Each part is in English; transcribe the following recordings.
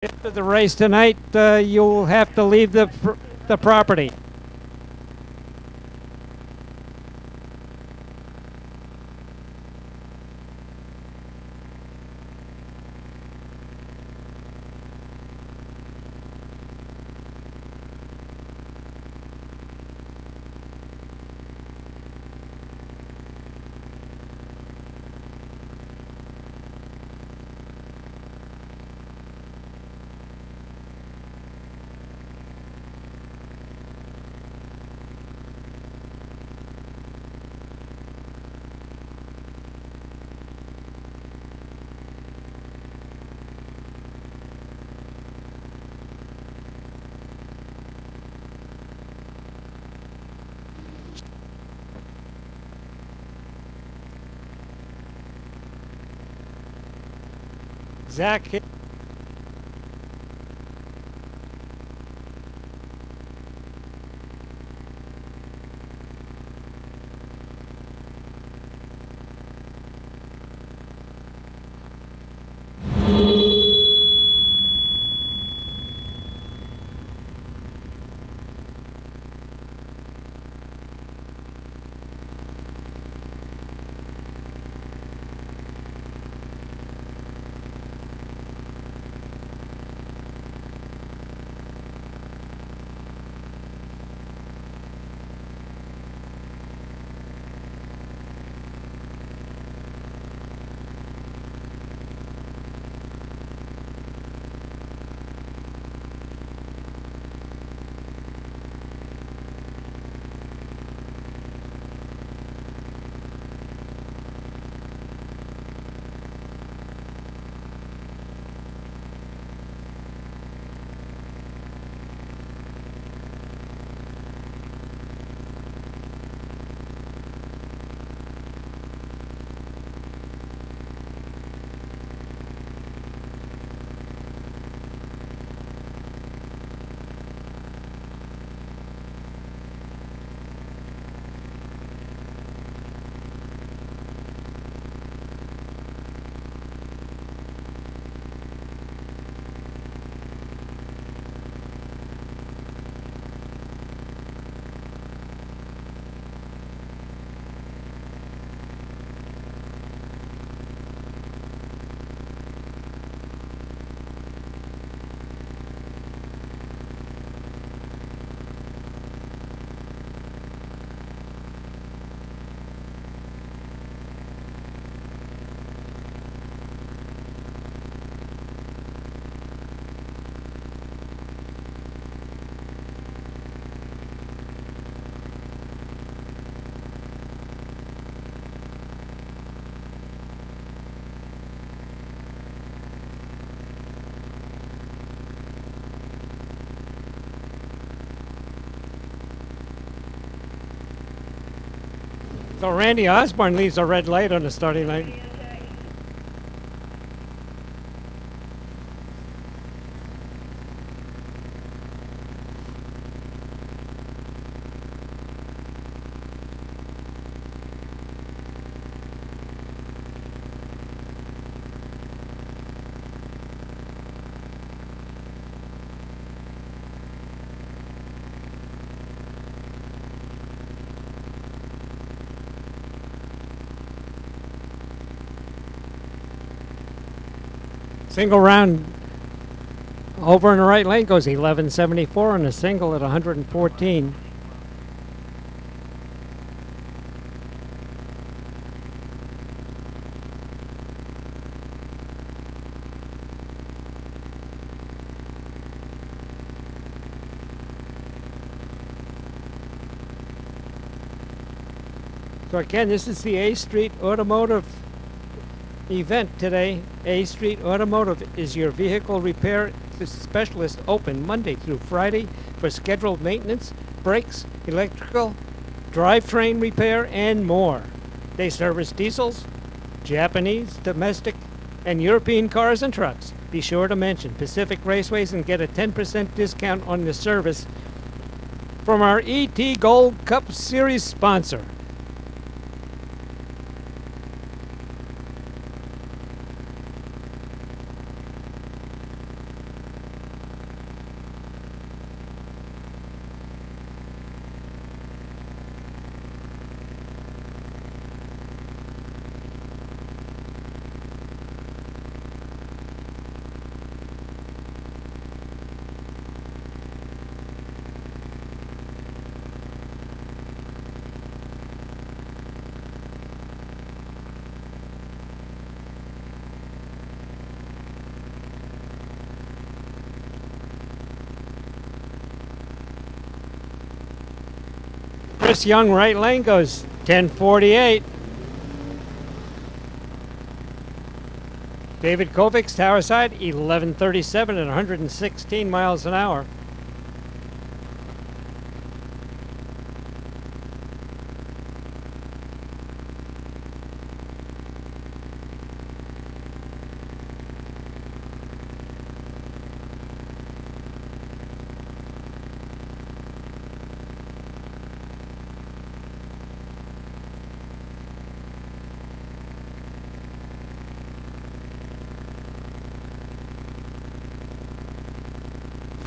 After the race tonight, you'll have to leave the property. Zach. So Randy Osborne leaves a red light on the starting line. Single round over in the right lane goes 1174 and a single at 114. So again, this is the A Street Automotive event today. A Street Automotive is your vehicle repair specialist, open Monday through Friday for scheduled maintenance, brakes, electrical, drivetrain repair, and more. They service diesels, Japanese, domestic, and European cars and trucks. Be sure to mention Pacific Raceways and get a 10% discount on the service from our ET Gold Cup Series sponsor. Chris Young, right lane, goes 10:48. David Kovics, tower side, 11:37 at 116 miles an hour.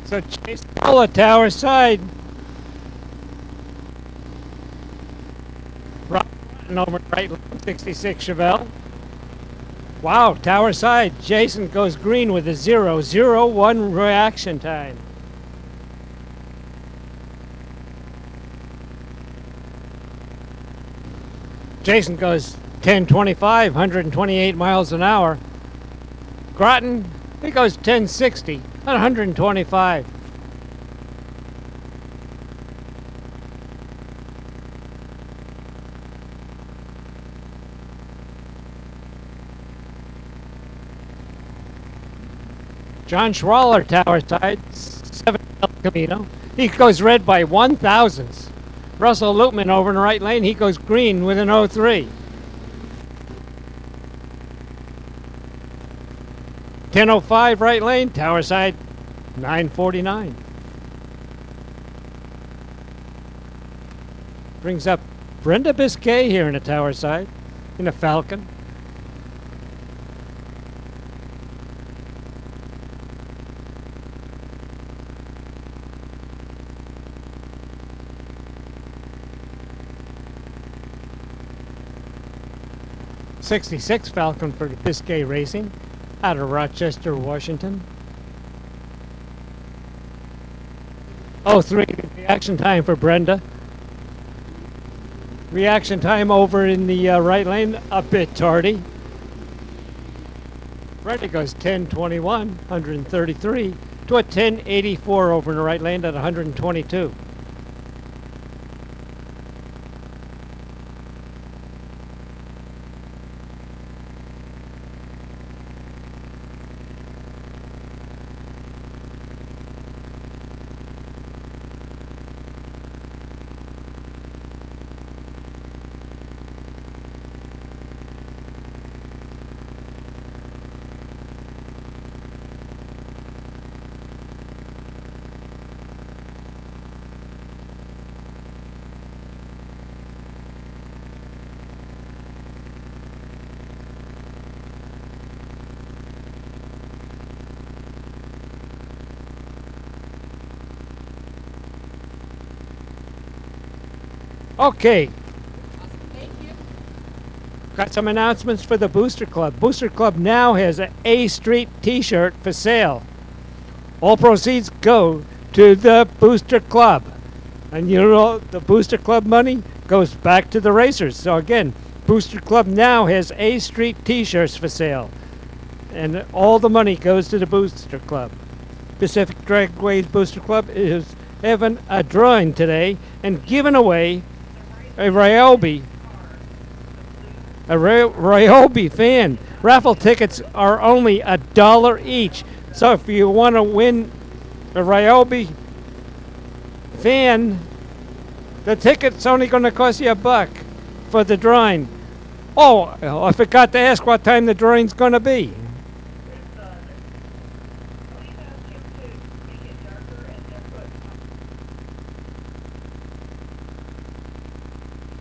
So Chase Cola, tower side. Rotten over right lane, 66 Chevelle. Wow, tower side. Jason goes green with a 0.01 reaction time. Jason goes 10:25, 128 miles an hour. Groton, he goes 10:60 at 125. John Schwaller, tower side, 7 El Camino. He goes red by 1,000ths. Russell Loopman over in the right lane, he goes green with an 03. 10:05 right lane, tower side, 9:49. Brings up Brenda Biscay here in the tower side, in a Falcon. '66 Falcon for Biscay Racing out of Rochester, Washington. 03 reaction time for Brenda. Reaction time over in the right lane, a bit tardy. Brenda goes 10:21, 133 to a 10:84 over in the right lane at 122. Okay. Thank you. Got some announcements for the Booster Club. Booster Club now has an A Street t-shirt for sale. All proceeds go to the Booster Club. And you know, the Booster Club money goes back to the racers. So again, Booster Club now has A Street t-shirts for sale. And all the money goes to the Booster Club. Pacific Dragways Booster Club is having a drawing today and giving away a Ryobi fan. Raffle tickets are only $1 each. So if you want to win a Ryobi fan, the ticket's only going to cost you $1 for the drawing. Oh, I forgot to ask what time the drawing's going to be.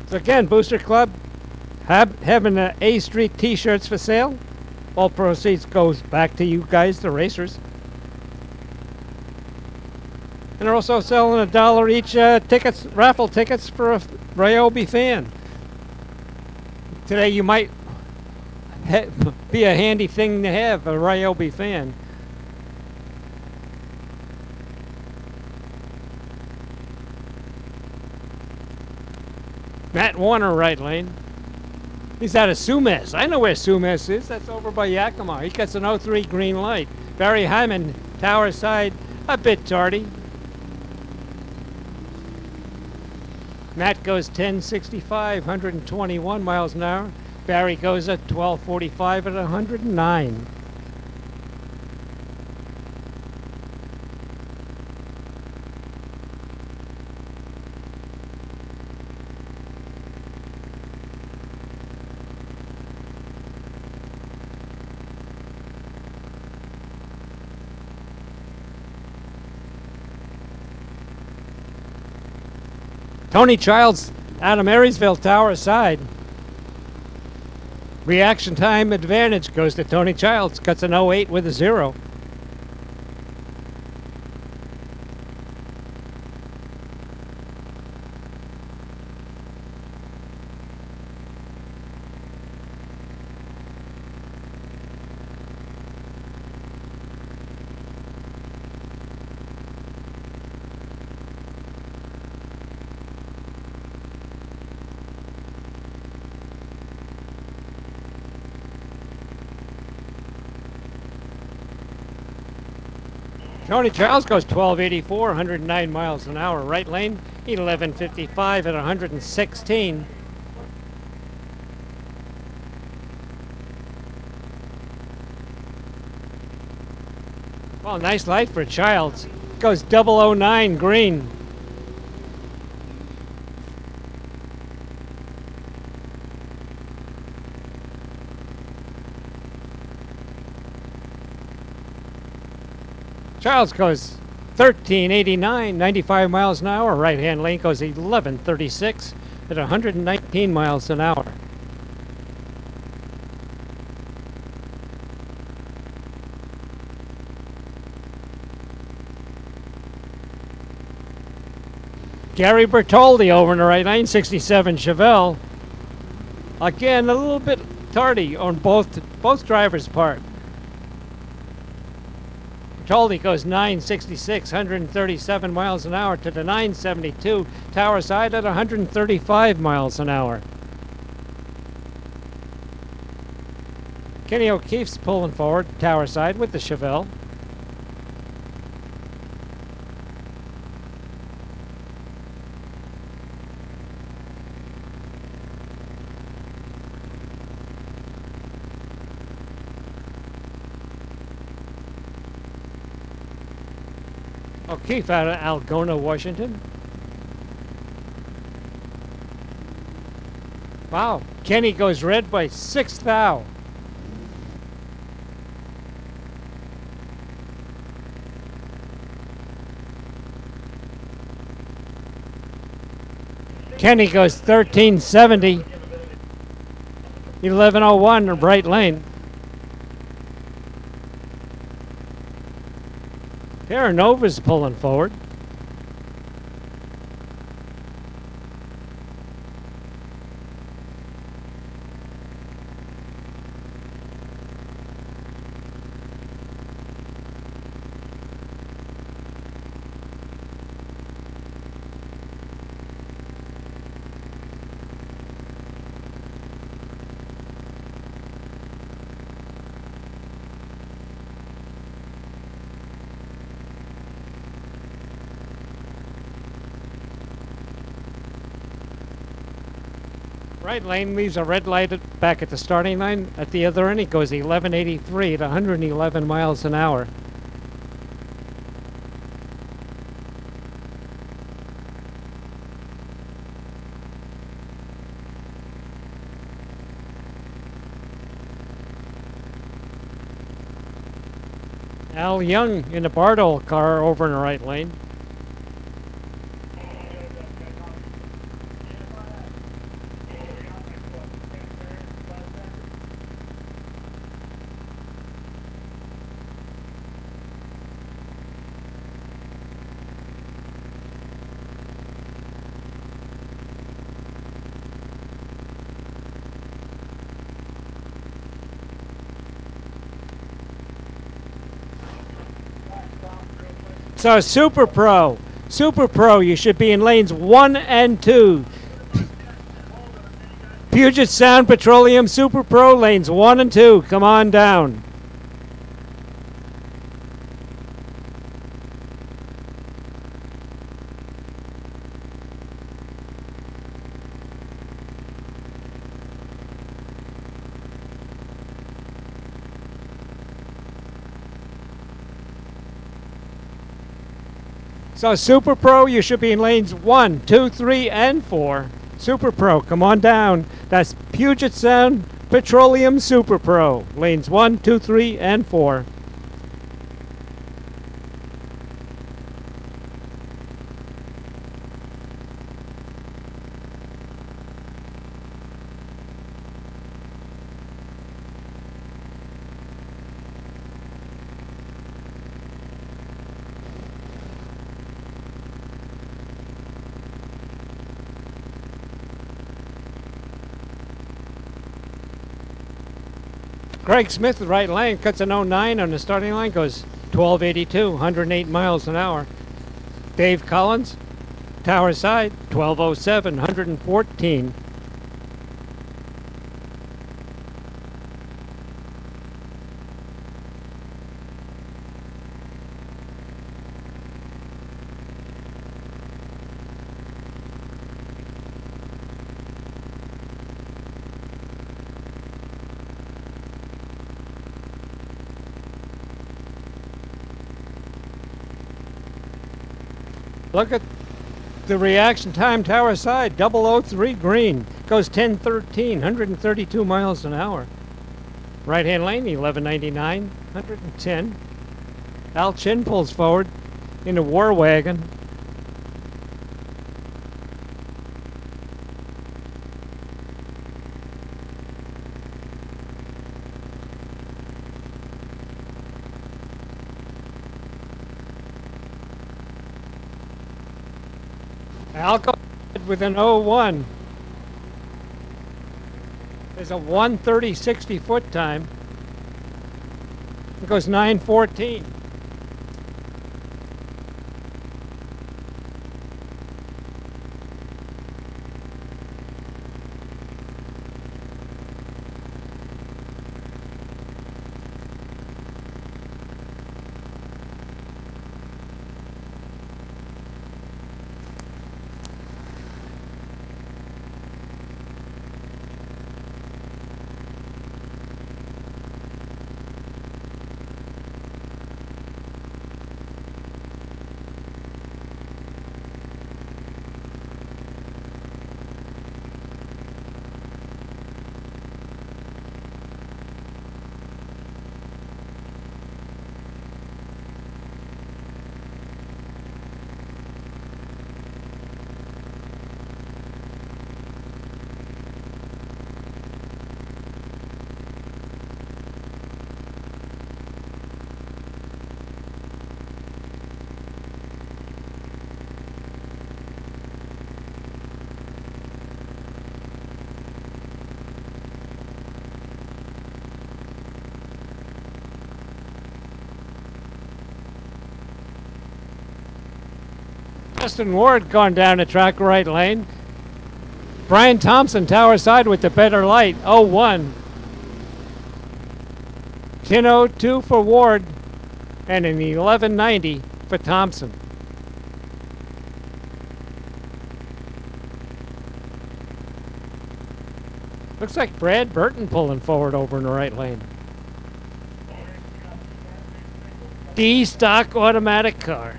So again, Booster Club having A Street t-shirts for sale. All proceeds goes back to you guys, the racers. And they're also selling $1 each tickets, raffle tickets for a Ryobi fan. Today you might be a handy thing to have, a Ryobi fan. Matt Warner, right lane. He's out of Sumas. I know where Sumas is. That's over by Yakima. He gets an 03 green light. Barry Hyman, tower side, a bit tardy. Matt goes 1065, 121 miles an hour. Barry goes at 1245 at 109. Tony Childs out of Marysville Tower side. Reaction time advantage goes to Tony Childs. Cuts an 08 with a 0. Tony Childs goes 1284, 109 miles an hour. Right lane, 1155 at 116. Well, nice light for Childs. Goes 009 green. Childs goes 1389, 95 miles an hour. Right-hand lane goes 1136 at 119 miles an hour. Gary Bertoldi over in the right lane, 67 Chevelle. Again, a little bit tardy on both drivers' part. Bertoldi goes 966, 137 miles an hour to the 972 Tower side at 135 miles an hour. Kenny O'Keefe's pulling forward Tower side with the Chevelle. O'Keefe out of Algona, Washington. Wow, Kenny goes red by 6 thou. Kenny goes 1370, 1101 in right lane. Terranova's pulling forward. Right lane leaves a red light back at the starting line. At the other end, it goes 1183 at 111 miles an hour. Al Young in the Bartle car over in the right lane. So Super Pro, you should be in lanes 1 and 2. Puget Sound Petroleum Super Pro, lanes 1 and 2. Come on down. So Super Pro, you should be in lanes 1, 2, 3, and 4. Super Pro, come on down. That's Puget Sound Petroleum Super Pro. Lanes 1, 2, 3, and 4. Craig Smith, the right lane, cuts an 09 on the starting line, goes 1282, 108 miles an hour. Dave Collins, Tower Side, 1207, 114. Look at the reaction time, Tower Side, 003 green. Goes 1013, 132 miles an hour. Right-hand lane, 1199, 110. Al Chin pulls forward in the War Wagon. Al goes with an 01. There's a 1:30.60 foot time. It goes 9:14. Justin Ward going down the track right lane. Brian Thompson, Tower Side with the better light, 01. 1002 for Ward and an 1190 for Thompson. Looks like Brad Burton pulling forward over in the right lane. D stock automatic car.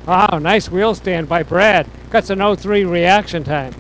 Wow, nice wheel stand by Brad. Cuts an 03 reaction time.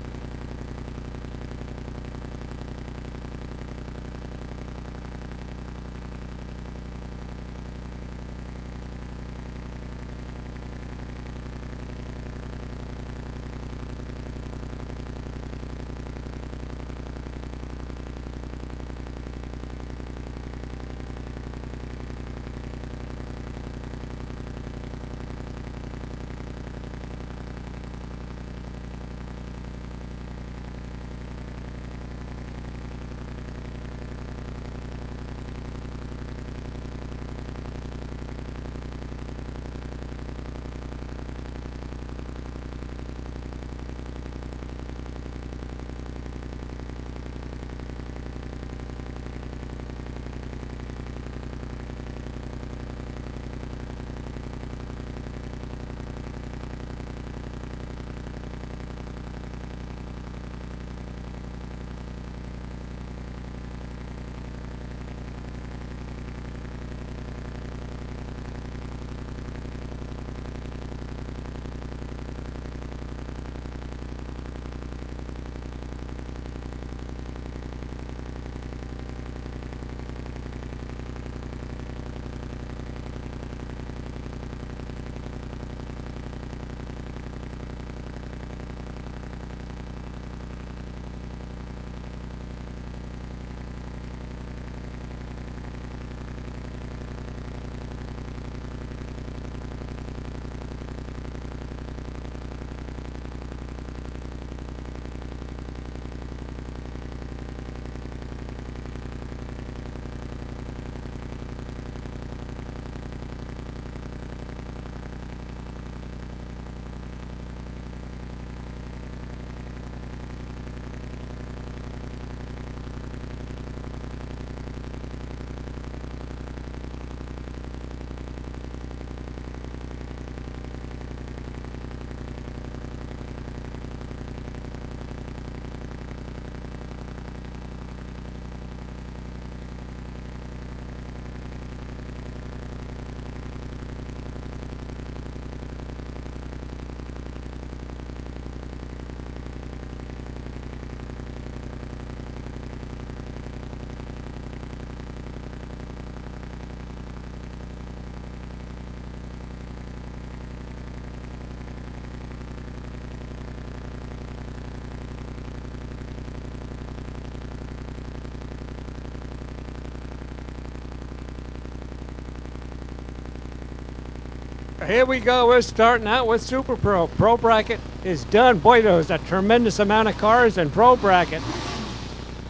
Here we go. We're starting out with Super Pro. Pro Bracket is done. Boy, there's a tremendous amount of cars in Pro Bracket.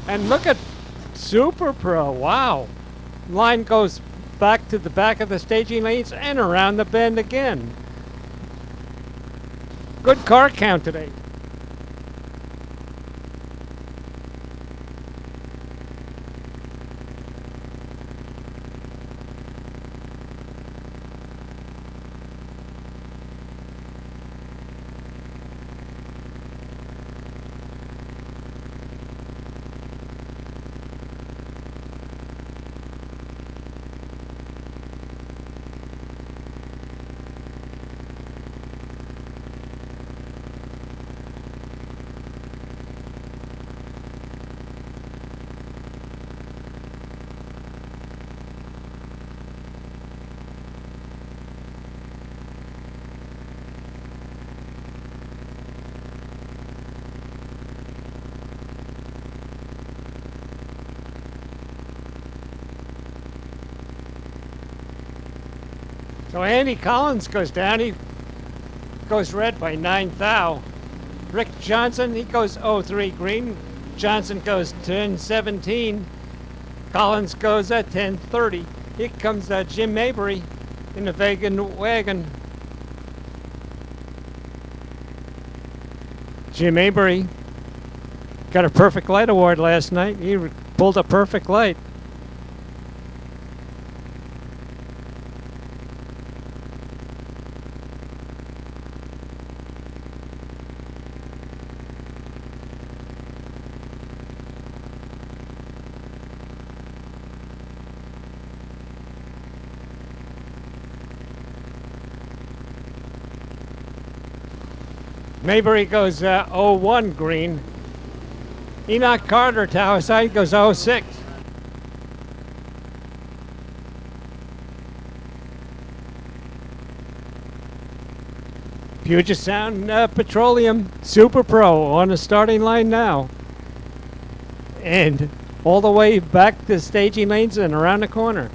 And look at Super Pro. Wow. Line goes back to the back of the staging lanes and around the bend again. Good car count today. So Andy Collins goes down. He goes red by 9 thou. Rick Johnson, he goes 03 green. Johnson goes 10-17. Collins goes at 10-30. Here comes Jim Mabry in the vegan wagon. Jim Mabry got a perfect light award last night. He pulled a perfect light. Mabry goes 01 green. Enoch Carter, Tower side, goes 06. Puget Sound Petroleum Super Pro on the starting line now. And all the way back to staging lanes and around the corner.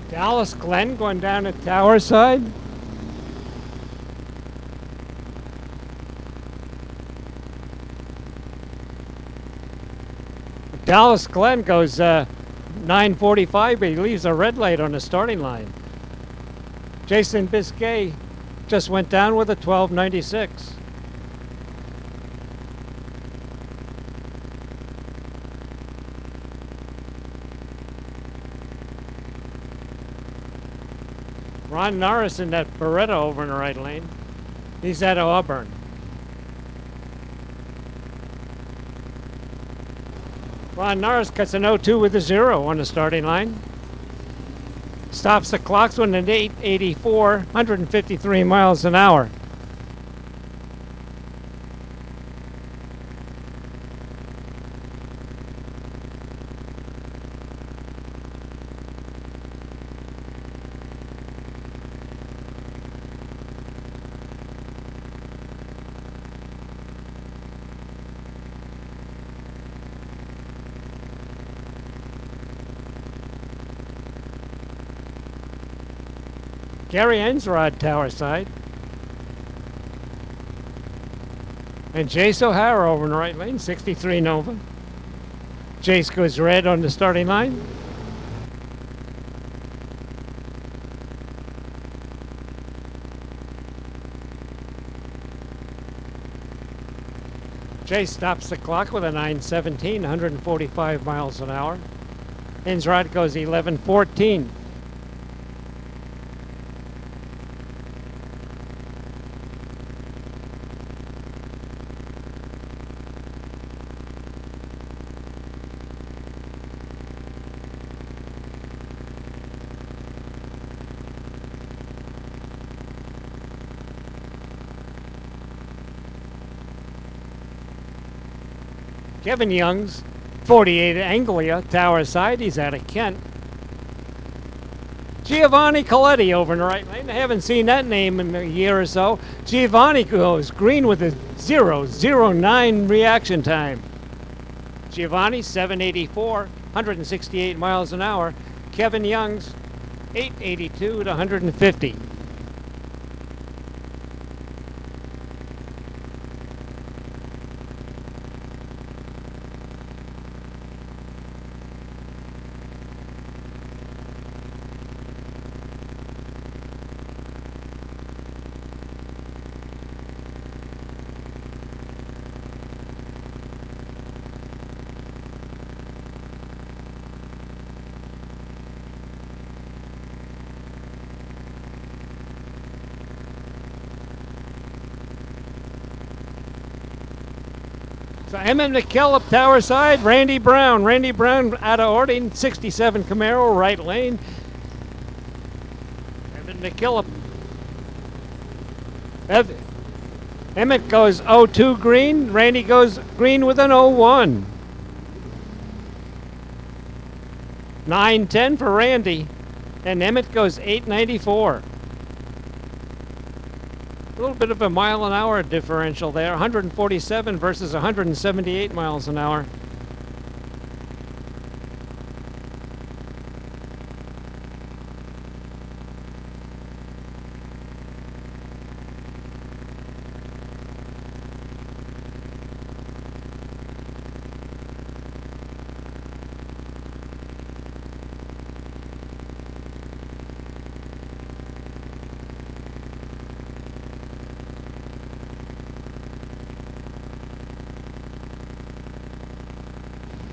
Dallas Glenn going down at Tower side. Dallas Glenn goes 9:45, but he leaves a red light on the starting line. Jason Biscay just went down with a 12.96. Ron Norris in that Beretta over in the right lane. He's at Auburn. Ron Norris cuts an 02 with a 0 on the starting line. Stops the clocks with an 884, 153 miles an hour. Gary Ensrod, Tower side. And Jace O'Hara over in the right lane, 63 Nova. Jace goes red on the starting line. Jace stops the clock with a 917, 145 miles an hour. Ensrod goes 1114. Kevin Young's 48 Anglia, Tower Side. He's out of Kent. Giovanni Coletti over in the right lane. I haven't seen that name in a year or so. Giovanni goes green with a 0.09 reaction time. Giovanni, 784, 168 miles an hour. Kevin Young's 882 to 150. So Emmett McKillop, Tower Side. Randy Brown out of Ording, 67 Camaro, right lane. Emmett McKillop. Emmett goes 02 green. Randy goes green with an 01. 910 for Randy. And Emmett goes 894. A little bit of a mile an hour differential there, 147 versus 178 miles an hour.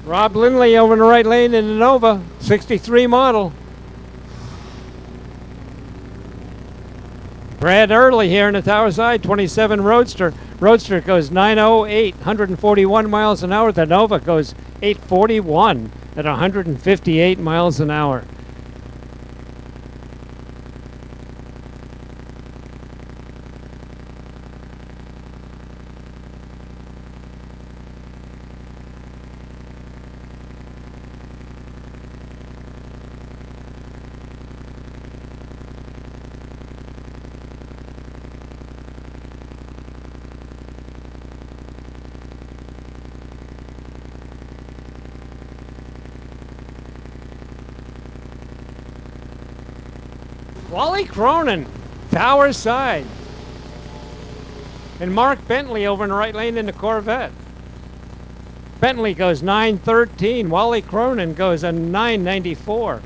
Rob Lindley over in the right lane in the Nova, 63 model. Brad Early here in the Tower Side, 27 Roadster. Roadster goes 908, 141 miles an hour. The Nova goes 841 at 158 miles an hour. Wally Cronin, Tower Side. And Mark Bentley over in the right lane in the Corvette. Bentley goes 913. Wally Cronin goes a 994.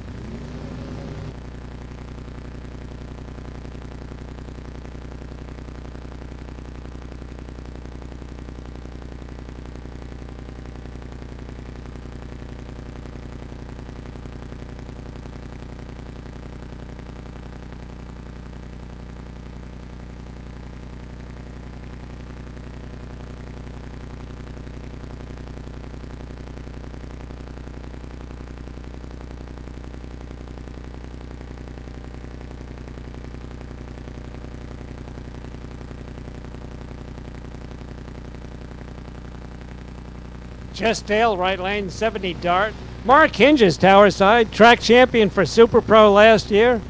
Jess Dale, right lane, 70 Dart. Mark Hinges, Tower Side, track champion for Super Pro last year.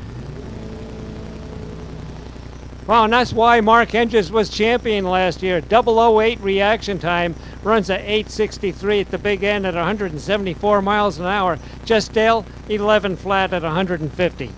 Wow, and that's why Mark Hinges was champion last year. 008 reaction time, runs at 863 at the big end at 174 miles an hour. Jess Dale, 11 flat at 150.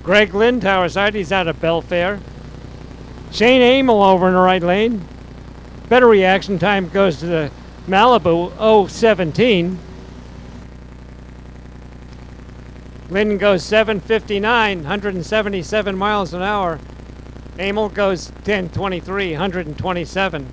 Greg Lynn, Tower Side, he's out of Belfair. Shane Amel over in the right lane. Better reaction time goes to the Malibu 017. Lynn goes 759, 177 miles an hour. Amel goes 1023, 127.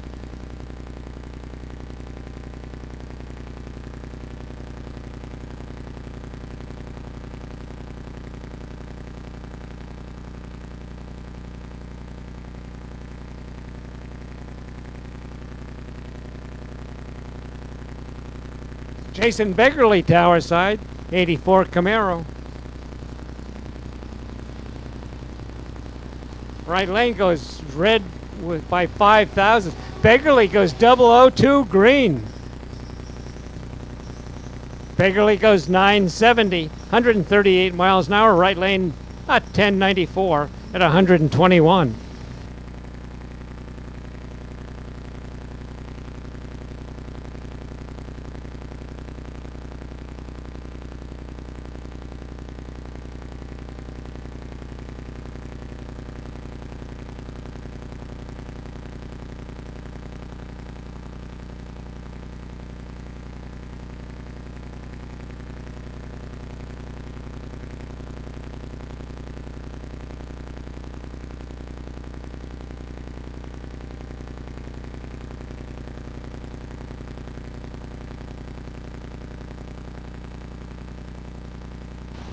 Jason Beggerly, tower side, 84 Camaro. Right lane goes red by 5,000. Beggerly goes 002 green. Beggerly goes 970, 138 miles an hour. Right lane at 1094 at 121.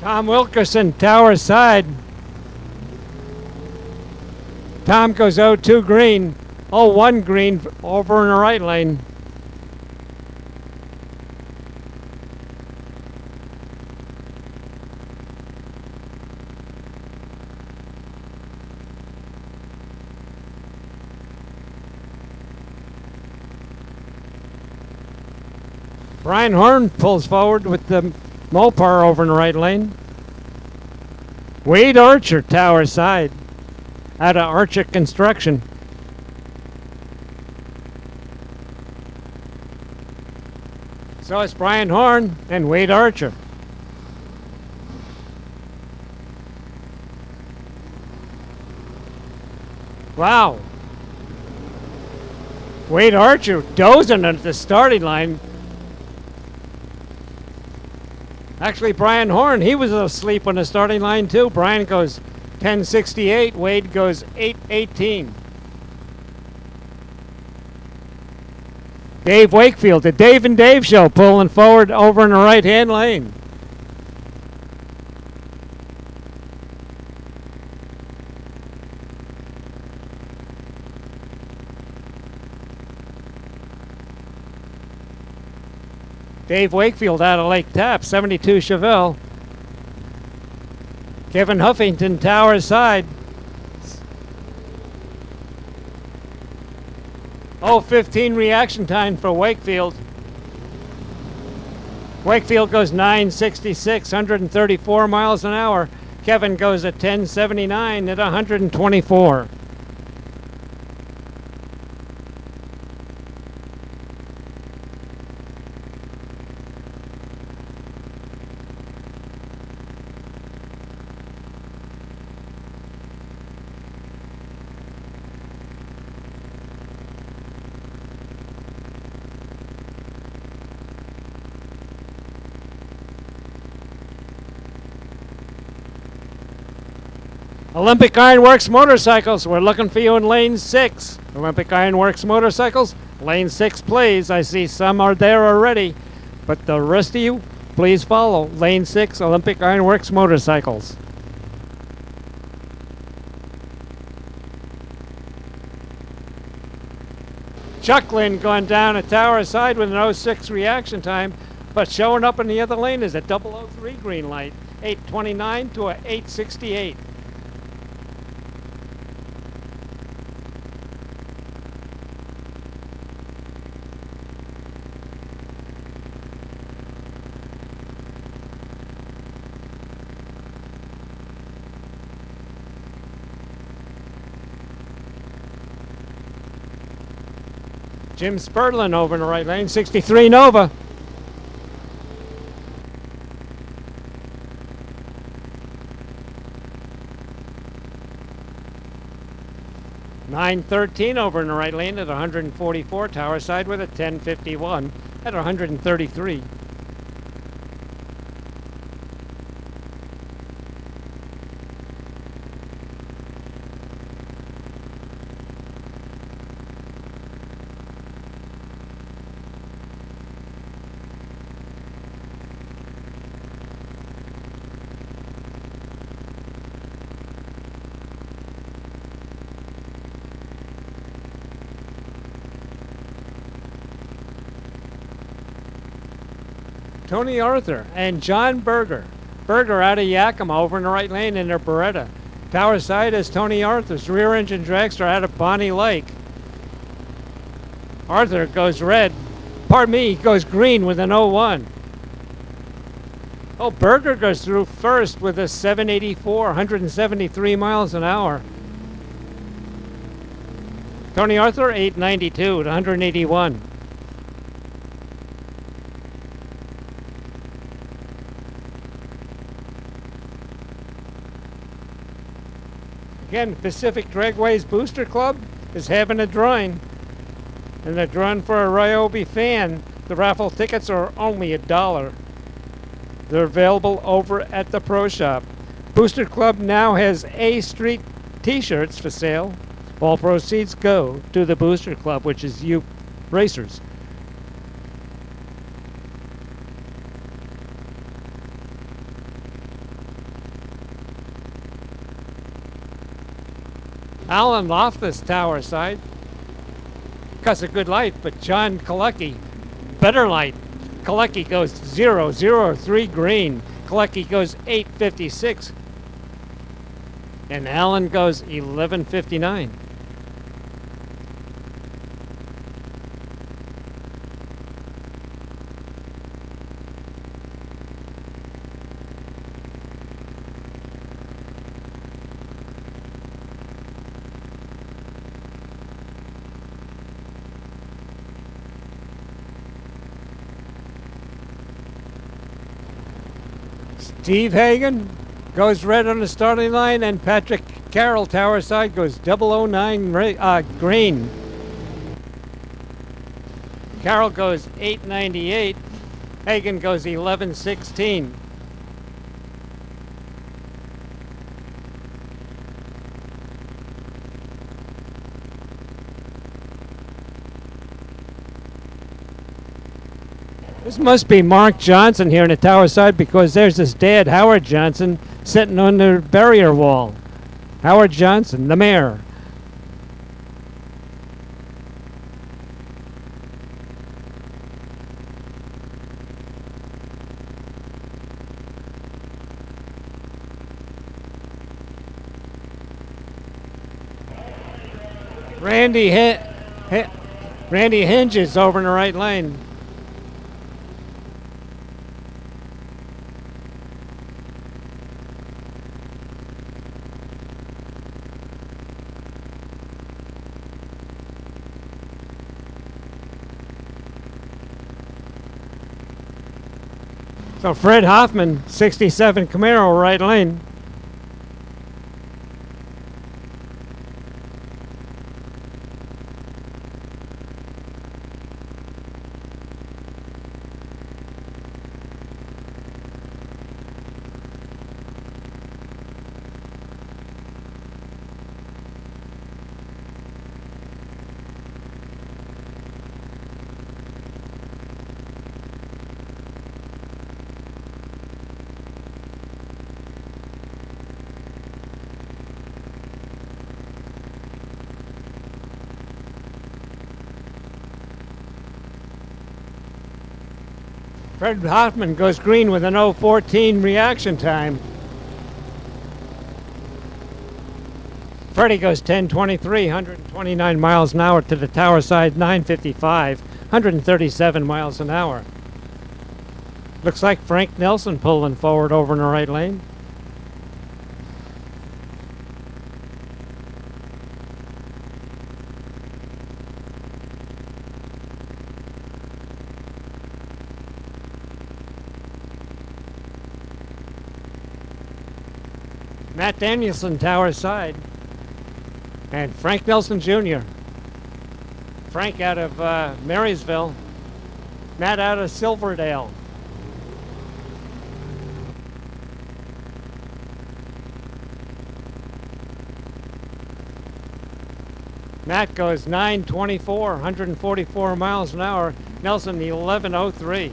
Tom Wilkerson, tower side. Tom goes 0-2 green, 0-1 green over in the right lane. Brian Horn pulls forward with the Mopar over in the right lane. Wade Archer, tower side, out of Archer Construction. So it's Brian Horn and Wade Archer. Wow. Wade Archer dozing at the starting line. Actually, Brian Horn, he was asleep on the starting line too. Brian goes 1068, Wade goes 818. Dave Wakefield, the Dave and Dave show, pulling forward over in the right-hand lane. Dave Wakefield out of Lake Tap, 72 Chevelle. Kevin Huffington, tower side. 0:15 reaction time for Wakefield. Wakefield goes 966, 134 miles an hour. Kevin goes at 1079 at 124. Olympic Ironworks Motorcycles, we're looking for you in lane 6. Olympic Ironworks Motorcycles, lane 6 please. I see some are there already, but the rest of you, please follow. Lane 6, Olympic Ironworks Motorcycles. Chuck Lynn going down a tower side with an 06 reaction time, but showing up in the other lane is a 003 green light, 829 to a 868. Jim Spurlin over in the right lane, 63 Nova. (913) over in the right lane at 144, tower side with a 1051 at 133. Tony Arthur and John Berger. Berger out of Yakima over in the right lane in their Beretta. Tower side is Tony Arthur's rear engine dragster out of Bonnie Lake. Arthur goes red. Pardon me, he goes green with an 01. Oh, Berger goes through first with a 784, 173 miles an hour. Tony Arthur, 892 to 181. Again, Pacific Dragways Booster Club is having a drawing. And they're drawing for a Ryobi fan. The raffle tickets are only $1. They're available over at the Pro Shop. Booster Club now has A Street t-shirts for sale. All proceeds go to the Booster Club, which is you racers. Alan Loftus Tower side. Cuts a good light, but John Kalecki, better light. Kalecki goes 003 green. Kalecki goes 856. And Alan goes 1159. Steve Hagan goes red on the starting line, and Patrick Carroll Tower side goes 009 green. Carroll goes 898. Hagan goes 1116. This must be Mark Johnson here in the tower side, because there's his dad, Howard Johnson, sitting on the barrier wall. Howard Johnson, the mayor. Randy Hinge is over in the right lane. So Fred Hoffman, 67 Camaro, right lane. Fred Hoffman goes green with an 014 reaction time. Freddie goes 1023, 129 miles an hour to the tower side, 955, 137 miles an hour. Looks like Frank Nelson pulling forward over in the right lane. Matt Danielson, tower side. And Frank Nelson Jr. Frank out of Marysville. Matt out of Silverdale. Matt goes 924, 144 miles an hour. Nelson 1103.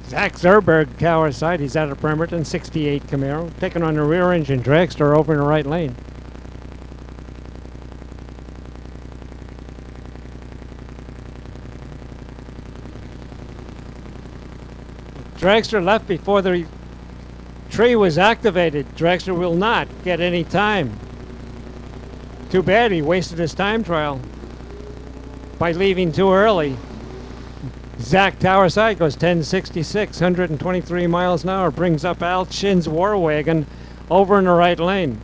Zach Zerberg, tower side. He's out of Bremerton, 68 Camaro, taking on the rear engine dragster over in the right lane. Dragster left before the tree was activated. Dragster will not get any time. Too bad he wasted his time trial by leaving too early. Zach tower side goes 1066, 123 miles an hour, brings up Al Chin's War Wagon over in the right lane.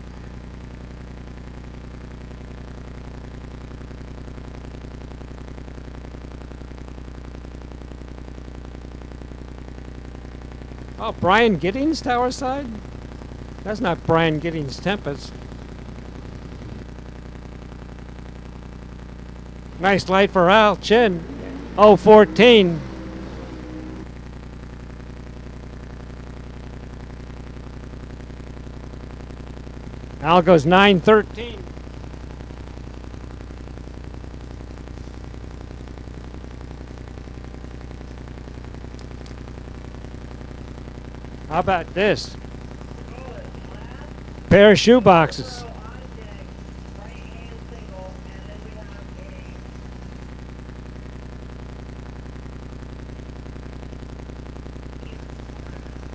Oh, Brian Giddings tower side? That's not Brian Giddings Tempest. Nice light for Al Chin. 014. Al goes 913. How about this? Pair of shoe boxes.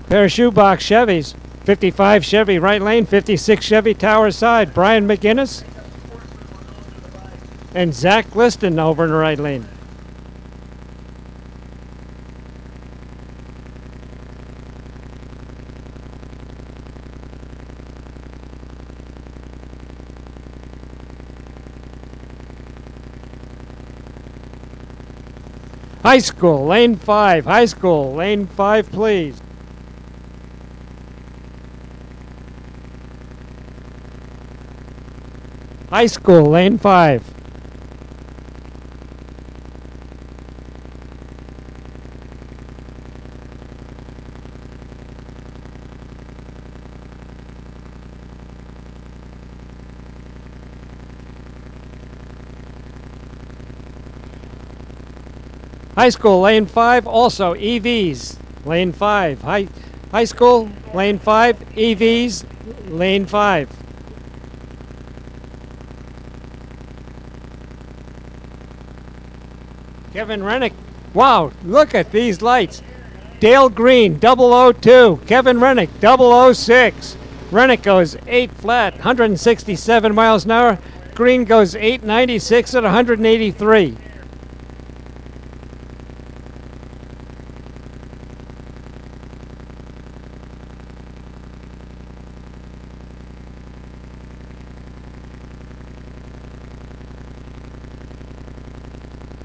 Pair of shoebox Chevys. 55 Chevy right lane, 56 Chevy tower side. Brian McGinnis and Zach Liston over in the right lane. High school, lane 5. High school, lane 5, please. High school, lane 5. High school, lane 5, also EVs, lane 5. High school, lane 5, EVs, lane 5. Kevin Rennick, wow, look at these lights. Dale Green, 002. Kevin Rennick, 006. Rennick goes 8 flat, 167 miles an hour. Green goes 896 at 183.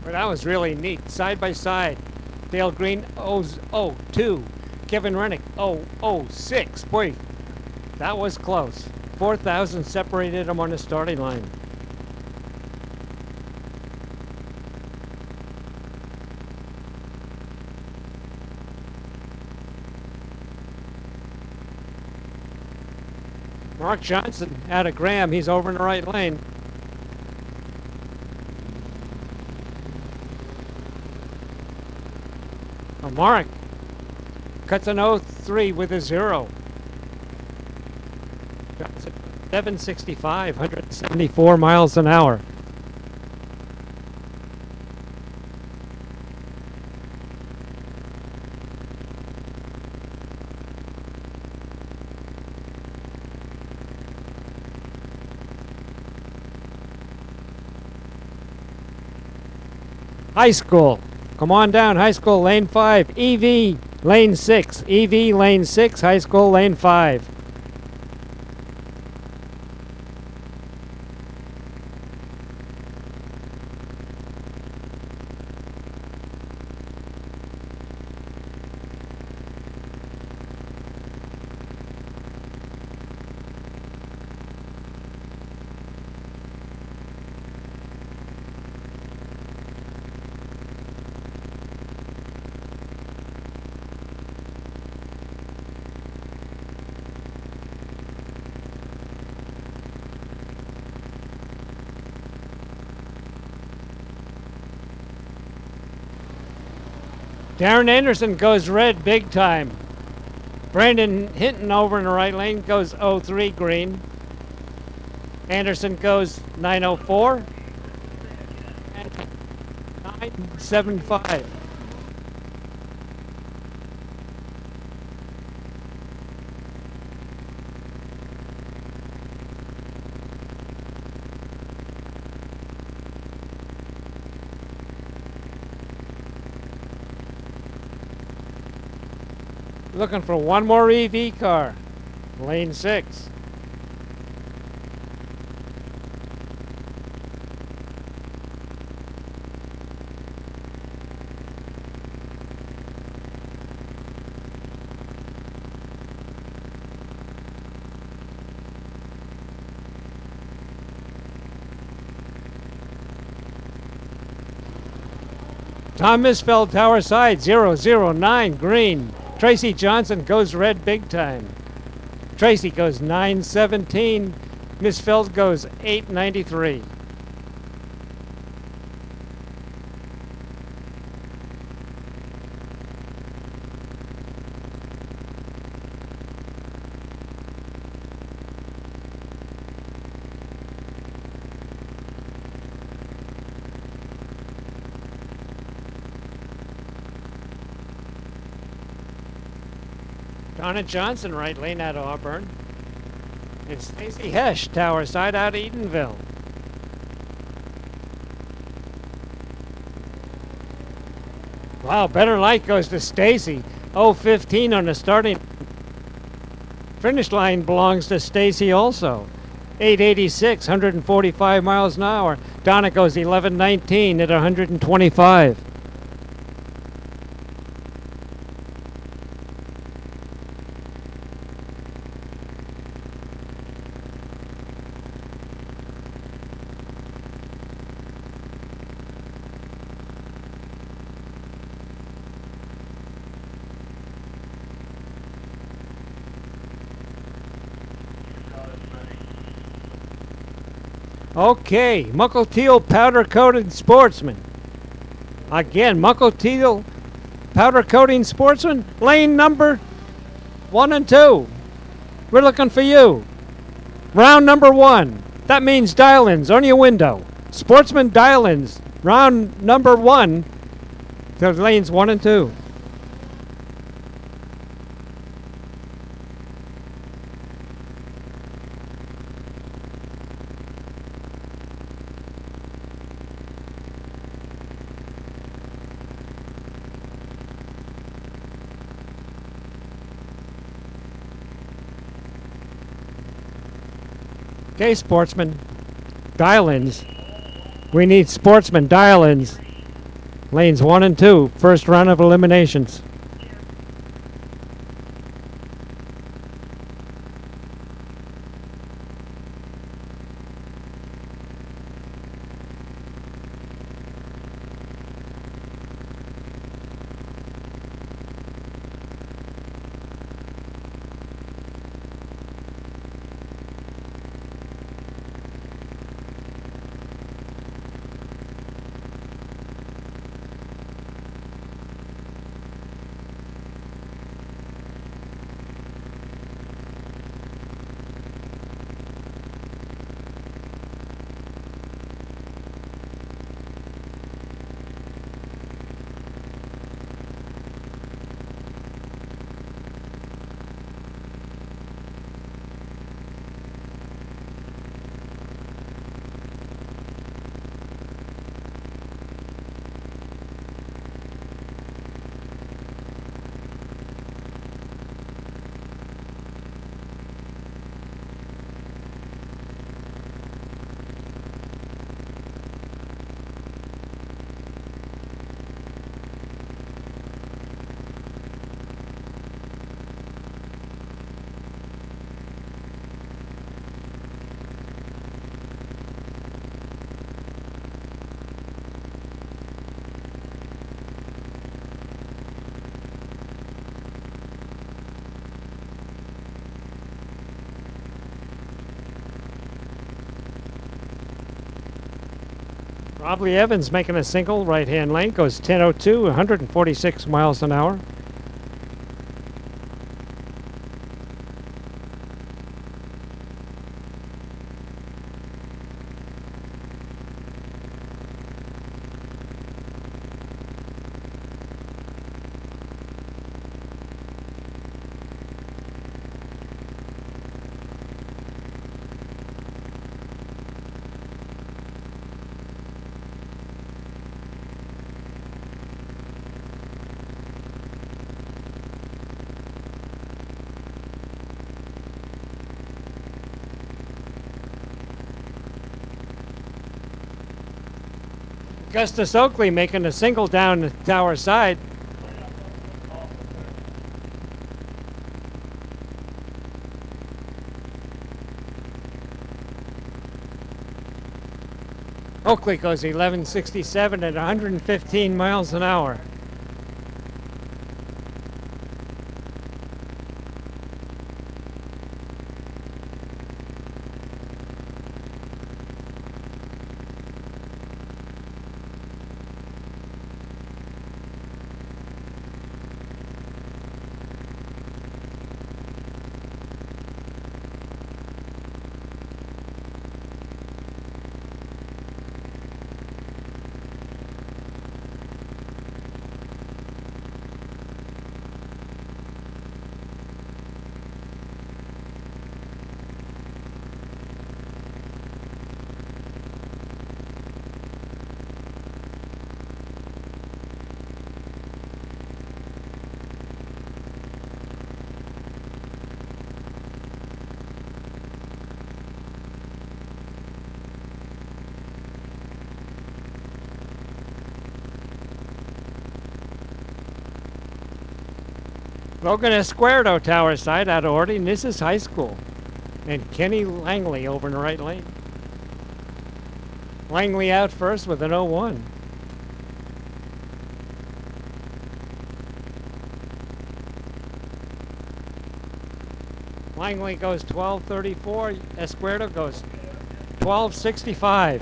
But that was really neat, side by side. Dale Green 002, Kevin Rennick 006. Boy, that was close. 4,000 separated them on the starting line. Mark Johnson out of Graham, he's over in the right lane. Mark cuts an 03 with a 0. 765, 174 miles an hour. High school. Come on down, high school, lane 5. EV, lane 6. EV, lane 6. High school, lane 5. Darren Anderson goes red big time. Brandon Hinton over in the right lane goes 03 green. Anderson goes 904 and 975. Looking for one more EV car. Lane 6. Tom Misfeld, Tower Side, 009, green. Tracy Johnson goes red big time. Tracy goes 917. Misfeld goes 893. Donna Johnson, right lane out of Auburn. And Stacy Hesh, Tower Side out of Eatonville. Wow, better light goes to Stacy. 015 on the starting. Finish line belongs to Stacy also. 886, 145 miles an hour. Donna goes 1119 at 125. Okay, Muckle Teal Powder Coated Sportsman. Again, Muckle Teal Powder Coating Sportsman, lane number 1 and 2. We're looking for you. Round number 1. That means dial-ins on your window. Sportsman dial-ins. Round number 1 to lanes 1 and 2. Okay, sportsman, dial-ins. We need sportsman dial-ins. Lanes 1 and 2, first round of eliminations. Robley Evans making a single, right-hand lane, goes 10:02, 146 miles an hour. Augustus Oakley making a single down the tower side. Oakley goes 1167 at 115 miles an hour. Logan Esquerdo tower side out of Orty, and this is high school. And Kenny Langley over in the right lane. Langley out first with an 01. Langley goes 12:34. Esquerdo goes 12:65.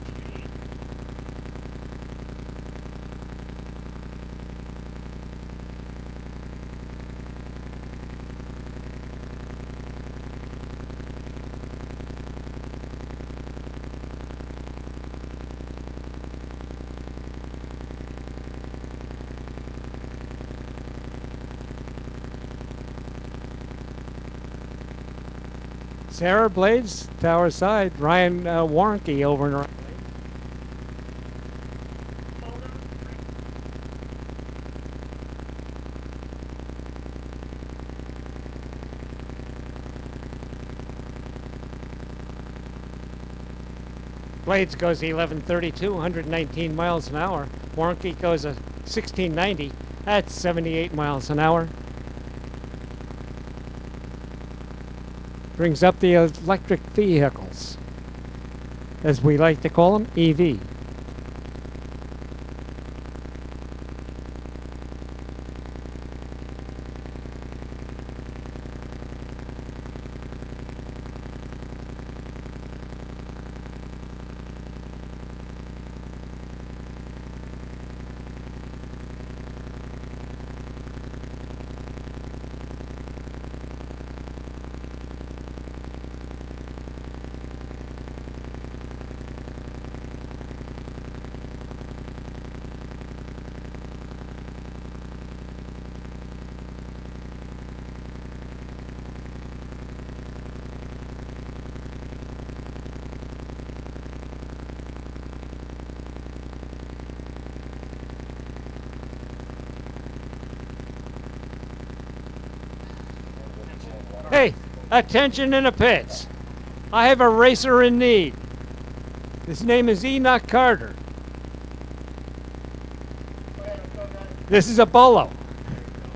Sarah Blades, tower side. Ryan Warnke over in the right. Blades goes 11:32, 119 miles an hour. Warnke goes 1690. That's 78 miles an hour. Brings up the electric vehicles, as we like to call them, EV. Hey, attention in the pits. I have a racer in need. His name is Enoch Carter. This is a Bolo.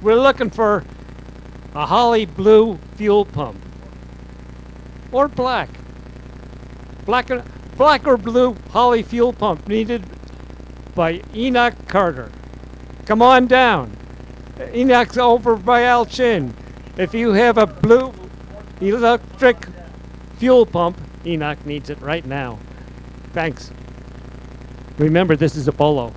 We're looking for a holly blue fuel pump. Or black. Black or blue holly fuel pump needed by Enoch Carter. Come on down. Enoch's over by Al Chin. If you have a blue electric fuel pump, Enoch needs it right now. Thanks. Remember, this is a Polo.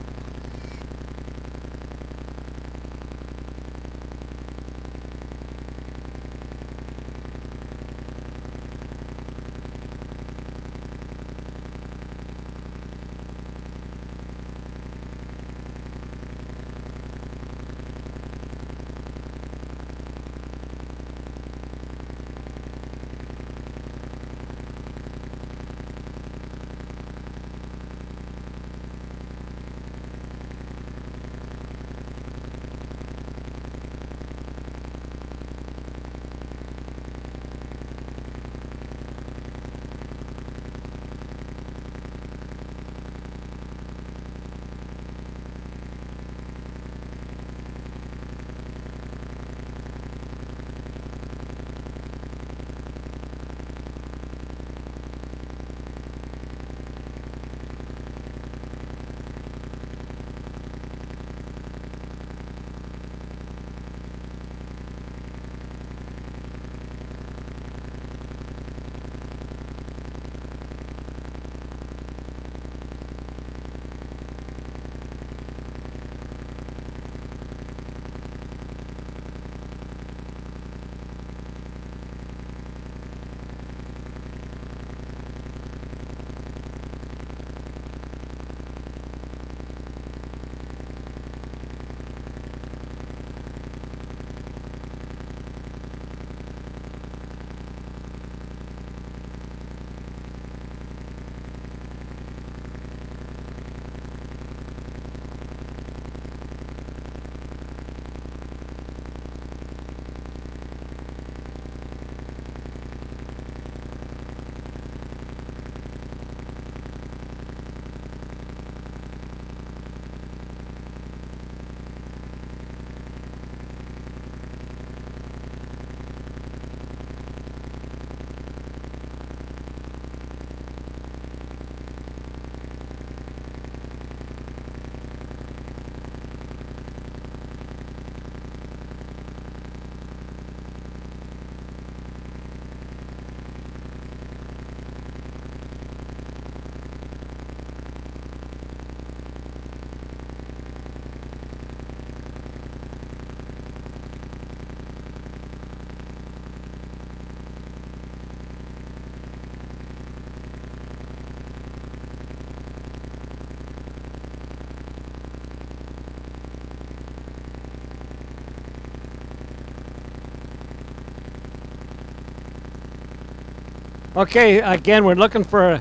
Okay, again, we're looking for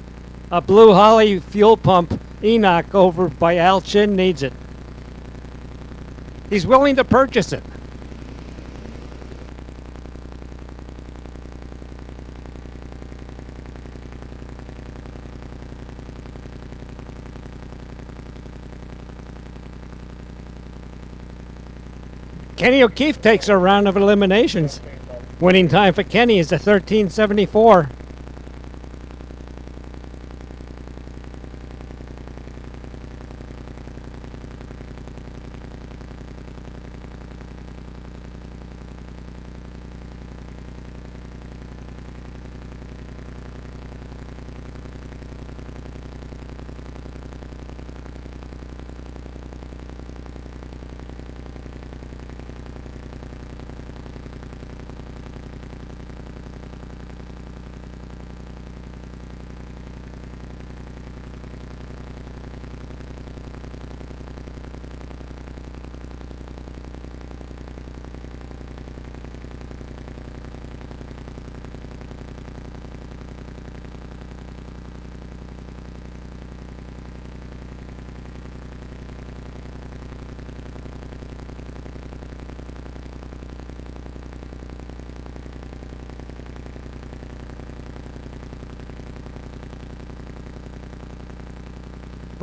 a Blue Holly fuel pump. Enoch over by Al Chin needs it. He's willing to purchase it. Kenny O'Keefe takes a round of eliminations. Winning time for Kenny is a 13:74.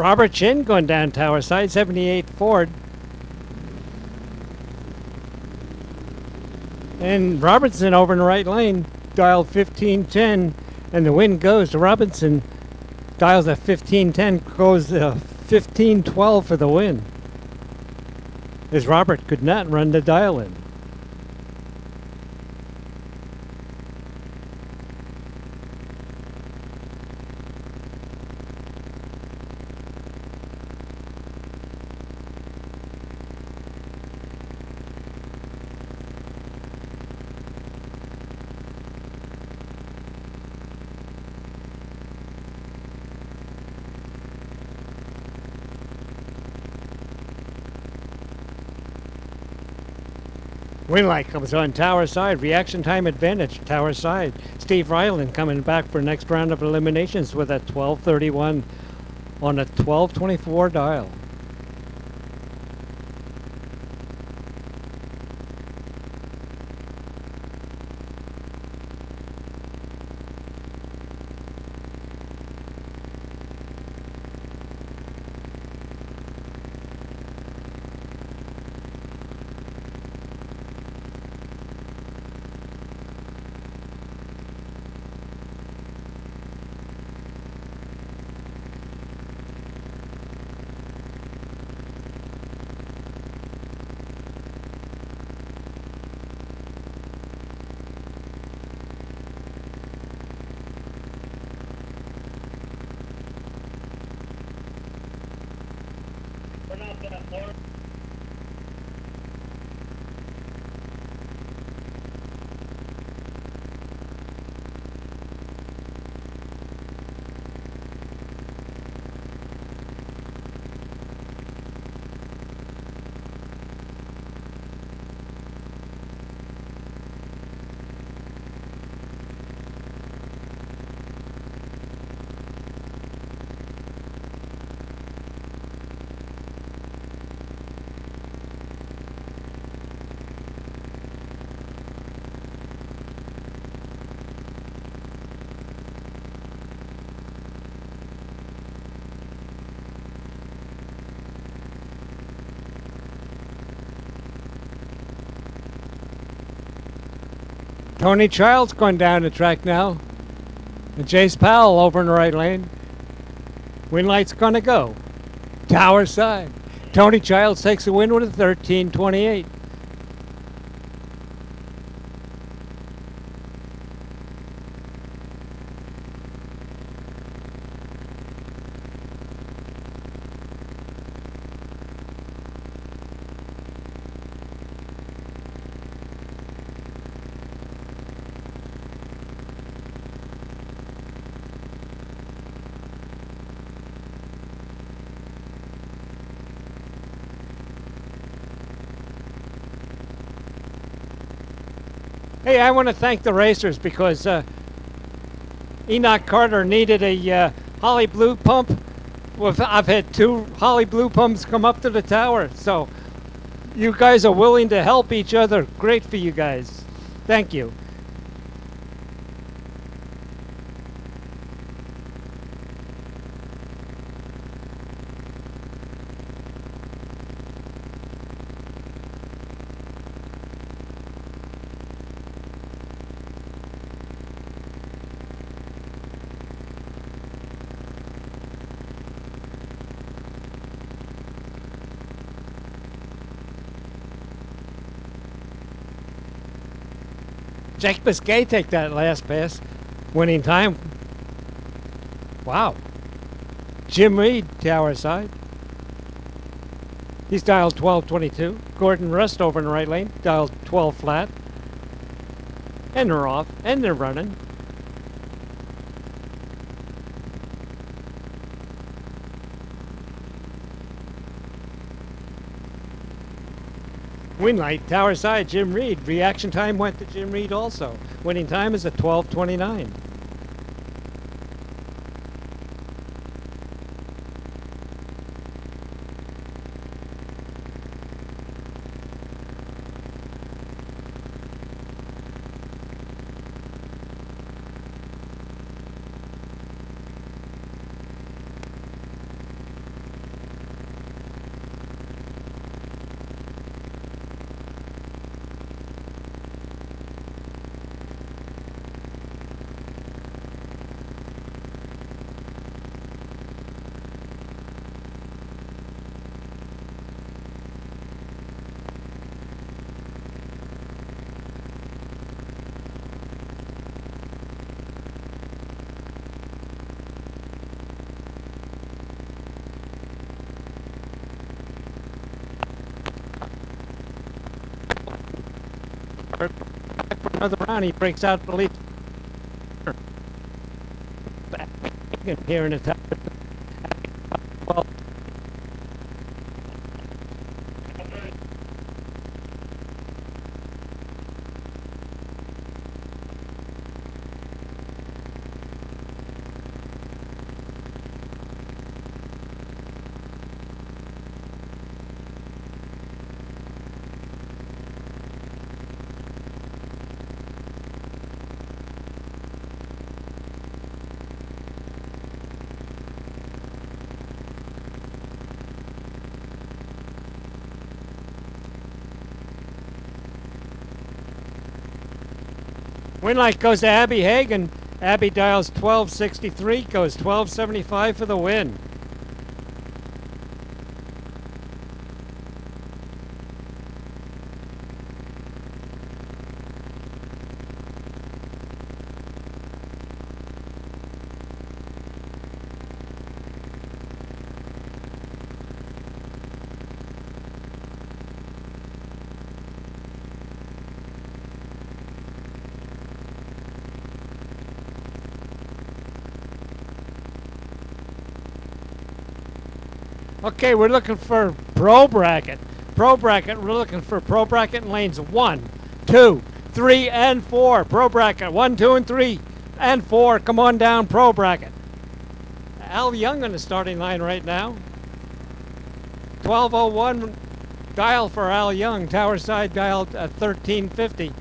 Robert Chin going down tower side, 78 Ford. And Robertson over in the right lane, dialed 1510, and the wind goes to Robinson, dials at 1510, goes 1512 for the win. As Robert could not run the dial in. Winlight comes on Tower side. Reaction time advantage. Tower side. Steve Ryland coming back for next round of eliminations with a 12:31 on a 12:24 dial. Tony Childs going down the track now. And Jace Powell over in the right lane. Winlight's going to go. Tower side. Tony Childs takes the win with a 13:28. Hey, I want to thank the racers because Enoch Carter needed a Holly Blue pump. Well, I've had 2 Holly Blue pumps come up to the tower, so you guys are willing to help each other. Great for you guys. Thank you. Jake Biscay take that last pass. Winning time. Wow. Jim Reed, tower side. He's dialed 1222. Gordon Rust over in the right lane, dialed 12 flat. And they're off, and they're running. Winlight, tower side, Jim Reed. Reaction time went to Jim Reed also. Winning time is at 12:29. Another round, he breaks out the lead. Here in the top. Well, Win light goes to Abby Hagan. Abby dials 1263, goes 1275 for the win. Okay, we're looking for Pro Bracket. Pro Bracket, we're looking for Pro Bracket in lanes 1, 2, 3, and 4. Pro Bracket, 1, 2, and 3, and 4. Come on down, Pro Bracket. Al Young on the starting line right now. 1201 dial for Al Young. Tower side dial 1350.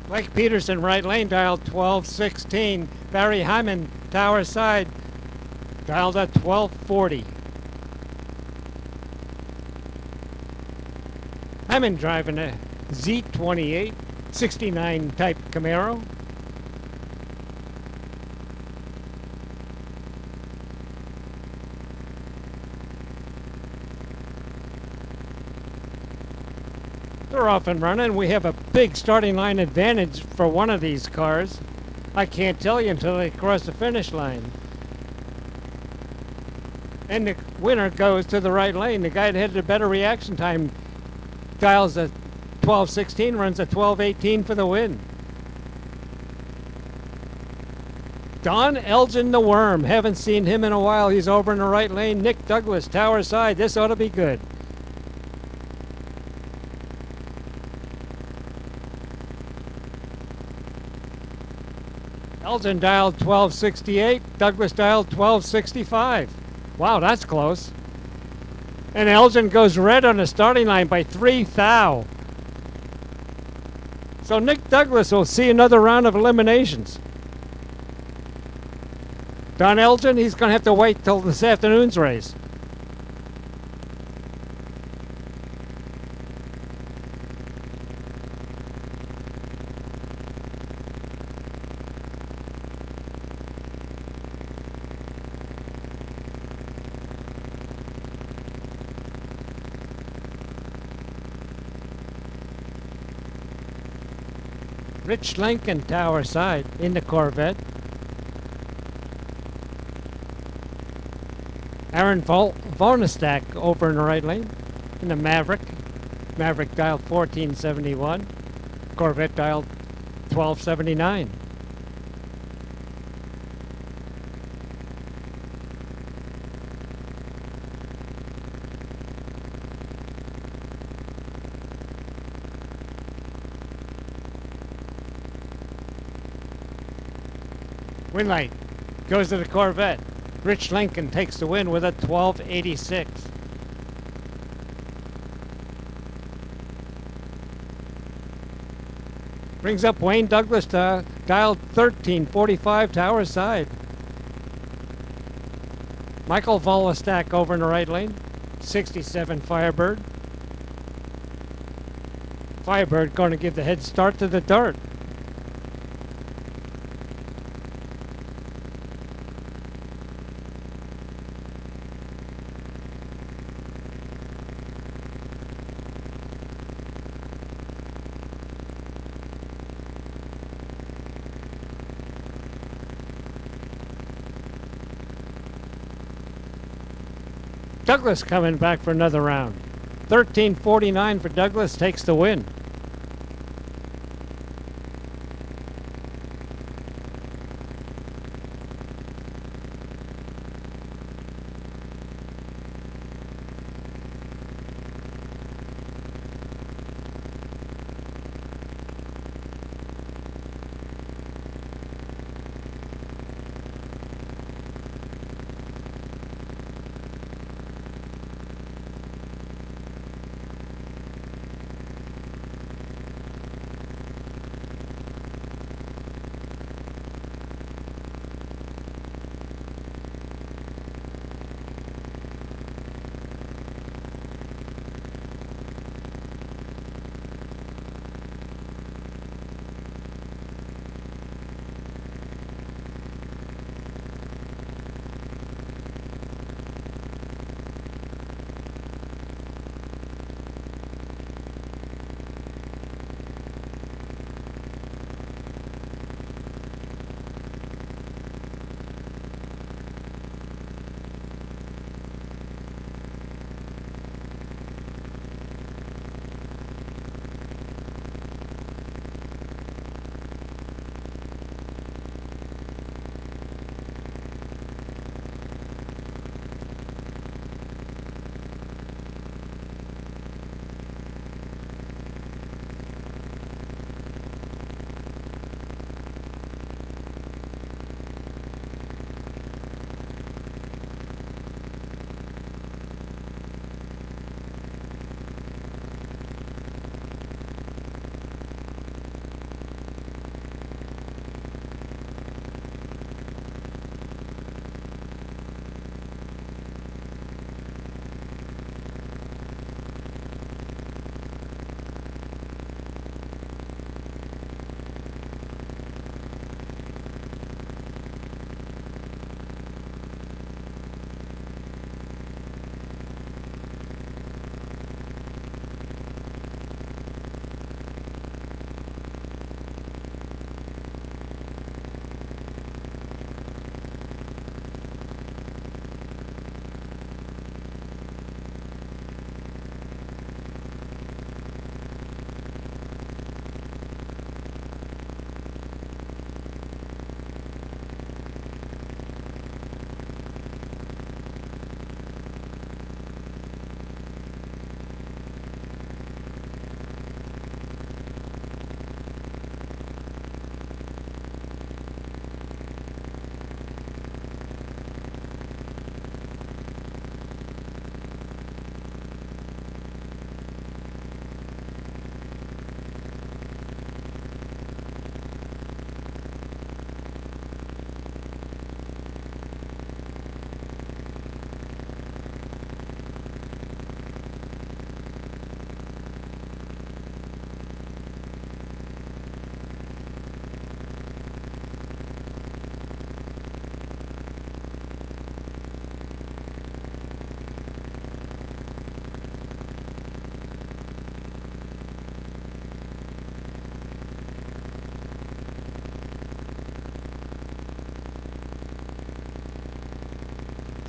Mike Peterson, right lane, dialed 1216. Barry Hyman, tower side, dialed at 1240. Hyman driving a Z28 69 type Camaro. They're off and running. We have a big starting line advantage for one of these cars. I can't tell you until they cross the finish line. And the winner goes to the right lane. The guy that had the better reaction time dials a 1216, runs a 1218 for the win. Don Elgin the Worm. Haven't seen him in a while. He's over in the right lane. Nick Douglas, tower side. This ought to be good. Elgin dialed 1268, Douglas dialed 1265. Wow, that's close. And Elgin goes red on the starting line by 3 thou. So Nick Douglas will see another round of eliminations. Don Elgin, he's going to have to wait till this afternoon's race. Rich Lincoln, tower side, in the Corvette. Aaron Vonestak over in the right lane, in the Maverick. Maverick dialed 1471. Corvette dialed 1279. Win light goes to the Corvette. Rich Lincoln takes the win with a 1286. Brings up Wayne Douglas to dialed 1345, tower side. Michael Volostak over in the right lane. 67 Firebird. Firebird going to give the head start to the Dart. Douglas coming back for another round. 1349 for Douglas, takes the win.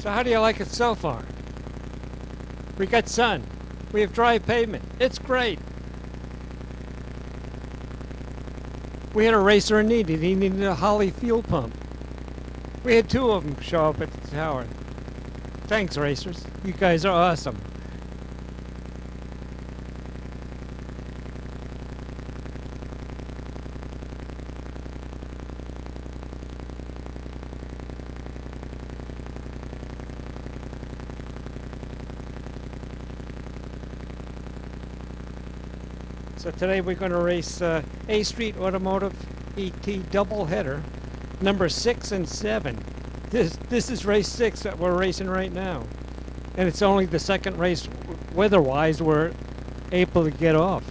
So how do you like it so far? We got sun. We have dry pavement. It's great. We had a racer in need. He needed a Holly fuel pump. We had 2 of them show up at the tower. Thanks, racers. You guys are awesome. So today we're going to race A Street Automotive ET doubleheader, number 6 and 7. This is race 6 that we're racing right now, and it's only the second race weather-wise we're able to get off.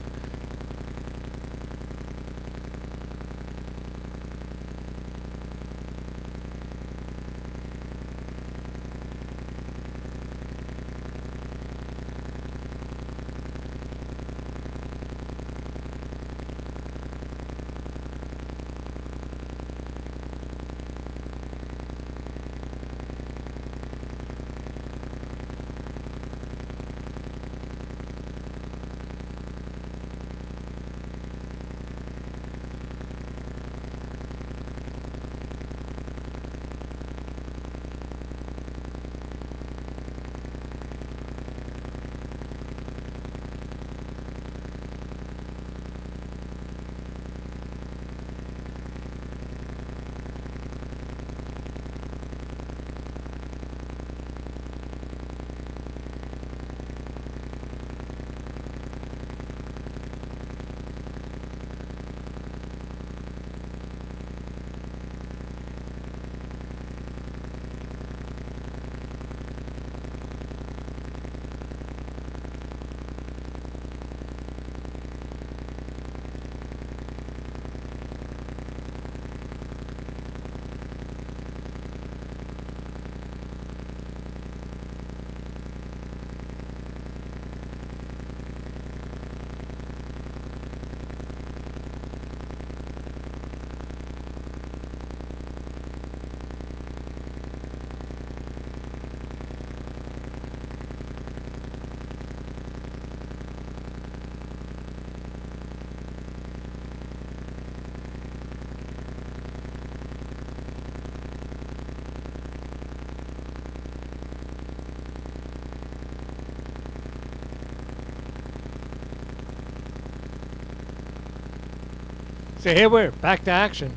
So here we're back to action.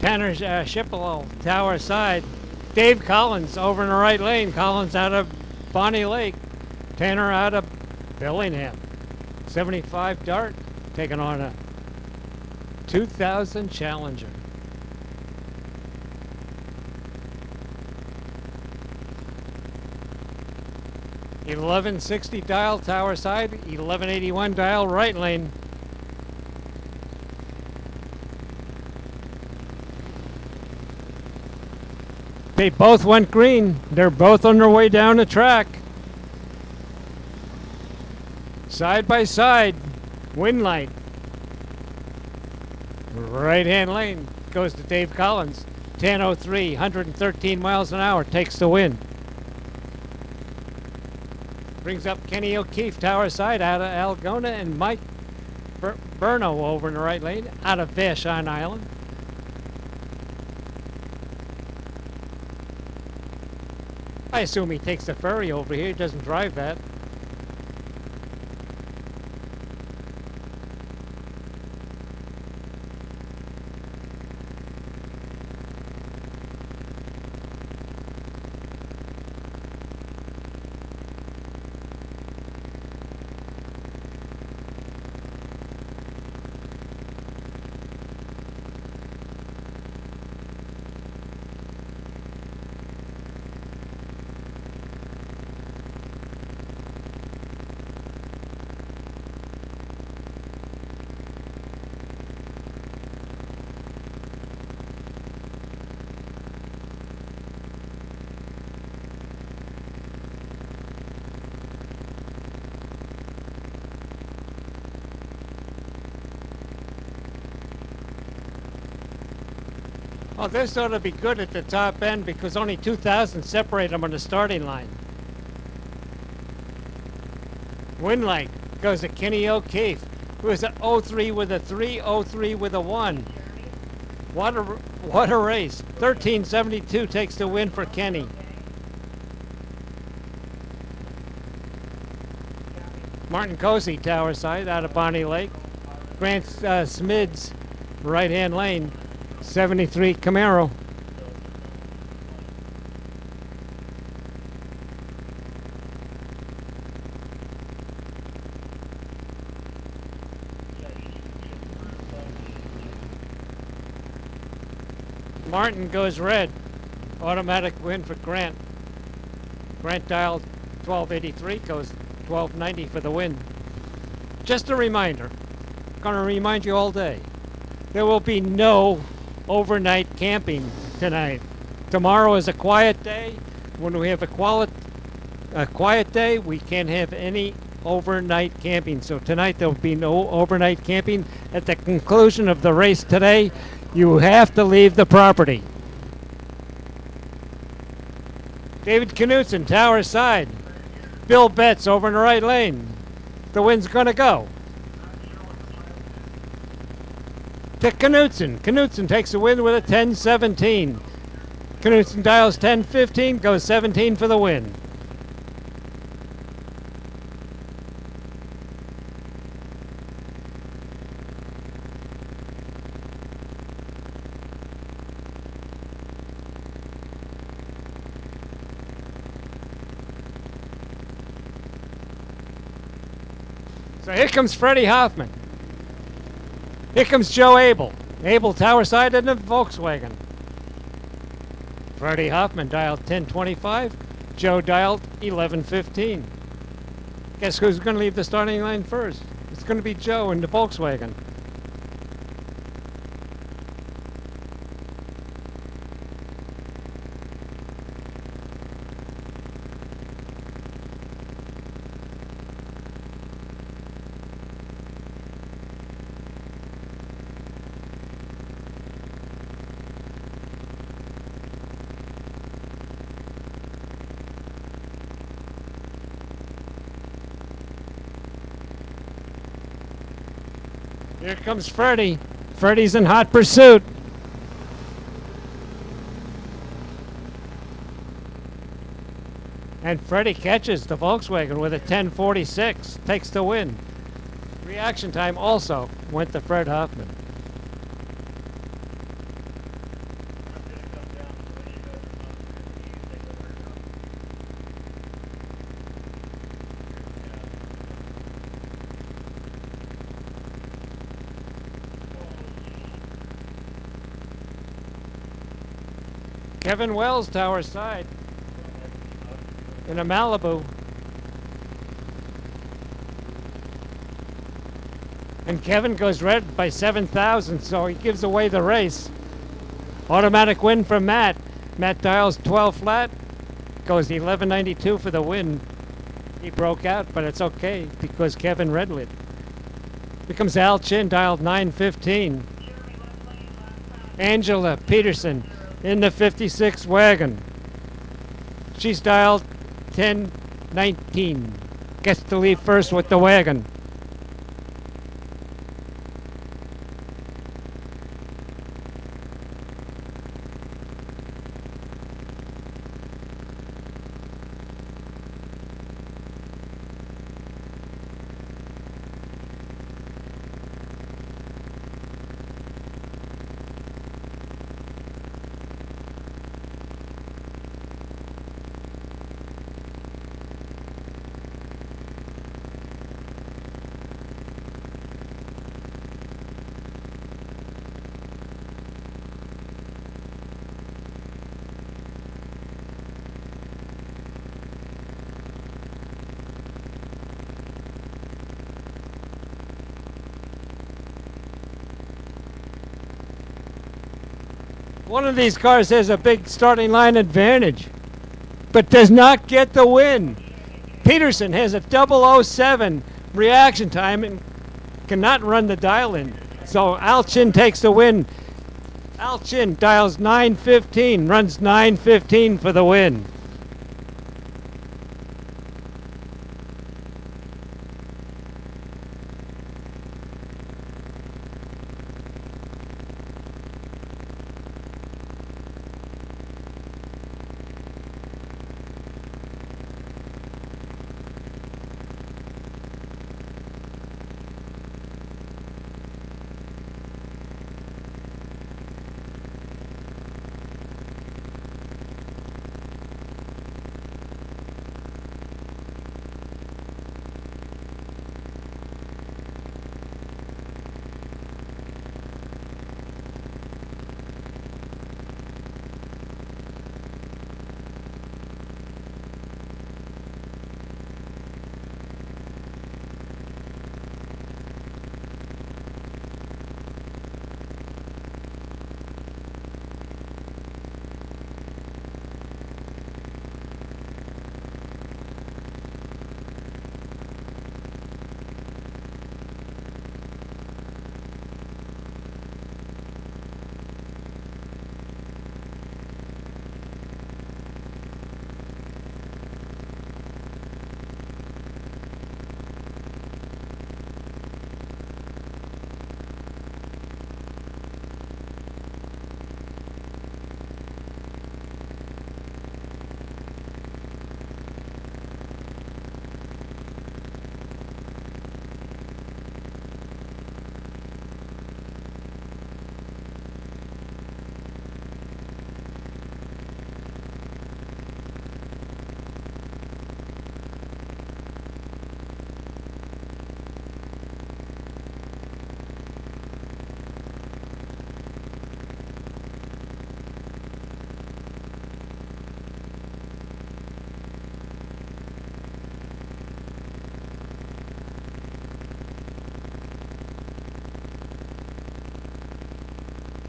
Tanner Schipolo, tower side. Dave Collins over in the right lane. Collins out of Bonnie Lake. Tanner out of Bellingham. 75 Dart taking on a 2000 Challenger. $1160 dial tower side, $1181 dial right lane. They both went green. They're both on their way down the track. Side by side, wind light. Right hand lane goes to Dave Collins. 10:03, 113 miles an hour takes the win. Brings up Kenny O'Keefe, tower side out of Algona, and Mike Burno over in the right lane out of Vashon Island. I assume he takes the ferry over here. He doesn't drive that. Oh, this ought to be good at the top end because only 2,000 separate them on the starting line. Winlight goes to Kenny O'Keefe, who is an 03 with a 3, 03 with a 1. What a race. 13.72 takes the win for Kenny. Martin Cozy, Tower Side, out of Bonnie Lake. Grant Smids, right-hand lane, 73 Camaro. Martin goes red. Automatic win for Grant. Grant dialed 1283, goes 1290 for the win. Just a reminder, gonna remind you all day, there will be no overnight camping tonight. Tomorrow is a quiet day. When we have a quiet day, we can't have any overnight camping. So tonight there will be no overnight camping. At the conclusion of the race today, you have to leave the property. David Knutson, Tower Side. Bill Betts over in the right lane. The win's gonna go to Knutson. Knutson takes the win with a 10-17. Knutson dials 10-15, goes 17 for the win. So here comes Freddie Hoffman. Here comes Joe Abel. Abel Tower Side in the Volkswagen. Freddie Hoffman dialed 1025. Joe dialed 1115. Guess who's going to leave the starting line first? It's going to be Joe in the Volkswagen. Here comes Freddie. Freddie's in hot pursuit. And Freddie catches the Volkswagen with a 1046, takes the win. Reaction time also went to Fred Hoffman. Kevin Wells, Tower Side, in a Malibu. And Kevin goes red by 7,000, so he gives away the race. Automatic win for Matt. Matt dials 12 flat, goes 1192 for the win. He broke out, but it's okay because Kevin redlit. Here comes Al Chin, dialed 915. Angela Peterson in the 56 wagon. She's dialed 1019. Gets to leave first with the wagon. One of these cars has a big starting line advantage, but does not get the win. Peterson has a 007 reaction time and cannot run the dial in. So Al Chin takes the win Al Chin dials 915, runs 915 for the win.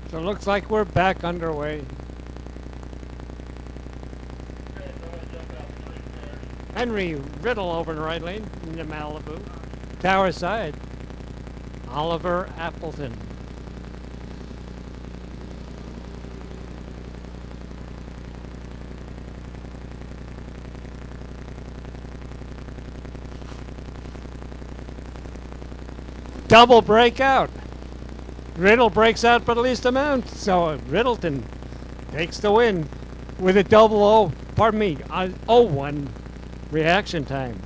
So it looks like we're back underway. Henry Riddle over in right lane in the Malibu. Tower side, Oliver Appleton. Double breakout. Riddle breaks out for the least amount, so Riddleton takes the win with a 0-1 reaction time.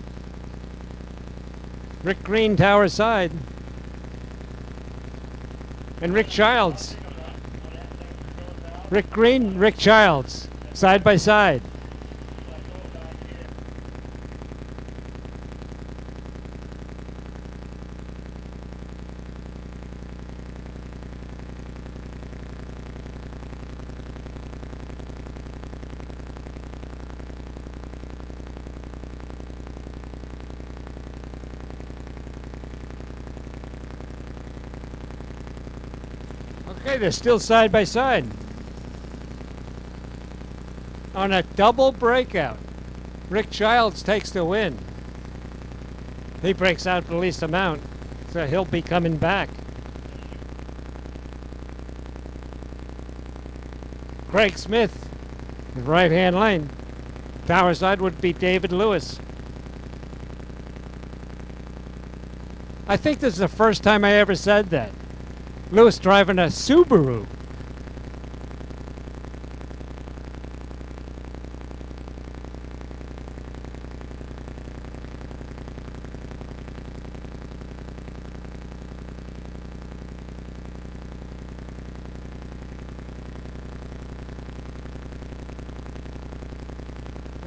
Rick Green, Tower side. And Rick Childs. Rick Green, Rick Childs, side by side. Okay, they're still side by side. On a double breakout, Rick Childs takes the win. He breaks out for the least amount, so he'll be coming back. Craig Smith, right-hand lane. Tower side would be David Lewis. I think this is the first time I ever said that. Lewis driving a Subaru.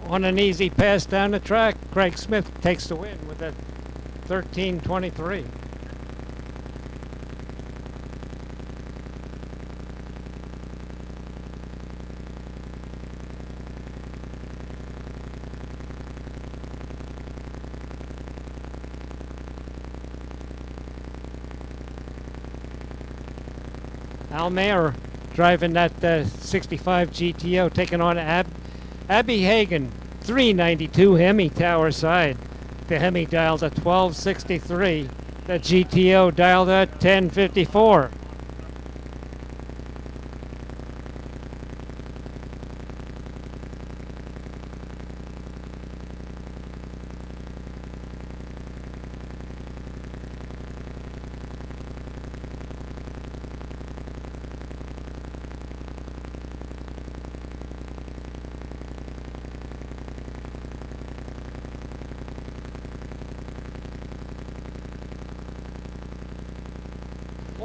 On an easy pass down the track, Craig Smith takes the win with a 13:23. Al Mayer driving that 65 GTO, taking on Abby Hagan, 392 Hemi Tower side. The Hemi dials at 1263. The GTO dialed at 1054.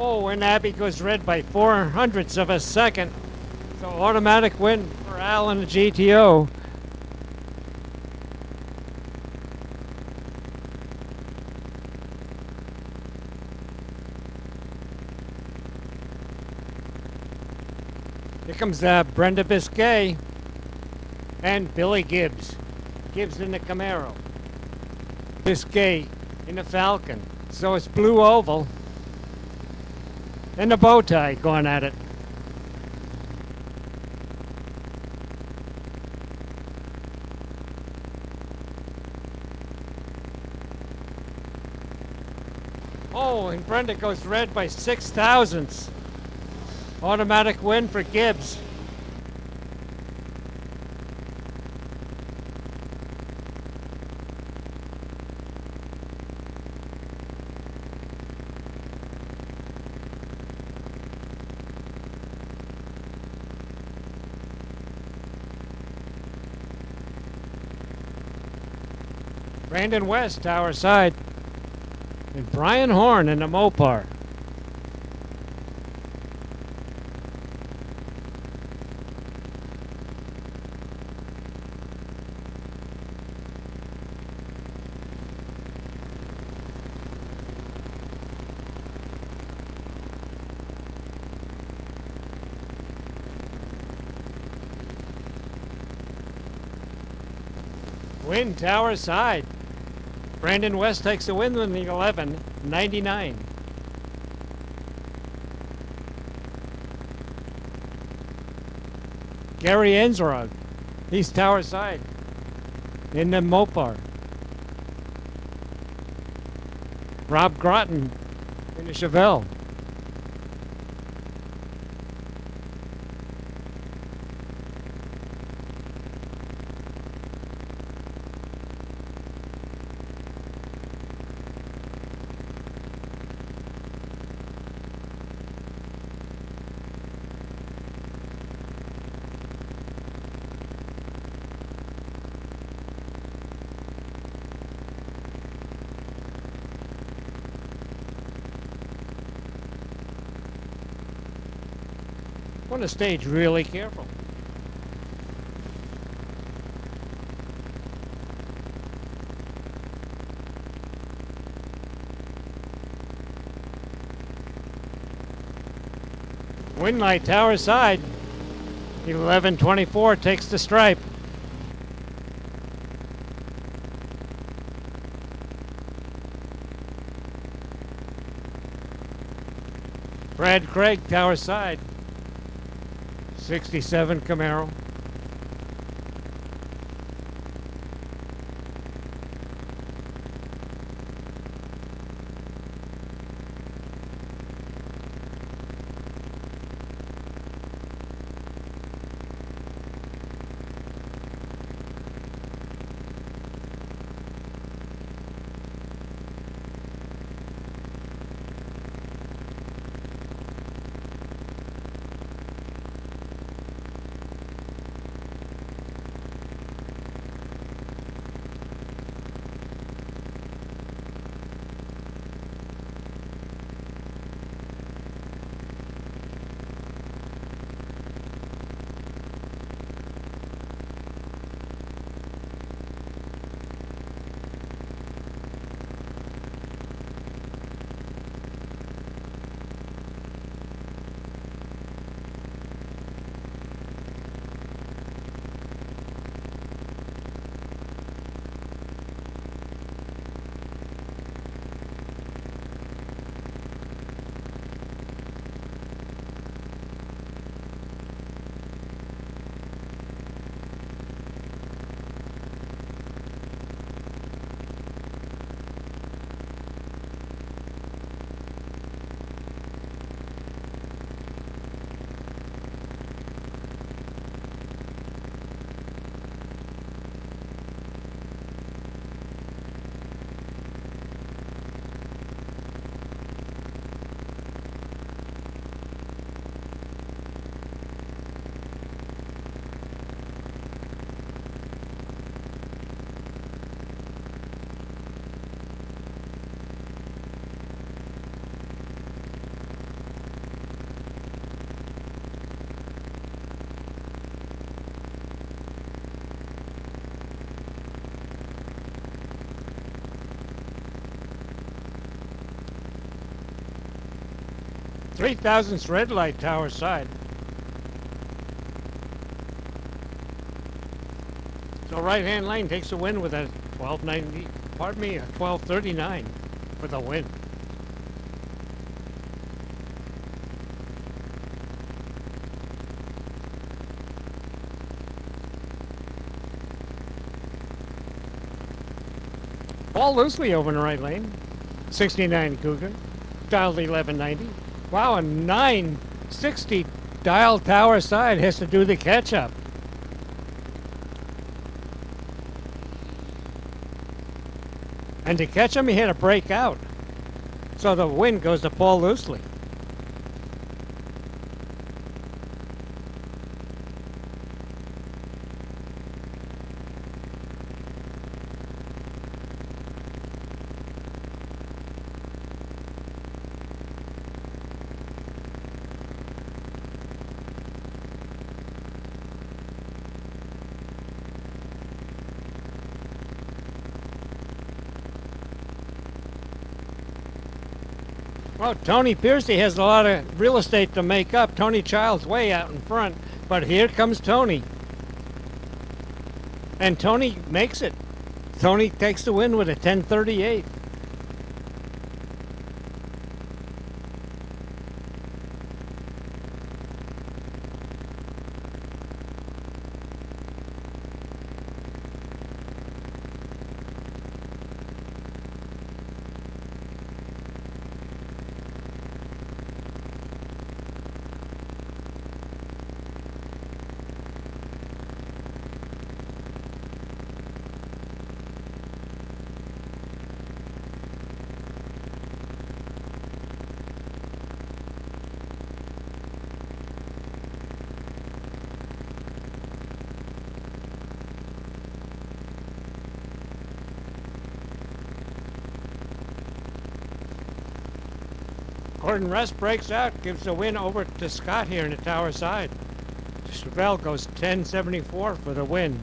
Oh, and Abby goes red by 400ths of a second. So automatic win for Al and the GTO. Here comes Brenda Biscay and Billy Gibbs. Gibbs in the Camaro. Biscay in the Falcon. So it's blue oval. And the bow tie going at it. Oh, and Brenda goes red by 6 thousandths. Automatic win for Gibbs. Brandon West, tower side. And Brian Horn in the Mopar. Win tower side. Brandon West takes the win with the 11.99. Gary Ensrod, he's tower side in the Mopar. Rob Groton in the Chevelle. On the stage, really careful. Winlight tower side. 11.24 takes the stripe. Brad Craig tower side. 67 Camaro. 3000's red light tower side. So right-hand lane takes the win with a 1290, pardon me, a 1239 for the win. Paul loosely over in the right lane. 69 Cougar, dialed 1190. Wow, a 960 dial tower side has to do the catch-up. And to catch him, he had to break out. So the win goes to Paul loosely. Well, Tony Piercy has a lot of real estate to make up. Tony Child's way out in front, but here comes Tony. And Tony makes it. Tony takes the win with a 1038. Gordon Russ breaks out, gives the win over to Scott here in the tower side. Chevelle goes 1074 for the win.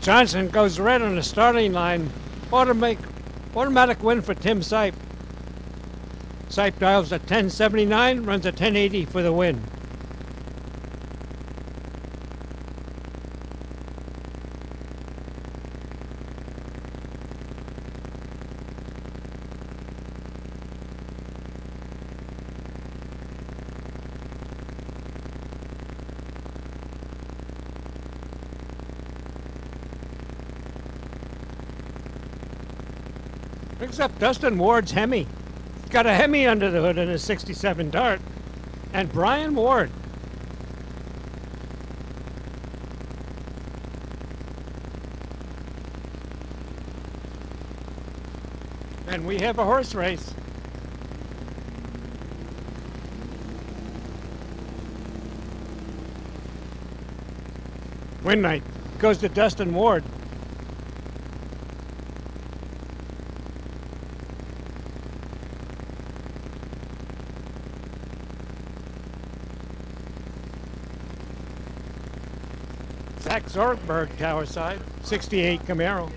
Johnson goes red on the starting line. Automatic win for Tim Sipe. Sipe dials a 1079, runs a 1080 for the win. Picks up Dustin Ward's Hemi. Got a Hemi under the hood in a 67 Dart. And Brian Ward. And we have a horse race. Win night goes to Dustin Ward. Zach Zorgberg, tower side, 68 Camaro.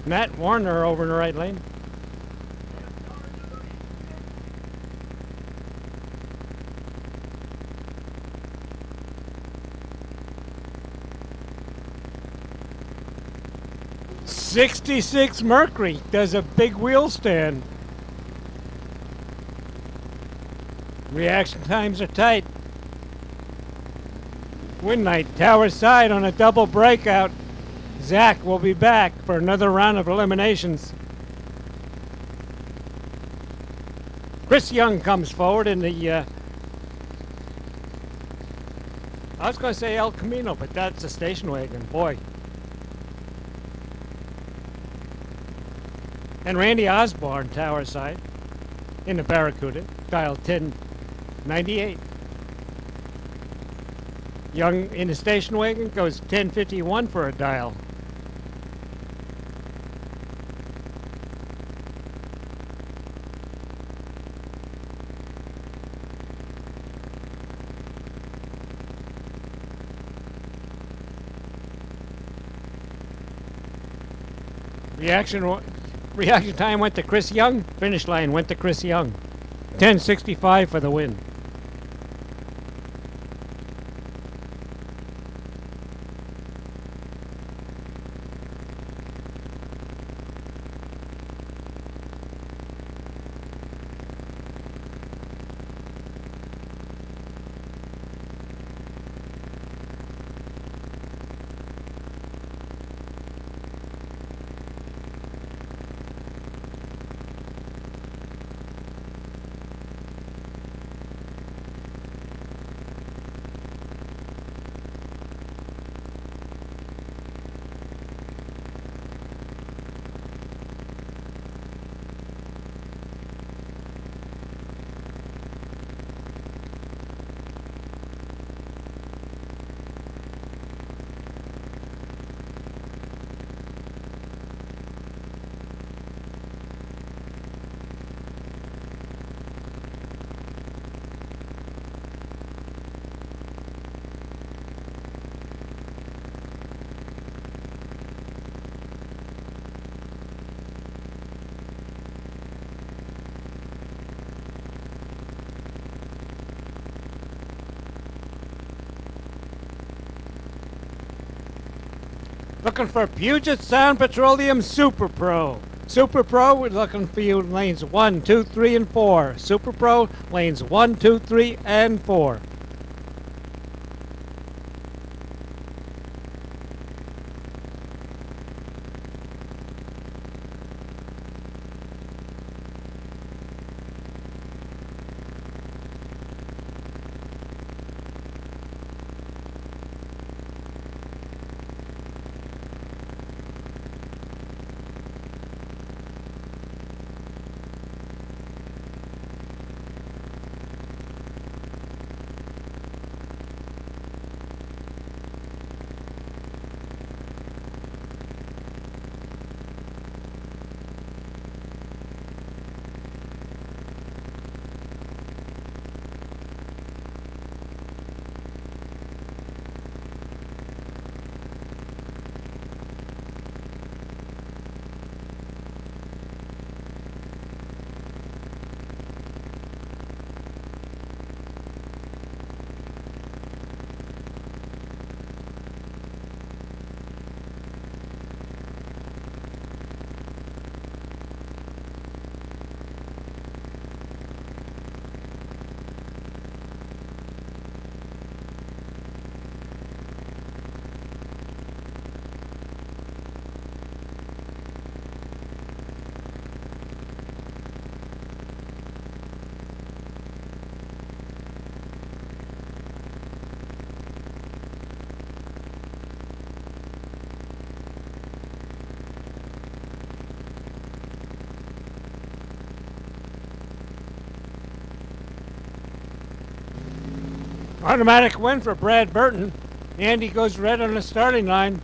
Matt Warner over in the right lane. '66 Mercury does a big wheel stand. Reaction times are tight. Win night, tower side on a double breakout. Zach will be back for another round of eliminations. Chris Young comes forward in the, I was going to say El Camino, but that's a station wagon, boy. And Randy Osborne, tower side, in the Barracuda, dial 1098. Young in the station wagon goes 1051 for a dial. Reaction time went to Chris Young. Finish line went to Chris Young. 1065 for the win. Looking for Puget Sound Petroleum Super Pro. Super Pro, we're looking for you in lanes 1, 2, 3, and 4. Super Pro, lanes 1, 2, 3, and 4. Automatic win for Brad Burton. Andy goes red on the starting line.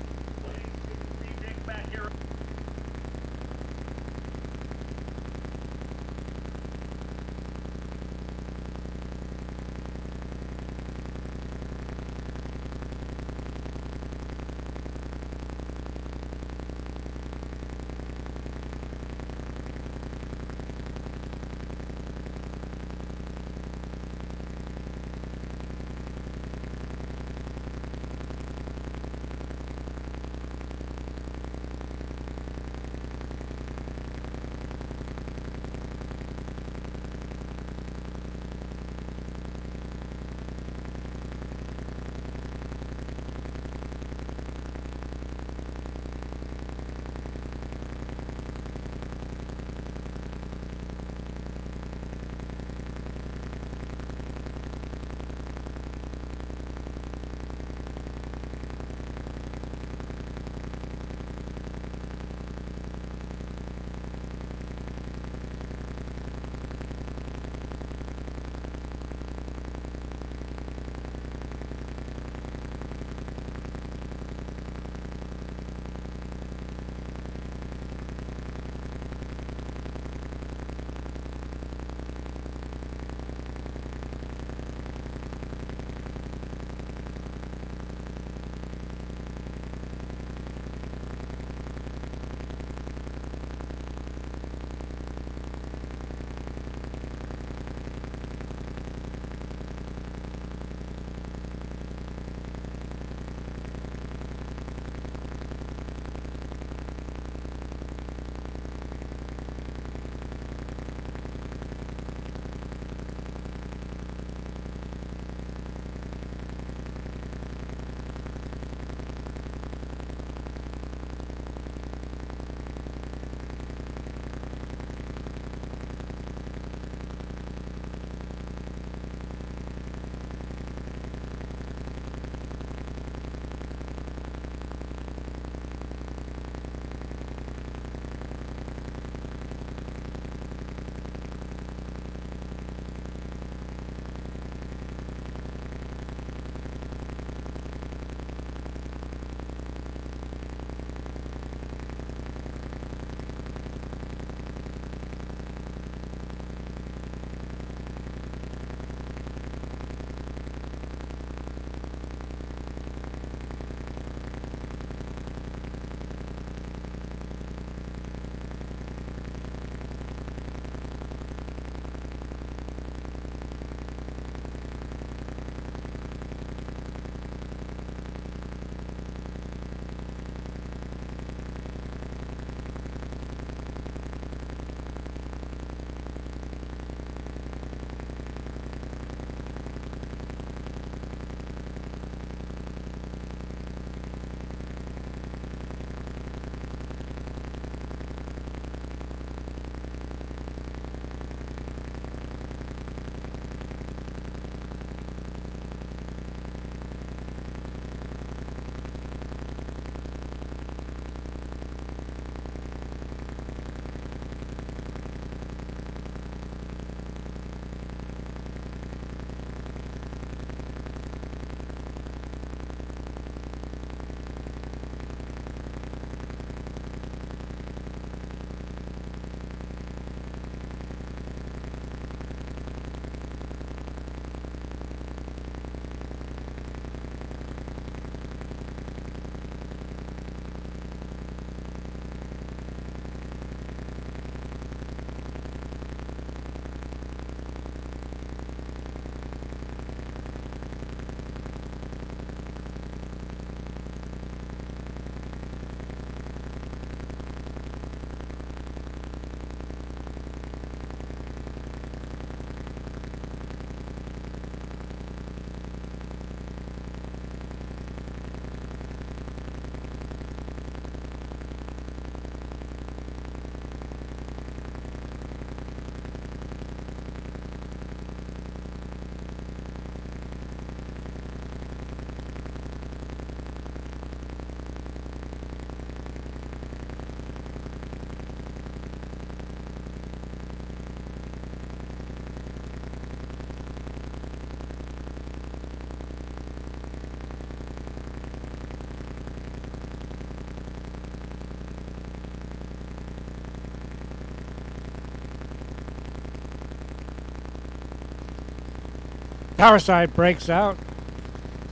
Tower side breaks out.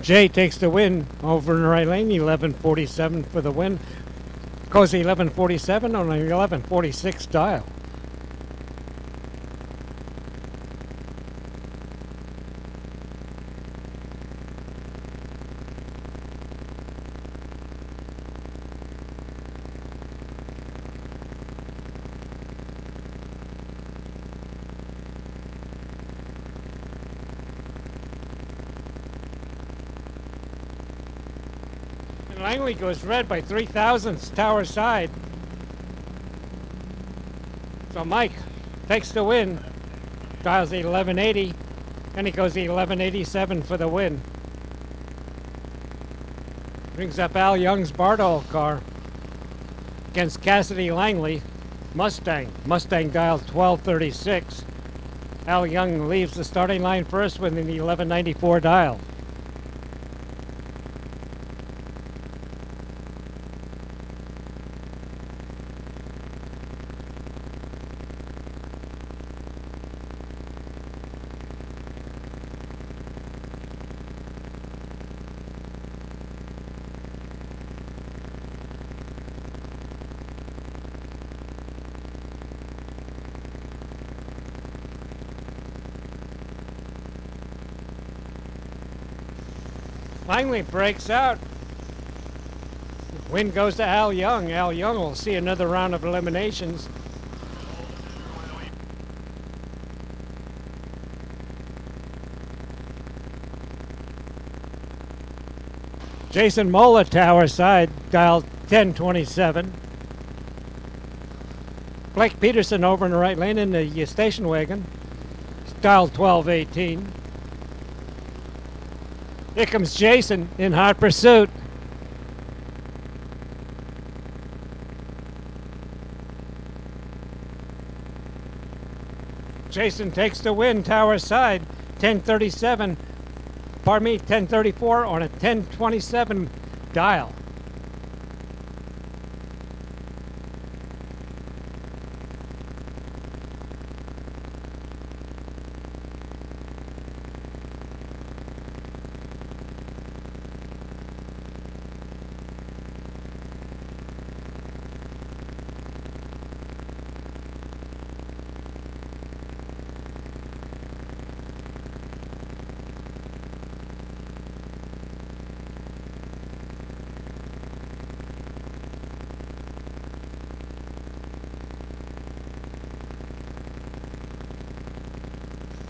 Jay takes the win over in the right lane, 11:47 for the win. Goes 11:47 on an 11:46 dial. Langley goes red by 3 thousandths Tower side. So Mike takes the win, dials the 1180, and he goes the 1187 for the win. Brings up Al Young's Bardol car against Cassidy Langley, Mustang. Mustang dialed 1236. Al Young leaves the starting line first with the 1194 dial. Langley breaks out. Win goes to Al Young. Al Young will see another round of eliminations. Jason Mola, Tower side, dialed 1027. Blake Peterson over in the right lane in the station wagon, dialed 1218. Here comes Jason in hot pursuit. Jason takes the win, Tower side, 1034 on a 1027 dial.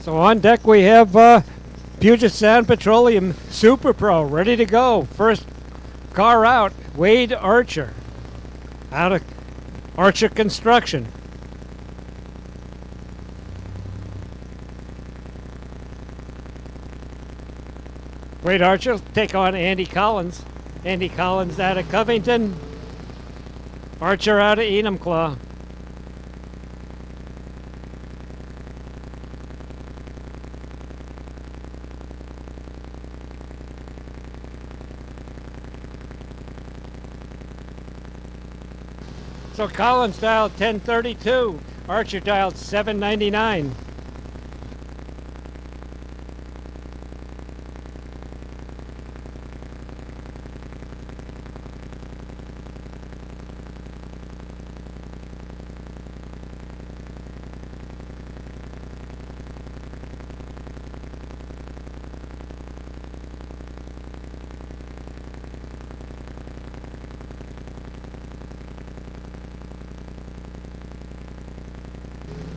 So on deck we have Puget Sound Petroleum Super Pro ready to go. First car out, Wade Archer, out of Archer Construction. Wade Archer will take on Andy Collins. Andy Collins out of Covington. Archer out of Enumclaw. So Collins dialed 1032, Archer dialed 799.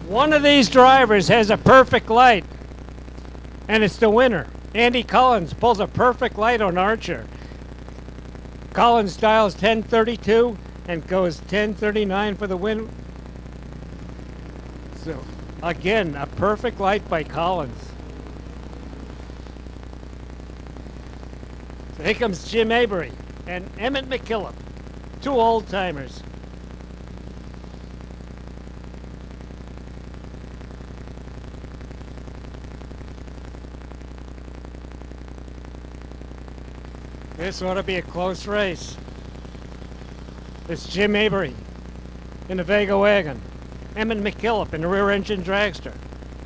One of these drivers has a perfect light, and it's the winner. Andy Collins pulls a perfect light on Archer. Collins dials 1032 and goes 1039 for the win. So, again, a perfect light by Collins. So here comes Jim Avery and Emmett McKillop, two old-timers. This ought to be a close race. It's Jim Avery in the Vega wagon. Emmett McKillop in the rear engine dragster.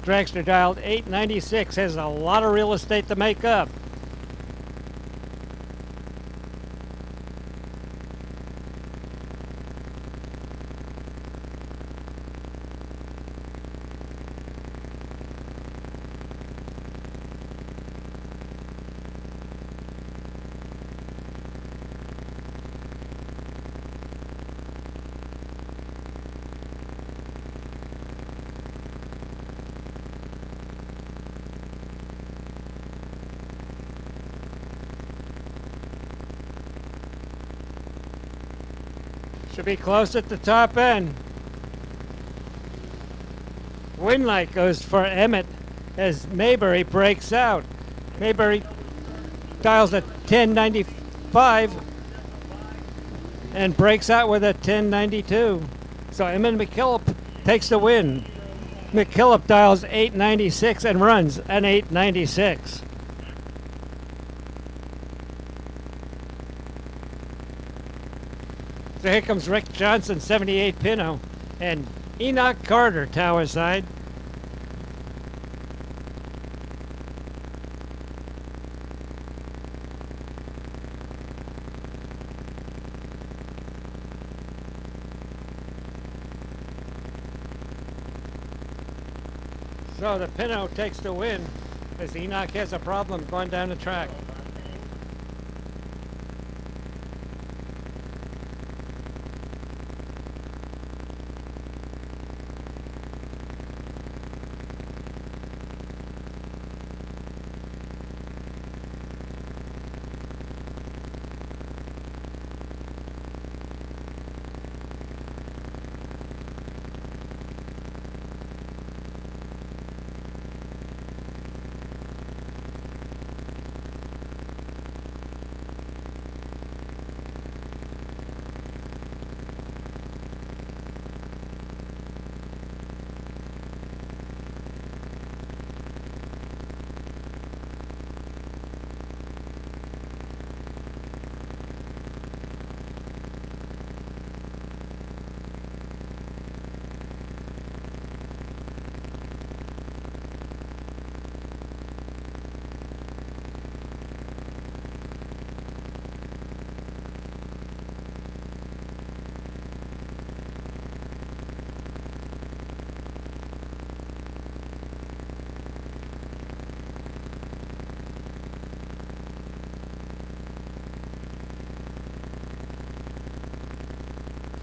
Dragster dialed 896, has a lot of real estate to make up. Should be close at the top end. Win light goes for Emmett as Mayberry breaks out. Mayberry dials a 1095 and breaks out with a 1092. So Emmett McKillop takes the win. McKillop dials 896 and runs an 896. So here comes Rick Johnson, 78 Pinot, and Enoch Carter, tower side. So the Pinot takes the win as Enoch has a problem going down the track.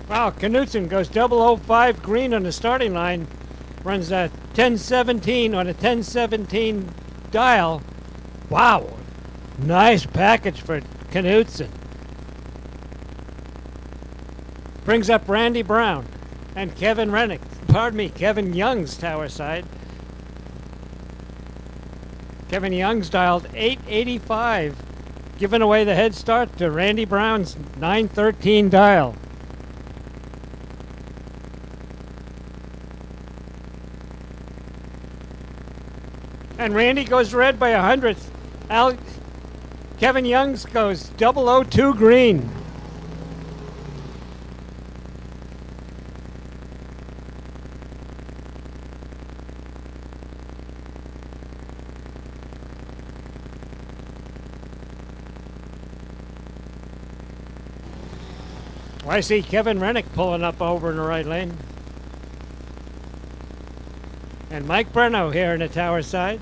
Wow, Knutson goes 005 green on the starting line, runs a 1017 on a 1017 dial. Wow, nice package for Knutson. Brings up Randy Brown and Kevin Kevin Young's tower side. Kevin Young's dialed 885, giving away the head start to Randy Brown's 913 dial. And Randy goes red by 100th. Kevin Young's goes 002 green. I see Kevin Rennick pulling up over in the right lane. And Mike Breno here in the tower side.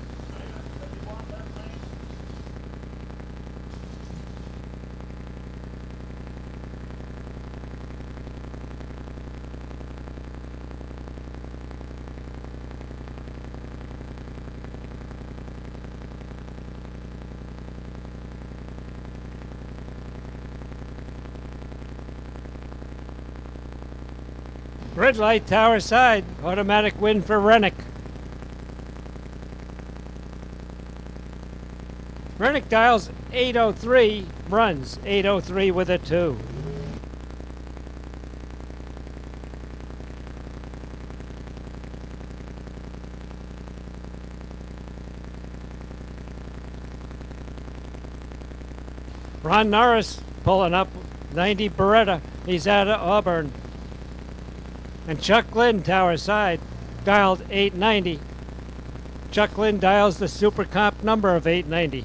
Red light tower side, automatic win for Rennick. Rennick dials 803, runs 803 with a 2. Ron Norris pulling up 90 Beretta. He's out of Auburn. And Chuck Lynn, tower side, dialed 890. Chuck Lynn dials the super comp number of 890.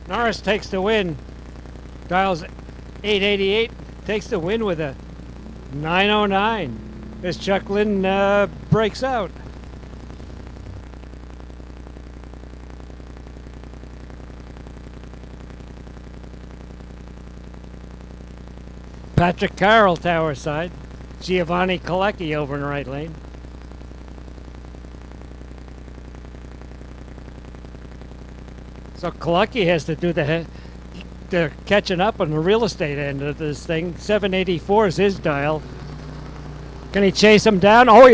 Norris takes the win, dials 888, takes the win with a 909 as Chuck Lynn breaks out. Patrick Carroll, tower side. Giovanni Colecchi over in the right lane. So Colecchi has to do the catching up on the real estate end of this thing. 784 is his dial. Can he chase him down? Oh,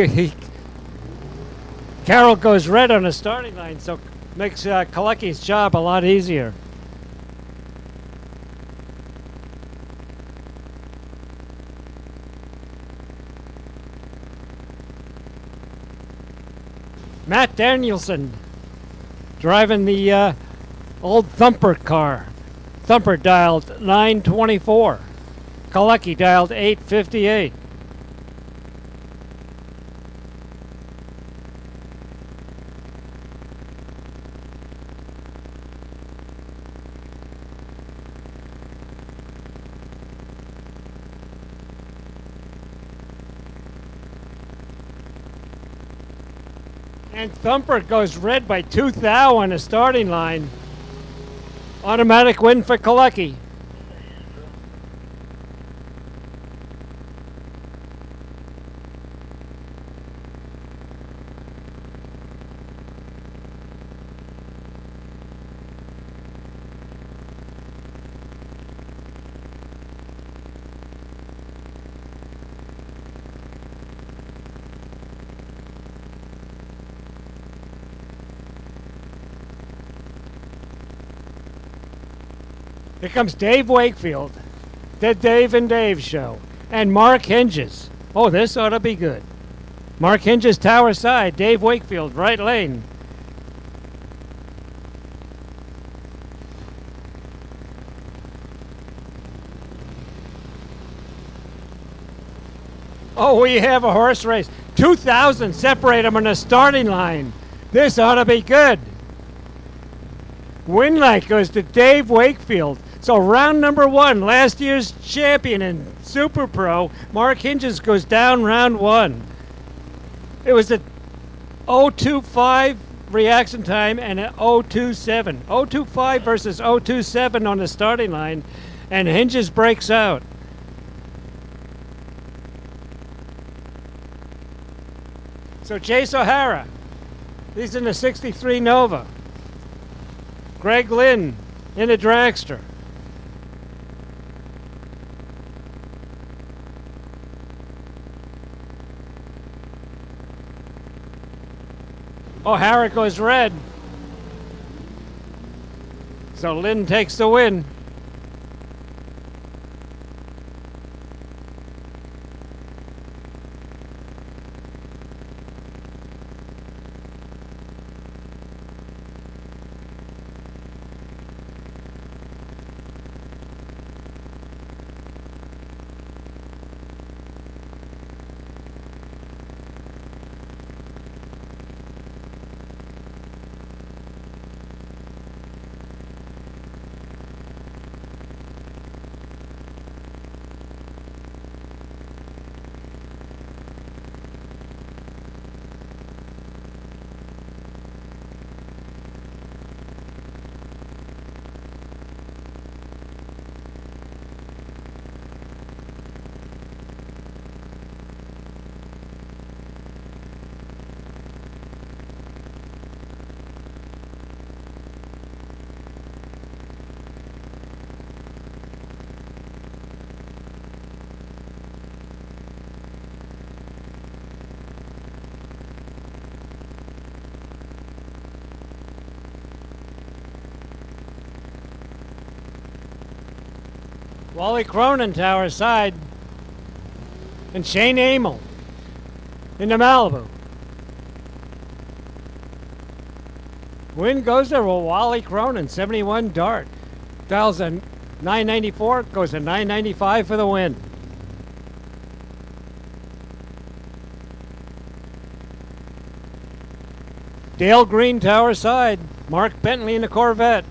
Carroll goes red on the starting line, so makes Colecchi's job a lot easier. Matt Danielson driving the old Thumper car. Thumper dialed 924. Colecchi dialed 858. And Thumper goes red by 2 thou on the starting line. Automatic win for Colecchi. Here comes Dave Wakefield, the Dave and Dave show, and Mark Hinges. Oh, this ought to be good. Mark Hinges, tower side, Dave Wakefield, right lane. Oh, we have a horse race. 2,000 separate them on the starting line. This ought to be good. Win light goes to Dave Wakefield. So round number 1, last year's champion in Super Pro, Mark Hinges goes down round 1. It was a 0.25 reaction time and an 0.27. 0.25 versus 0.27 on the starting line, and Hinges breaks out. So Chase O'Hara, he's in the 63 Nova. Greg Lynn in a dragster. O'Hara goes red. So Lynn takes the win. Wally Cronin, tower side. And Shane Amel in the Malibu. Win goes to Wally Cronin, 71 dart. Dials a 994, goes to 995 for the win. Dale Green, tower side. Mark Bentley in the Corvette.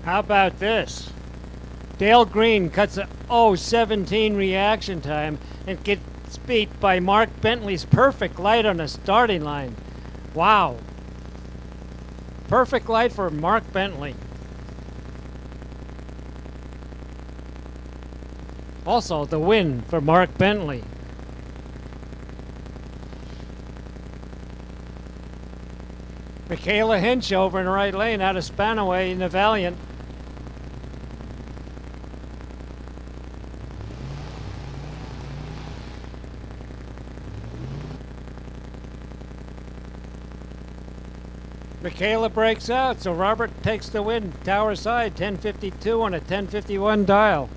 How about this? Dale Green cuts a 0:17 reaction time and gets beat by Mark Bentley's perfect light on the starting line. Wow. Perfect light for Mark Bentley. Also the win for Mark Bentley. Michaela Hinch over in the right lane out of Spanaway in the Valiant. Michaela breaks out, so Robert takes the win. Tower side, 1052 on a 1051 dial.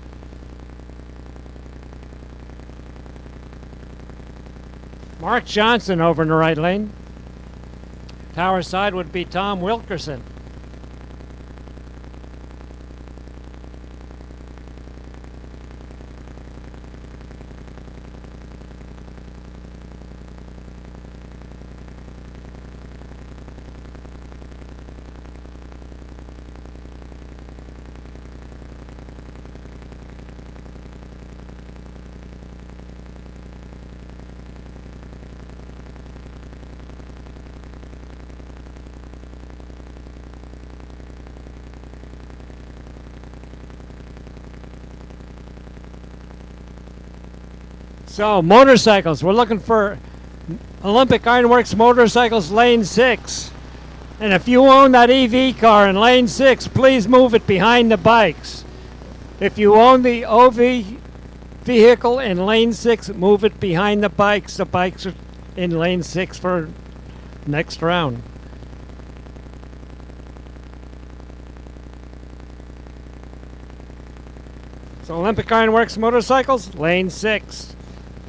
Mark Johnson over in the right lane. Tower side would be Tom Wilkerson. So, motorcycles. We're looking for Olympic Ironworks Motorcycles Lane 6. And if you own that EV car in Lane 6, please move it behind the bikes. If you own the OV vehicle in Lane 6, move it behind the bikes. The bikes are in Lane 6 for next round. So, Olympic Ironworks Motorcycles, Lane 6.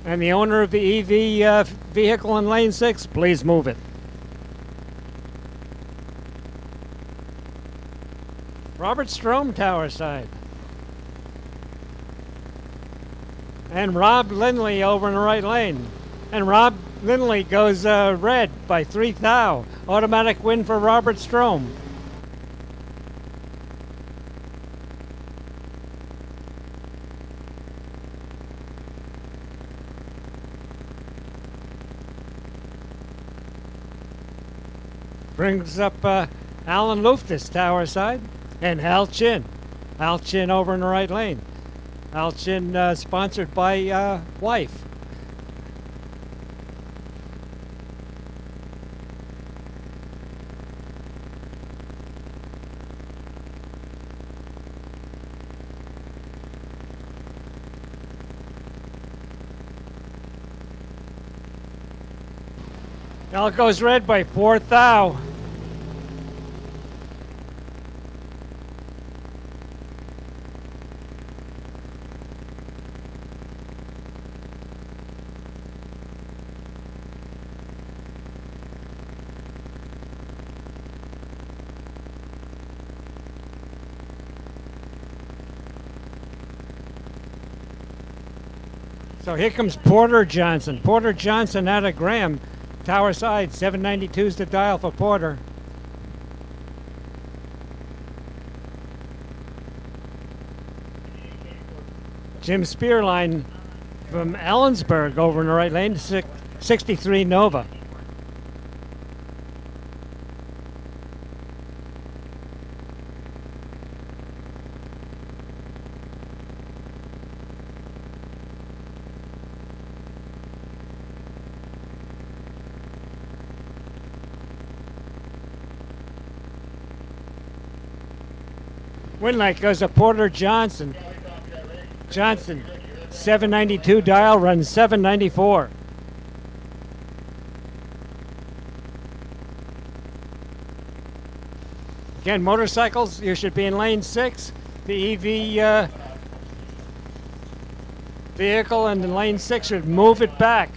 And the owner of the EV vehicle in Lane 6, please move it. Robert Strom, tower side. And Rob Lindley over in the right lane. And Rob Lindley goes red by 3 thou. Automatic win for Robert Strom. Brings up Alan Luftus, tower side, and Al Chin. Al Chin over in the right lane. Al Chin sponsored by Wife. Al goes red by 4 thou. So here comes Porter Johnson. Porter Johnson out of Graham. Tower side, 792 is the dial for Porter. Jim Spearline from Ellensburg over in the right lane, 63 Nova. Win light goes to Porter Johnson. Johnson, 792 dial, runs 794. Again, motorcycles, you should be in lane 6. The EV vehicle in lane 6 should move it back.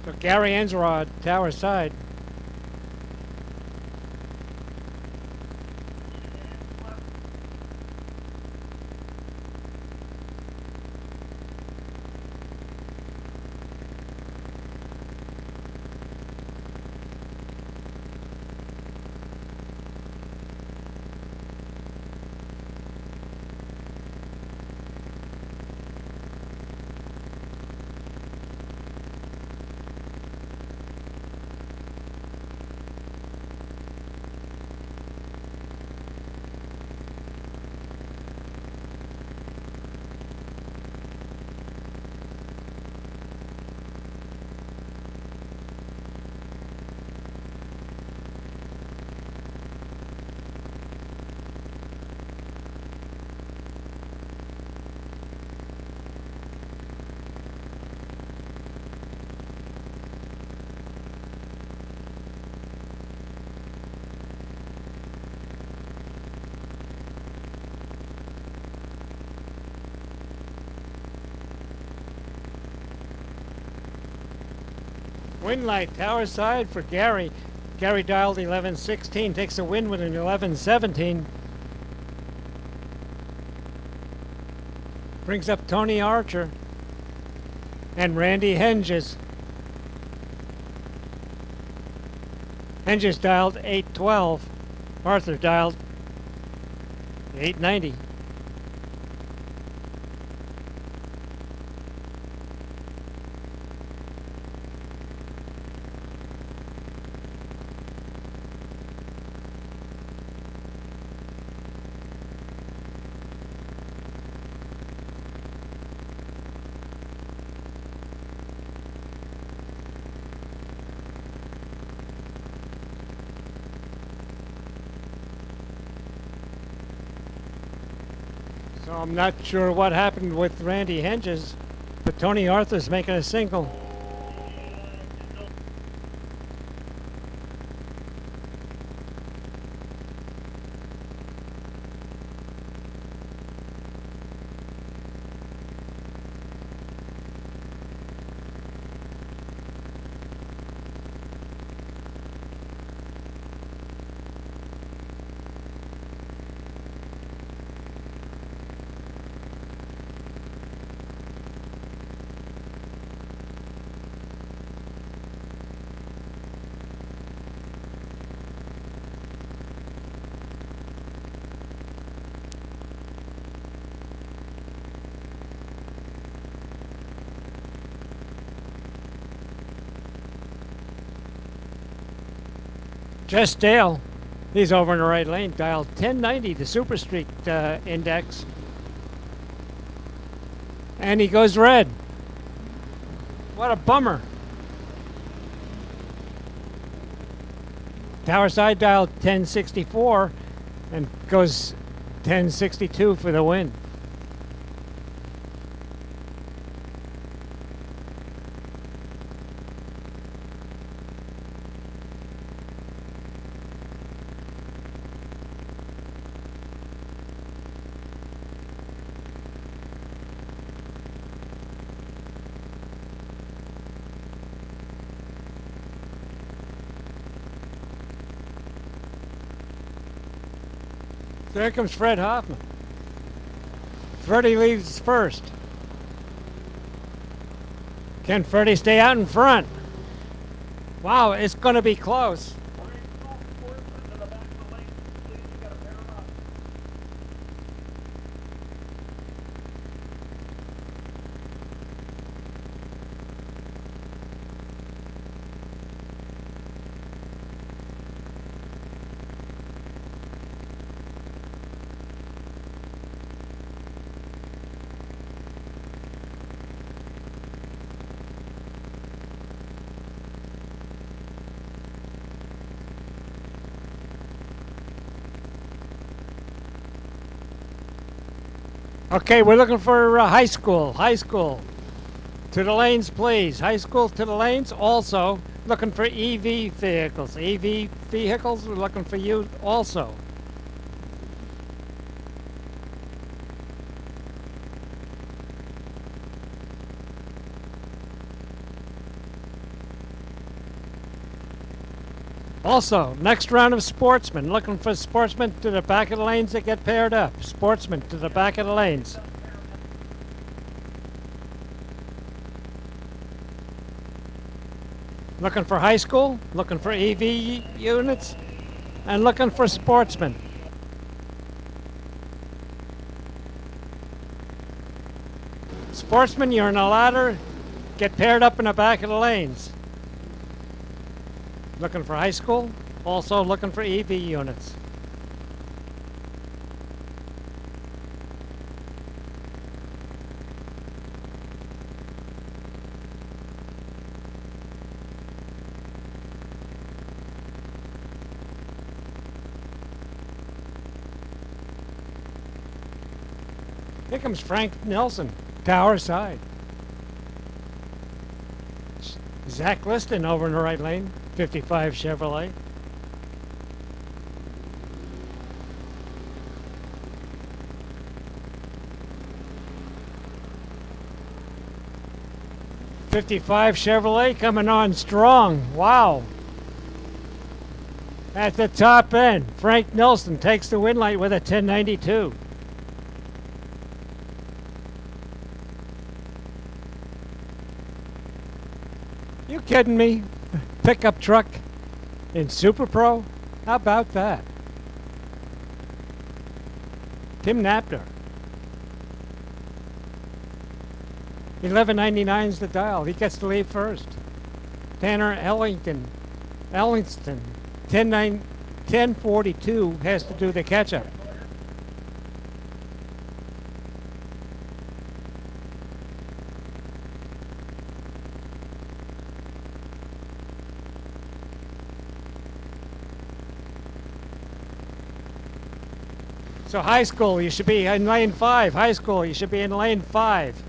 So Gary Ensrod, tower side. Win light, tower side for Gary. Gary dialed 1116, takes a win with an 1117. Brings up Tony Archer and Randy Henges. Henges dialed 812. Arthur dialed 890. So I'm not sure what happened with Randy Henges, but Tony Arthur's making a single. Jess Dale, he's over in the right lane, dialed 1090, the Super Street index. And he goes red. What a bummer. Tower side dialed 1064 and goes 1062 for the win. There comes Fred Hoffman. Freddie leaves first. Can Freddie stay out in front? Wow, it's going to be close. Okay, we're looking for high school. High school. To the lanes, please. High school to the lanes. Also, looking for EV vehicles. EV vehicles, we're looking for you also. Also, next round of sportsmen. Looking for sportsmen to the back of the lanes that get paired up. Sportsmen to the back of the lanes. Looking for high school, looking for EV units, and looking for sportsmen. Sportsmen, you're in a ladder. Get paired up in the back of the lanes. Looking for high school, also looking for EV units. Here comes Frank Nelson, tower side. Zach Liston over in the right lane, 55 Chevrolet. '55 Chevrolet coming on strong. Wow. At the top end, Frank Nelson takes the win light with a 1092. You kidding me? Pickup truck in Super Pro? How about that? Tim Napner. 1199's the dial. He gets to leave first. Tanner Ellingston, 1042 has to do the catch-up. So high school, you should be in lane 5. High school, you should be in lane 5.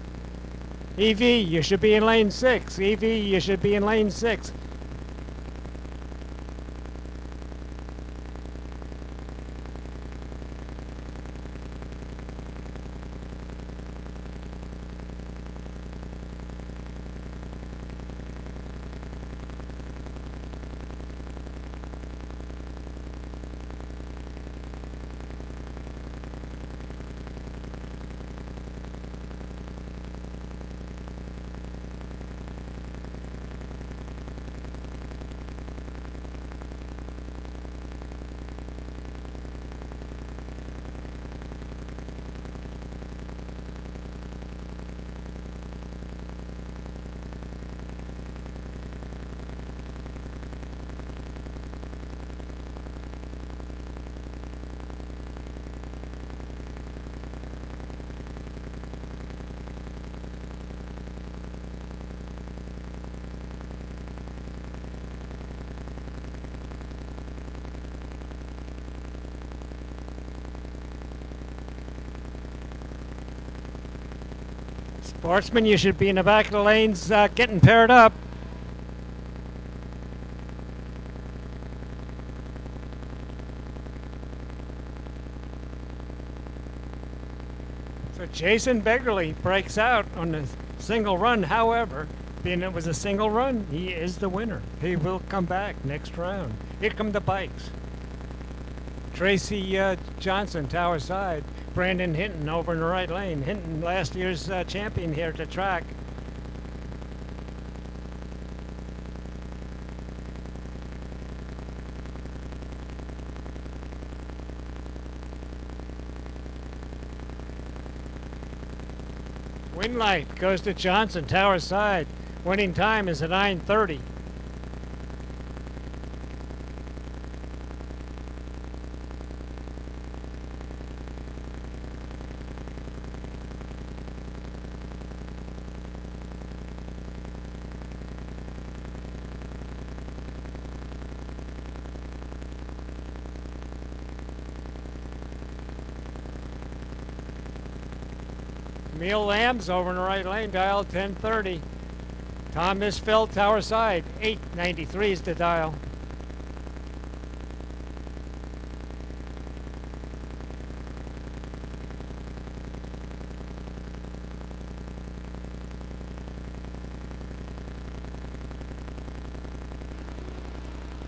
EV, you should be in lane 6. EV, you should be in lane 6. Sportsman, you should be in the back of the lanes getting paired up. So Jason Beggerly breaks out on the single run. However, being it was a single run, he is the winner. He will come back next round. Here come the bikes. Tracy Johnson, Tower Side. Brandon Hinton over in the right lane. Hinton, last year's champion here at the track. Win light goes to Johnson, Tower Side. Winning time is a 9:30. Neil Lamb's over in the right lane, dial 1030. Tom Misfeld, Tower Side, 893 is the dial.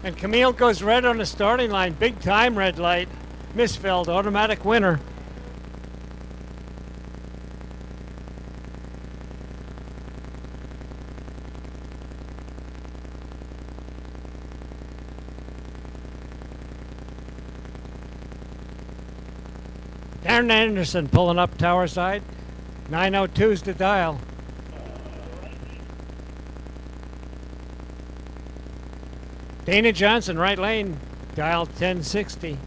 And Camille goes red on the starting line, big time red light. Misfeld, automatic winner. Darren Anderson pulling up Tower Side. 902 is the dial. Dana Johnson, right lane, dial 1060.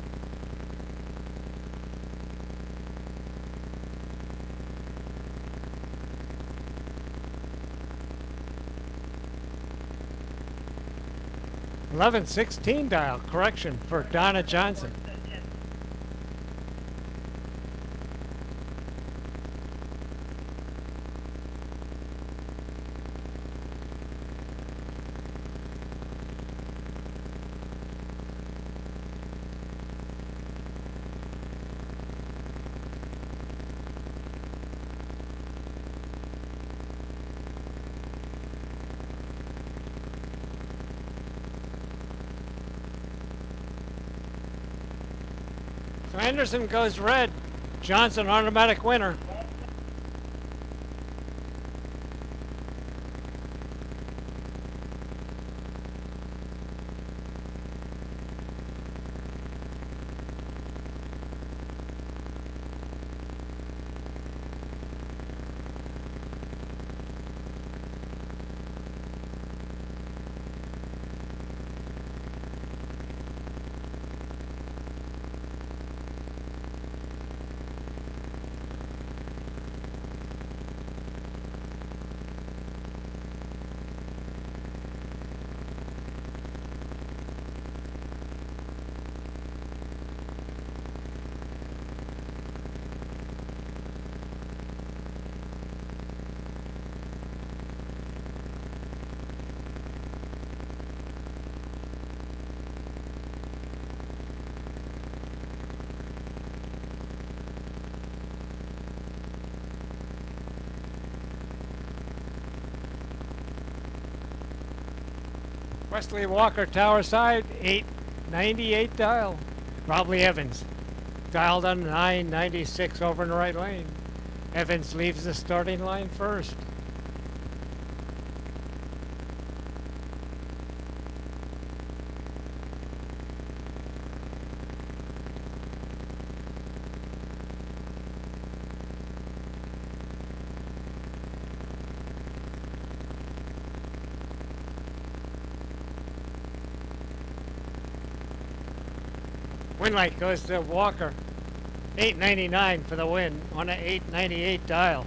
(1116) dial, correction for Donna Johnson. So Anderson goes red. Johnson, automatic winner. Wesley Walker, Tower Side, 898 dial. Robley Evans, dialed on 996 over in the right lane. Evans leaves the starting line first. Win light goes to Walker. 899 for the win on an 898 dial.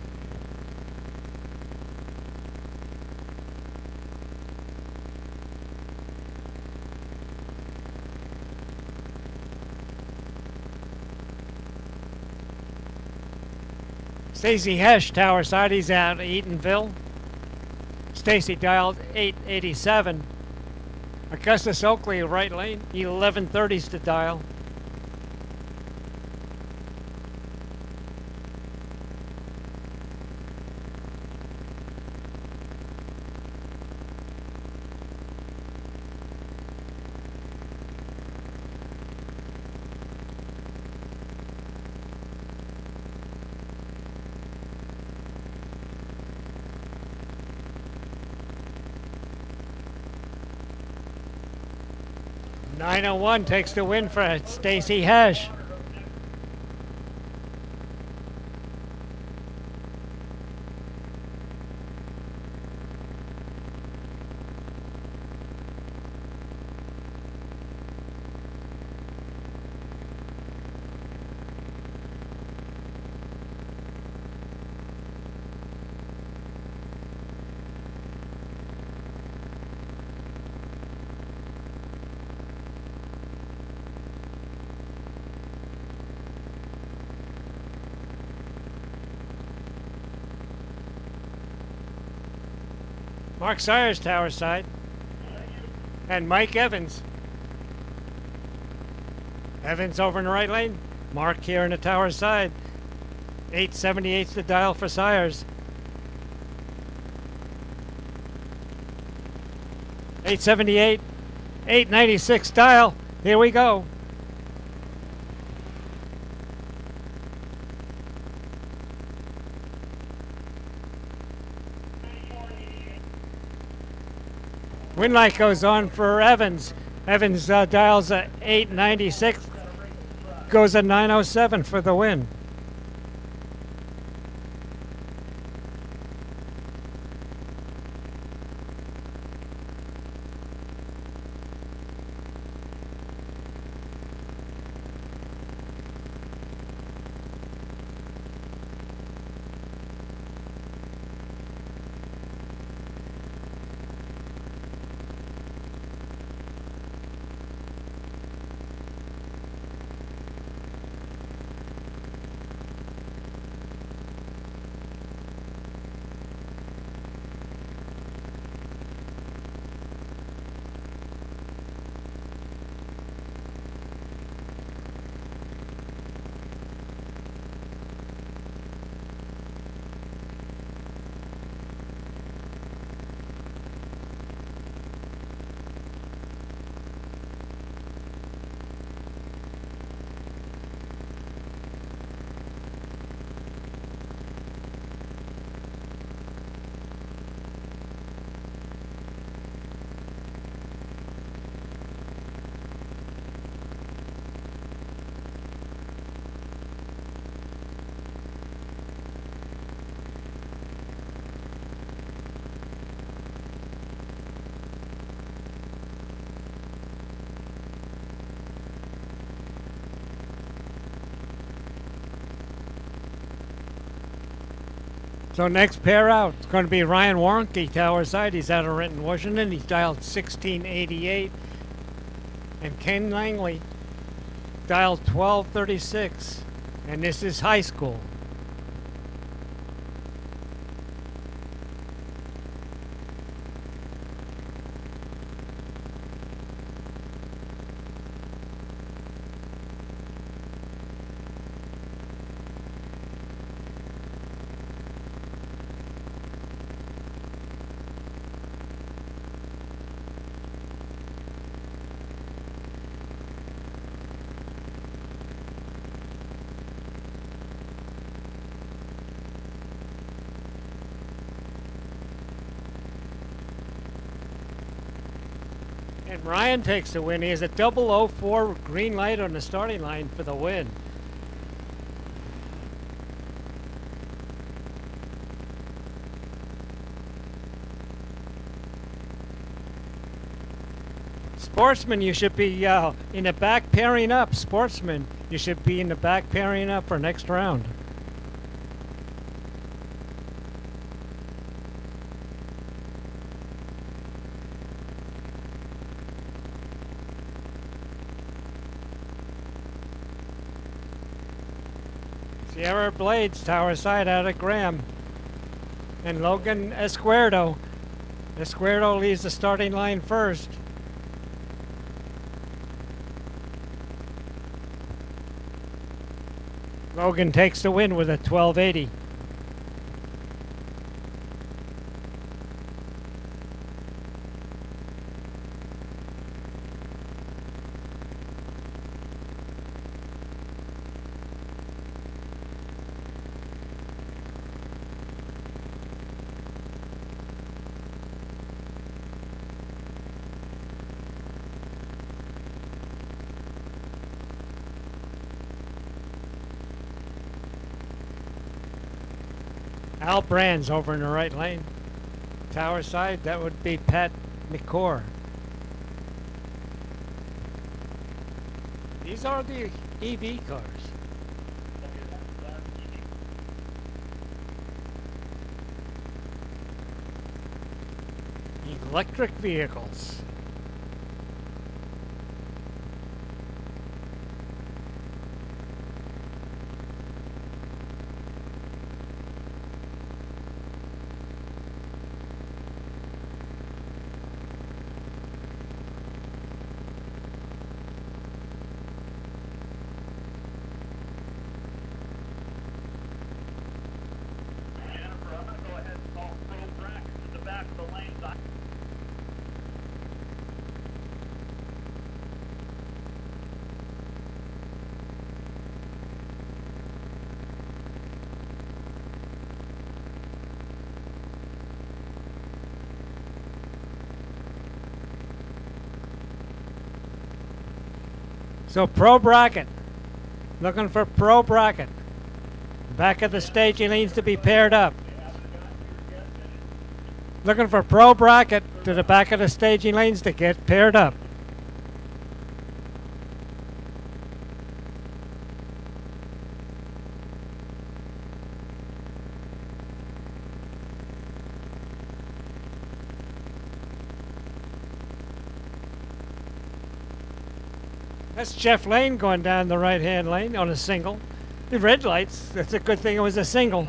Stacy Hesh, Tower Side, he's out of Eatonville. Stacy dialed 887. Augustus Oakley, right lane, 1130's to dial. 901 takes the win for Stacy Hash. Mark Sayers, tower side. And Mike Evans. Evans over in the right lane. Mark here in the tower side. 878's the dial for Sayers. 878, 896 dial. Here we go. Win light goes on for Evans. Evans dials a 896, goes a 907 for the win. So next pair out, it's going to be Ryan Warnke, tower side. He's out of Renton, Washington. He's dialed 1688. And Ken Langley dialed 1236. And this is high school. And Ryan takes the win. He has a 004 green light on the starting line for the win. Sportsman, you should be in the back pairing up. Sportsman, you should be in the back pairing up for next round. Sierra Blades, tower side out of Graham. And Logan Esquerdo. Esquerdo leaves the starting line first. Logan takes the win with a 1280. Al Brands over in the right lane. Tower side, that would be Pat McCore. These are the EV cars. Electric vehicles. So pro bracket. Looking for pro bracket. Back of the staging lanes to be paired up. Looking for pro bracket to the back of the staging lanes to get paired up. That's Jeff Lane going down the right-hand lane on a single. The red lights, that's a good thing it was a single.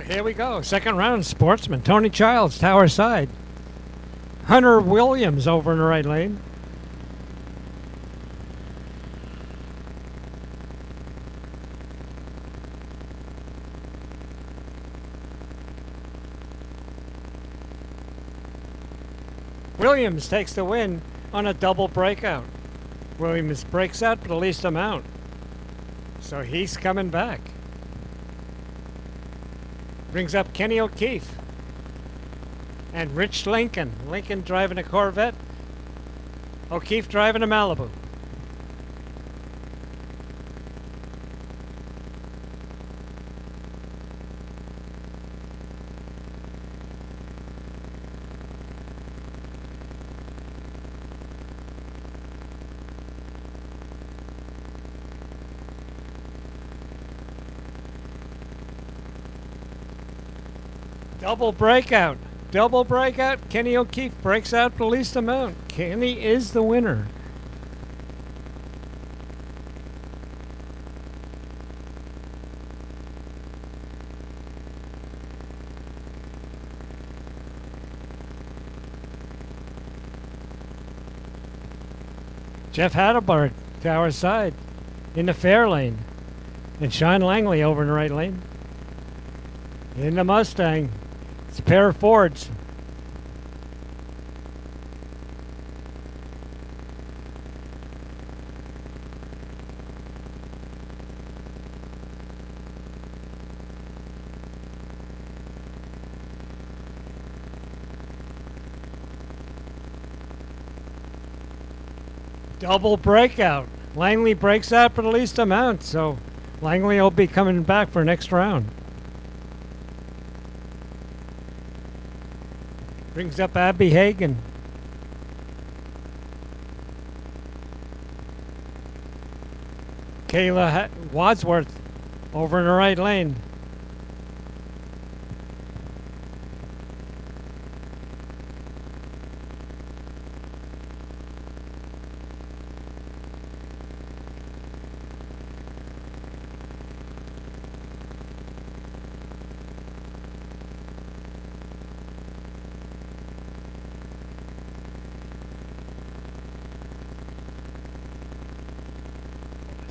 So here we go. Second round, Sportsman. Tony Childs, Tower side. Hunter Williams over in the right lane. Williams takes the win on a double breakout. Williams breaks out for the least amount. So he's coming back. Brings up Kenny O'Keefe. And Rich Lincoln. Lincoln driving a Corvette. O'Keefe driving a Malibu. Double breakout. Double breakout. Kenny O'Keefe breaks out the least amount. Kenny is the winner. Jeff Hadelberg, Tower side, in the fair lane. And Sean Langley over in the right lane. In the Mustang. It's a pair of Fords. Double breakout. Langley breaks out for the least amount, so Langley will be coming back for next round. Brings up Abby Hagan. Kayla Wadsworth over in the right lane.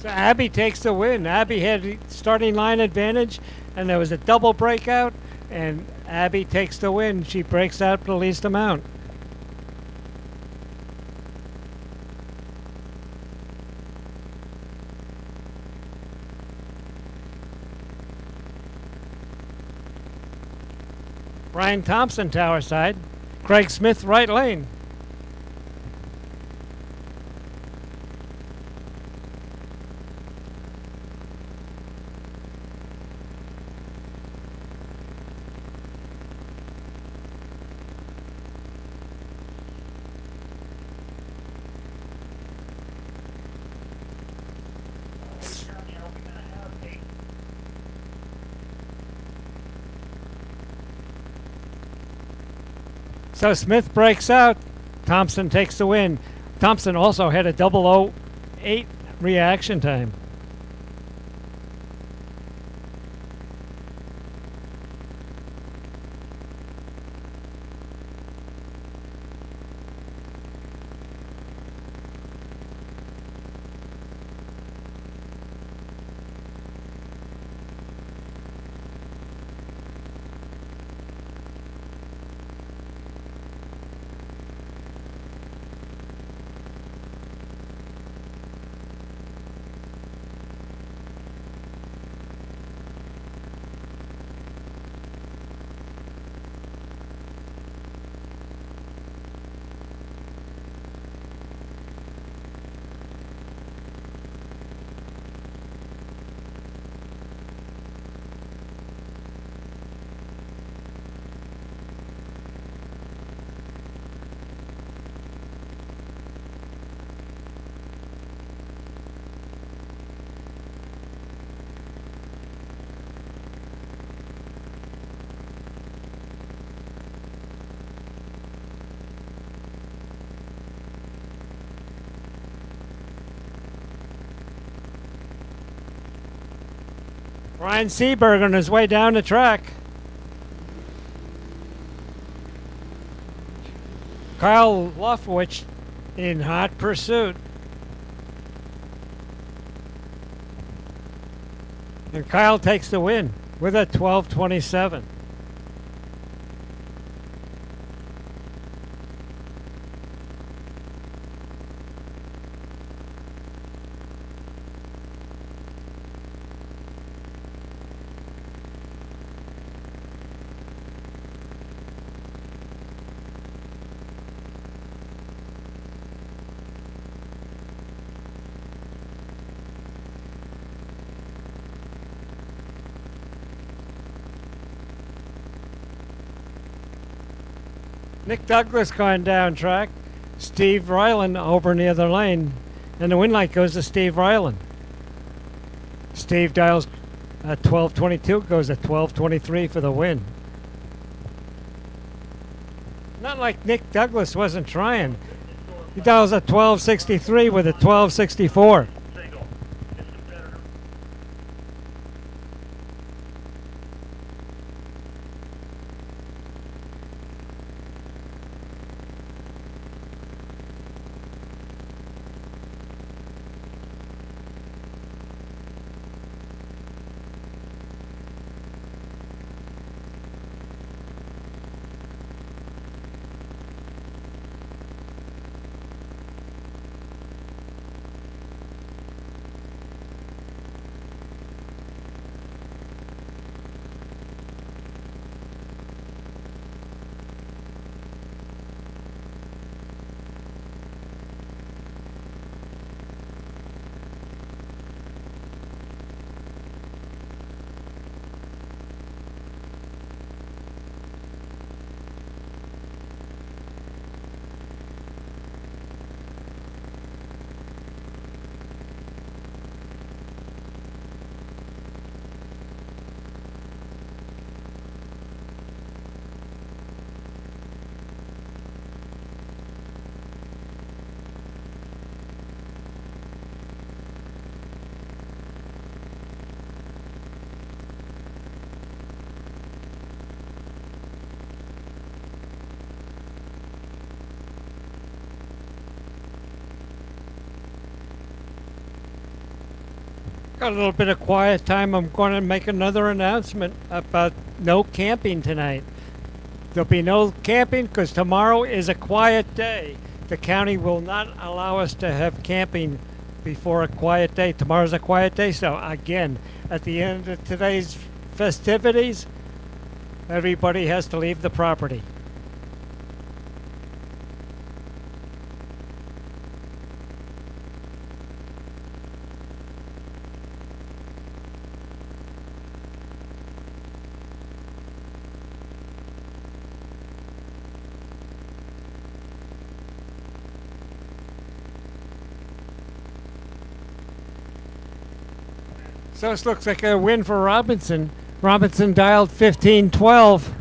So Abby takes the win. Abby had starting line advantage, and there was a double breakout, and Abby takes the win. She breaks out the least amount. Brian Thompson, tower side. Craig Smith, right lane. So Smith breaks out. Thompson takes the win. Thompson also had a 008 reaction time. Ryan Seberg on his way down the track. Kyle Lofwich in hot pursuit. And Kyle takes the win with a 12:27. Nick Douglas going down track. Steve Ryland over in the other lane. And the win light goes to Steve Ryland. Steve dials at 12:22, goes at 12:23 for the win. Not like Nick Douglas wasn't trying. He dials at 12:63 with a 12:64. Got a little bit of quiet time. I'm going to make another announcement about no camping tonight. There'll be no camping because tomorrow is a quiet day. The county will not allow us to have camping before a quiet day. Tomorrow's a quiet day, so again, at the end of today's festivities, everybody has to leave the property. So this looks like a win for Robinson. Robinson dialed 1512.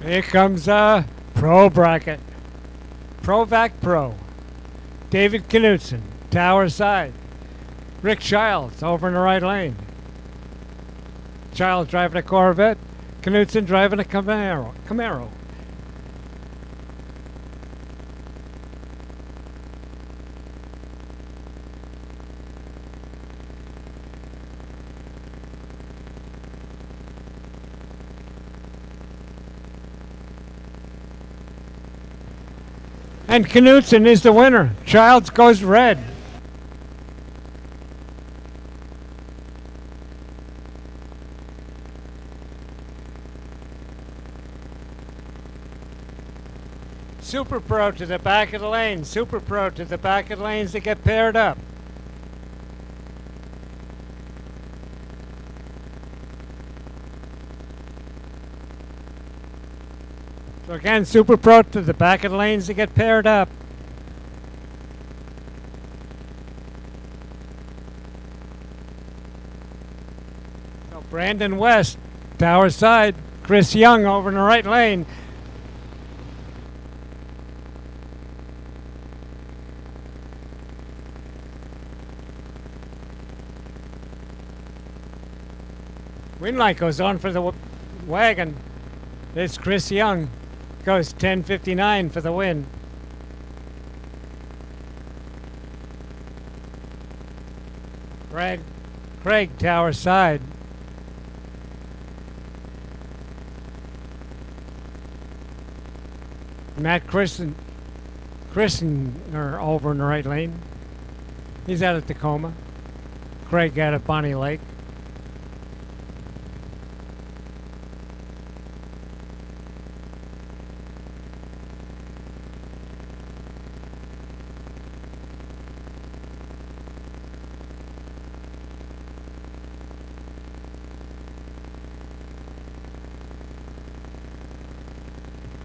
Here comes Pro Bracket. Provac Pro. David Knudsen, Tower side. Rick Childs over in the right lane. Childs driving a Corvette. Knudsen driving a Camaro. And Knudsen is the winner. Childs goes red. Super Pro to the back of the lane. Super Pro to the back of the lanes to get paired up. So again, Super Pro to the back of the lanes to get paired up. So Brandon West, Tower side. Chris Young over in the right lane. Winlight goes on for the wagon. It's Chris Young. Goes 10:59 for the win. Craig Tower side. Matt Christen are over in the right lane. He's out at Tacoma. Craig out at Bonnie Lake.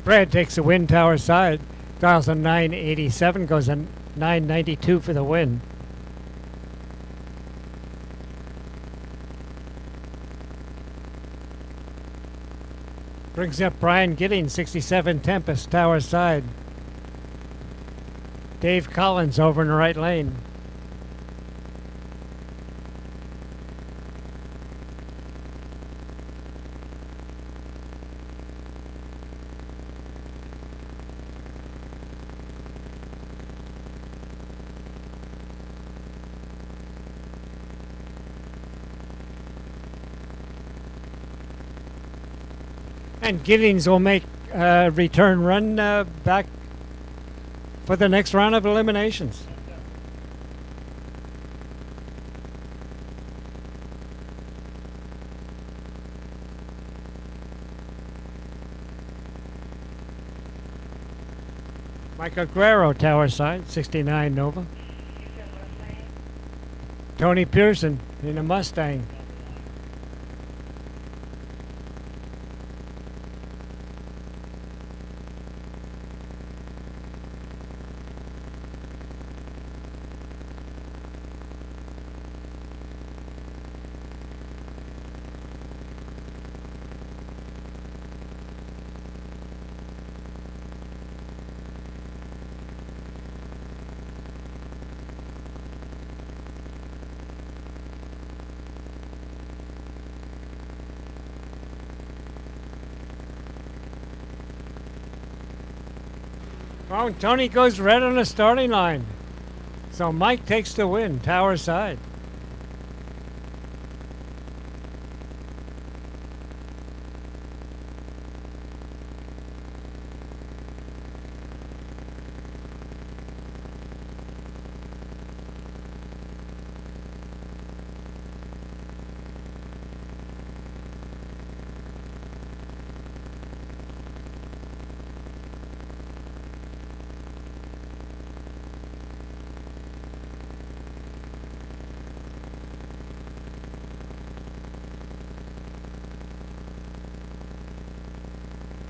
Brad takes the win Tower side. Dials a 987, goes a 992 for the win. Brings up Brian Giddings, 67 Tempest, Tower side. Dave Collins over in the right lane. And Giddings will make a return run back for the next round of eliminations. Michael Guerrero, Tower side, 69 Nova. Tony Pearson in a Mustang. Oh, Tony goes red on the starting line. So Mike takes the win, Tower side.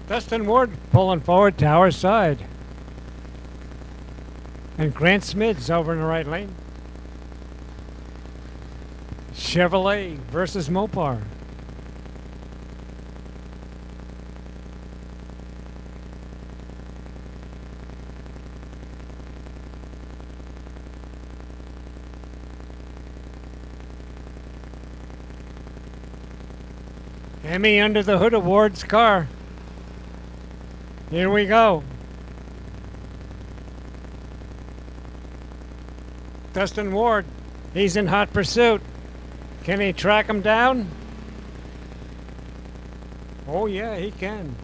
Dustin Ward pulling forward, Tower side. And Grant Smith's over in the right lane. Chevrolet versus Mopar. Emmy under the hood of Ward's car. Here we go. Dustin Ward, he's in hot pursuit. Can he track him down? Oh yeah, he can.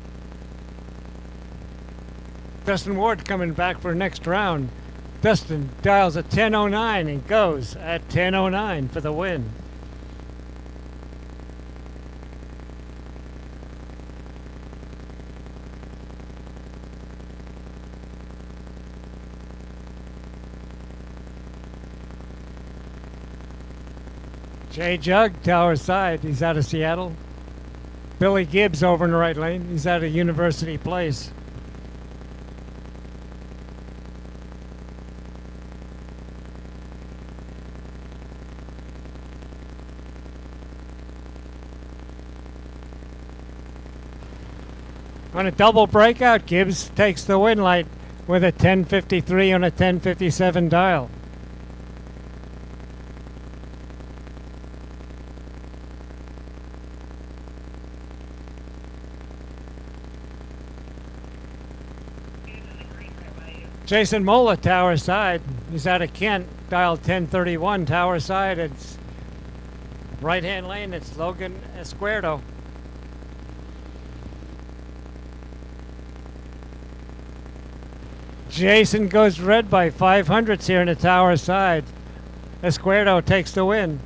Dustin Ward coming back for next round. Dustin dials a 10:09 and goes at 10:09 for the win. Jay Jug, Tower Side, he's out of Seattle. Billy Gibbs over in the right lane, he's out of University Place. On a double breakout, Gibbs takes the win light with a 10:53 on a 10:57 dial. Jason Mola, Tower Side. He's out of Kent, dial 1031, Tower Side. It's right-hand lane, it's Logan Escuerdo. Jason goes red by 500s here in the Tower Side. Escuerdo takes the win.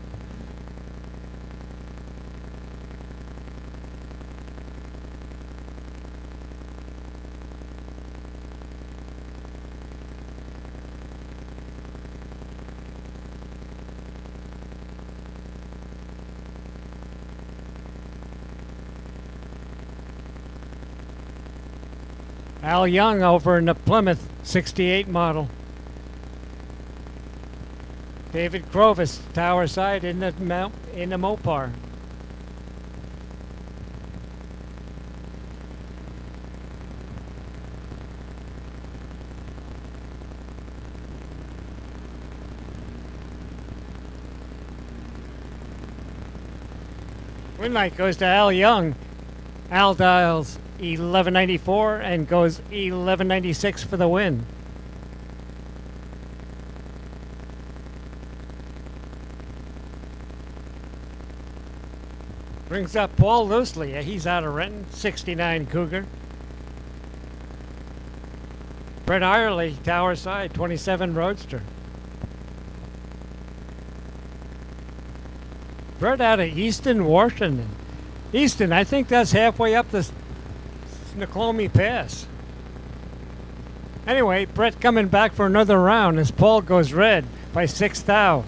Al Young over in the Plymouth 68 model. David Crovis, Tower Side in the Mopar. Win light goes to Al Young. Al dials 1194 and goes 1196 for the win. Brings up Paul Loosely. He's out of Renton, 69 Cougar. Brett Irely, Tower Side, 27 Roadster. Brett out of Easton, Washington. Easton, I think that's halfway up the Snoqualmie Pass. Anyway, Brett coming back for another round as Paul goes red by 6 thou.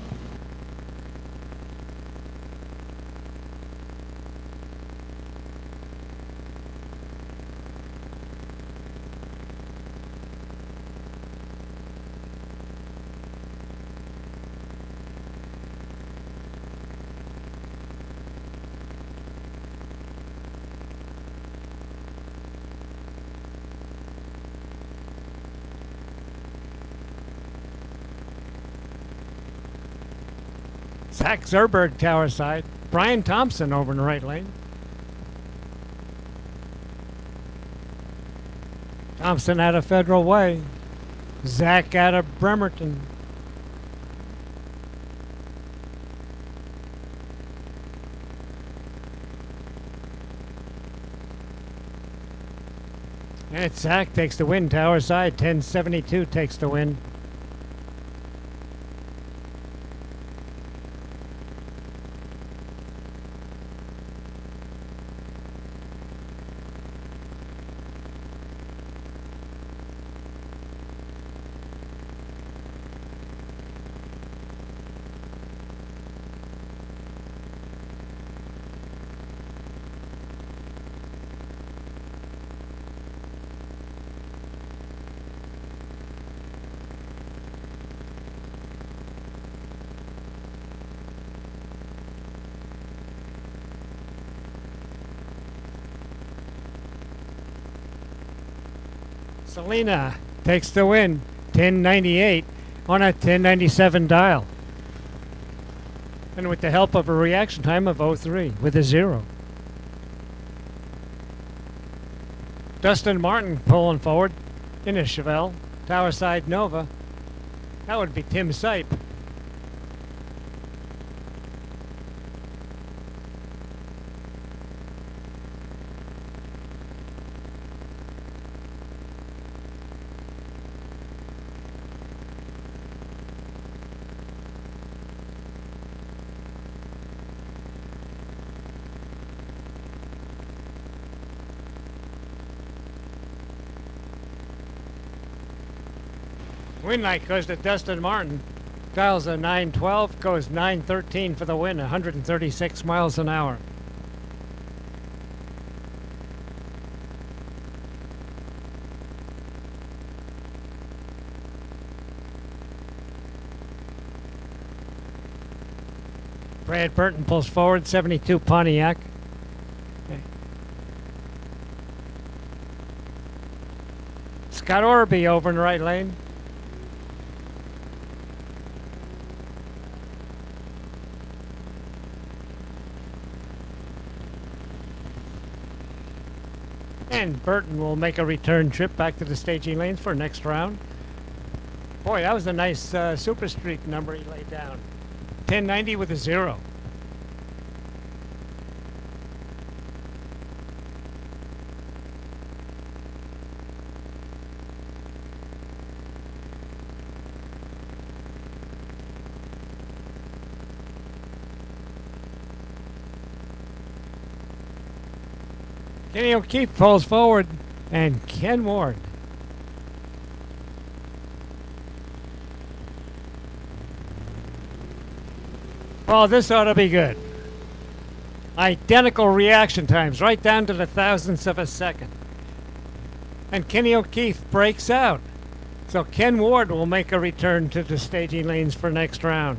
Zach Zerberg, Tower Side. Brian Thompson over in the right lane. Thompson out of Federal Way. Zach out of Bremerton. And Zach takes the win, Tower Side. 1072 takes the win. Selena takes the win, 1098 on a 1097 dial. And with the help of a reaction time of 03 with a 0. Dustin Martin pulling forward in a Chevelle. Tower Side Nova. That would be Tim Sipe. Win light goes to Dustin Martin. Dials a 912, goes 913 for the win, 136 miles an hour. Brad Burton pulls forward, 72 Pontiac. Scott Orby over in the right lane. And Burton will make a return trip back to the staging lanes for next round. Boy, that was a nice super streak number he laid down. 1090 with a 0. Kenny O'Keefe pulls forward, and Ken Ward. Well, this ought to be good. Identical reaction times, right down to the thousandths of a second. And Kenny O'Keefe breaks out. So Ken Ward will make a return to the staging lanes for next round.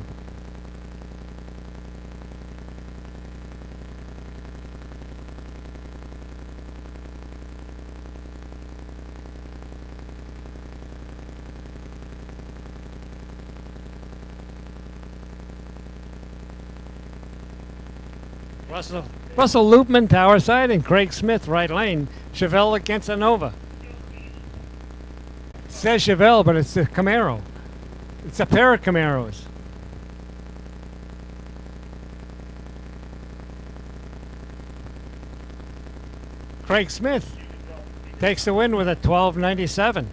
Russell Loopman, Tower Side, and Craig Smith, right lane. Chevelle against a Nova. It says Chevelle, but it's a Camaro. It's a pair of Camaros. Craig Smith takes the win with a 1297.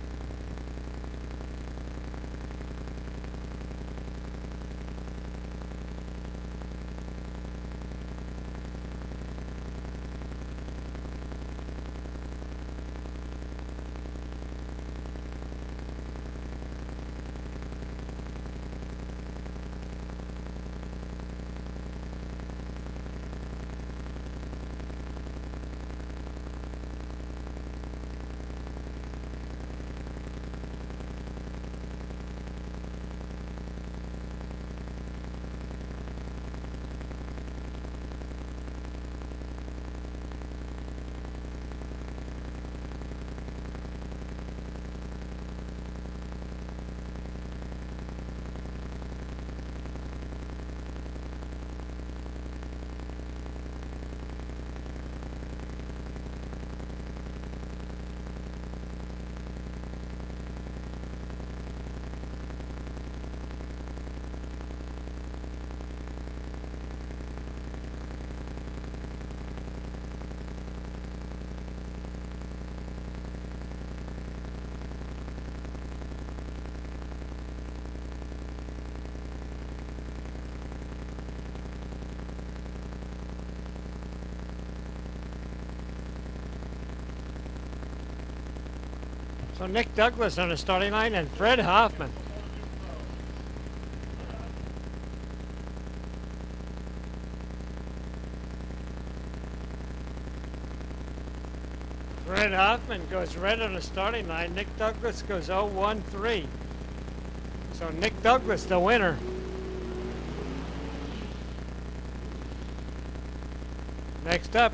So Nick Douglas on the starting line and Fred Hoffman. Fred Hoffman goes red on the starting line. Nick Douglas goes 0-1-3. So Nick Douglas, the winner. Next up,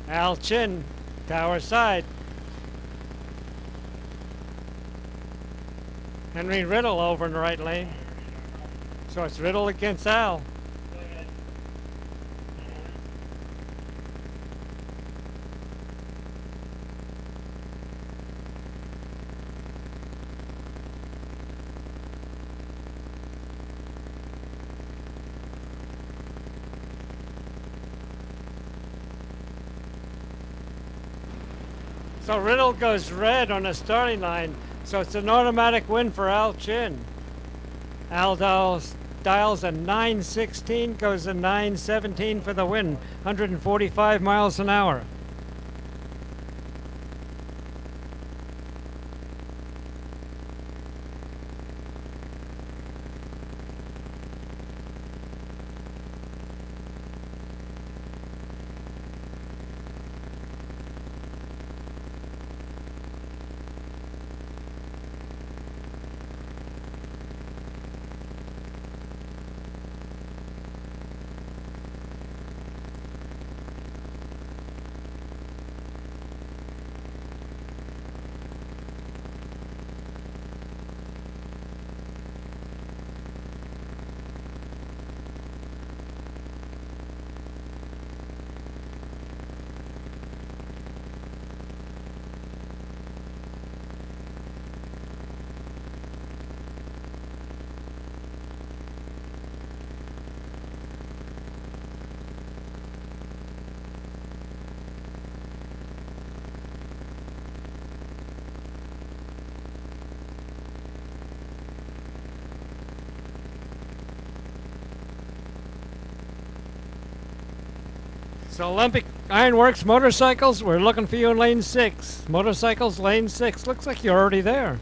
Al Chin, Tower Side. Henry Riddle over in the right lane. So it's Riddle against Al. So Riddle goes red on the starting line. So it's an automatic win for Al Chin. Al dials a 916, goes a 917 for the win. 145 miles an hour. So Olympic Ironworks motorcycles, we're looking for you in lane 6. Motorcycles, lane 6. Looks like you're already there.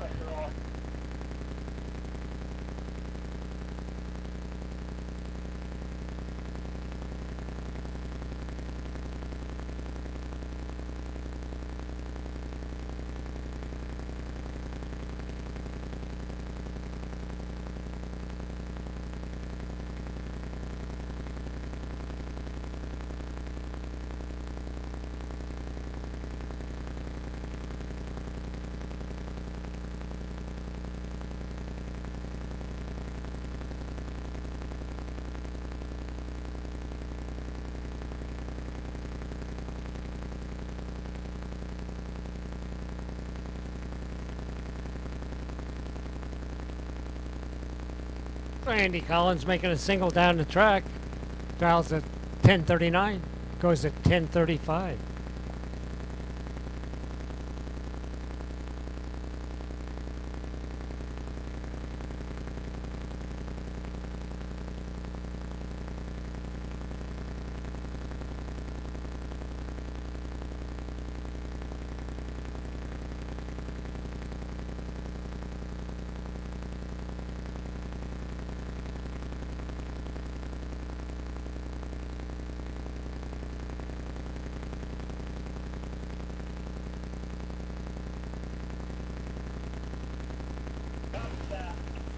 Andy Collins making a single down the track. Dials at 1039, goes at 1035.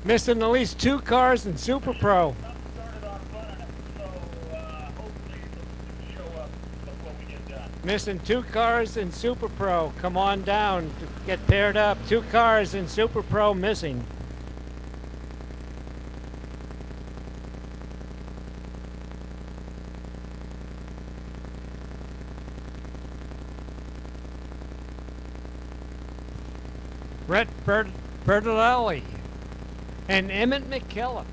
Missing at least 2 cars in Super Pro. Missing 2 cars in Super Pro. Come on down to get paired up. 2 cars in Super Pro missing. Brett Bertolelli and Emmett McKillop.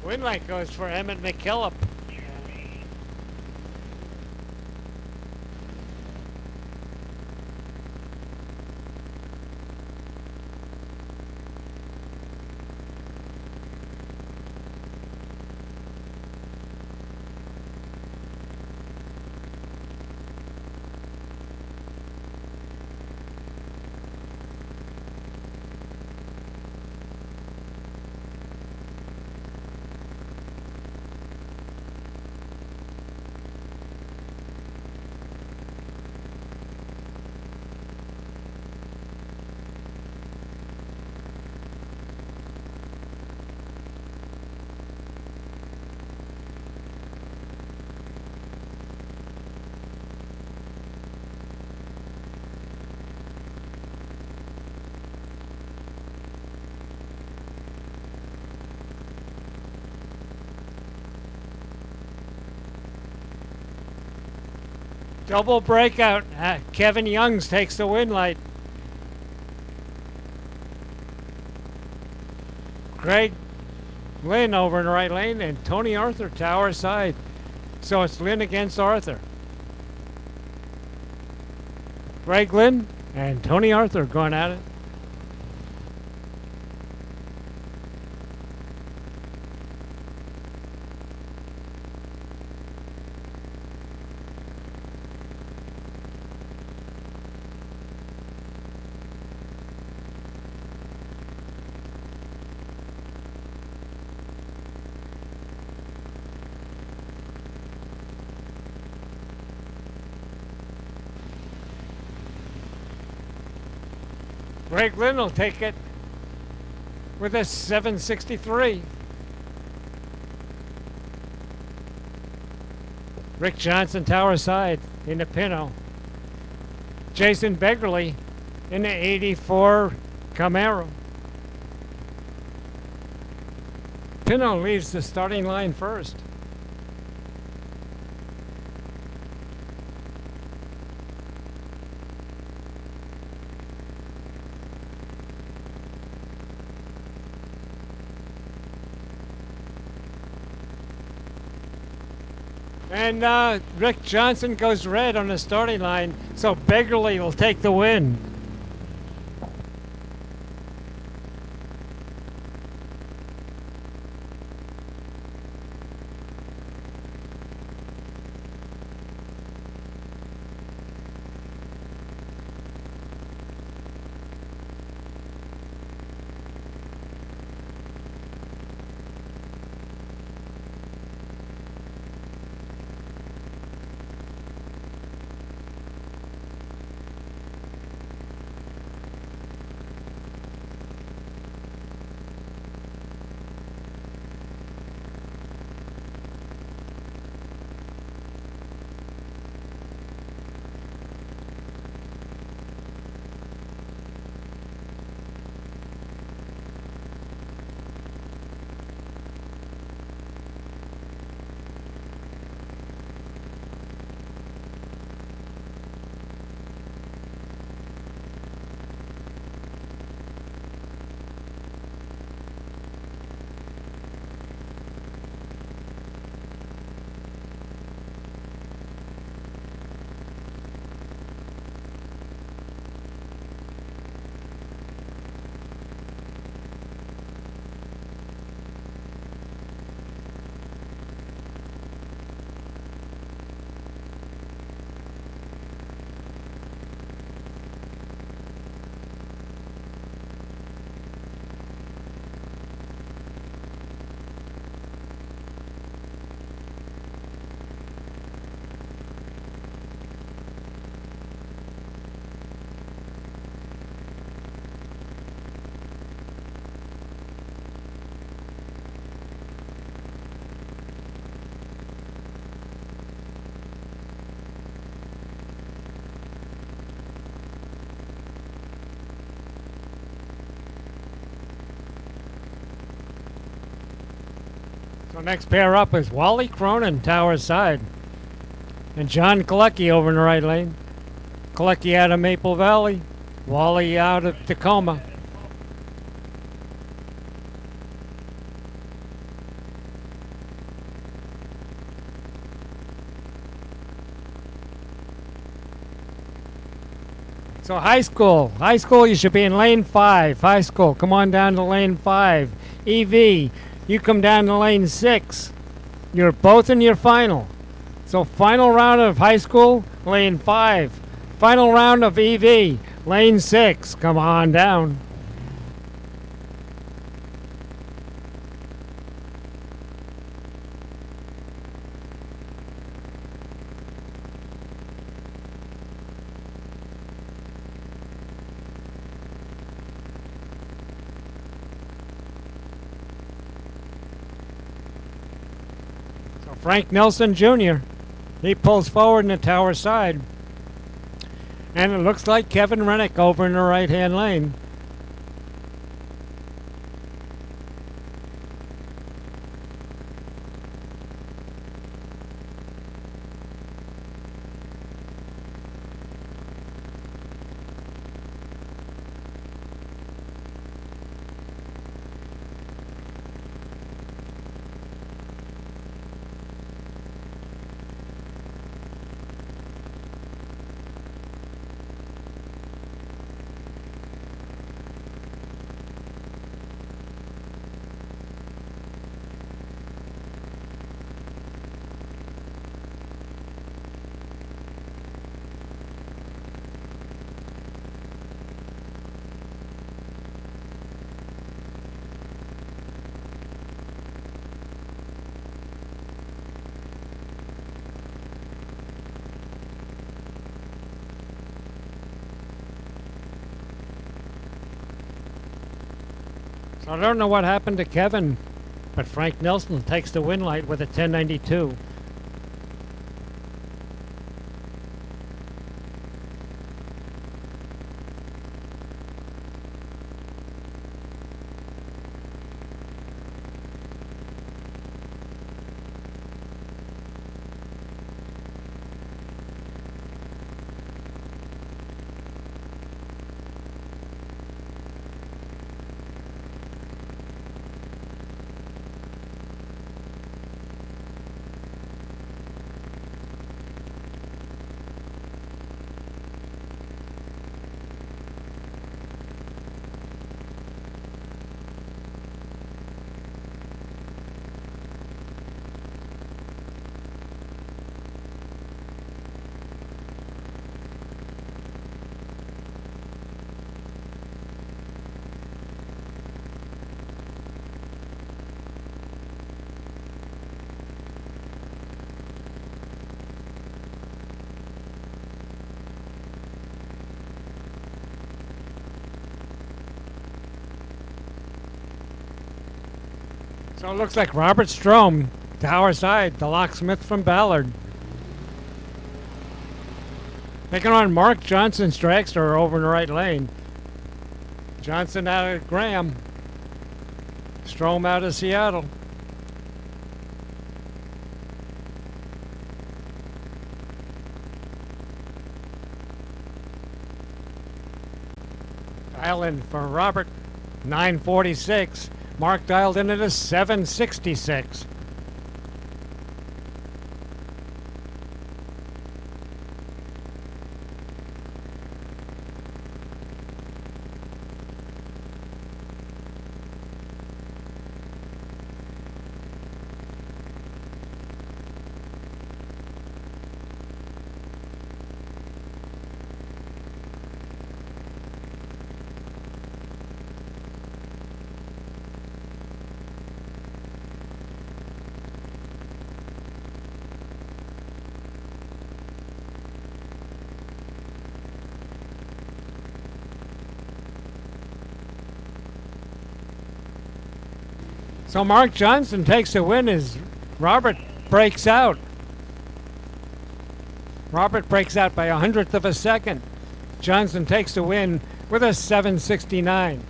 Win light goes for Emmett McKillop. Double breakout. Kevin Youngs takes the win light. Craig Lynn over in the right lane, and Tony Arthur tower side. So it's Lynn against Arthur. Craig Lynn and Tony Arthur going at it. Greg Lynn will take it with a 763. Rick Johnson tower side in the Pinto. Jason Begley in the 84 Camaro. Pinto leaves the starting line first. And Rick Johnson goes red on the starting line, so Begley will take the win. So next pair up is Wally Cronin, tower side. And John Galecki over in the right lane. Galecki out of Maple Valley. Wally out of Tacoma. So high school, you should be in lane 5. High school, come on down to lane 5. EV, you come down to lane 6. You're both in your final. So final round of high school, lane 5. Final round of EV, lane 6. Come on down. Frank Nelson Jr. He pulls forward in the tower side. And it looks like Kevin Rennick over in the right-hand lane. I don't know what happened to Kevin, but Frank Nelson takes the win light with a 1092. So it looks like Robert Strom, tower side, the locksmith from Ballard. Taking on Mark Johnson, dragster over in the right lane. Johnson out of Graham. Strom out of Seattle. Dial in for Robert, 946. Mark dialed in at a 766. So Mark Johnson takes the win as Robert breaks out. Robert breaks out by 100th of a second. Johnson takes the win with a 769.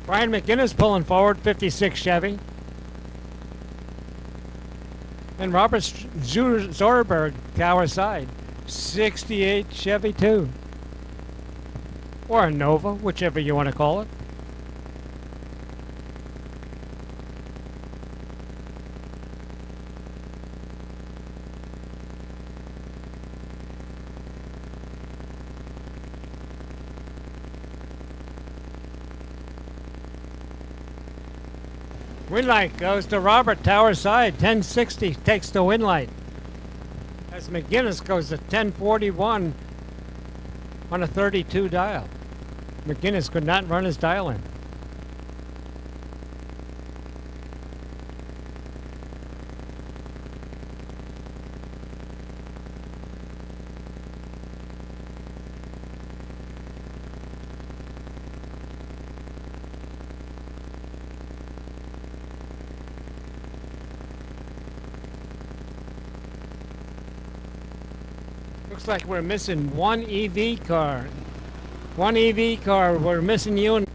Brian McGinnis pulling forward, 56 Chevy. And Robert Zorberg, tower side, 68 Chevy 2. Or a Nova, whichever you want to call it. Win light goes to Robert, tower side, 1060 takes the win light. As McGinnis goes to 1041 on a 32 dial. McGinnis could not run his dial in. Looks like we're missing one EV car. One EV car, we're missing you.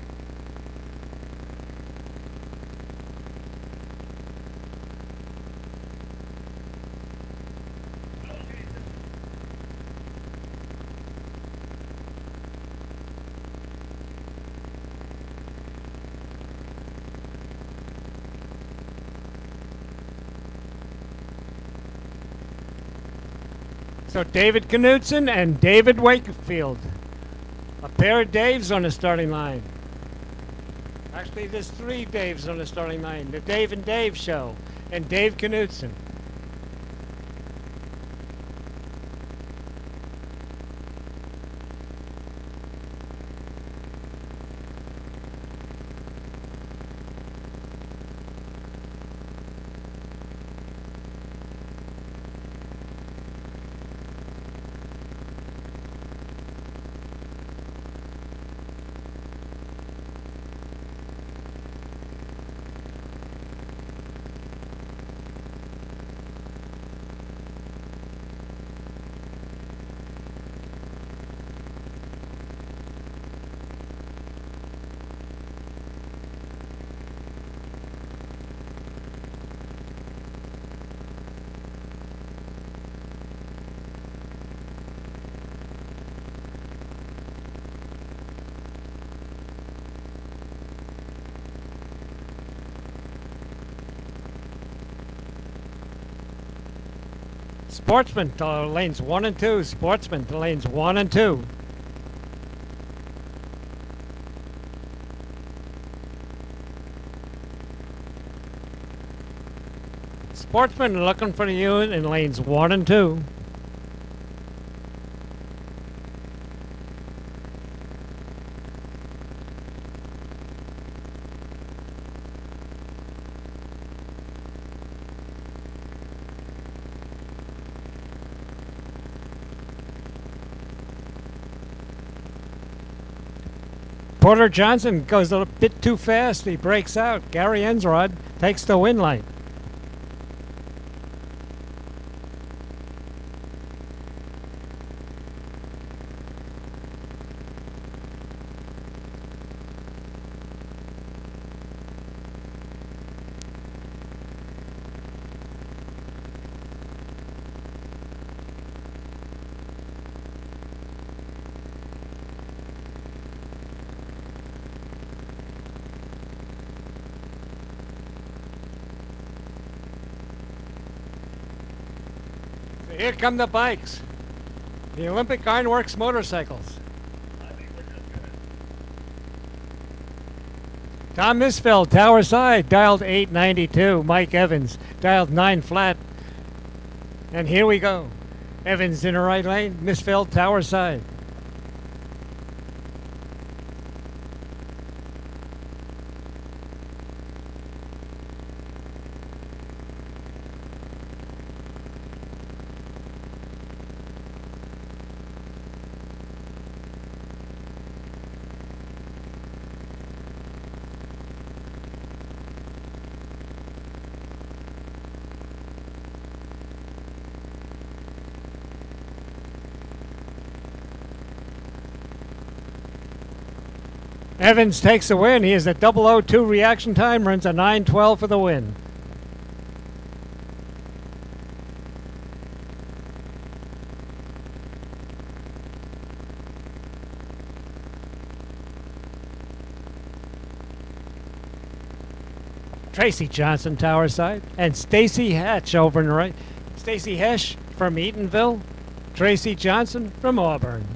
So David Knudsen and David Wakefield. A pair of Daves on the starting line. Actually, there's three Daves on the starting line. The Dave and Dave show and Dave Knudsen. Sportsman to lanes 1 and 2. Sportsman to lanes 1 and 2. Sportsman looking for you in lanes 1 and 2. Porter Johnson goes a bit too fast. He breaks out. Gary Ensrod takes the win line. Here come the bikes. The Olympic Ironworks motorcycles. Tom Misfeld, Tower Side, dialed 892. Mike Evans, dialed 9 flat. And here we go. Evans in the right lane, Misfeld, Tower Side. Evans takes the win. He is a 002 reaction time, runs a 9:12 for the win. Tracy Johnson, Tower Side, and Stacy Hatch over in the right. Stacy Hatch from Eatonville, Tracy Johnson from Auburn.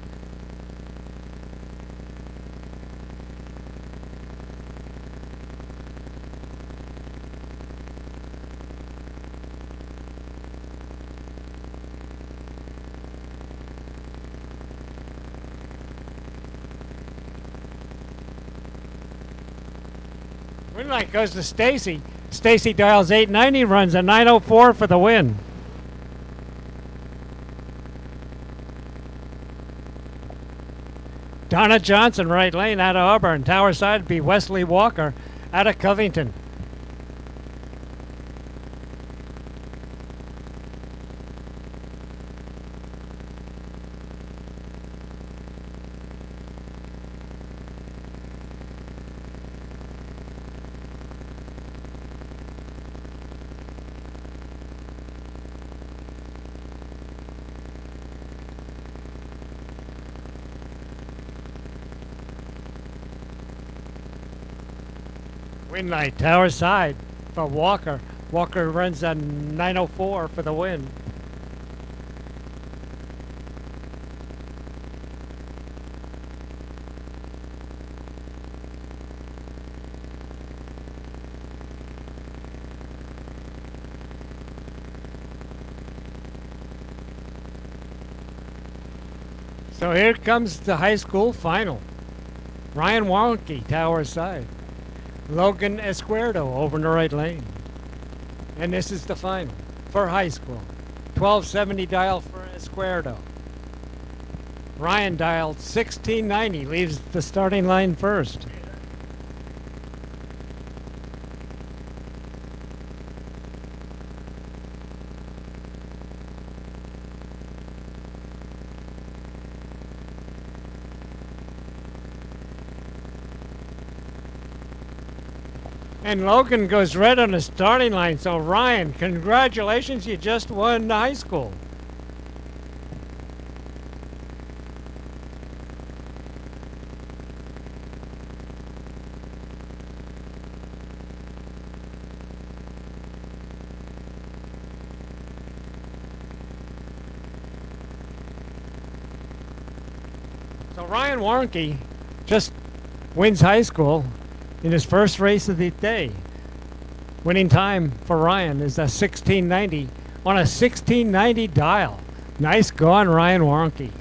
Win light goes to Stacy. Stacy dials 890, runs a 904 for the win. Donna Johnson, right lane out of Auburn. Tower Side be Wesley Walker out of Covington. Win light, Tower Side for Walker. Walker runs a 904 for the win. So here comes the high school final. Ryan Wonky, Tower Side. Logan Esquerdo over in the right lane. And this is the final for high school. 1270 dial for Esquerdo. Ryan dialed 1690, leaves the starting line first. And Logan goes red on the starting line. So Ryan, congratulations, you just won high school. So Ryan Warnke just wins high school in his first race of the day. Winning time for Ryan is a 1690 on a 1690 dial. Nice going, Ryan Warnke.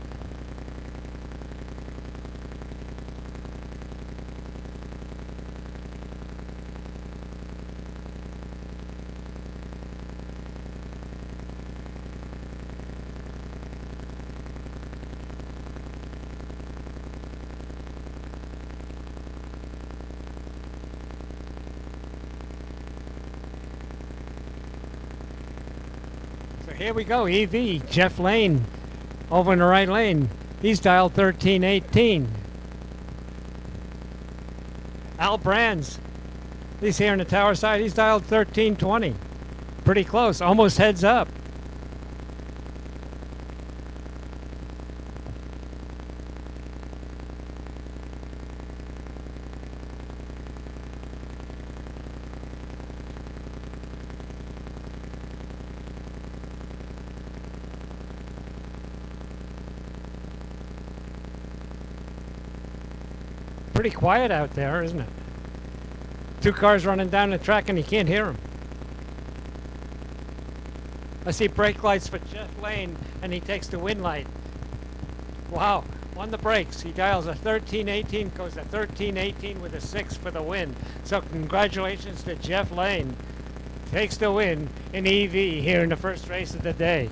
So here we go, EV, Jeff Lane over in the right lane. He's dialed 1318. Al Brands, he's here on the tower side. He's dialed 1320. Pretty close, almost heads up. Pretty quiet out there, isn't it? Two cars running down the track and you can't hear them. I see brake lights for Jeff Lane and he takes the win light. Wow, on the brakes. He dials a 1318, goes to 1318 with a 6 for the win. So congratulations to Jeff Lane. Takes the win in EV here in the first race of the day.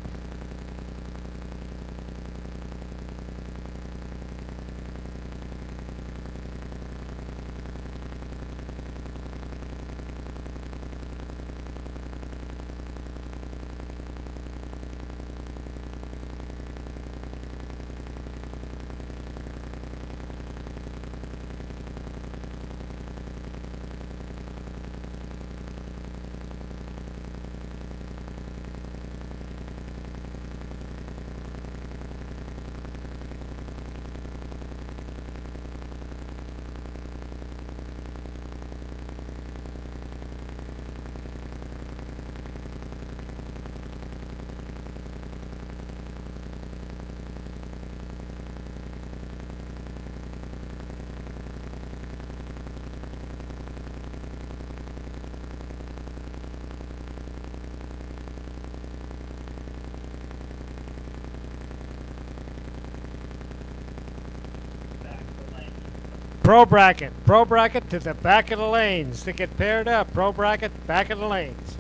Pro bracket to the back of the lanes to get paired up. Pro bracket, back of the lanes.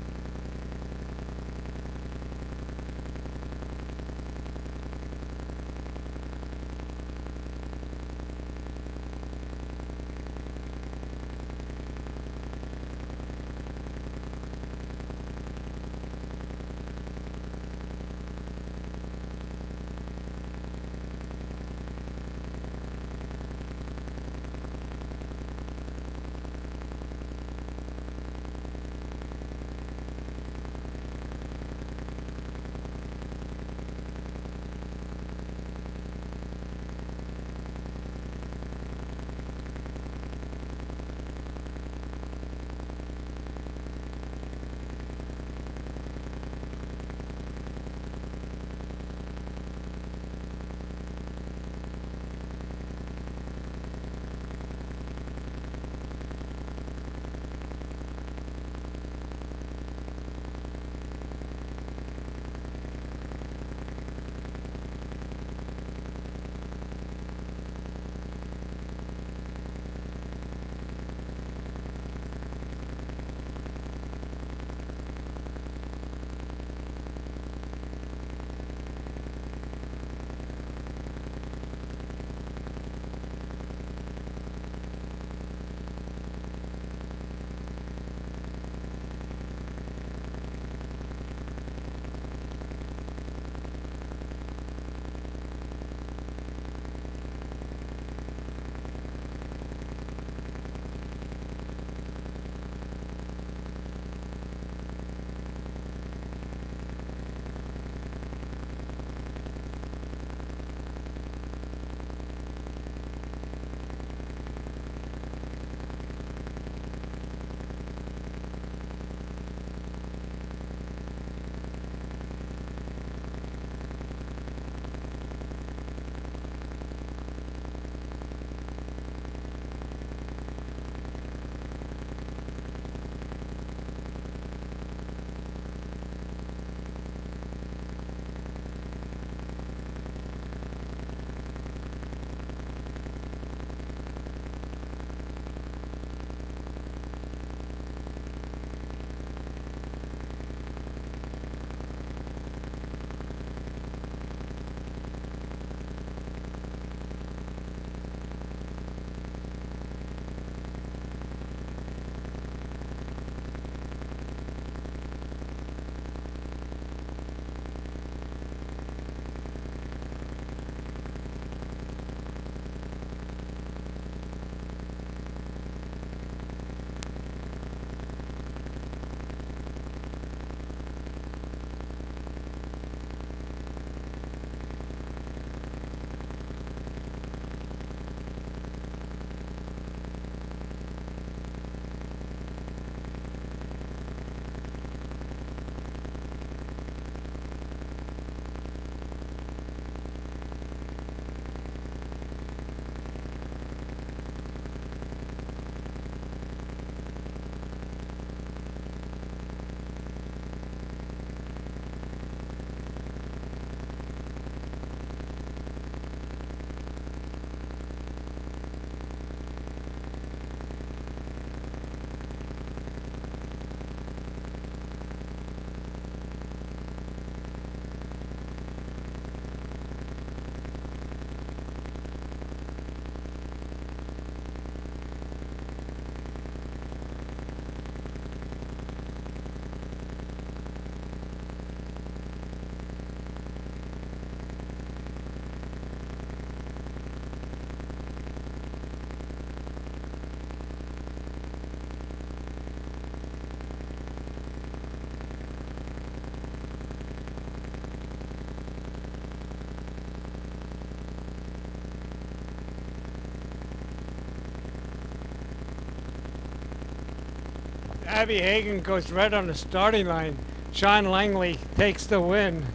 Abby Hagen goes red on the starting line. Sean Langley takes the win.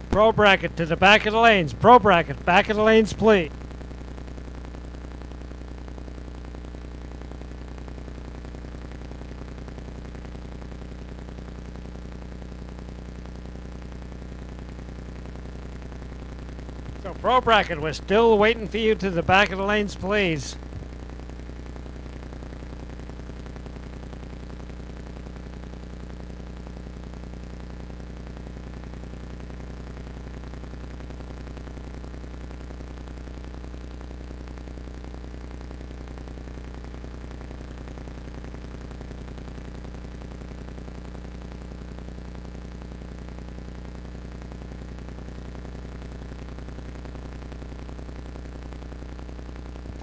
Pro bracket to the back of the lanes. Pro bracket, back of the lanes, please. So pro bracket, we're still waiting for you to the back of the lanes, please.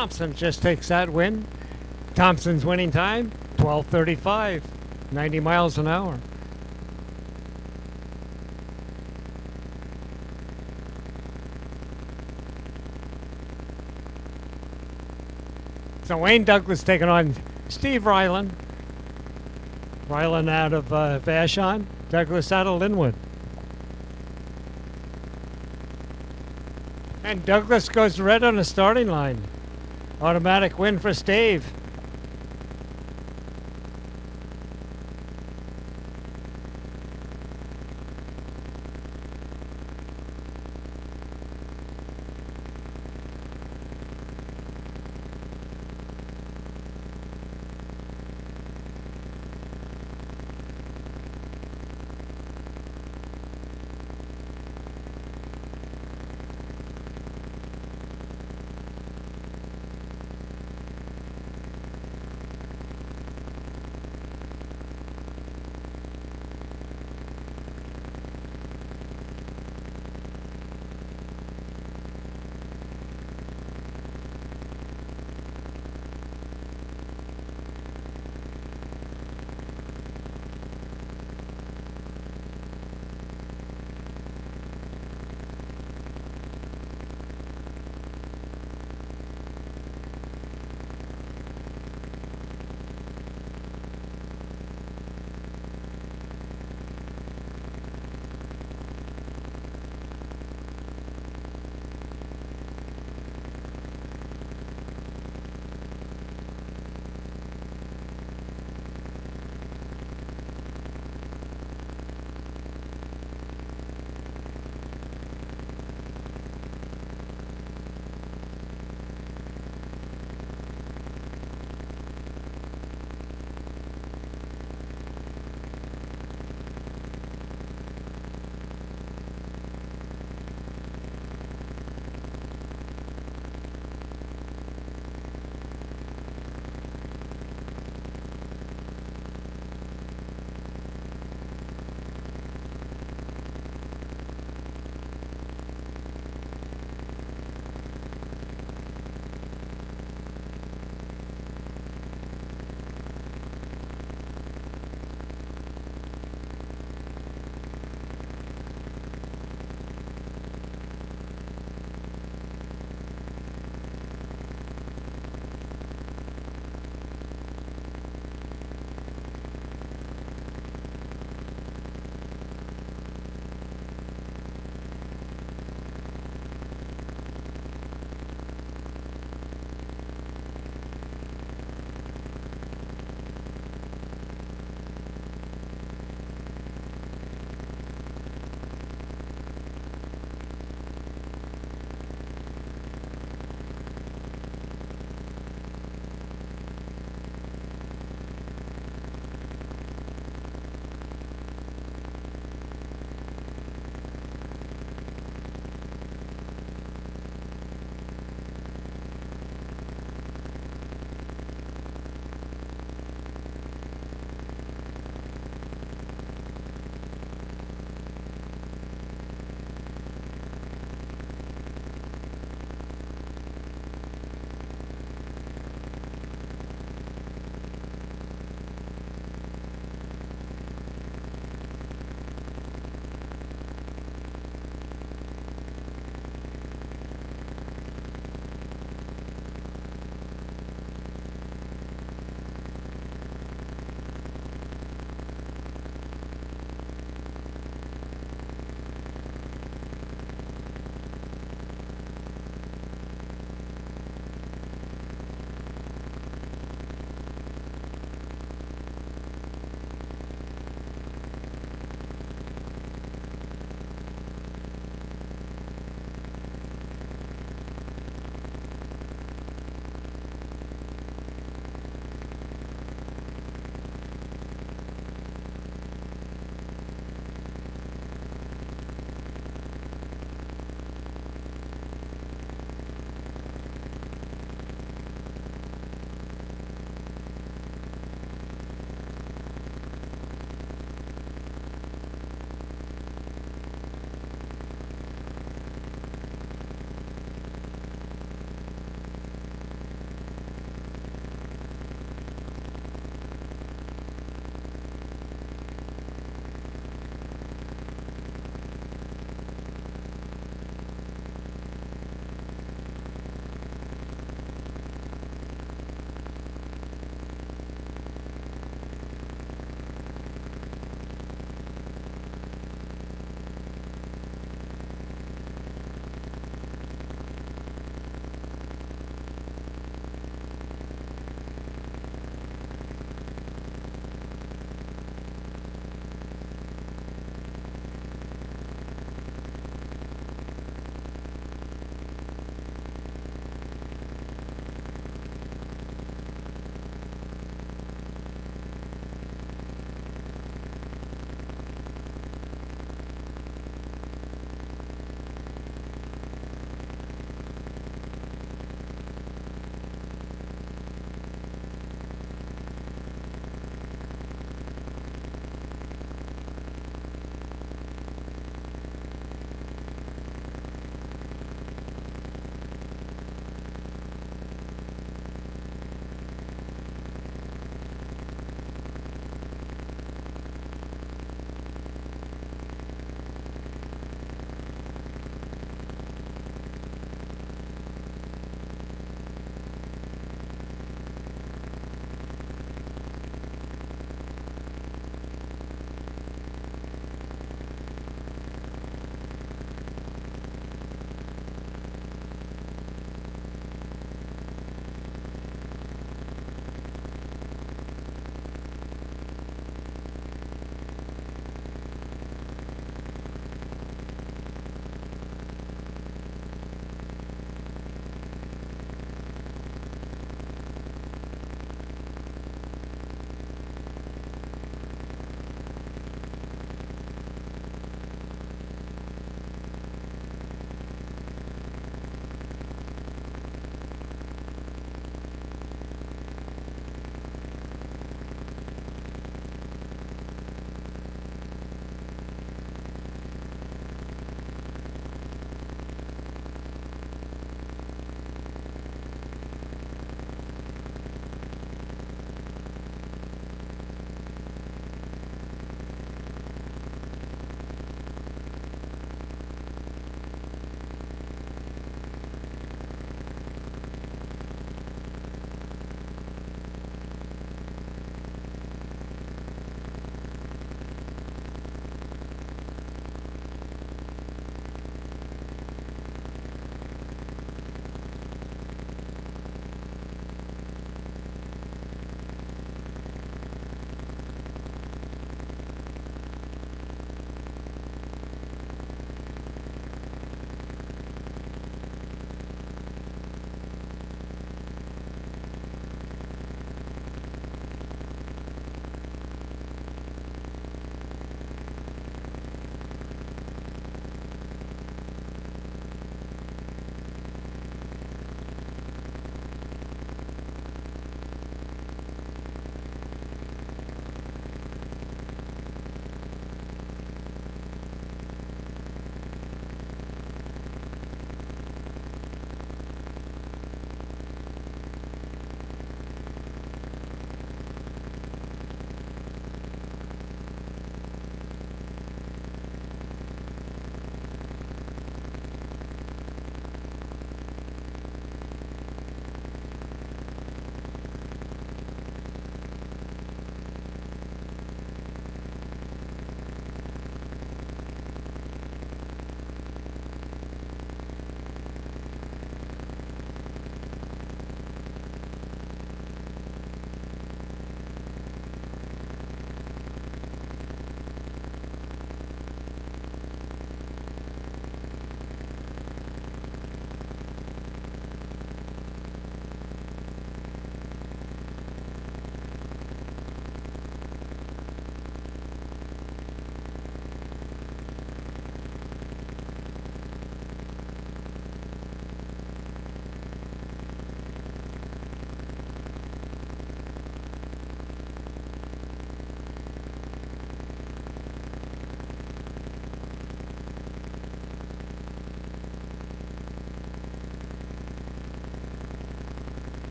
Thompson just takes that win. Thompson's winning time, 12:35, 90 miles an hour. So Wayne Douglas taking on Steve Ryland. Ryland out of Vashon, Douglas out of Linwood. And Douglas goes red on the starting line. Automatic win for Steve.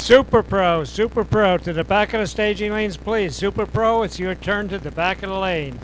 Super Pro, Super Pro, to the back of the staging lanes, please. Super Pro, it's your turn to the back of the lane.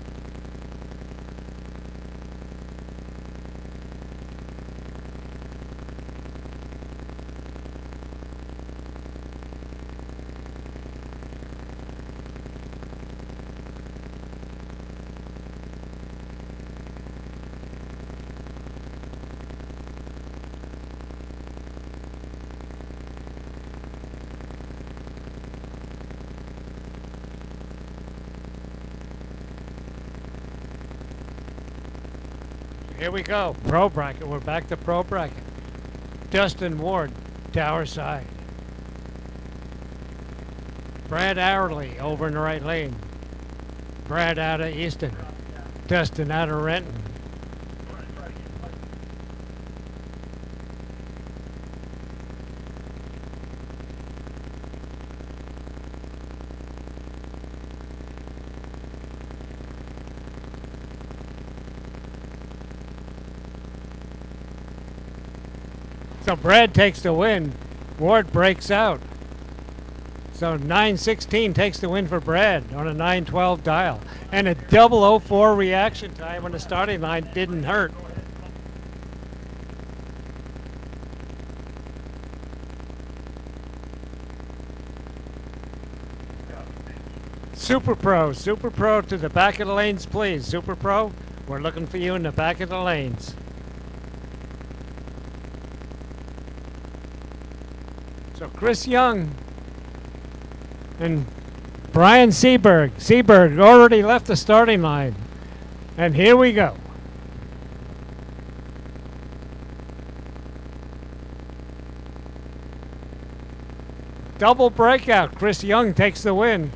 Here we go. Pro bracket. We're back to pro bracket. Dustin Ward, Tower side. Brad Hourly over in the right lane. Brad out of Easton. Dustin out of Renton. So Brad takes the win. Ward breaks out. So 9:16 takes the win for Brad on a 9:12 dial. And a 004 reaction time on the starting line didn't hurt. Super Pro to the back of the lanes, please. Super Pro, we're looking for you in the back of the lanes. So Chris Young and Brian Seberg. Seberg already left the starting line. And here we go. Double breakout. Chris Young takes the win.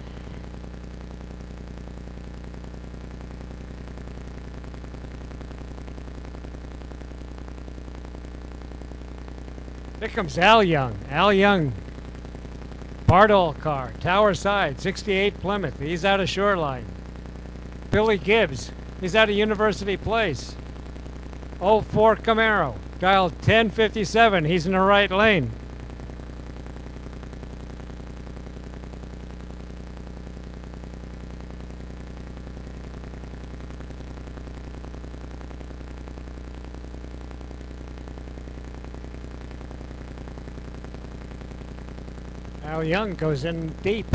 Here comes Al Young. Al Young, Bardol car, Tower side, 68 Plymouth. He's out of Shoreline. Billy Gibbs, he's out of University Place. 04 Camaro, dial 1057. He's in the right lane. Al Young goes in deep.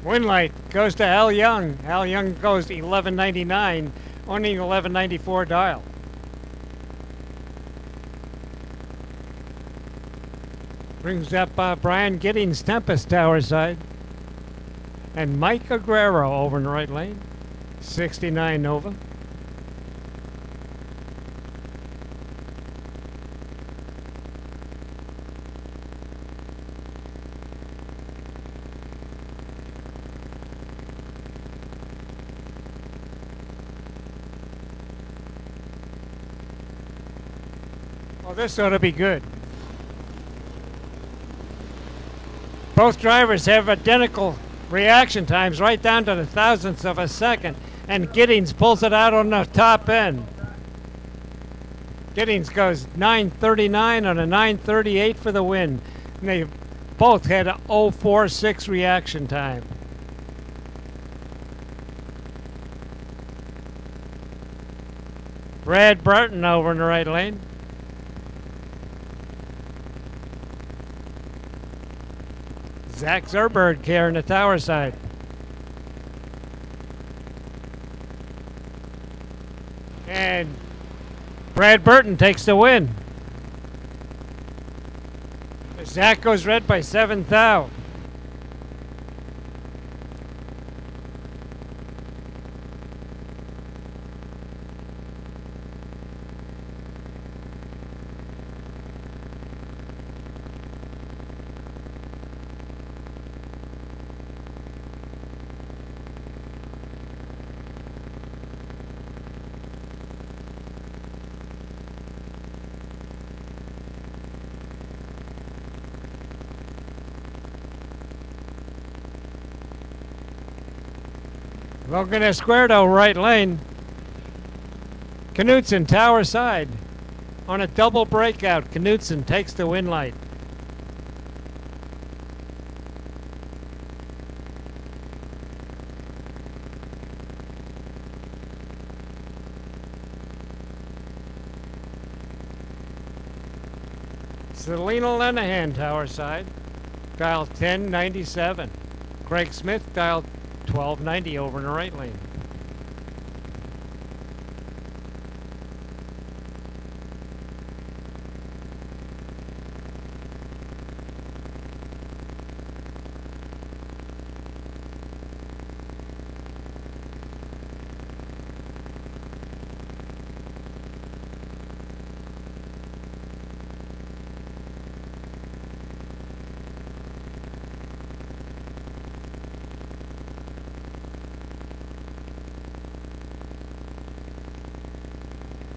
Win light goes to Al Young. Al Young goes to 1199 on the 1194 dial. Brings up Brian Giddings, Tempest Tower side. And Mike Aguero over in the right lane. 69 Nova. Well, this ought to be good. Both drivers have identical reaction times, right down to the thousandths of a second, and Giddings pulls it out on the top end. Giddings goes 9:39 on a 9:38 for the win. And they both had a 0.46 reaction time. Brad Burton over in the right lane. Zach Zerberg here in the tower side. And Brad Burton takes the win. Zach goes red by 7 thou. Logan Escuerdo, right lane. Knutson, tower side. On a double breakout, Knutson takes the win light. Selena Lenahan, tower side. Dial 1097. Craig Smith, dial 1290 over in the right lane.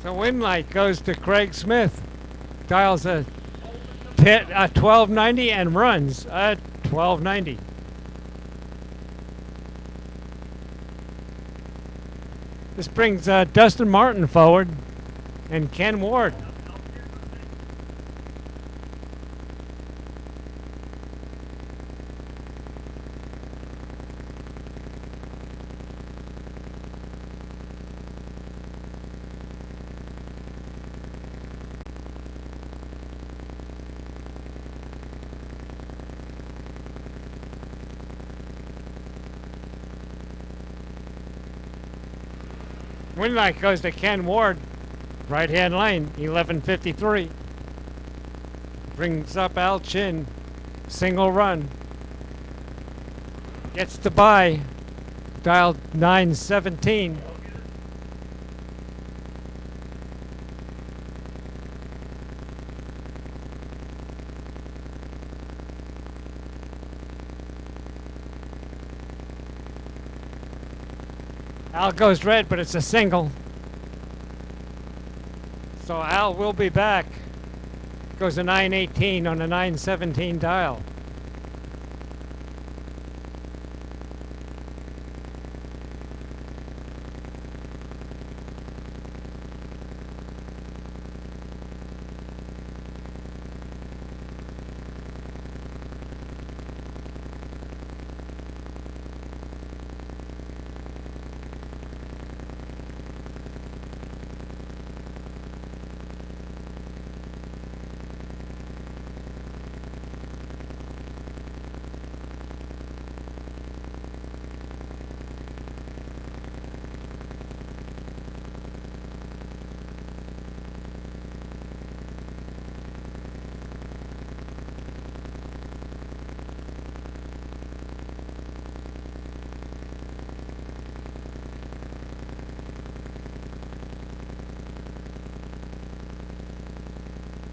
The win light goes to Craig Smith. Dials a 1290 and runs a 1290. This brings Dustin Martin forward and Ken Ward. Win light goes to Ken Ward, right hand lane, 1153. Brings up Al Chin, single run. Gets the bye, dialed 917. Al goes red, but it's a single. So Al will be back. Goes to 918 on a 917 dial.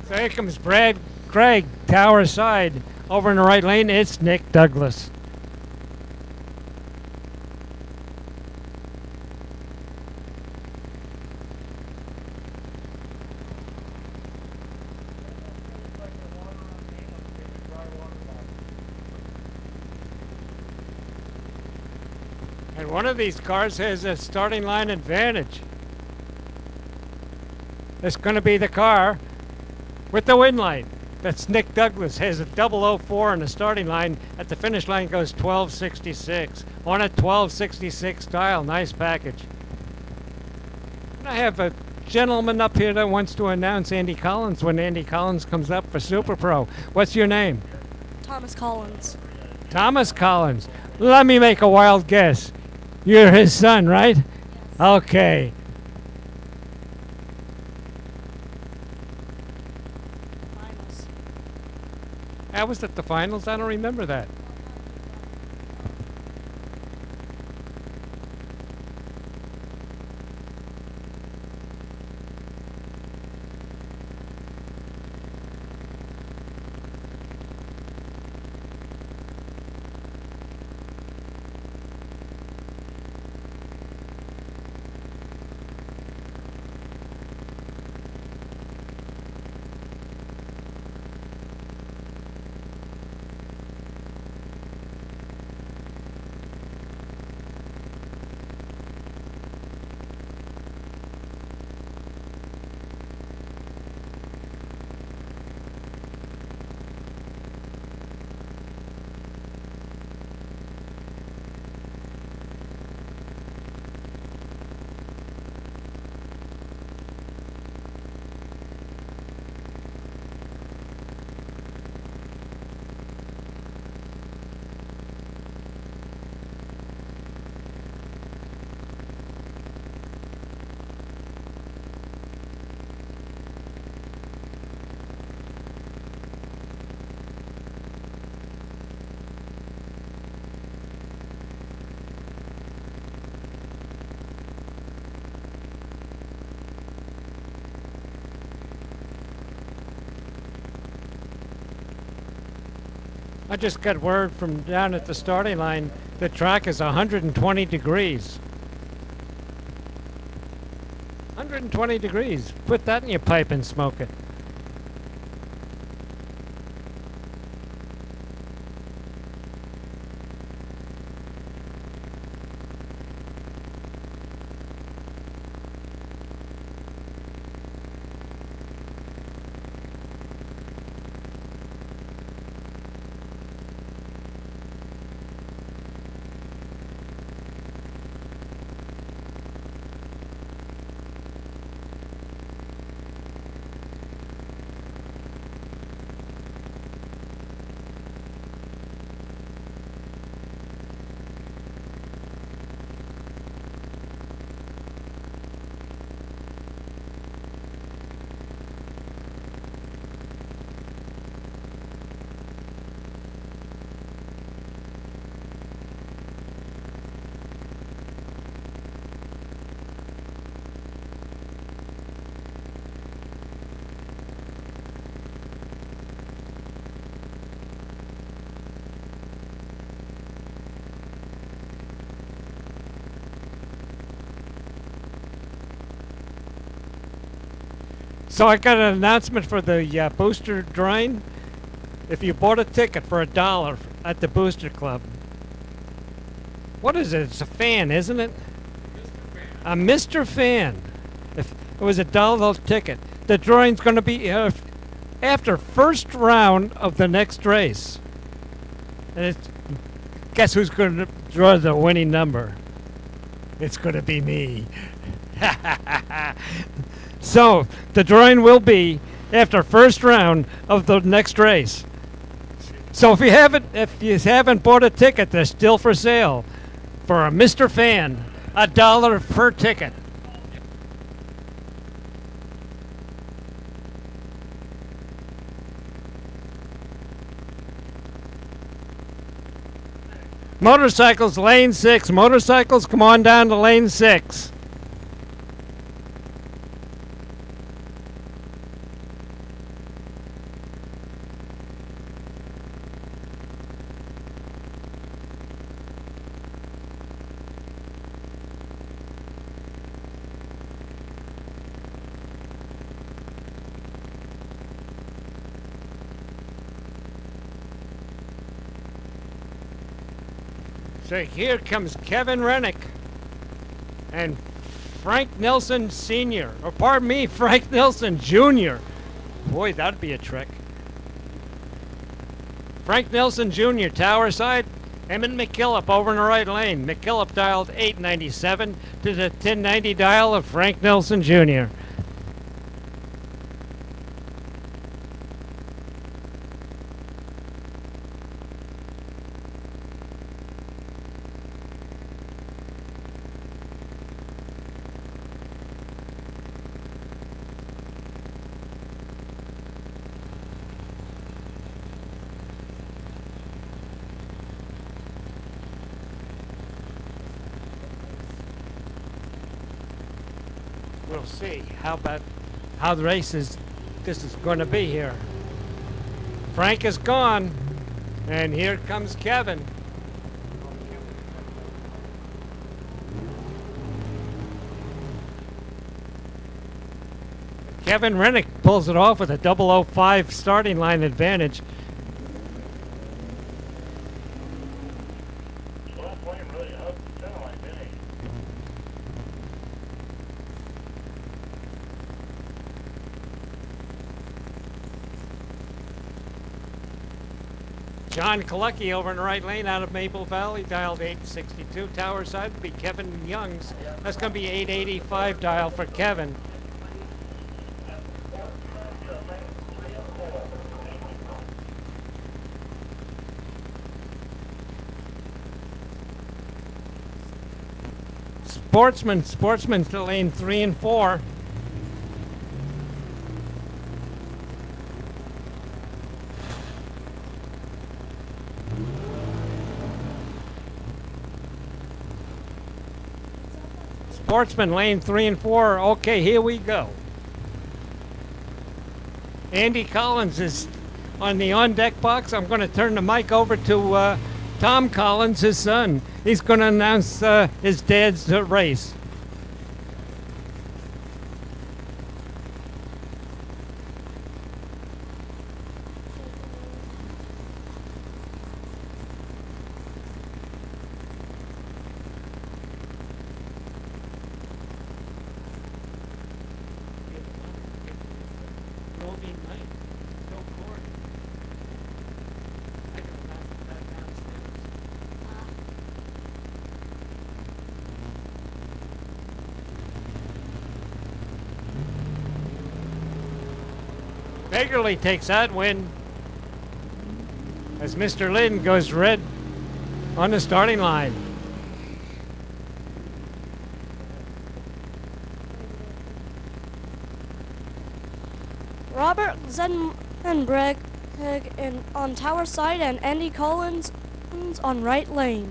So here comes Brad Craig, tower side. Over in the right lane, it's Nick Douglas. And one of these cars has a starting line advantage. It's going to be the car with the win light. That's Nick Douglas. Has a 004 on the starting line. At the finish line goes 1266. On a 1266 dial. Nice package. And I have a gentleman up here that wants to announce Andy Collins when Andy Collins comes up for Super Pro. What's your name? Thomas Collins. Thomas Collins. Let me make a wild guess. You're his son, right? Yes. Okay. Finals. I was at the finals. I don't remember that. I just got word from down at the starting line. The track is 120 degrees. 120 degrees. Put that in your pipe and smoke it. So I got an announcement for the booster drawing. If you bought a ticket for $1 at the Booster Club, what is it? It's a fan, isn't it? A Mr. Fan. If it was $1 ticket, the drawing's going to be after first round of the next race. And it's, guess who's going to draw the winning number? It's going to be me. So the drawing will be after first round of the next race. So if you haven't bought a ticket, they're still for sale for a Mr. Fan, $1 per ticket. Motorcycles, lane 6. Motorcycles, come on down to lane 6. So here comes Kevin Rennick and Frank Nelson Sr. Or pardon me, Frank Nelson Jr. Boy, that'd be a trick. Frank Nelson Jr., Tower Side. Emmett McKillop over in the right lane. McKillop dialed 897 to the 1090 dial of Frank Nelson Jr. We'll see how the race is. This is going to be here. Frank is gone, and here comes Kevin. Kevin Rennick pulls it off with a 005 starting line advantage. John Kalecki over in the right lane out of Maple Valley, dialed 862. Tower Side would be Kevin Young's. That's going to be 885 dial for Kevin. Sportsman to lane 3 and 4. Sportsman lane 3 and 4. Okay, here we go. Andy Collins is on the on-deck box, I'm going to turn the mic over to Tom Collins, his son. He's going to announce his dad's race. Beggarly takes that win as Mr. Lynn goes red on the starting line. Robert Zenbreg on tower side and Andy Collins on right lane.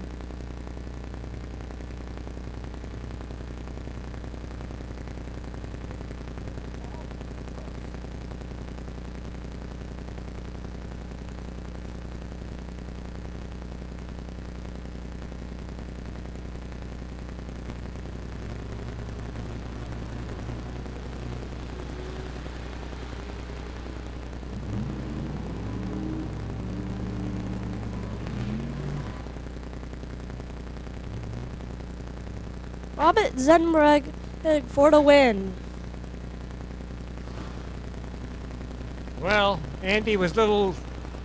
Robert Zenbreg for the win. Well, Andy was a little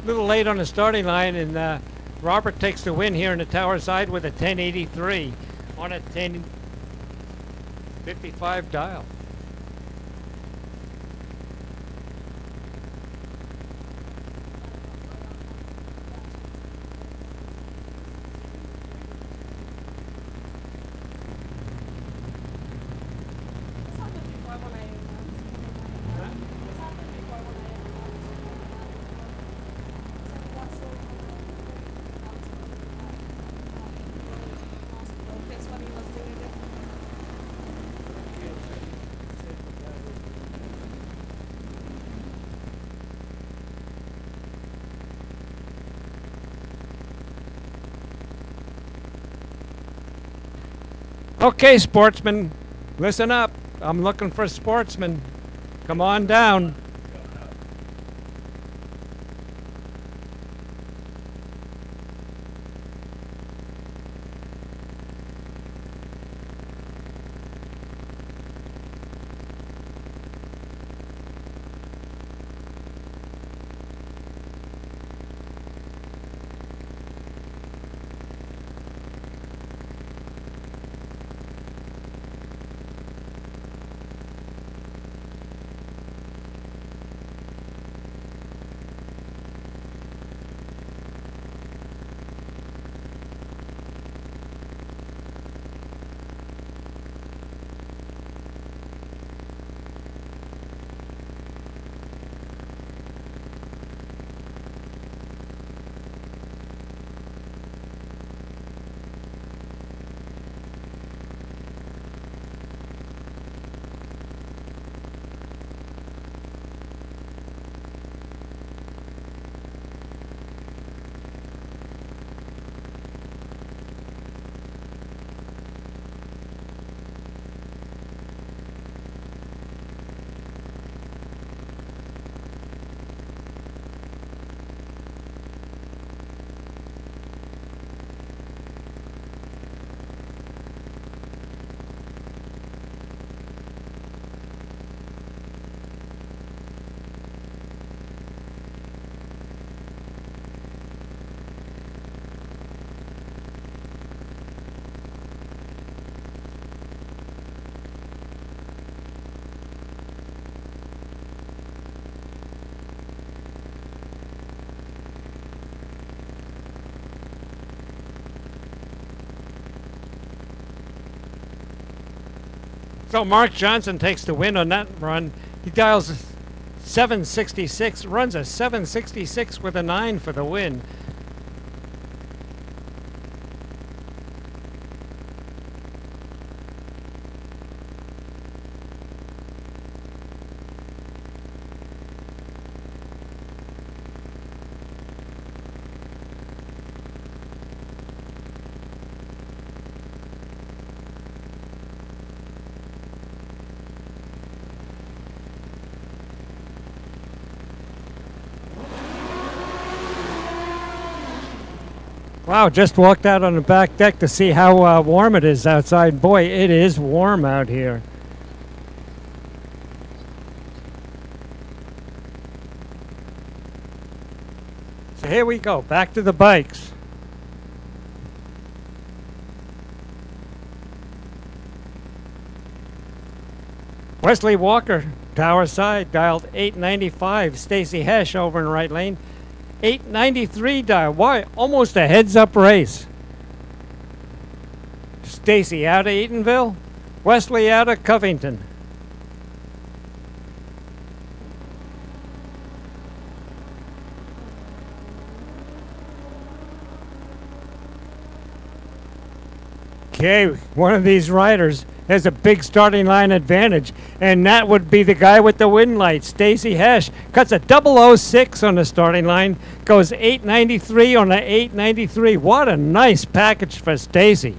late on the starting line, and Robert takes the win here in the tower side with a 1083 on a 1055 dial. Okay, sportsmen, listen up. I'm looking for sportsmen. Come on down. So Mark Johnson takes the win on that run. He dials 766, runs a 766 with a 9 for the win. Wow, just walked out on the back deck to see how warm it is outside. Boy, it is warm out here. So here we go, back to the bikes. Wesley Walker, Tower Side, dialed 895. Stacy Hesh over in right lane, 893 dial. Why? Almost a heads-up race. Stacy out of Eatonville, Wesley out of Covington. Okay, one of these riders has a big starting line advantage, and that would be the guy with the wind lights, Stacy Hesh. Cuts a 006 on the starting line, goes 893 on the 893. What a nice package for Stacy.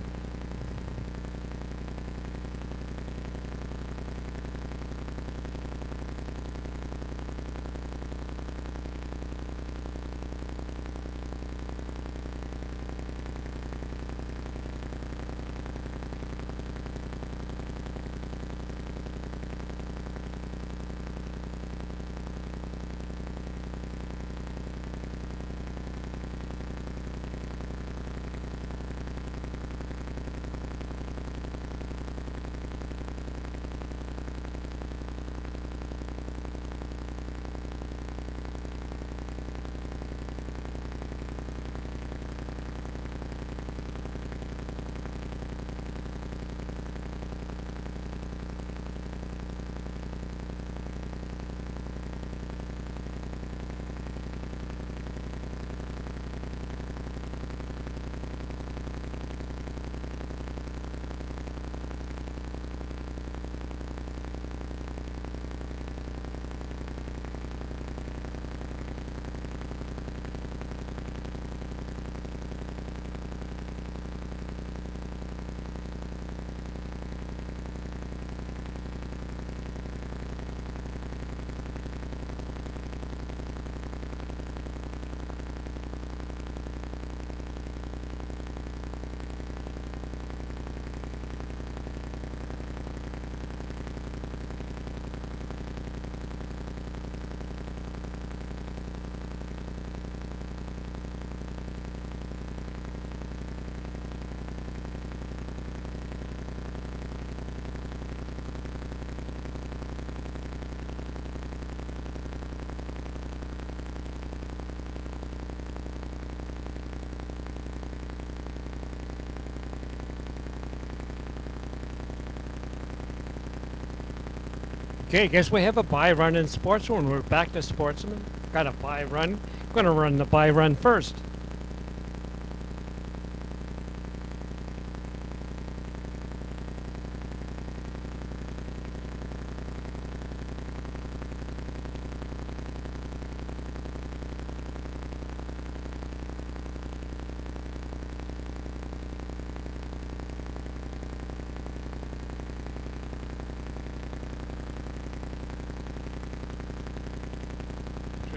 Okay, guess we have a buy run in Sportsman. We're back to Sportsman. Got a buy run. Gonna run the buy run first.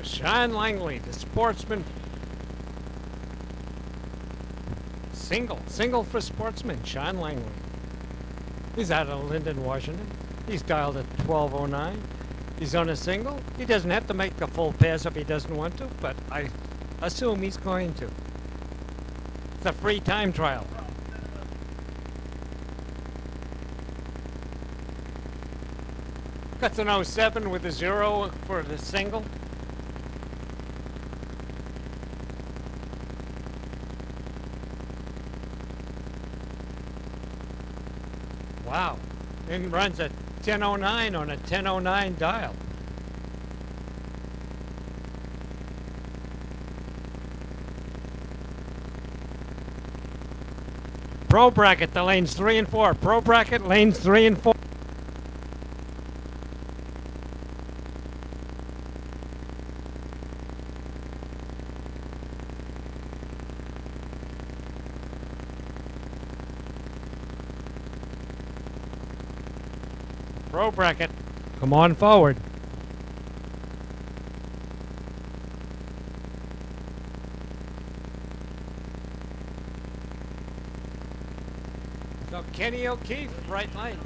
Sean Langley, the Sportsman. Single for Sportsman, Sean Langley. He's out of Linden, Washington. He's dialed at 1209. He's on a single. He doesn't have to make the full pass if he doesn't want to, but I assume he's going to. It's a free time trial. Got an 07 with a 0 for the single. Wow. And runs a 1009 on a 1009 dial. Pro bracket, the lanes 3 and 4. Pro bracket, lanes 3 and 4. Pro bracket, come on forward. Kenny O'Keefe, right lane.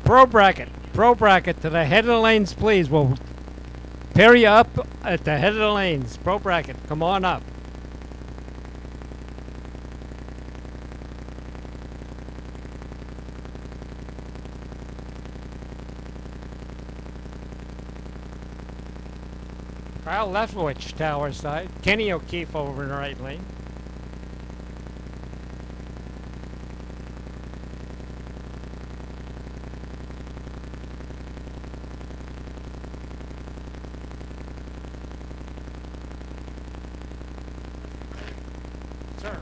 Pro bracket to the head of the lanes, please. We'll pair you up at the head of the lanes. Pro bracket, come on up. Kyle Leftwich, tower side. Kenny O'Keefe over in the right lane. Sir.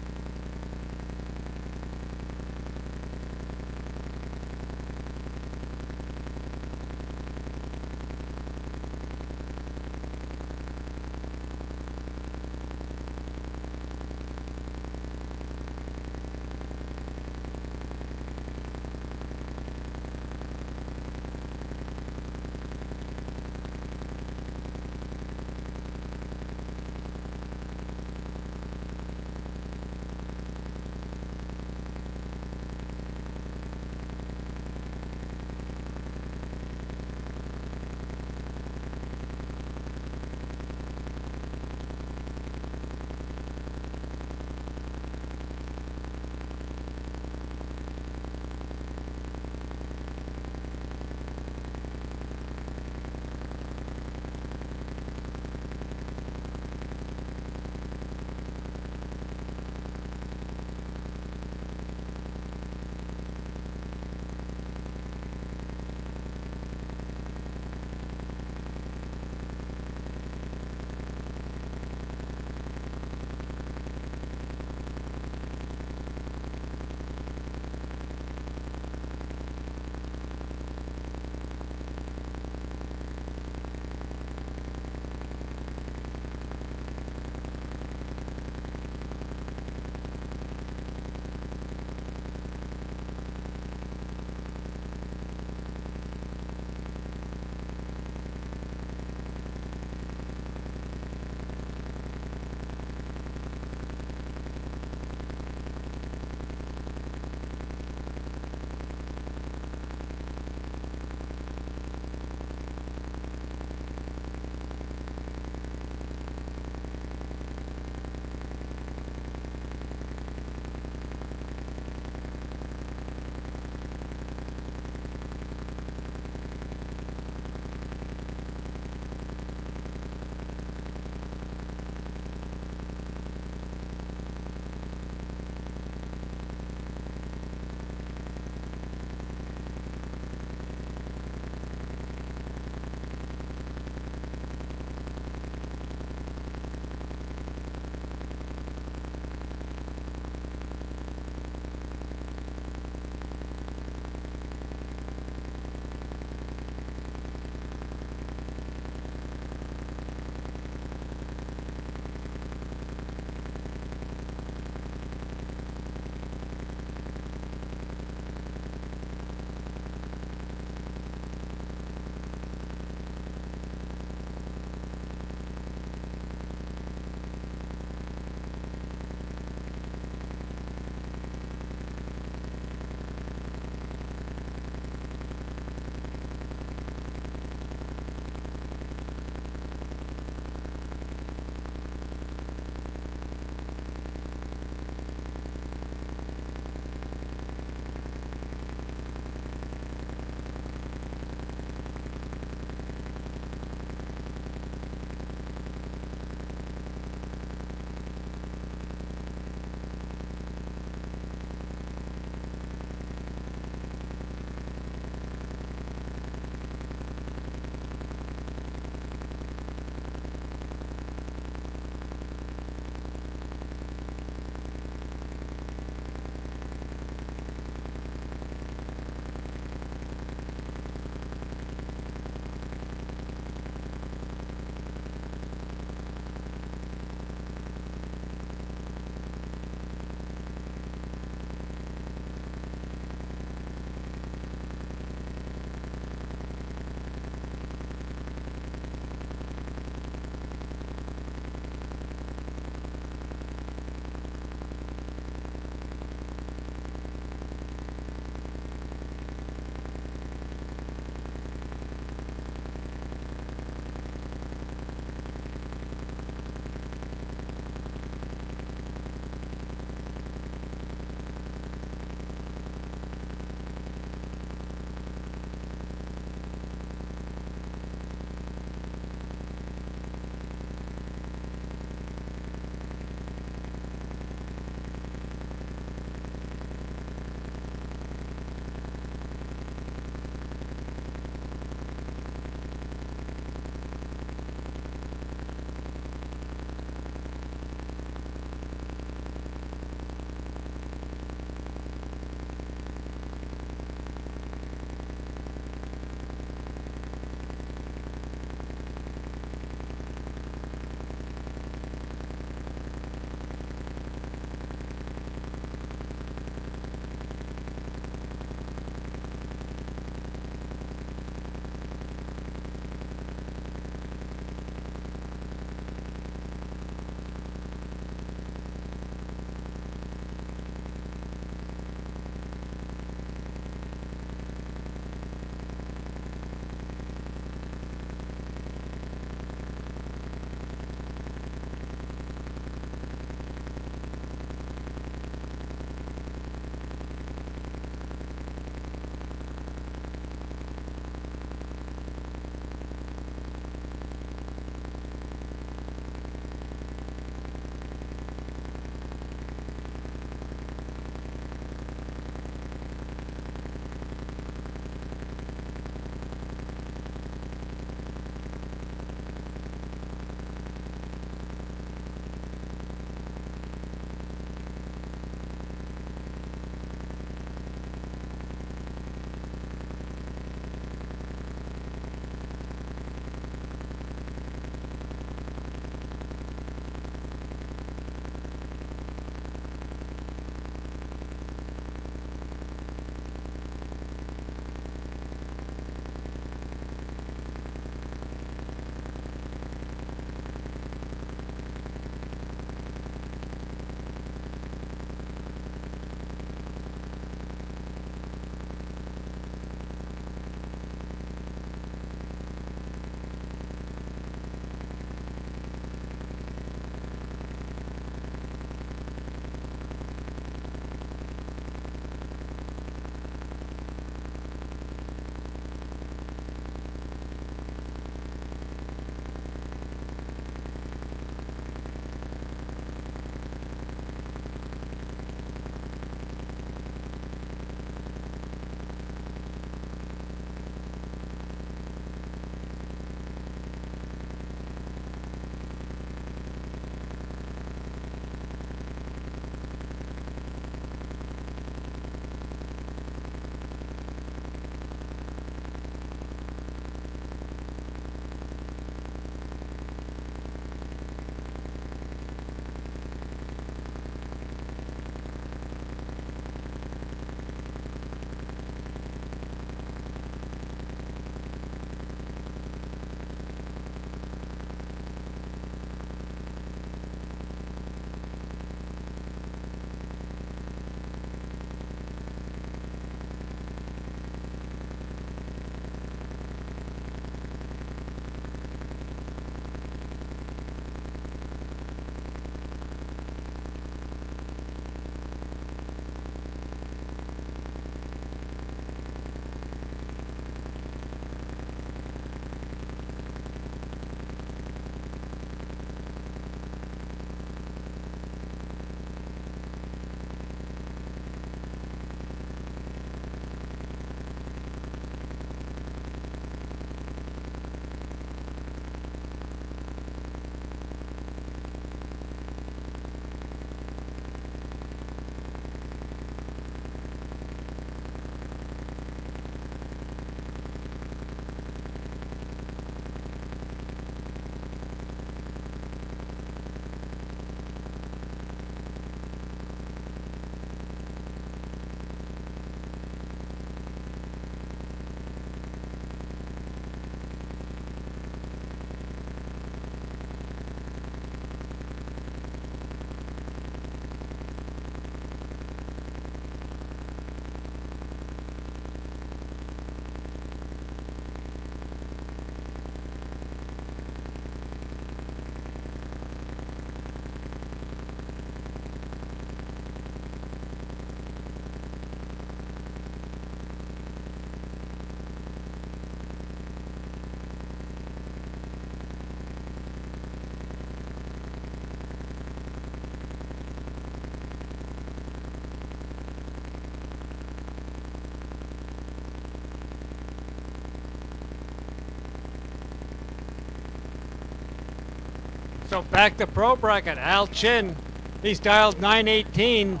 So back to pro bracket. Al Chin, he's dialed 918.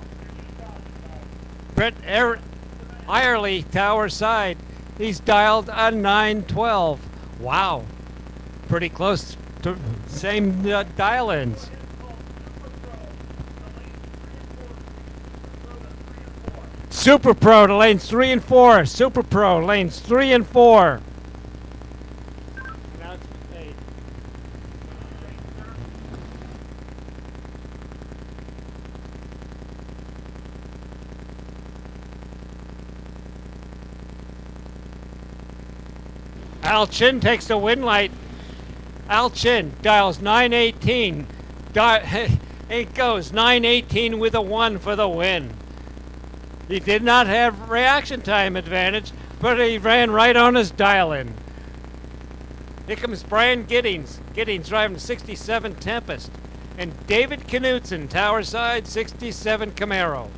Brett Irely, tower side, he's dialed a 912. Wow, pretty close to same dial-ins. Super Pro to lanes 3 and 4. Super Pro lanes 3 and 4. Announcement made. Al Chin takes the win light. Al Chin dials 918. It goes 918 with a 1 for the win. He did not have reaction time advantage, but he ran right on his dial-in. Here comes Brian Giddings. Giddings driving 67 Tempest. And David Knutson, tower side, 67 Camaro.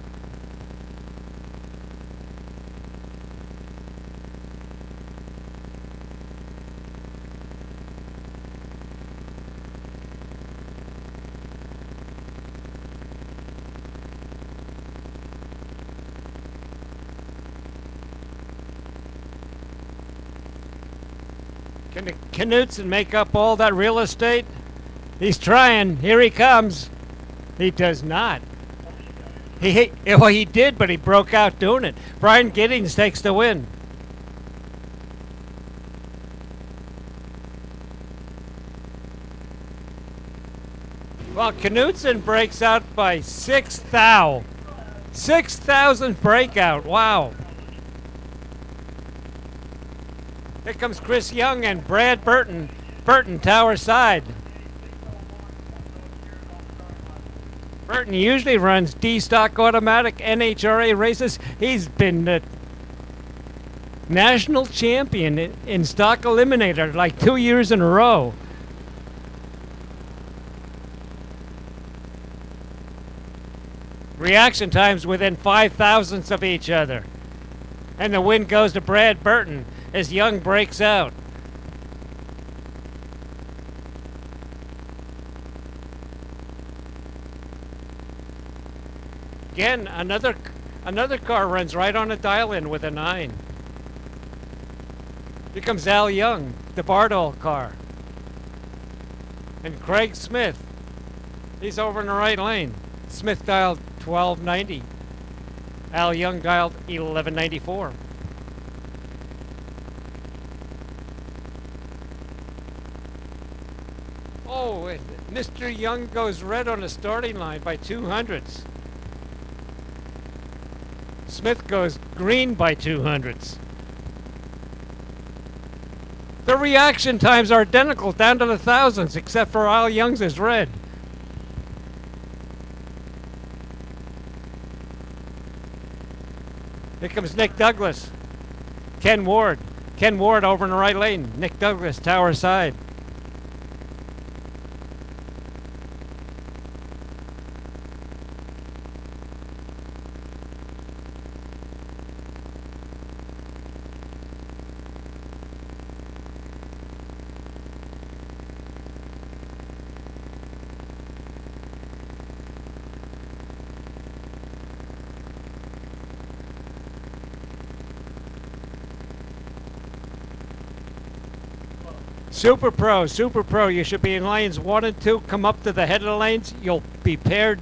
Can Knutson make up all that real estate? He's trying. Here he comes. He does not. Well, he did, but he broke out doing it. Brian Giddings takes the win. Well, Knutson breaks out by 6,000. 6,000 breakout. Wow. Here comes Chris Young and Brad Burton. Burton, tower side. Burton usually runs D-Stock Automatic NHRA races. He's been the national champion in Stock Eliminator like 2 years in a row. Reaction times within 5 thousandths of each other. And the win goes to Brad Burton as Young breaks out. Again, another car runs right on a dial-in with a 9. Here comes Al Young, the Bardol car. And Craig Smith, he's over in the right lane. Smith dialed 1290. Al Young dialed 1194. Oh, and Mr. Young goes red on the starting line by 200ths. Smith goes green by 200ths. The reaction times are identical down to the thousandths, except for Al Young's is red. Here comes Nick Douglas. Ken Ward. Ken Ward over in the right lane. Nick Douglas, tower side. Super Pro, you should be in lanes 1 and 2. Come up to the head of the lanes. You'll be paired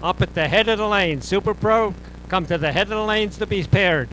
up at the head of the lane. Super Pro, come to the head of the lanes to be paired.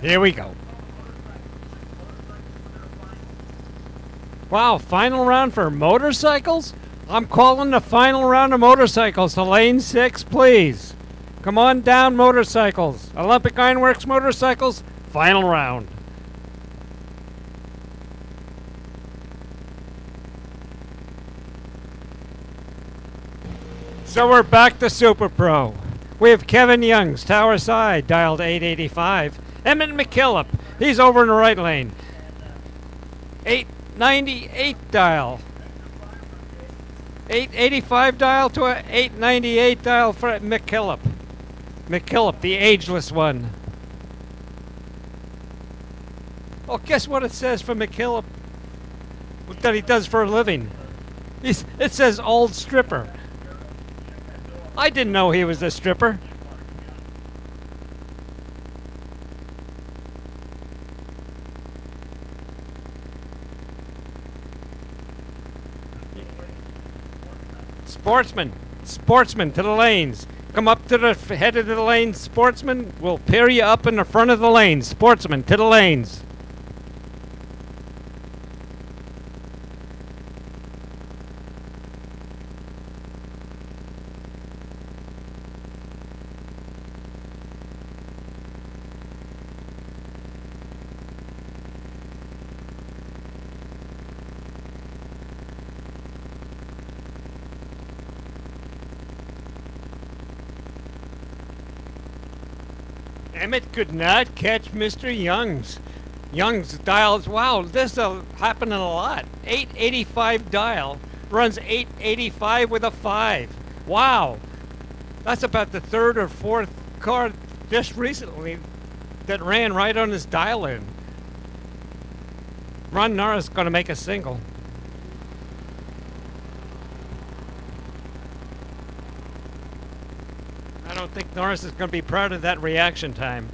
Here we go. Wow, final round for motorcycles? I'm calling the final round of motorcycles to lane 6, please. Come on down, motorcycles. Olympic Ironworks motorcycles, final round. So we're back to Super Pro. We have Kevin Youngs, Tower Side, dialed 885. Emmett McKillop, he's over in the right lane. 898 dial. 885 dial to a 898 dial for McKillop. McKillop, the ageless one. Well, guess what it says for McKillop? What that he does for a living. It says old stripper. I didn't know he was a stripper. Sportsman to the lanes. Come up to the head of the lane, sportsman. We'll pair you up in the front of the lane. Sportsman to the lanes. Emmett could not catch Mr. Youngs. Youngs dials, wow, this is happening a lot. 885 dial, runs 885 with a 5. Wow, that's about the third or fourth car just recently that ran right on his dial in. Ron Norris is going to make a single. I don't think Norris is going to be proud of that reaction time.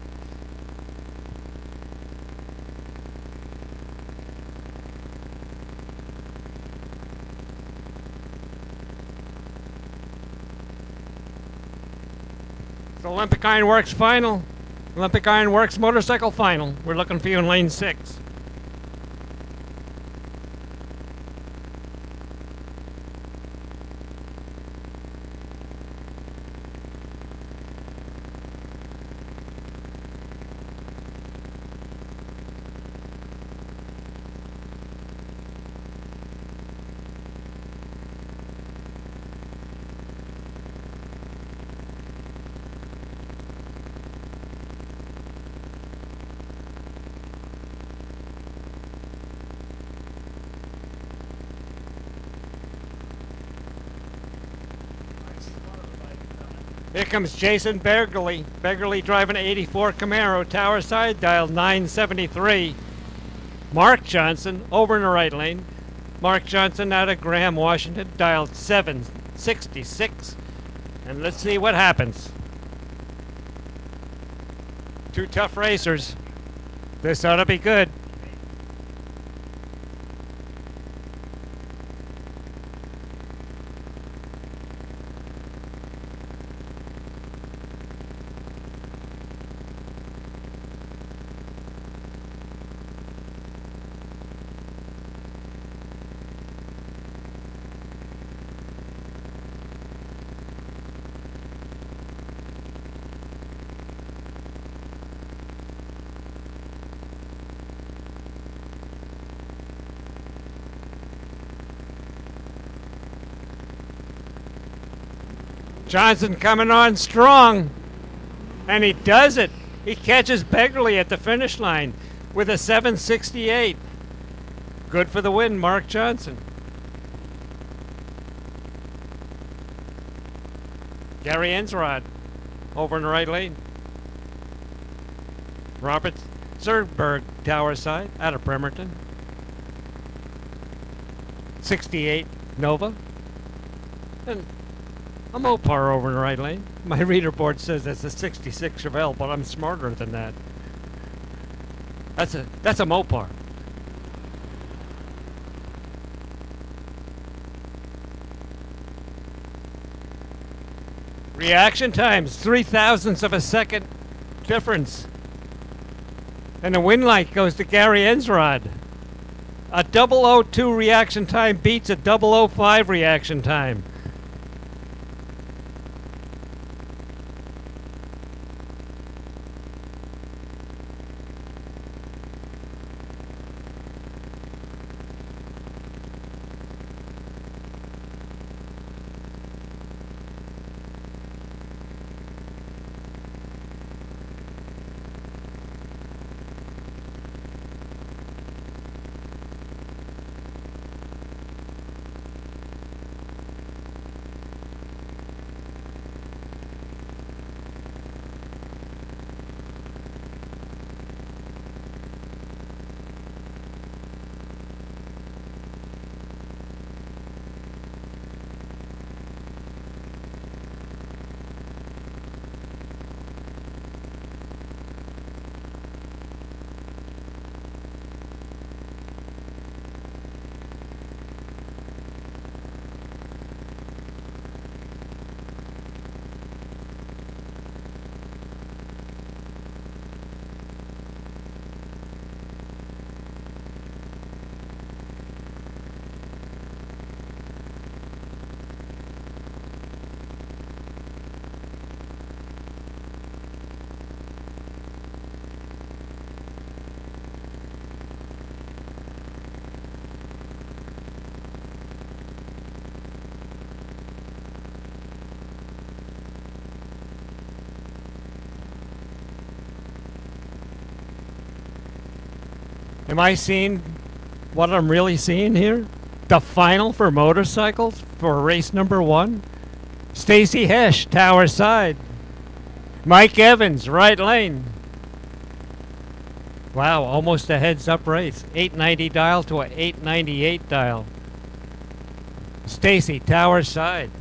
It's Olympic Ironworks final. Olympic Ironworks motorcycle final. We're looking for you in lane 6. Here comes Jason Begley. Begley driving an 84 Camaro, Tower Side, dial 973. Mark Johnson over in the right lane. Mark Johnson out of Graham, Washington, dialed 766. And let's see what happens. Two tough racers. This ought to be good. Johnson coming on strong, and he does it. He catches Begley at the finish line with a 768. Good for the win, Mark Johnson. Gary Ensrod over in the right lane. Robert Zerberg, Tower Side, out of Bremerton. 68 Nova. And a Mopar over in the right lane. My reader board says that's a 66 Chevelle, but I'm smarter than that. That's a Mopar. Reaction times, 0.03 of a second difference. And the win light goes to Gary Ensrod. A 002 reaction time beats a 005 reaction time. Am I seeing what I'm really seeing here? The final for motorcycles for race number 1? Stacy Hesh, tower side. Mike Evans, right lane. Wow, almost a heads-up race. 890 dial to a 898 dial. Stacy, tower side.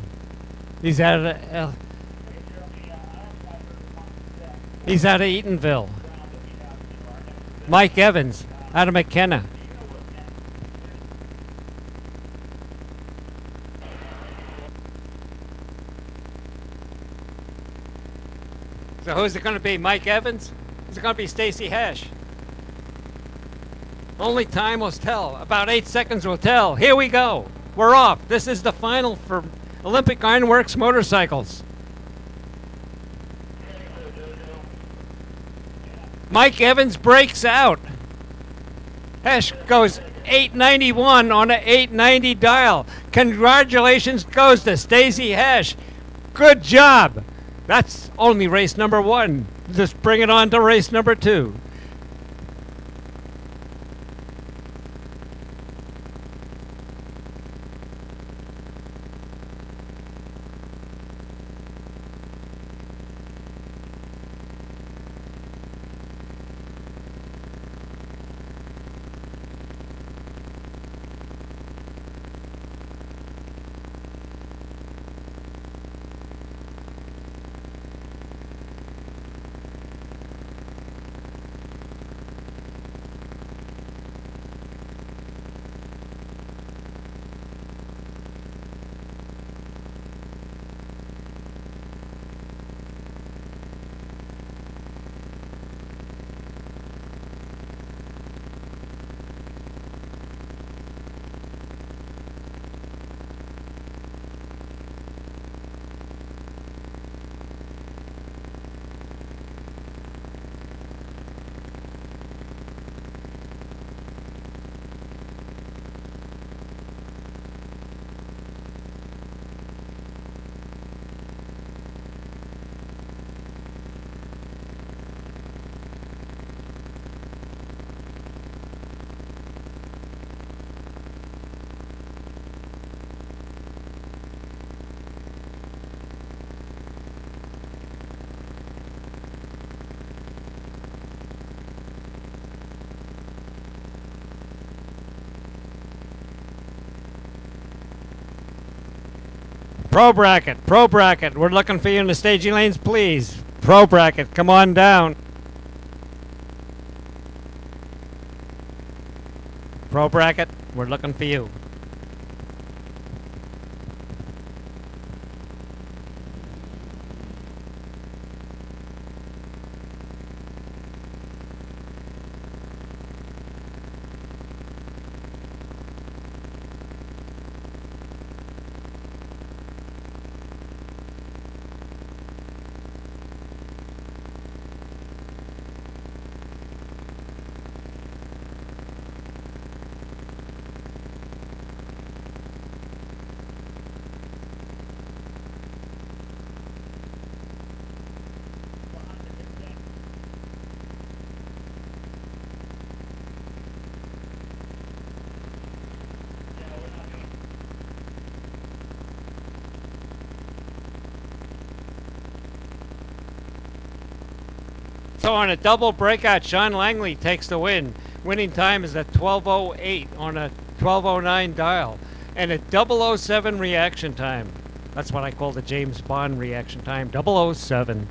He's out of Eatonville. Mike Evans, out of McKenna. So who's it going to be, Mike Evans? Is it going to be Stacy Hesh? Only time will tell. About 8 seconds will tell. Here we go. We're off. This is the final for Olympic Ironworks motorcycles. Mike Evans breaks out. Hesh goes 891 on an 890 dial. Congratulations goes to Stacy Hesh. Good job. That's only race number 1. Just bring it on to race number 2. Pro bracket. We're looking for you in the staging lanes, please. Pro bracket, come on down. Pro bracket, we're looking for you. So on a double breakout, Sean Langley takes the win. Winning time is at 12:08 on a 12:09 dial, and a 007 reaction time. That's what I call the James Bond reaction time, 007.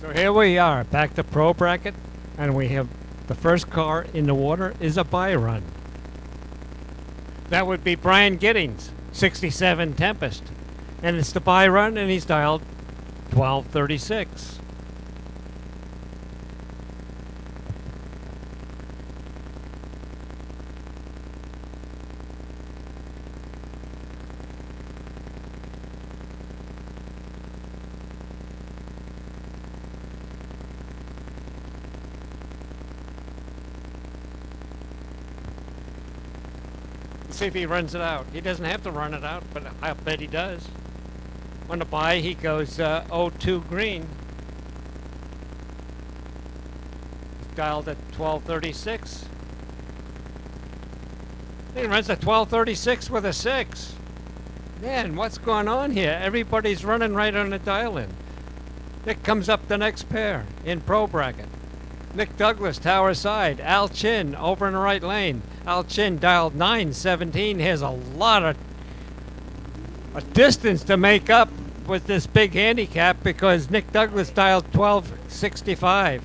So here we are, back to Pro Bracket, and we have the first car in the water is a buy run. That would be Brian Giddings, 67 Tempest. And it's the buy run, and he's dialed 1236. See if he runs it out. He doesn't have to run it out, but I bet he does. On the buy, he goes 02 green. He's dialed at 1236. He runs at 1236 with a 6. Man, what's going on here? Everybody's running right on the dial-in. Nick comes up the next pair in Pro Bracket. Nick Douglas, tower side. Al Chin over in the right lane. Al Chin dialed 917. Has a lot of a distance to make up with this big handicap because Nick Douglas dialed 1265.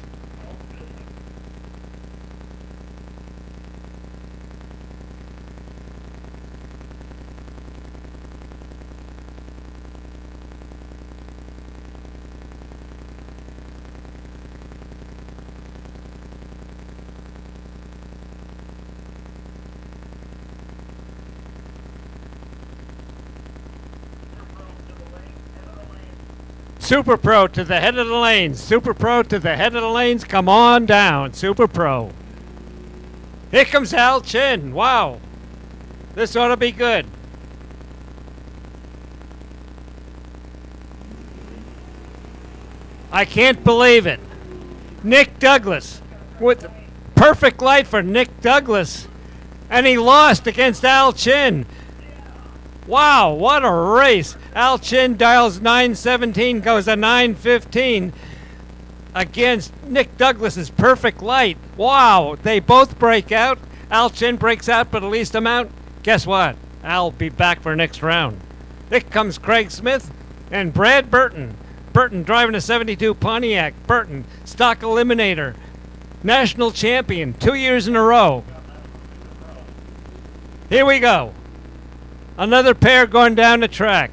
Super Pro to the head of the lanes. Super Pro to the head of the lanes. Come on down, Super Pro. Here comes Al Chin. Wow. This ought to be good. I can't believe it. Nick Douglas with perfect light for Nick Douglas. And he lost against Al Chin. Wow, what a race. Al Chin dials 917, goes to 915 against Nick Douglas's perfect light. Wow, they both break out. Al Chin breaks out by the least amount. Guess what? I'll be back for next round. Nick comes Craig Smith and Brad Burton. Burton driving a 72 Pontiac. Burton, stock eliminator. National champion 2 years in a row. Here we go. Another pair going down the track.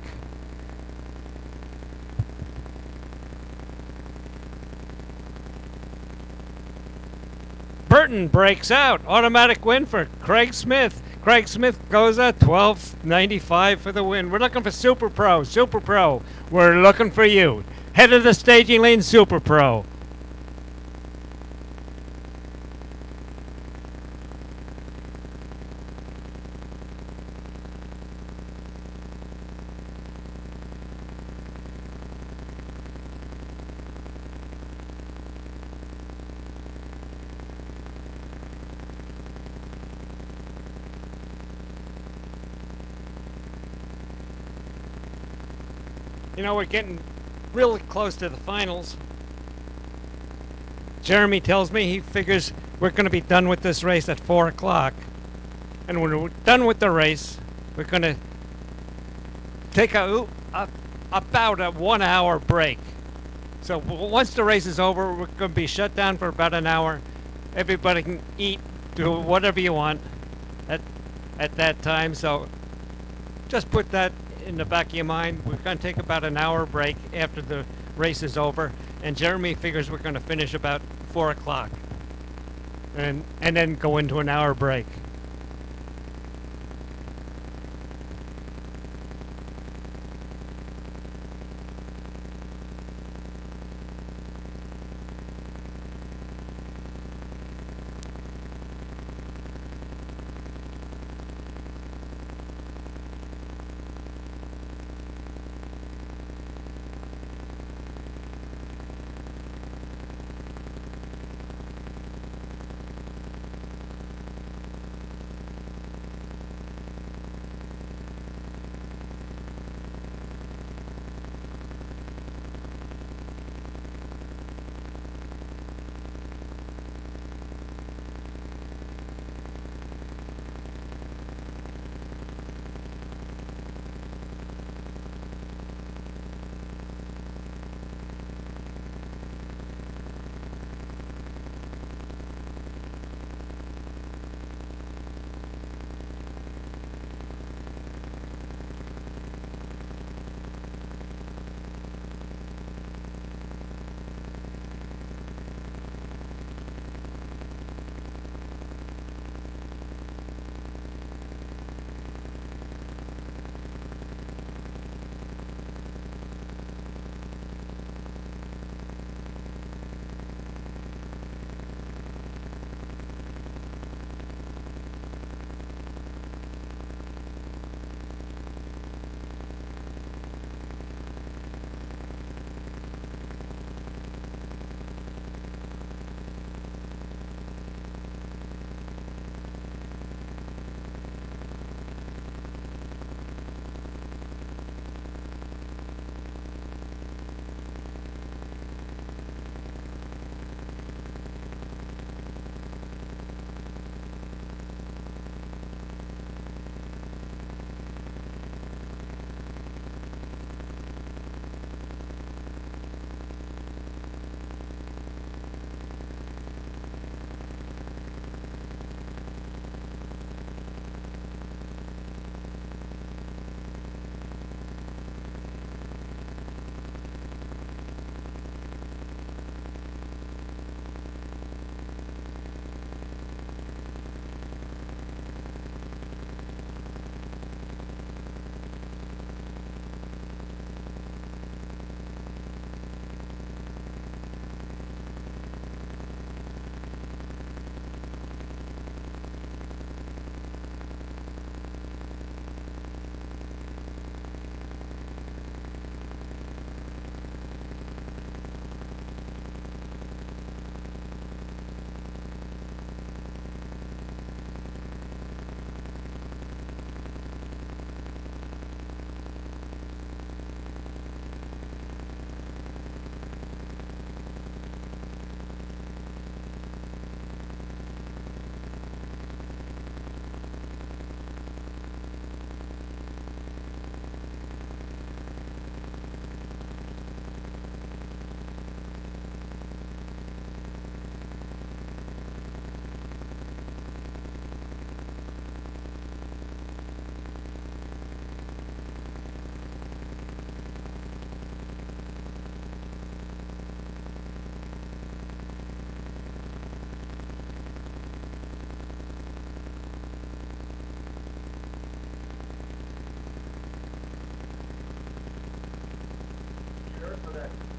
Burton breaks out. Automatic win for Craig Smith. Craig Smith goes at 1295 for the win. We're looking for Super Pro. Super Pro. We're looking for you. Head of the staging lane, Super Pro. You know, we're getting really close to the finals. Jeremy tells me he figures we're going to be done with this race at 4 o'clock. And when we're done with the race, we're going to take about a 1 hour break. So once the race is over, we're going to be shut down for about an hour. Everybody can eat, do whatever you want at that time. So just put that in the back of your mind. We're going to take about an hour break after the race is over, and Jeremy figures we're going to finish about 4 o'clock and then go into an hour break.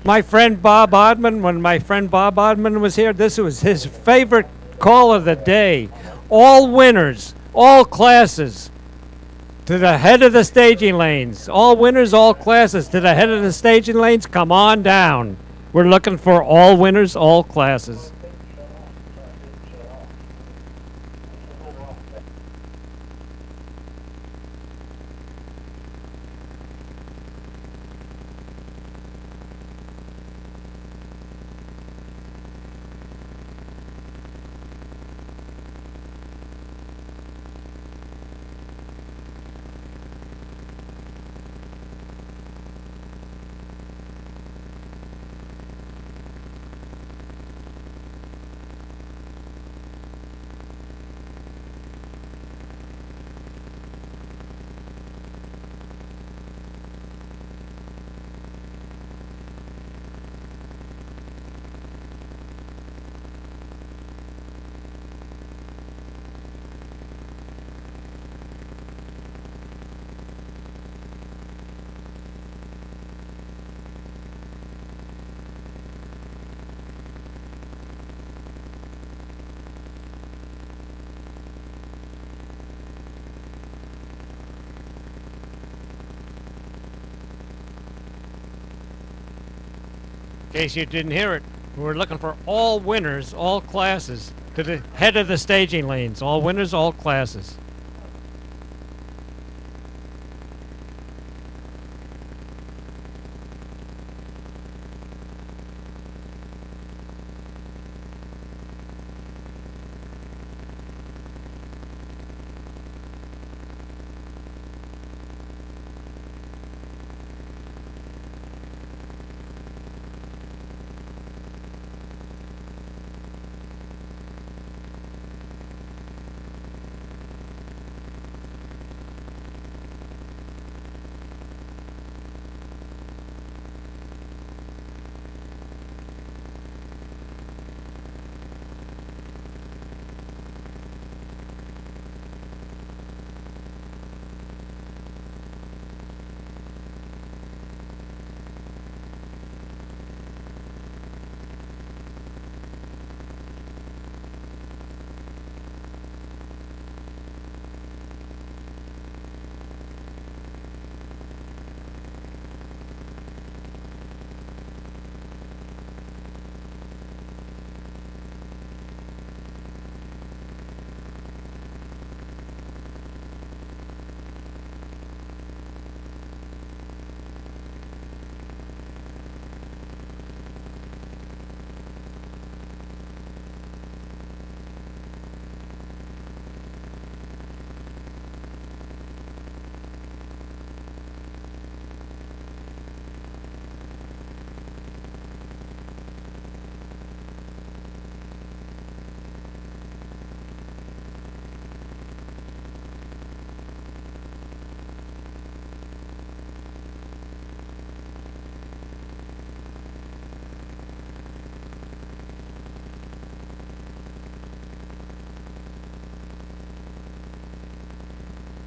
My friend Bob Odman, when my friend Bob Odman was here, this was his favorite call of the day. All winners, all classes, to the head of the staging lanes. All winners, all classes, to the head of the staging lanes. Come on down. We're looking for all winners, all classes. In case you didn't hear it, we're looking for all winners, all classes, to the head of the staging lanes. All winners, all classes.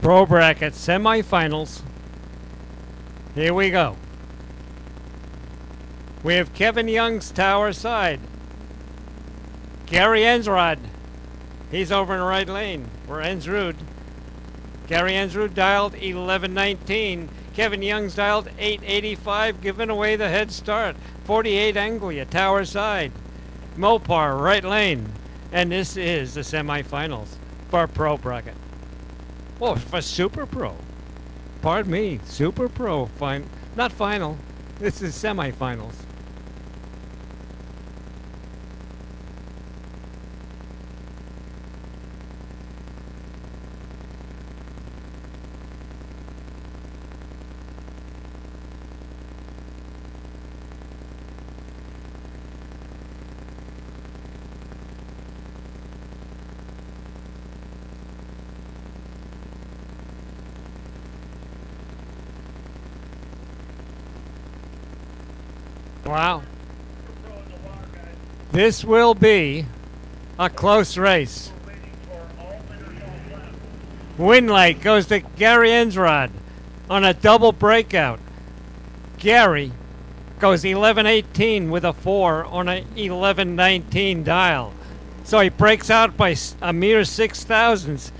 Pro bracket semifinals. Here we go. We have Kevin Young's tower side. Gary Ensrod. He's over in the right lane. We're Ensrud. Gary Ensrud dialed 1119. Kevin Young's dialed 885, giving away the head start. 48 Anglia, tower side. Mopar, right lane. And this is the semifinals for Pro bracket. Oh, for Super Pro. Pardon me, Super Pro. Not final. This is semifinals. Wow. This will be a close race. Win light goes to Gary Ensrod on a double breakout. Gary goes 1118 with a 4 on a 1119 dial. So he breaks out by a mere 6 thousandths,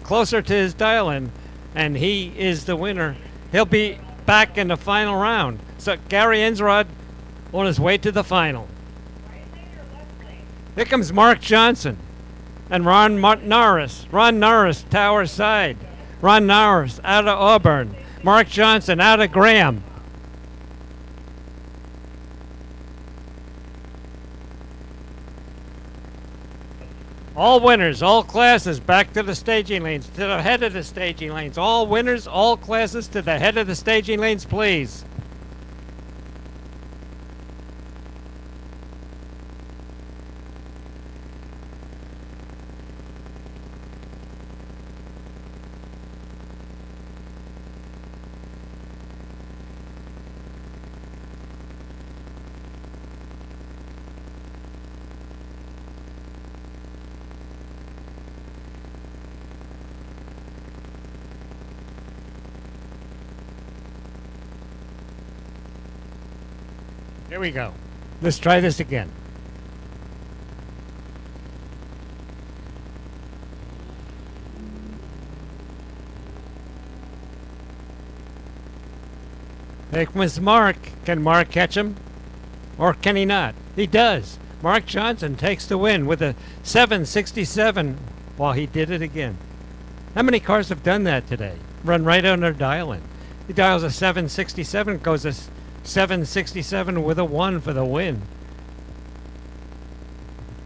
closer to his dial-in, and he is the winner. He'll be back in the final round. So Gary Ensrod on his way to the final. Here comes Mark Johnson and Ron Norris. Ron Norris, Tower Side. Ron Norris out of Auburn. Mark Johnson out of Graham. All winners, all classes, back to the staging lanes, to the head of the staging lanes. All winners, all classes, to the head of the staging lanes, please. Here we go. Let's try this again. Here comes Mark. Can Mark catch him? Or can he not? He does. Mark Johnson takes the win with a 767 while he did it again. How many cars have done that today? Run right on their dial-in. He dials a 767, goes a 767 with a 1 for the win.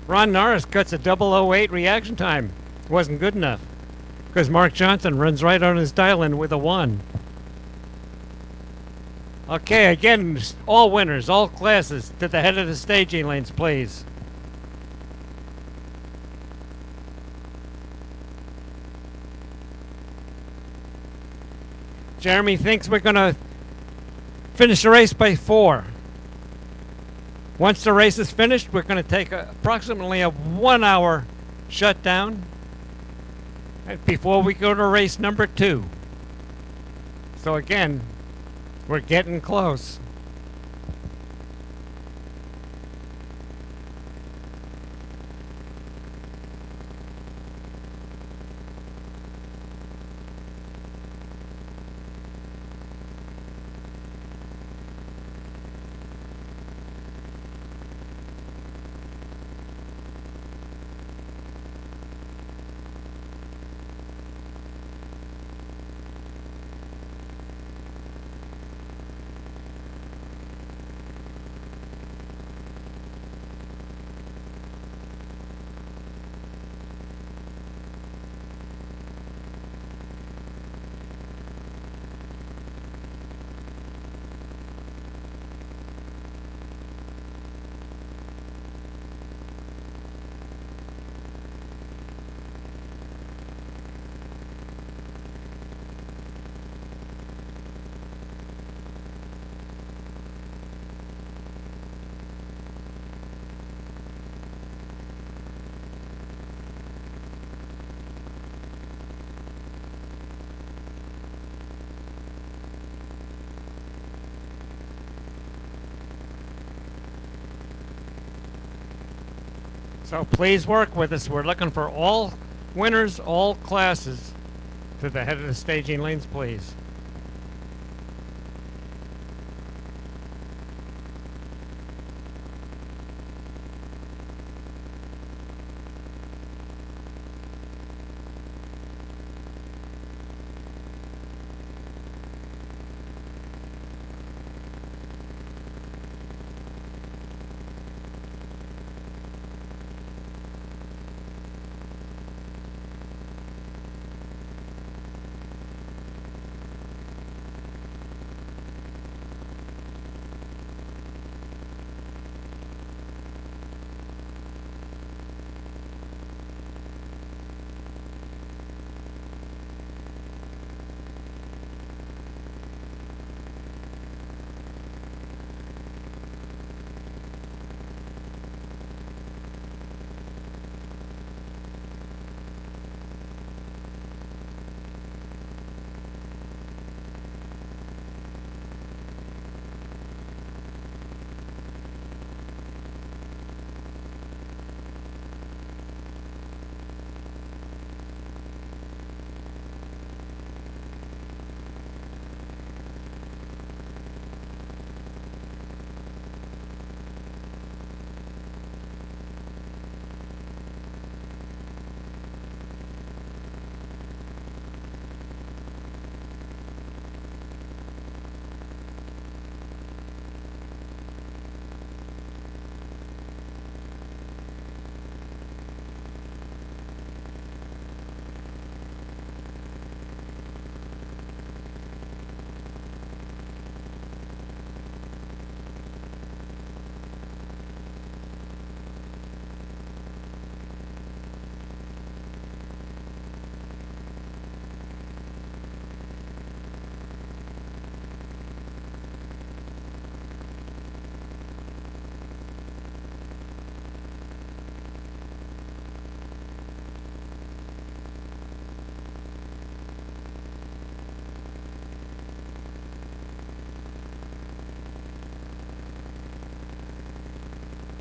Ron Norris cuts a 008 reaction time. Wasn't good enough because Mark Johnson runs right on his dial-in with a 1. Okay, again, all winners, all classes, to the head of the staging lanes, please. Jeremy thinks we're going to finish the race by 4. Once the race is finished, we're going to take approximately a 1-hour shutdown before we go to race number 2. So again, we're getting close. So please work with us. We're looking for all winners, all classes, to the head of the staging lanes, please.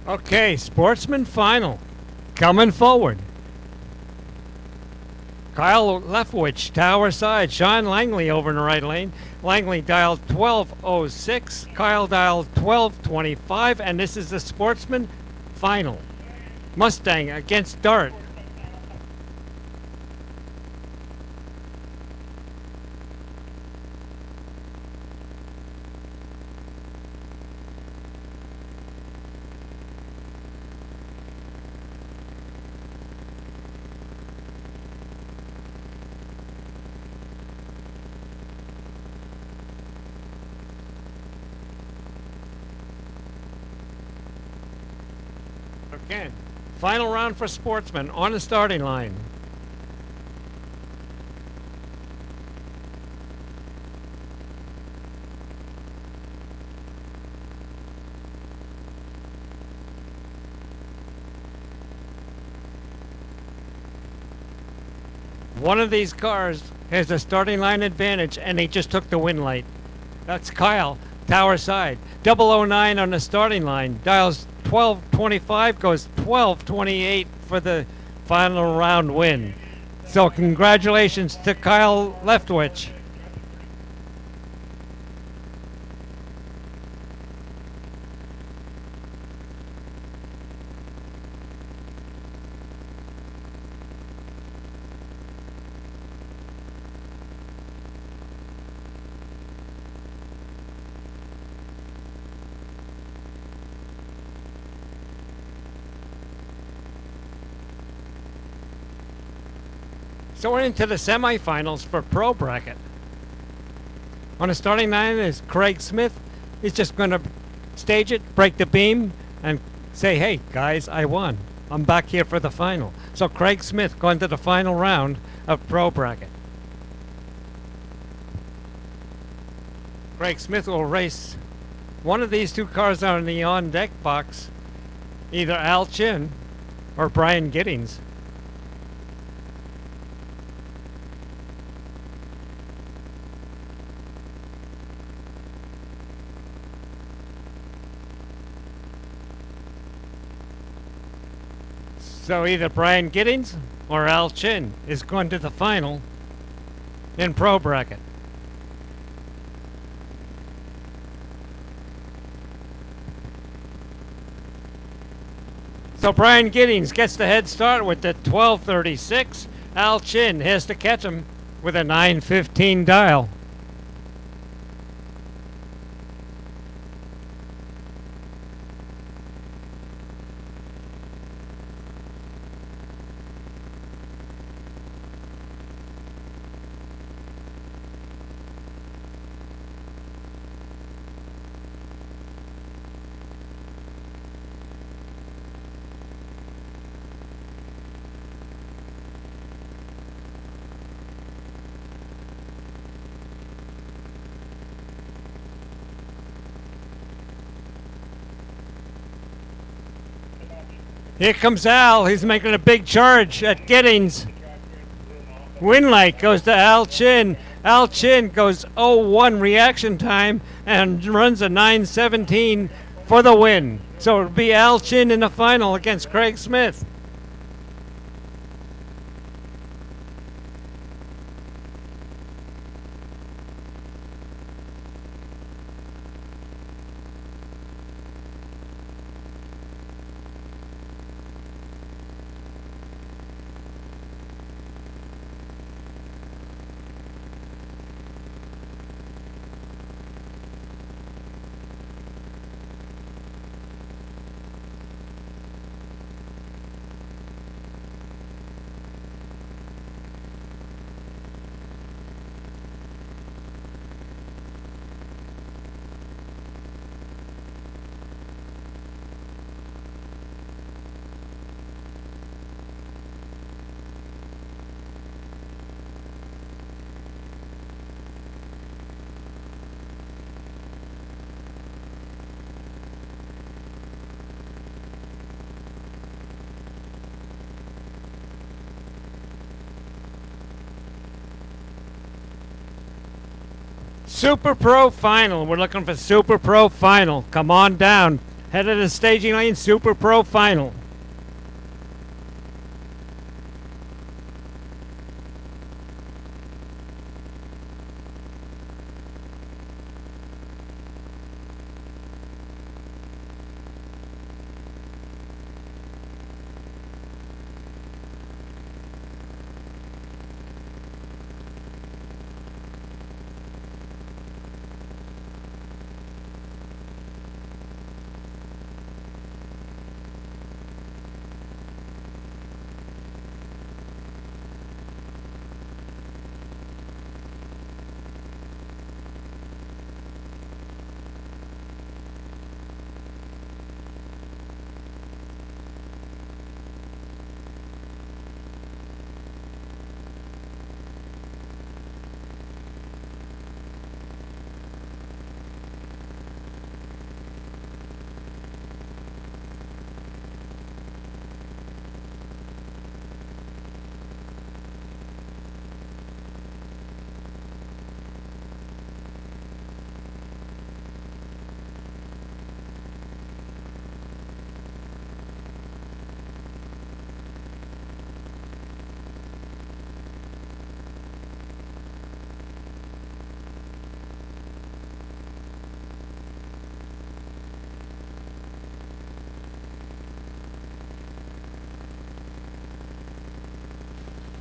Okay, sportsman final. Coming forward. Kyle Leftwich, tower side. Sean Langley over in the right lane. Langley dialed 1206. Kyle dialed 1225. And this is the sportsman final. Mustang against Dart. Again, final round for sportsmen on the starting line. One of these cars has a starting line advantage, and they just took the win light. That's Kyle, tower side. 009 on the starting line. Dials 1225, goes 1228 for the final round win. So congratulations to Kyle Leftwich. So we're into the semifinals for Pro Bracket. On the starting line is Craig Smith. He's just going to stage it, break the beam, and say, hey, guys, I won. I'm back here for the final. So Craig Smith going to the final round of Pro Bracket. Craig Smith will race one of these two cars on the on-deck box, either Al Chin or Brian Giddings. So either Brian Giddings or Al Chin is going to the final in Pro Bracket. So Brian Giddings gets the head start with the 1236. Al Chin has to catch him with a 915 dial. Here comes Al. He's making a big charge at Giddings. Win light goes to Al Chin. Al Chin goes 0-1 reaction time and runs a 9:17 for the win. So it'll be Al Chin in the final against Craig Smith. Super Pro Final. We're looking for Super Pro Final. Come on down. Head of the staging lane, Super Pro Final.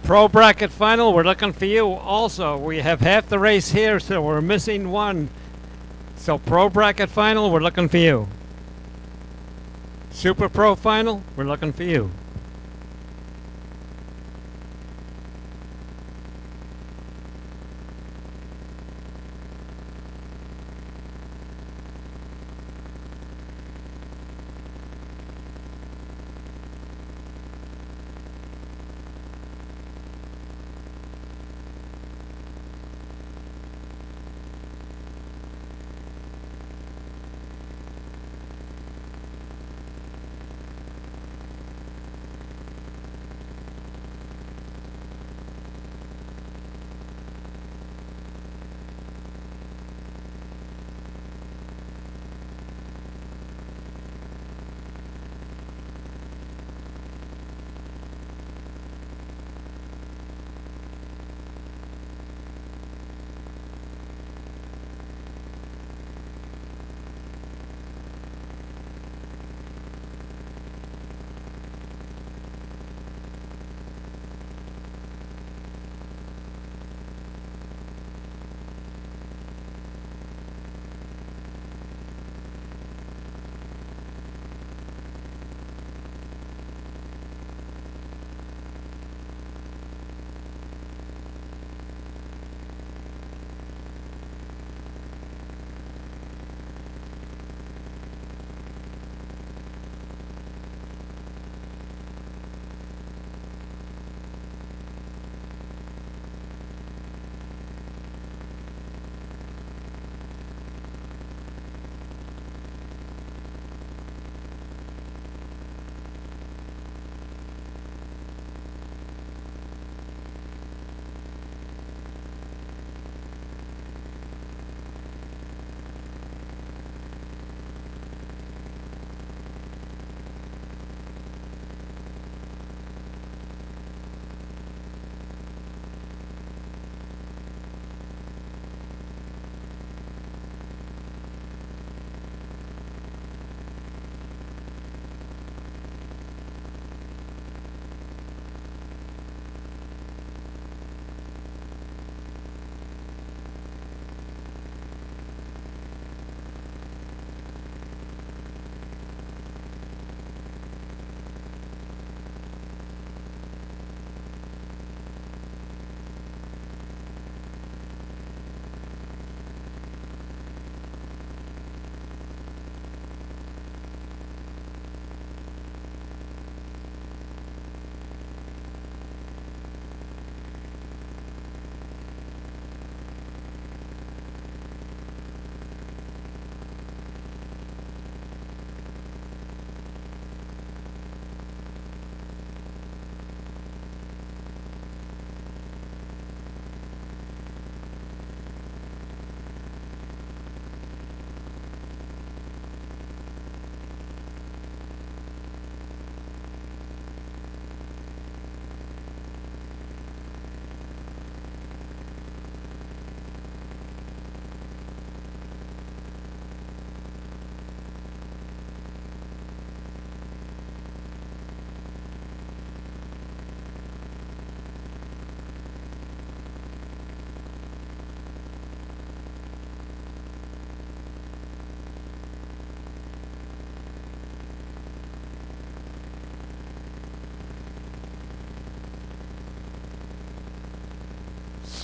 Pro bracket final, we're looking for you also. We have half the race here, so we're missing one. So pro bracket final, we're looking for you. Super pro final, we're looking for you.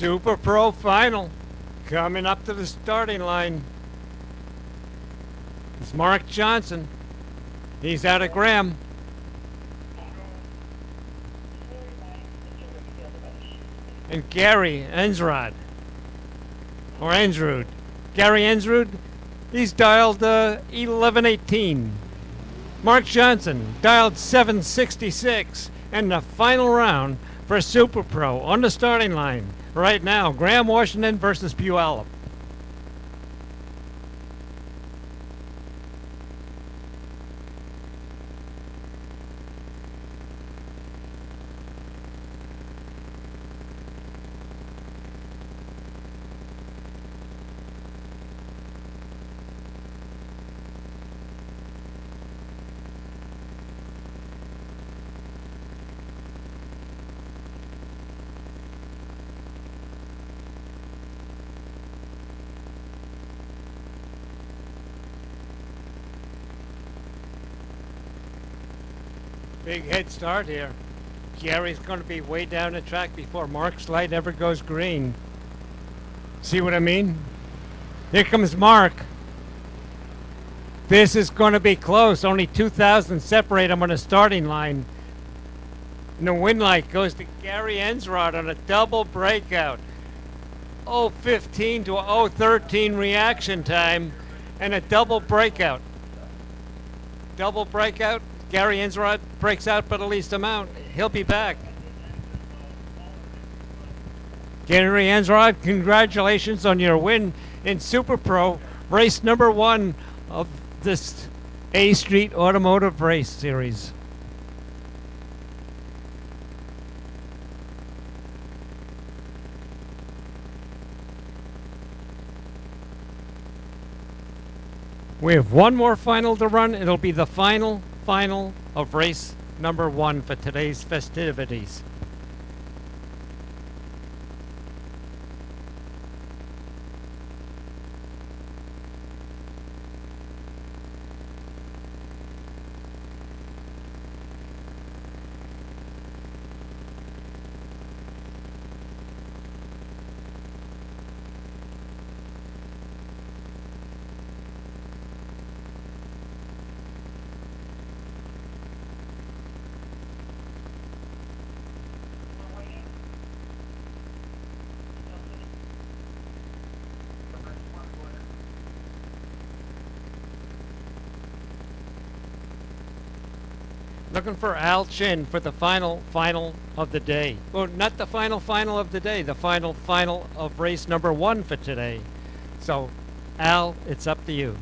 Super Pro Final. Coming up to the starting line. It's Mark Johnson. He's out of Graham. And Gary Ensrod. Or Ensrud. Gary Ensrud, he's dialed 1118. Mark Johnson dialed 766. And the final round for Super Pro on the starting line. Right now, Graham Washington versus Puyallup. Big head start here. Gary's going to be way down the track before Mark's light ever goes green. See what I mean? Here comes Mark. This is going to be close. Only 2,000 separate them on the starting line. And the win light goes to Gary Ensrod on a double breakout. 0.15 to 0.13 reaction time and a double breakout. Double breakout. Gary Ensrod breaks out by the least amount. He'll be back. Gary Ensrod, congratulations on your win in Super Pro, race number 1 of this A Street Automotive Race Series. We have one more final to run. It'll be the final of race number 1 for today's festivities. Looking for Al Chin for the final of the day. Well, not the final of the day, the final of race number 1 for today. So, Al, it's up to you.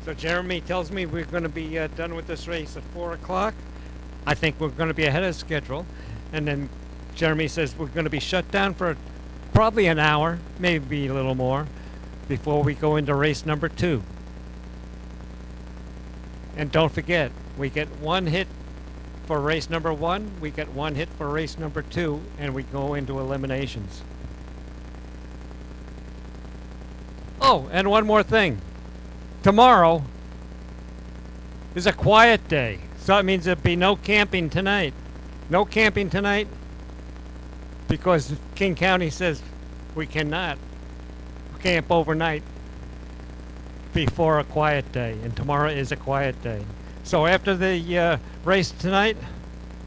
So Jeremy tells me we're going to be done with this race at 4 o'clock. I think we're going to be ahead of schedule. And then Jeremy says we're going to be shut down for probably an hour, maybe a little more, before we go into race number 2. And don't forget, we get 1 hit for race number 1, we get 1 hit for race number 2, and we go into eliminations. Oh, and one more thing. Tomorrow is a quiet day, so that means there'll be no camping tonight. No camping tonight because King County says we cannot camp overnight before a quiet day, and tomorrow is a quiet day. So after the race tonight,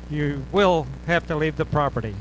you will have to leave the property.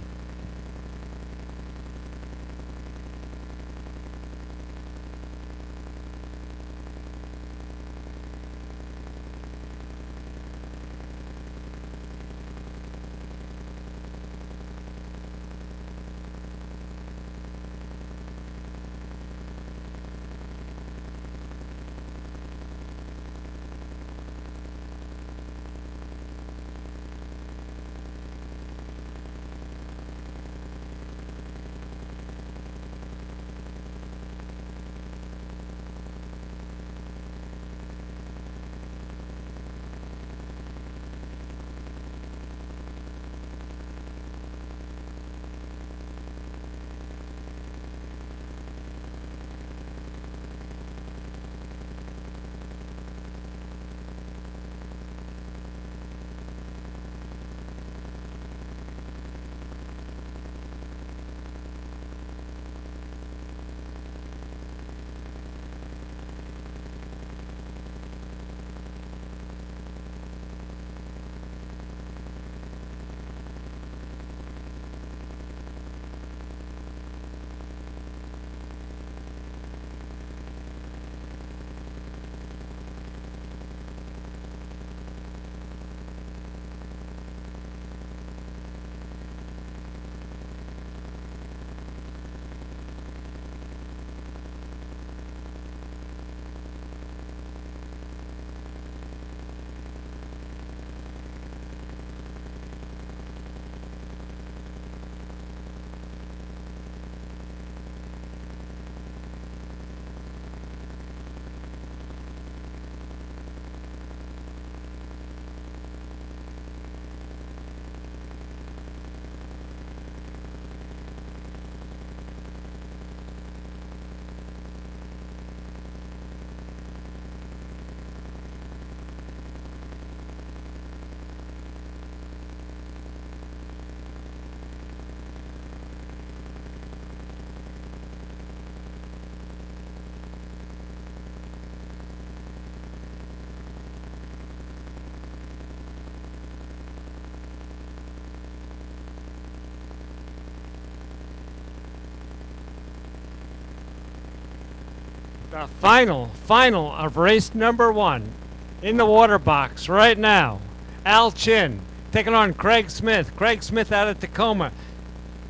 The final of race number 1 in the water box right now. Al Chin taking on Craig Smith. Craig Smith out of Tacoma.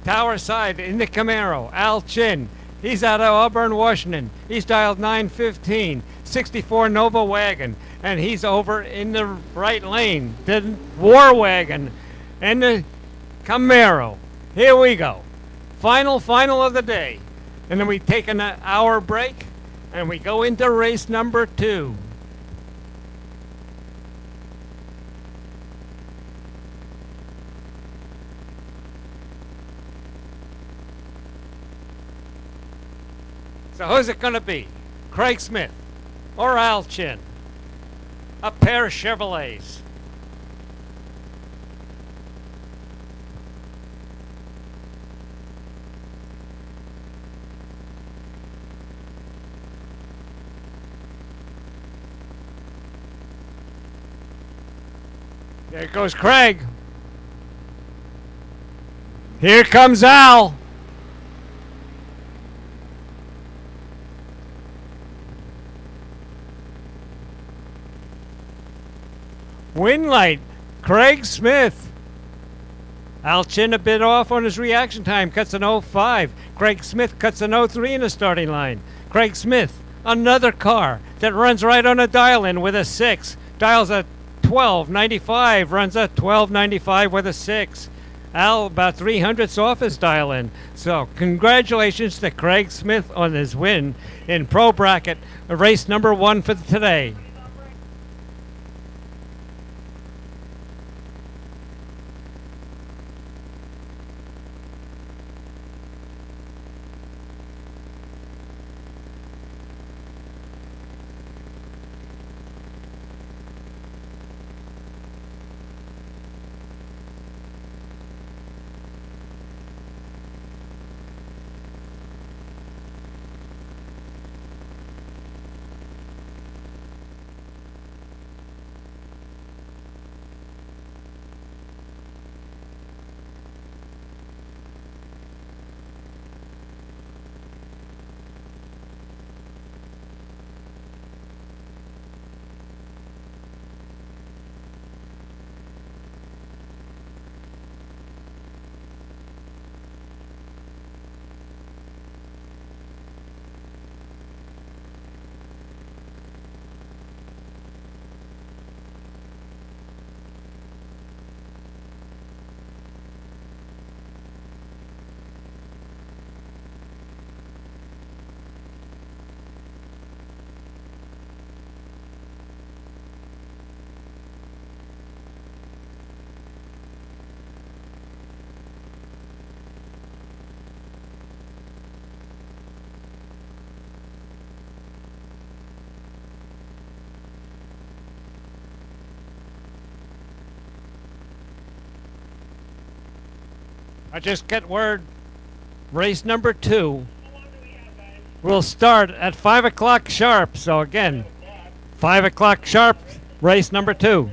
Tower side in the Camaro. Al Chin. He's out of Auburn, Washington. He's dialed 915, 64 Nova wagon, and he's over in the right lane. The War wagon and the Camaro. Here we go. Final of the day. And then we take an hour break, and we go into race number 2. So who's it going to be? Craig Smith or Al Chin? A pair of Chevrolets. There goes Craig. Here comes Al. Win light, Craig Smith. Al Chin a bit off on his reaction time, cuts an 05. Craig Smith cuts an 03 in the starting line. Craig Smith, another car that runs right on a dial-in with a 6. Dials a 1295, runs a 1295 with a 6. Al about 300ths off his dial-in. So congratulations to Craig Smith on his win in Pro Bracket, race number 1 for today. I just get word race number 2 will start at 5 o'clock sharp. So again, 5 o'clock sharp, race number 2.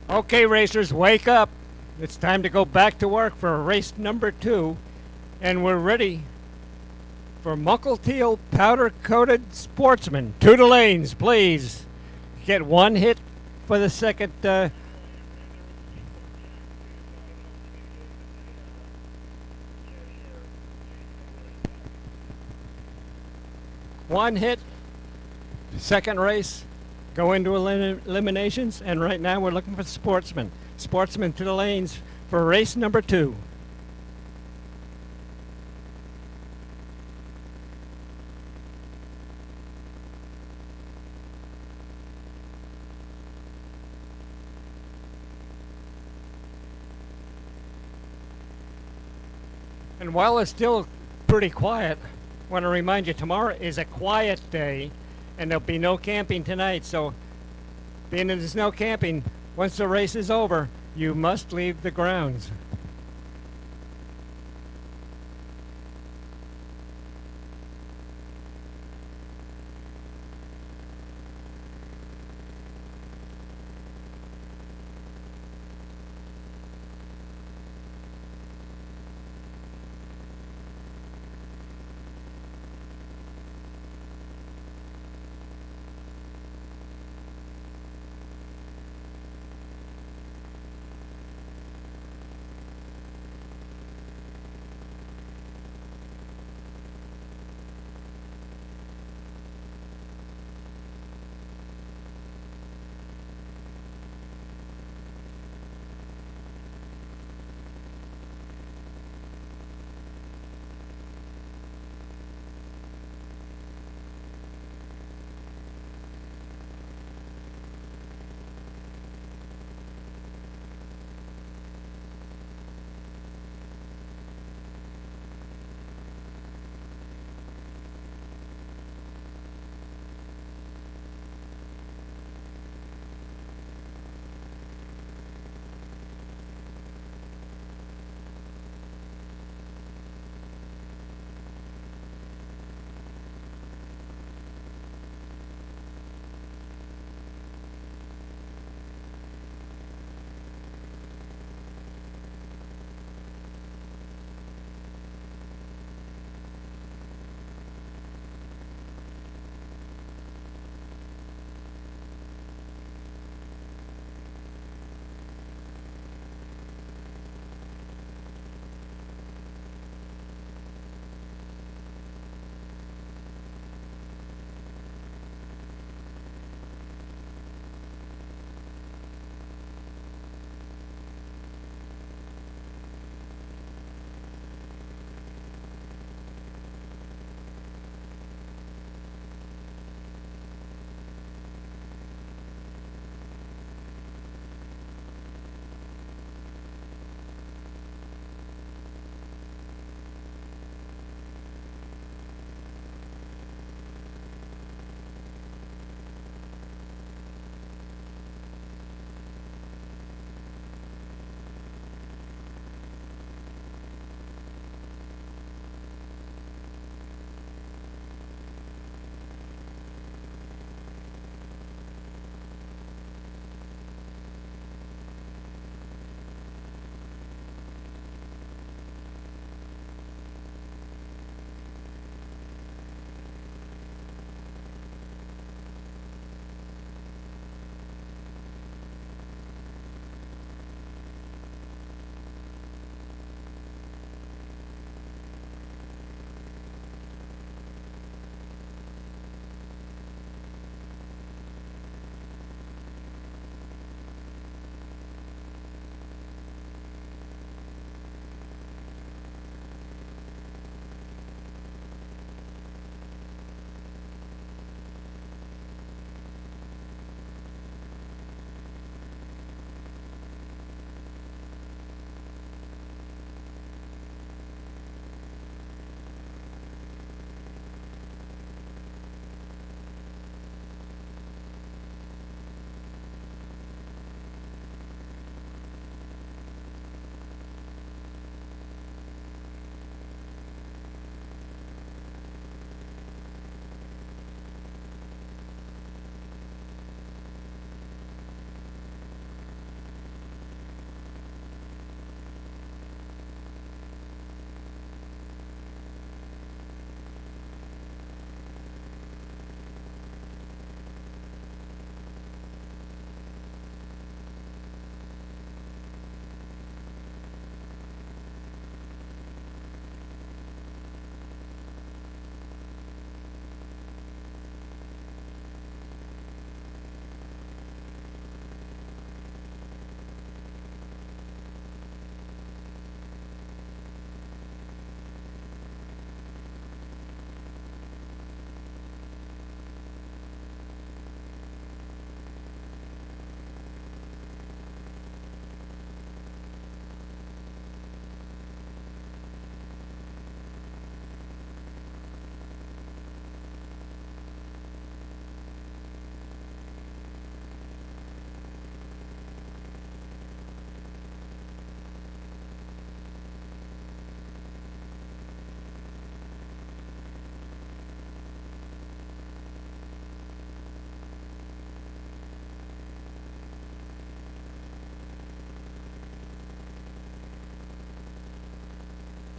Okay, racers, wake up. It's time to go back to work for race number 2, and we're ready for Muckle Teal powder-coated sportsman. To the lanes, please. Get one hit for the second. One hit, second race, go into eliminations, and right now we're looking for sportsmen. Sportsmen to the lanes for race number 2. And while it's still pretty quiet, I want to remind you tomorrow is a quiet day and there'll be no camping tonight. So being that there's no camping, once the race is over, you must leave the grounds.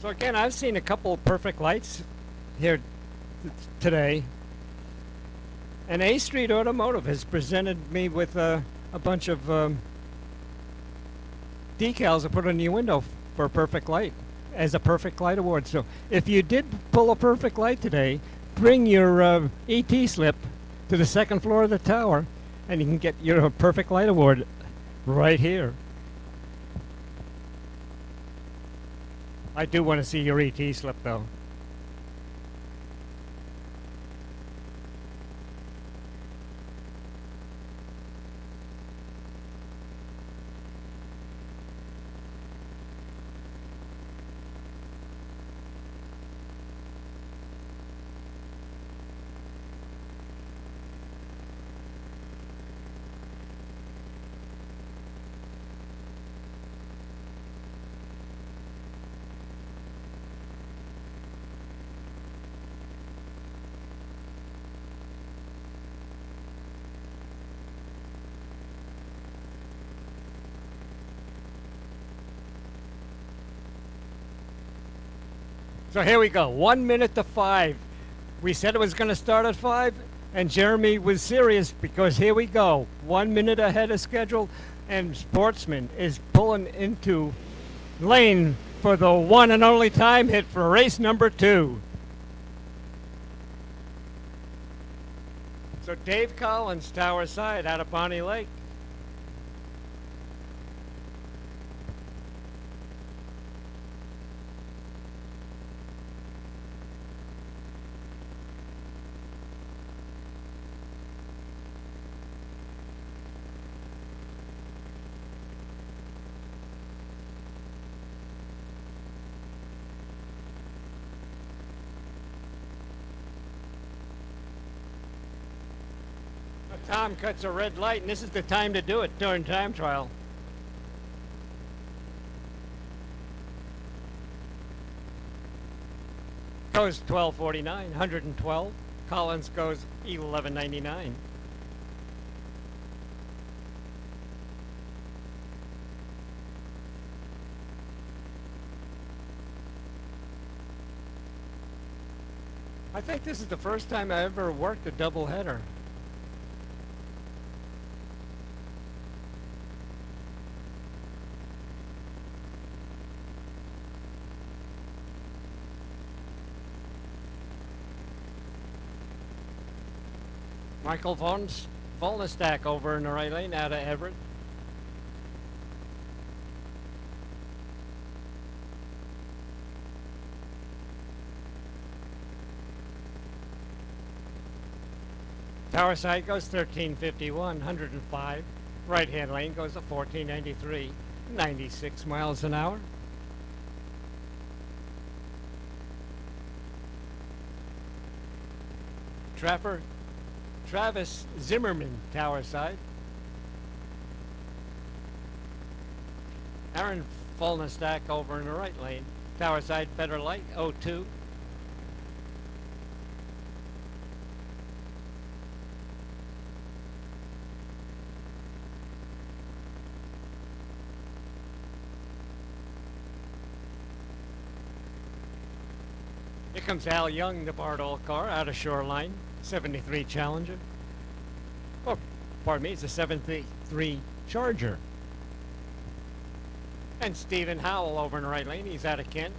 So again, I've seen a couple of perfect lights here today. And A Street Automotive has presented me with a bunch of decals to put on your window for a perfect light as a perfect light award. So if you did pull a perfect light today, bring your ET slip to the second floor of the tower and you can get your perfect light award right here. I do want to see your ET slip though. So here we go, 1 minute to 5. We said it was going to start at 5, and Jeremy was serious because here we go, 1 minute ahead of schedule, and Sportsman is pulling into lane for the one and only time hit for race number 2. So Dave Collins, Tower Side, out of Bonnie Lake. Tom cuts a red light, and this is the time to do it during time trial. Goes 12:49, 112. Collins goes 11:99. I think this is the first time I ever worked a double header. Michael Volnestack over in the right lane out of Everett. Tower side goes 13:51, 105. Right hand lane goes to 14:93, 96 miles an hour. Travis Zimmerman, Tower side. Aaron Volnestack over in the right lane. Tower side, better light, 02. Here comes Al Young, the Bardol car, out of Shoreline. 73 Challenger. Oh, pardon me, it's a 73 Charger. And Stephen Howell over in the right lane, he's out of Kent.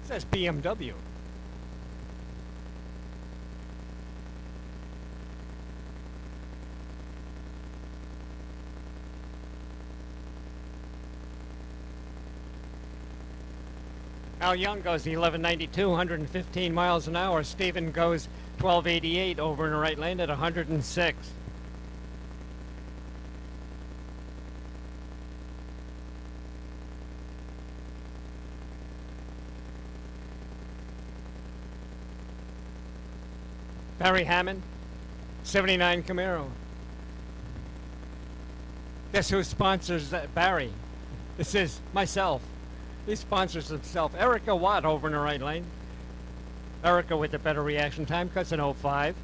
It says BMW. Al Young goes 1192, 115 miles an hour. Stephen goes 1288 over in the right lane at 106. Barry Hammond, 79 Camaro. Guess who sponsors Barry? This is myself. He sponsors himself. Erica Watt over in the right lane. Erica with the better reaction time, cuts an 05.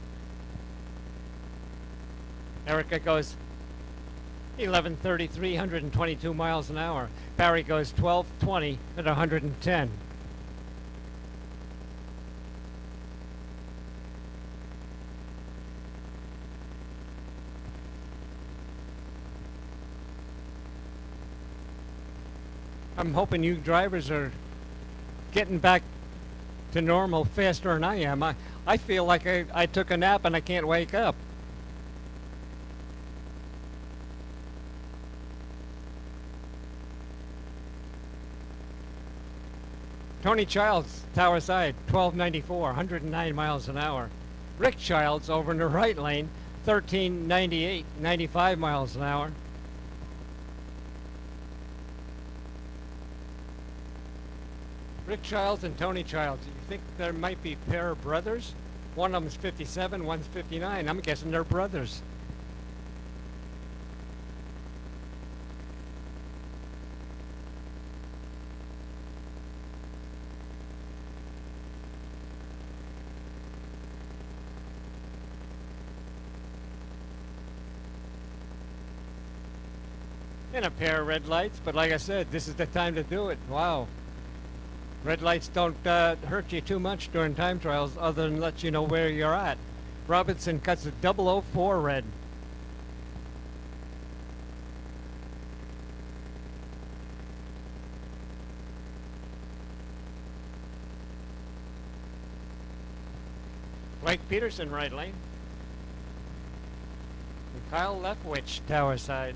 Erica goes 1133, 122 miles an hour. Barry goes 1220 at 110. I'm hoping you drivers are getting back to normal faster than I am. I feel like I took a nap and I can't wake up. Tony Childs, Tower Side, 1294, 109 miles an hour. Rick Childs over in the right lane, 1398, 95 miles an hour. Rick Childs and Tony Childs, you think there might be a pair of brothers? One of them's 57, one's 59. I'm guessing they're brothers. And a pair of red lights, but like I said, this is the time to do it. Wow. Red lights don't hurt you too much during time trials other than let you know where you're at. Robinson cuts a 004 red. Blake Peterson, right lane. And Kyle Leftwich, Tower Side.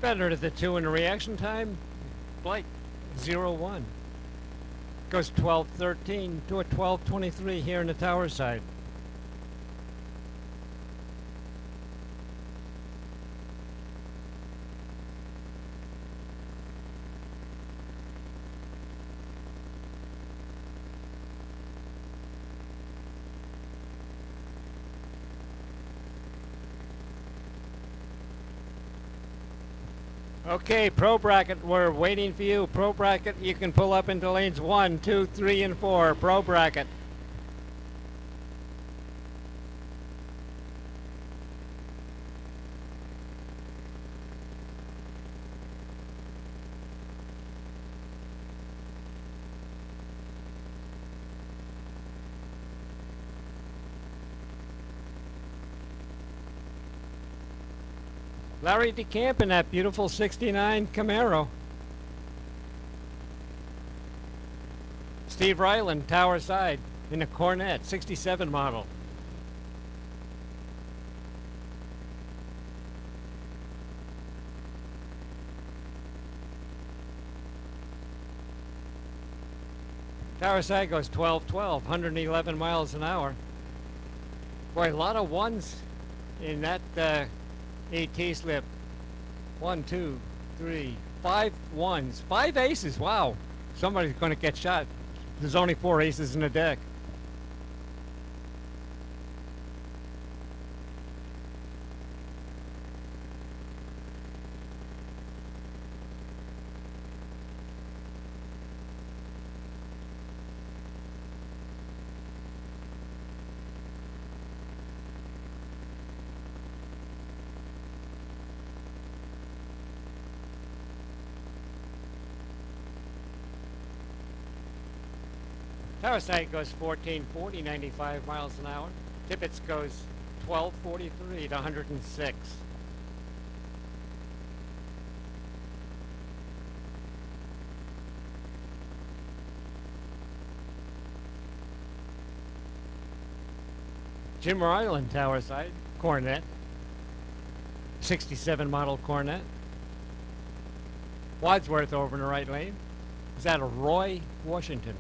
Better to the 2 in the reaction time. Blake, 0-1. Goes 12-13 to a 12-23 here in the Tower Side. Okay, Pro Bracket, we're waiting for you. Pro Bracket, you can pull up into lanes 1, 2, 3, and 4. Pro Bracket. Larry DeCamp in that beautiful 69 Camaro. Steve Ryland, Tower Side, in a Cornet, 67 model. Tower Side goes 12-12, 111 miles an hour. Boy, a lot of ones in that AT slip. 1, 2, 3, 5 ones. 5 aces. Wow. Somebody's going to get shot. There's only 4 aces in the deck. Tower Side goes 1440, 95 miles an hour. Tippets goes 1243 to 106. Jim Ryland, Tower Side, Cornet. 67 model Cornet. Wadsworth over in the right lane. Is that a Roy Washington?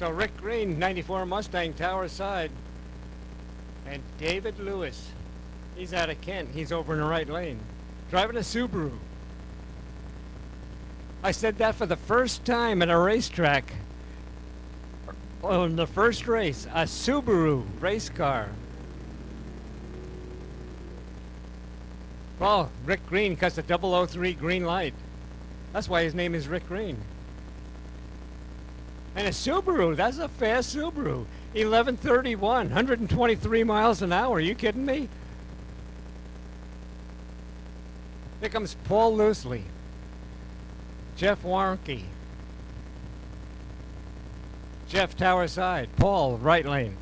So Rick Green, 94 Mustang, Tower Side. And David Lewis, he's out of Kent. He's over in the right lane, driving a Subaru. I said that for the first time at a racetrack. Oh, in the first race, a Subaru race car. Well, Rick Green cuts a 003 green light. That's why his name is Rick Green. And a Subaru, that's a fast Subaru. 1131, 123 miles an hour. Are you kidding me? Here comes Paul Loosley. Jeff Warnke. Jeff Tower Side. Paul, right lane.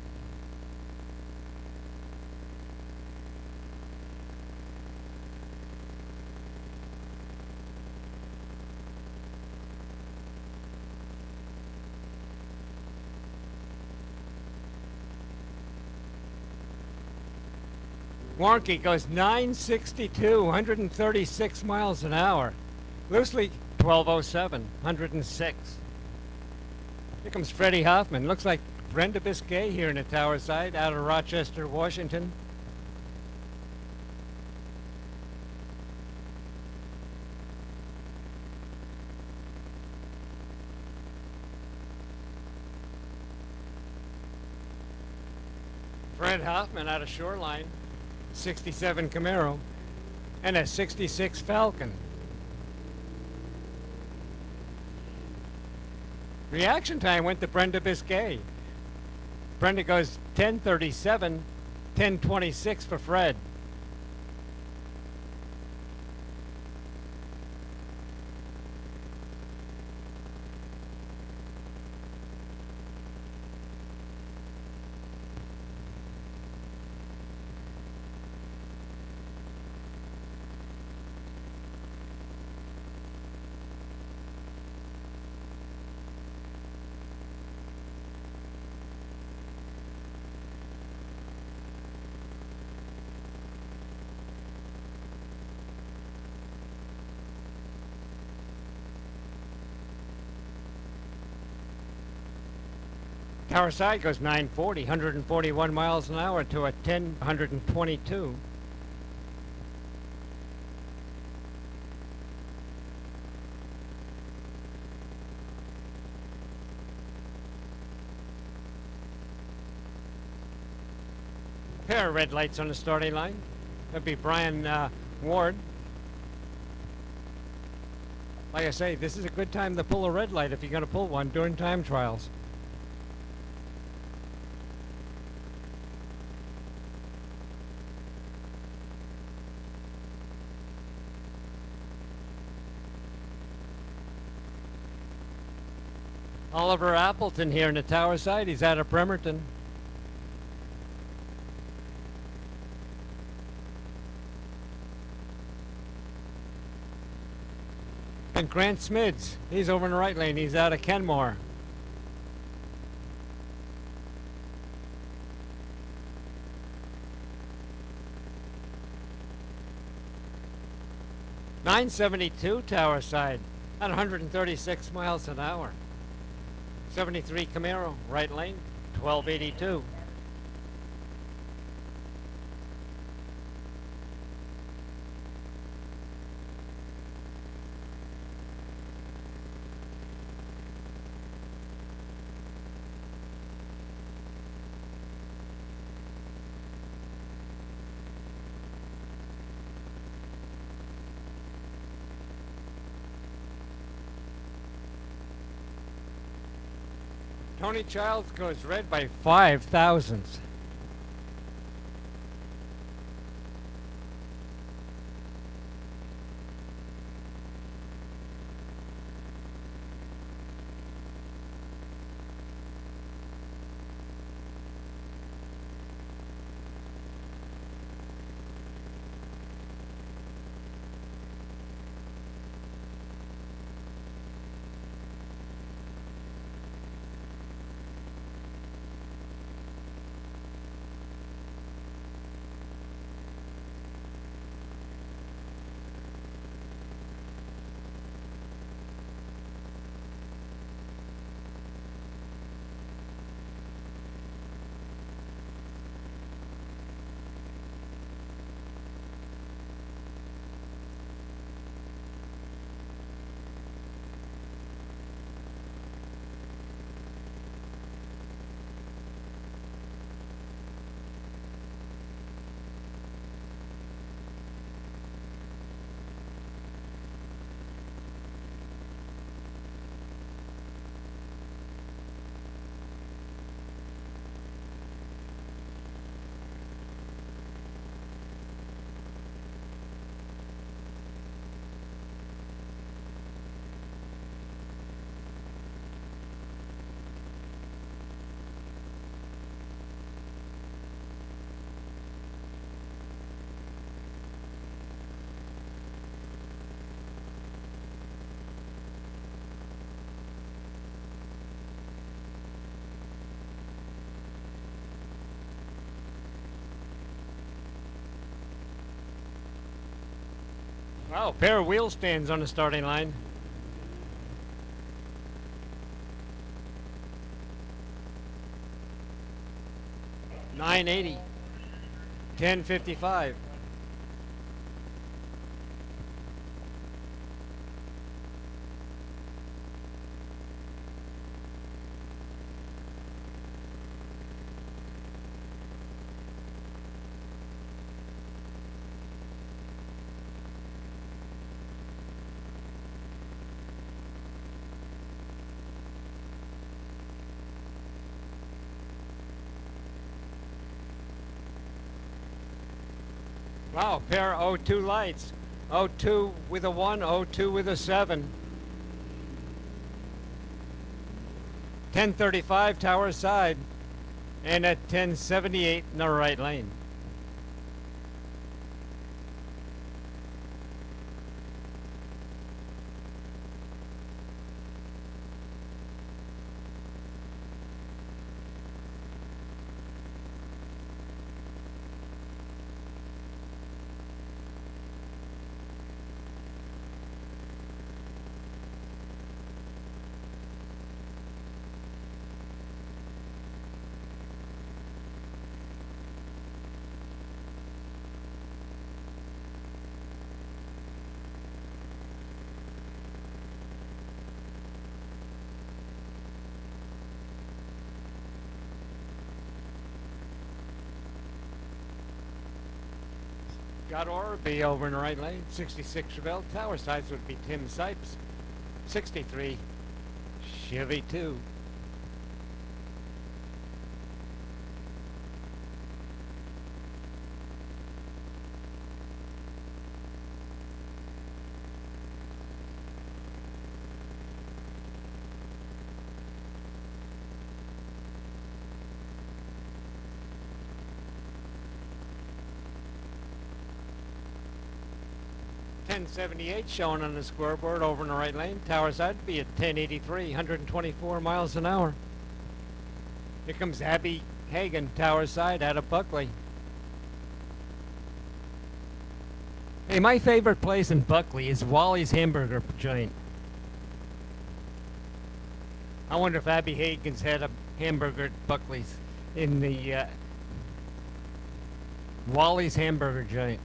Warnke goes 962, 136 miles an hour. Loosely 1207, 106. Here comes Freddie Hoffman. Looks like Brenda Biscay here in the Tower Side out of Rochester, Washington. Fred Hoffman out of Shoreline. 67 Camaro and a 66 Falcon. Reaction time went to Brenda Biscay. Brenda goes 1037, 1026 for Fred. Tower Side goes 940, 141 miles an hour to a 122. Pair of red lights on the starting line. That'd be Brian Ward. Like I say, this is a good time to pull a red light if you're going to pull one during time trials. Oliver Appleton here in the Tower Side. He's out of Bremerton. And Grant Smids, he's over in the right lane. He's out of Kenmore. .972 Tower Side at 136 miles an hour. 73 Camaro, right lane, 1282. Tony Childs goes red by 5 thousandths. Wow, pair of wheel stands on the starting line. $9.80, $10.55. Wow, pair of O2 lights. O2 with a 1, O2 with a 7. 1035 tower side and at 1078 in the right lane. Got Orby over in the right lane. 66 Chevelle. Tower sides would be Tim Sipes. 63 Chevy 2. $10.78 showing on the scoreboard over in the right lane. Tower side would be at 1083, 124 miles an hour. Here comes Abby Hagan, tower side out of Buckley. Hey, my favorite place in Buckley is Wally's Hamburger Joint. I wonder if Abby Hagan's had a hamburger at Buckley's in the Wally's Hamburger Joint.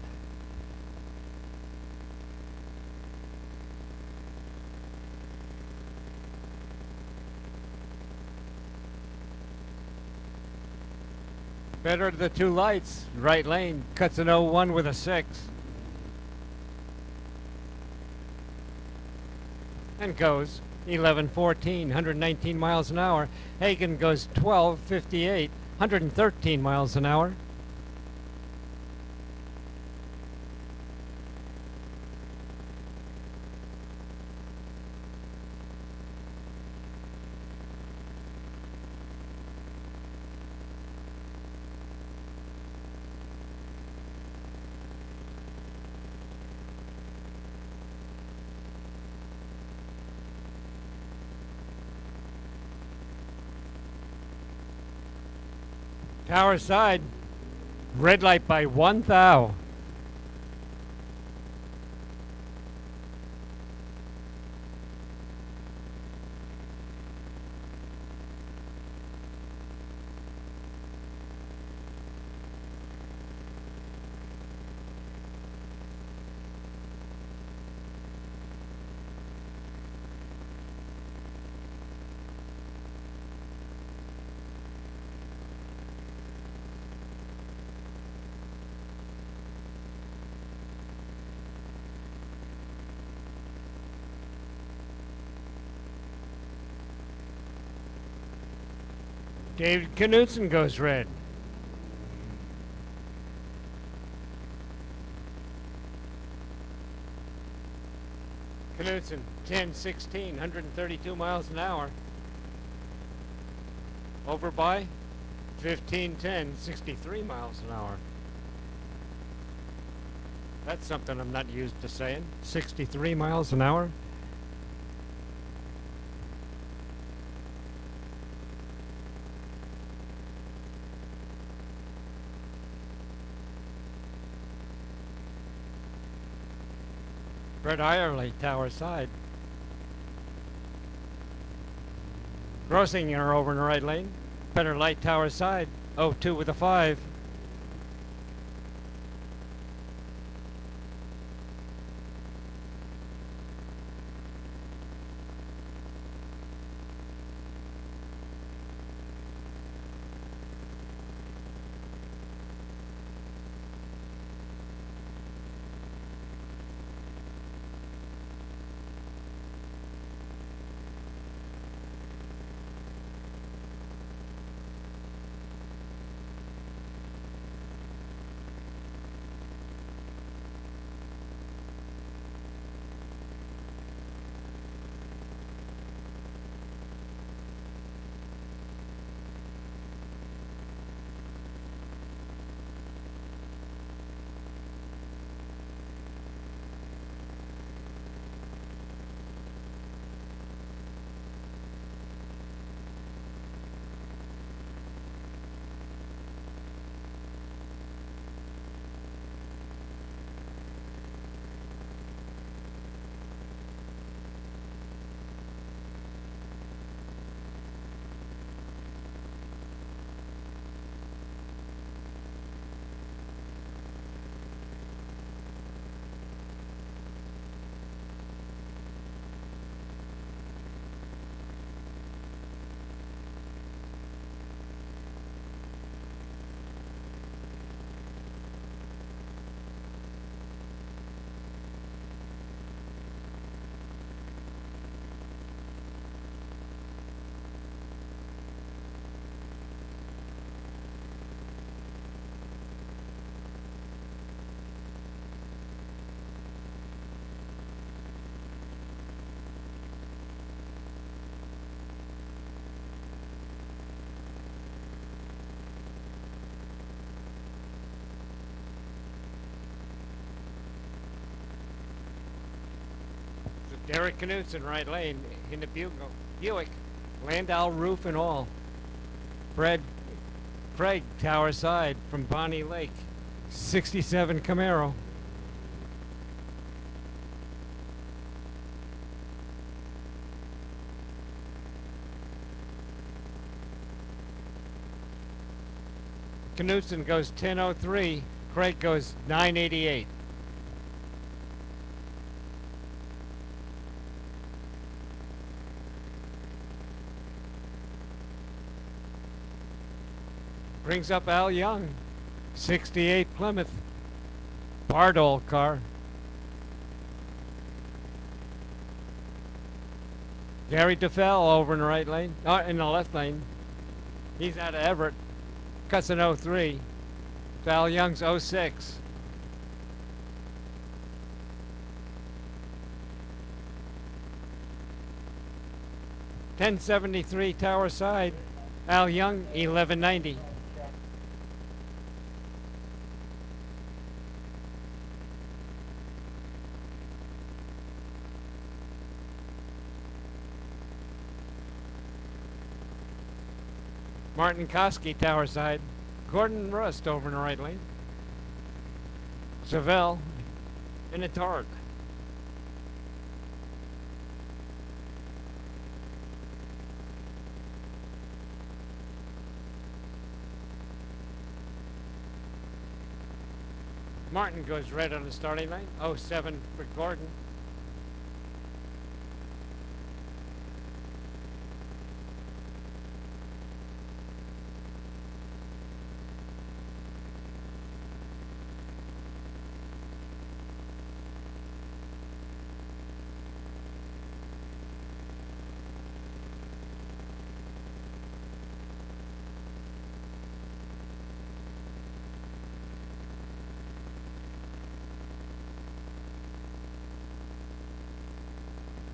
Better the two lights. Right lane cuts an 01 with a 6. And goes 11:14, 119 miles an hour. Hagen goes 12:58, 113 miles an hour. Tower side, red light by 1 thou. David Knudsen goes red. Knudsen, 10:16, 132 miles an hour. Over by 15:10, 63 miles an hour. That's something I'm not used to saying. 63 miles an hour. Fred Irely, Tower Side. Grossinger over in the right lane. Better Light, Tower Side. 0-2 with a 5. Derek Knudsen, right lane, in the Buick, Landau roof and all. Fred Craig, Tower Side, from Bonnie Lake, 67 Camaro. Knudsen goes 10:03, Craig goes 9:88. Brings up Al Young, 68 Plymouth, Bardol car. Gary DeFell over in the right lane, in the left lane. He's out of Everett, cuts an 03. Al Young's 06. $10.73 Tower Side, Al Young, 11.90. Martin Koski, Tower Side. Gordon Rust over in the right lane. Savelle in the Torque. Martin goes red on the starting line. 07 for Gordon.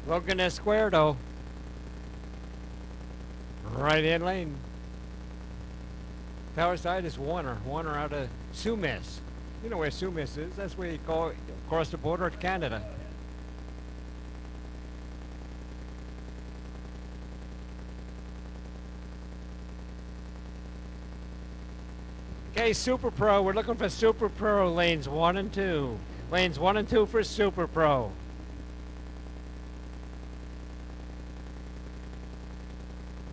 Logan Esquerdo, right in lane. Tower Side is Warner. Warner out of Sumis. You know where Sumis is. That's where you go across the border to Canada. Okay, Super Pro. We're looking for Super Pro lanes 1 and 2. Lanes 1 and 2 for Super Pro.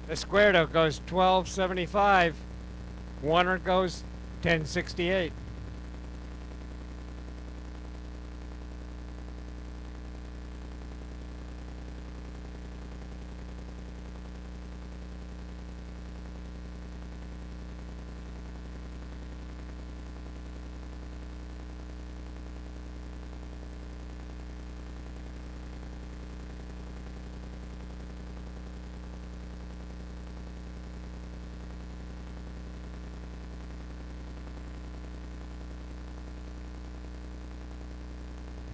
Escuerdo goes 1275. Warner goes 1068.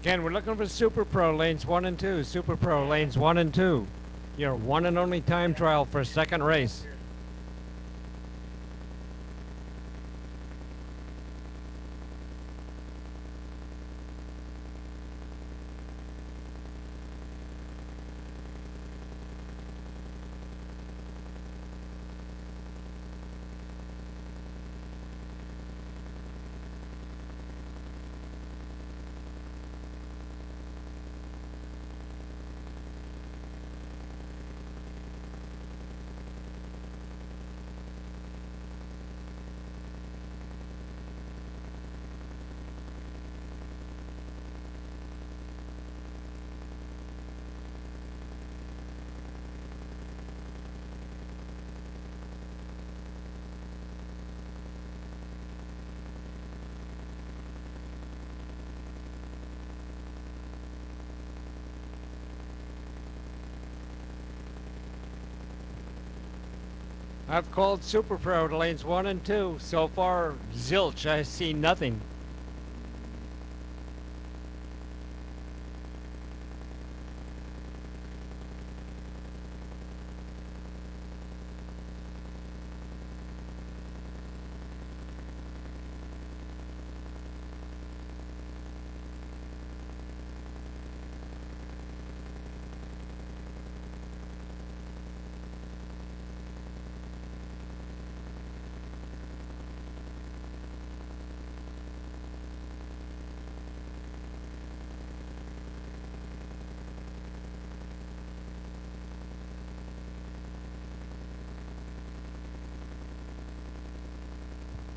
Again, we're looking for Super Pro lanes 1 and 2. Super Pro lanes 1 and 2. Your one and only time trial for second race. I've called Super Pro to lanes 1 and 2. So far, zilch. I see nothing.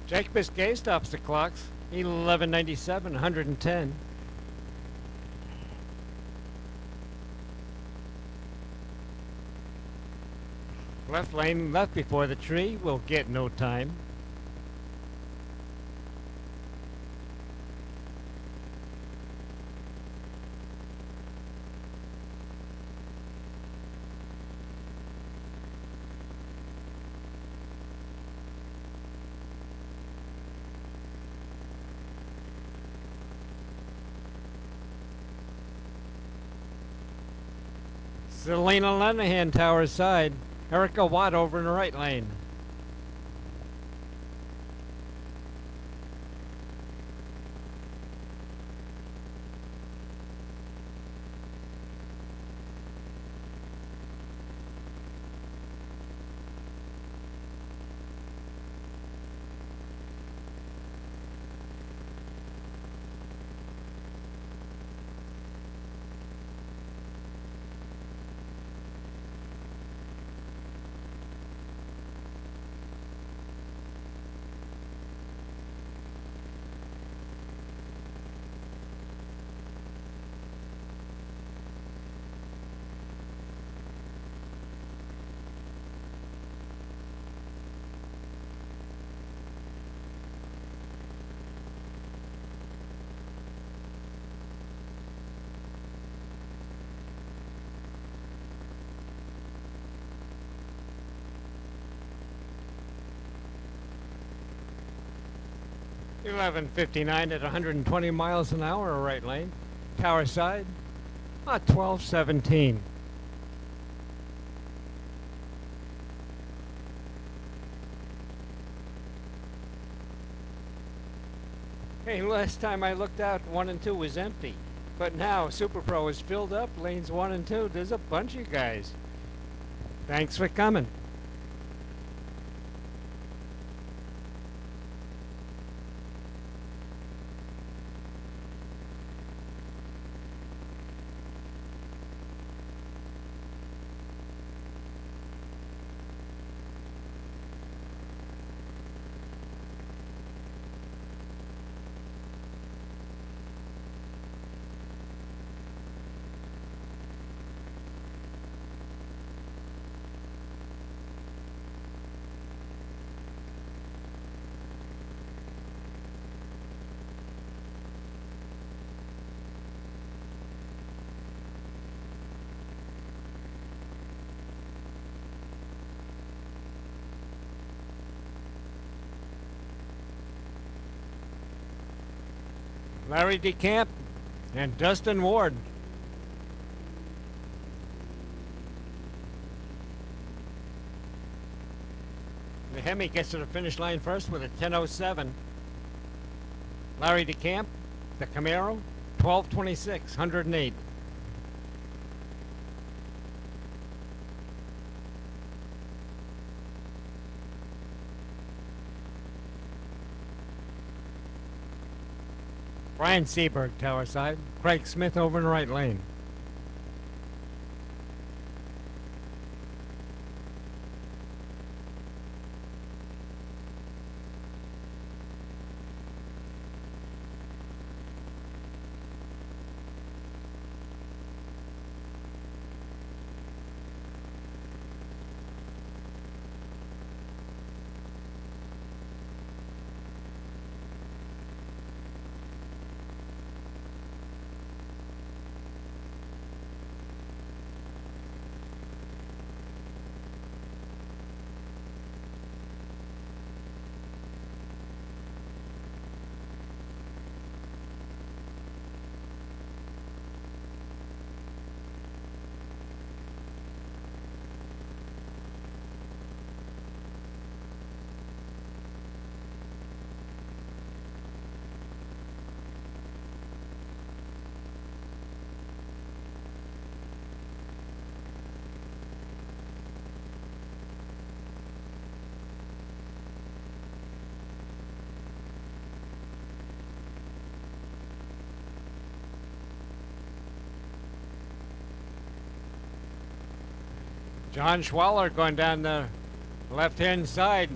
Jake Biscay stops the clocks. 1197, 110. Left lane left before the tree will get no time. Selena Lenahan tower side. Erica Watt over in the right lane. $11.59 at 120 miles an hour, right lane. Tower side, 12.17. Hey, last time I looked out, 1 and 2 was empty. But now Super Pro is filled up, lanes 1 and 2. There's a bunch of guys. Thanks for coming. Larry DeCamp and Dustin Ward. The Hemi gets to the finish line first with a 10:07. Larry DeCamp, the Camaro, 12:26, 108. Brian Seberg, tower side. Craig Smith over in the right lane. John Schwaller going down the left-hand side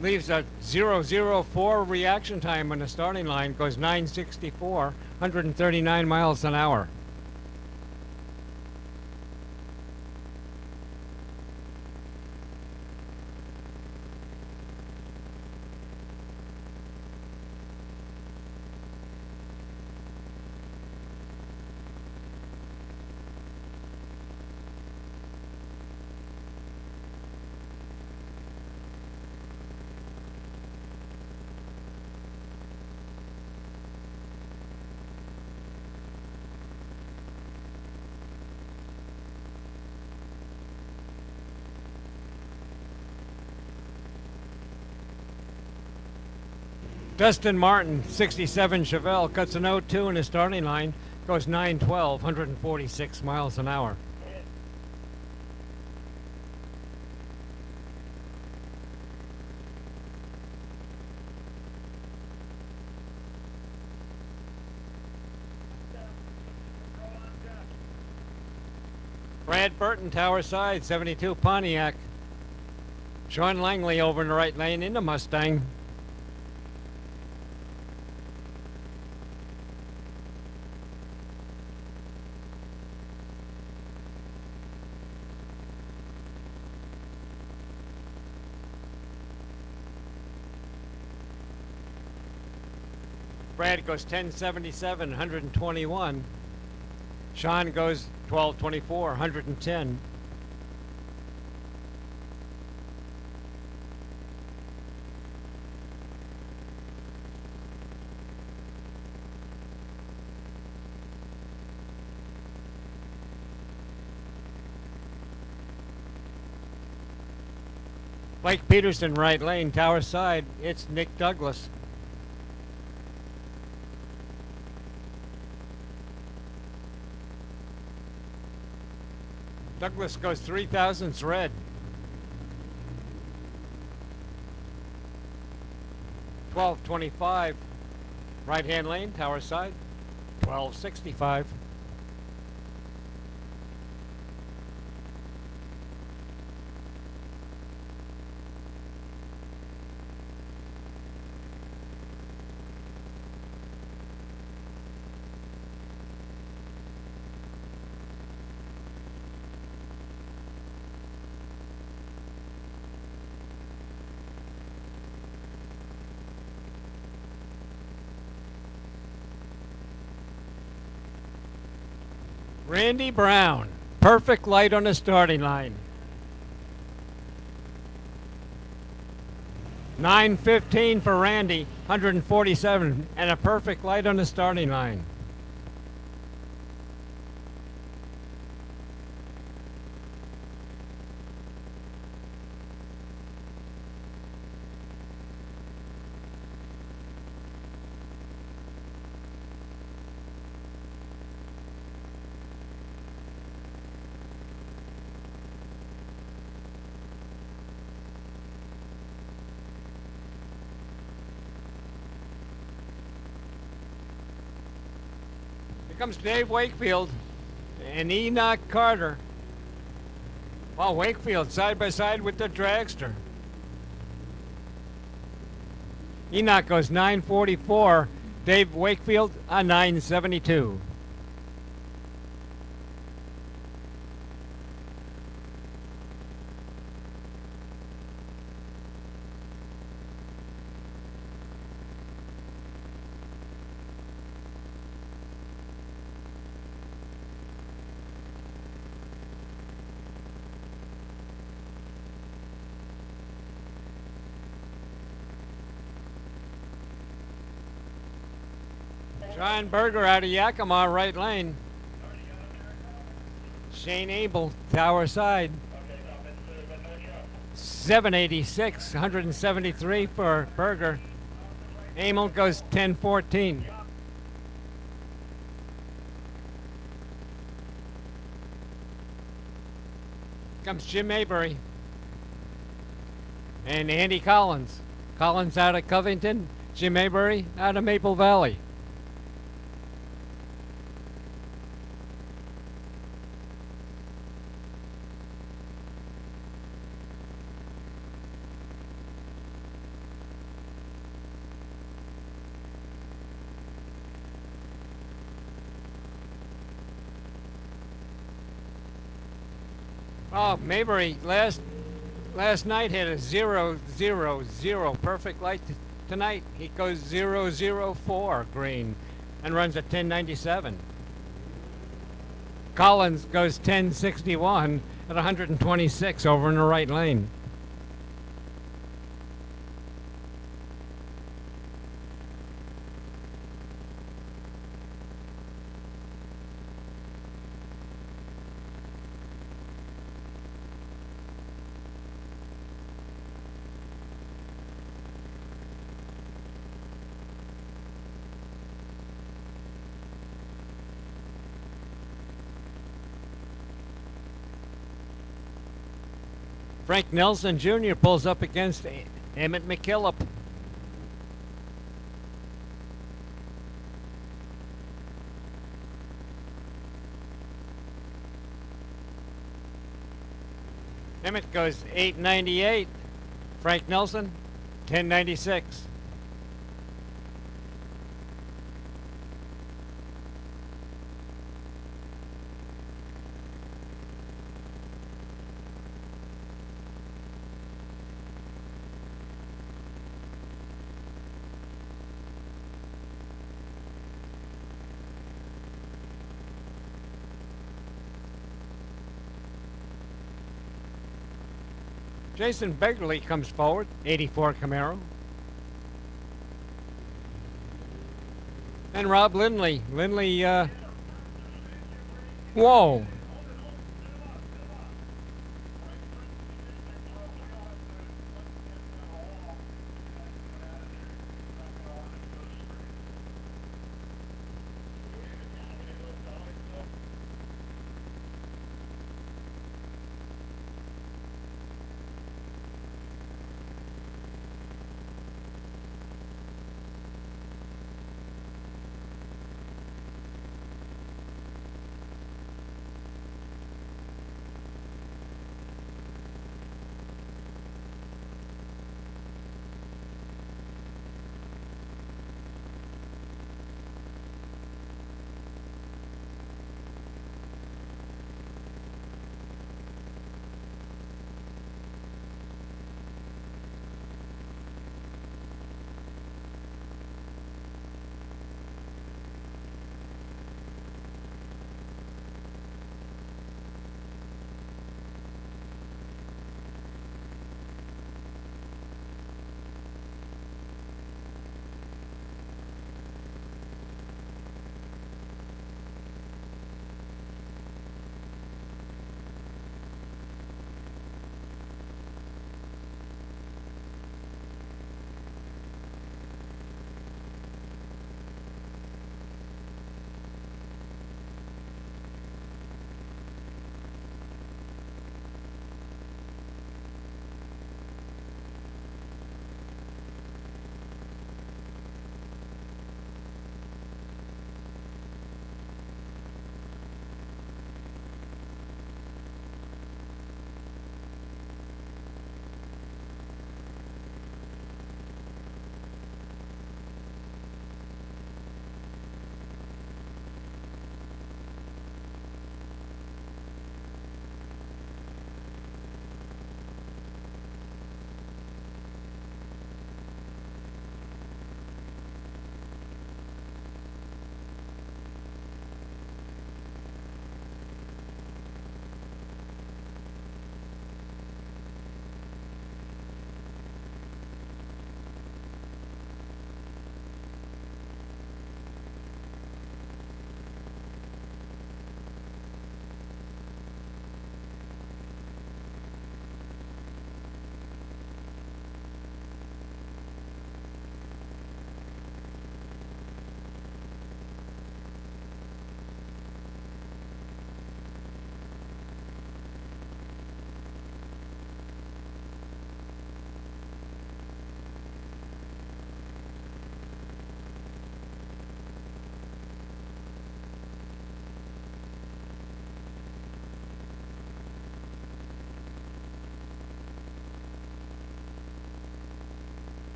leaves a 0:04 reaction time on the starting line, goes 9:64, 139 miles an hour. Dustin Martin, 67 Chevelle, cuts an 0-2 in his starting line, goes 9:12, 146 miles an hour. Brad Burton, tower side, 72 Pontiac. Sean Langley over in the right lane in the Mustang. Brad goes 10:77, 121. Sean goes 12:24, 110. Blake Peterson, right lane, tower side. It's Nick Douglas. Douglas goes 3 thousandths red. 12:25. Right hand lane, tower side. 12:65. Randy Brown, perfect light on the starting line. 9:15 for Randy, 147, and a perfect light on the starting line. Here comes Dave Wakefield and Enoch Carter. Well, Wakefield side by side with the dragster. Enoch goes 9:44. Dave Wakefield a 9:72. John Berger out of Yakima, right lane. Shane Abel, tower side. 786, 173 for Berger. Abel goes 10:14. Comes Jim Maybury and Andy Collins. Collins out of Covington, Jim Maybury out of Maple Valley. Oh, Maybury last night had a 0-0-0 perfect light. Tonight he goes 0-0-4 green and runs a 1097. Collins goes 1061 at 126 over in the right lane. Frank Nelson Jr. pulls up against Emmett McKillop. Emmett goes 898. Frank Nelson, 1096. Jason Begley comes forward, 84 Camaro. And Rob Lindley. Whoa.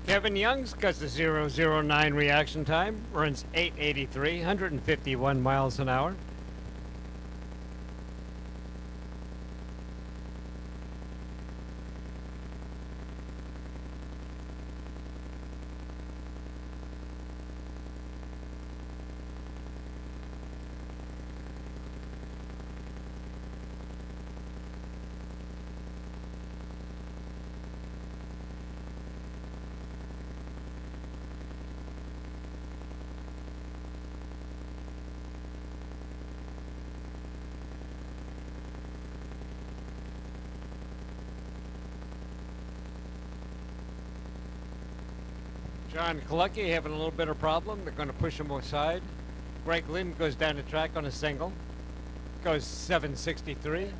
Kevin Young's got the 009 reaction time, runs 883, 151 miles an hour. John Klucky having a little bit of problem. They're going to push him aside. Greg Lynn goes down the track on a single. Goes 763.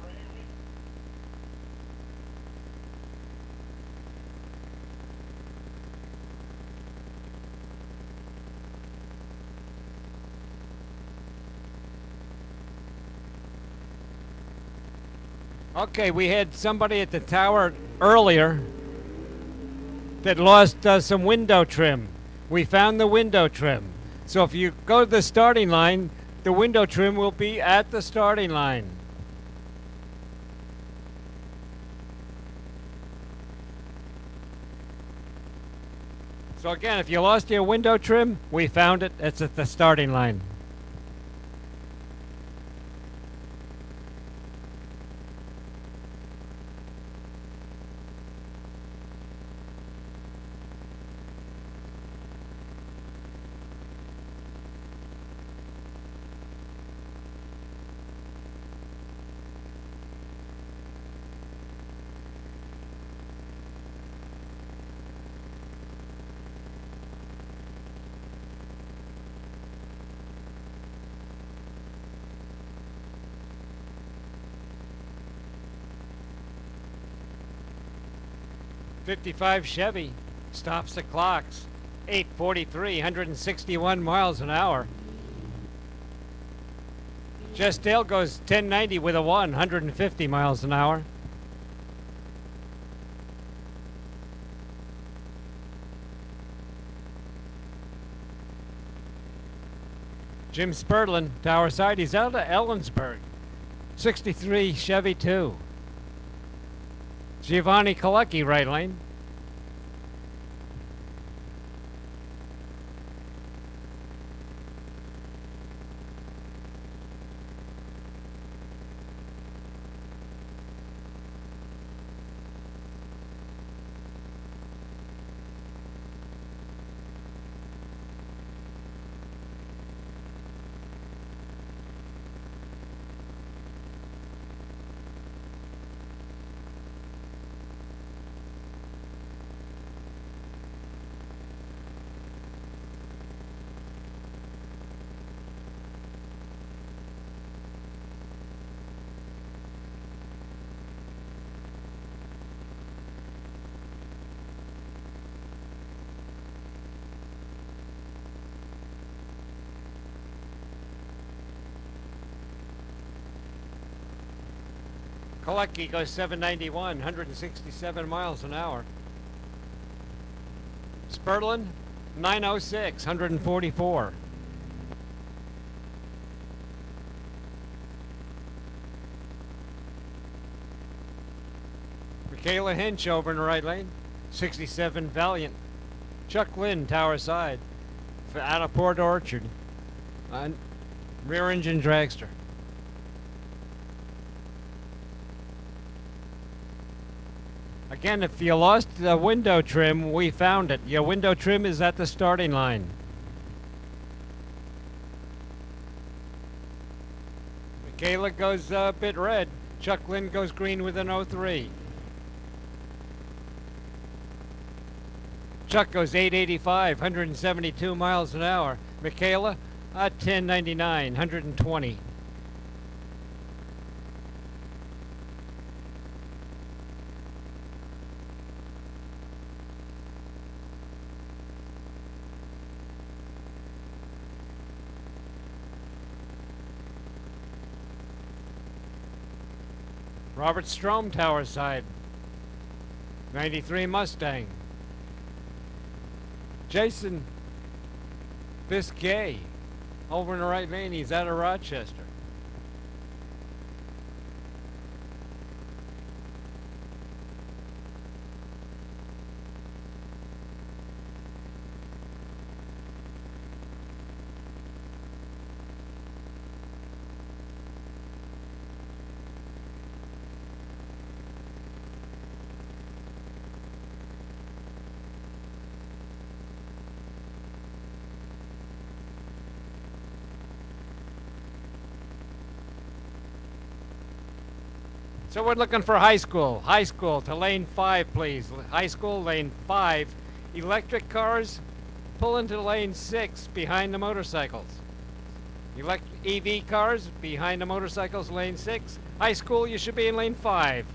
Okay, we had somebody at the tower earlier that lost some window trim. We found the window trim. So if you go to the starting line, the window trim will be at the starting line. So again, if you lost your window trim, we found it. It's at the starting line. '55 Chevy stops the clocks. 843, 161 miles an hour. Jestale goes 1090 with a 150 miles an hour. Jim Spurlin, tower side, he's out of Ellensburg. 63 Chevy 2. Giovanni Kalecki, right lane. Kalecki goes 791, 167 miles an hour. Spurlin, 906, 144. Michaela Hinch over in the right lane, 67 Valiant. Chuck Lynn, tower side, out of Port Orchard, rear engine dragster. Again, if you lost the window trim, we found it. Your window trim is at the starting line. Michaela goes a bit red. Chuck Lynn goes green with an 03. Chuck goes 885, 172 miles an hour. Michaela, 1099, 120. Robert Strom, tower side, 93 Mustang. Jason Biscay over in the right lane. He's out of Rochester. So we're looking for high school. High school to lane 5, please. High school, lane 5. Electric cars, pull into lane 6 behind the motorcycles. EV cars, behind the motorcycles, lane 6. High school, you should be in lane 5.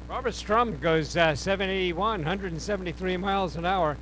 Robert Strum goes 781, 173 miles an hour.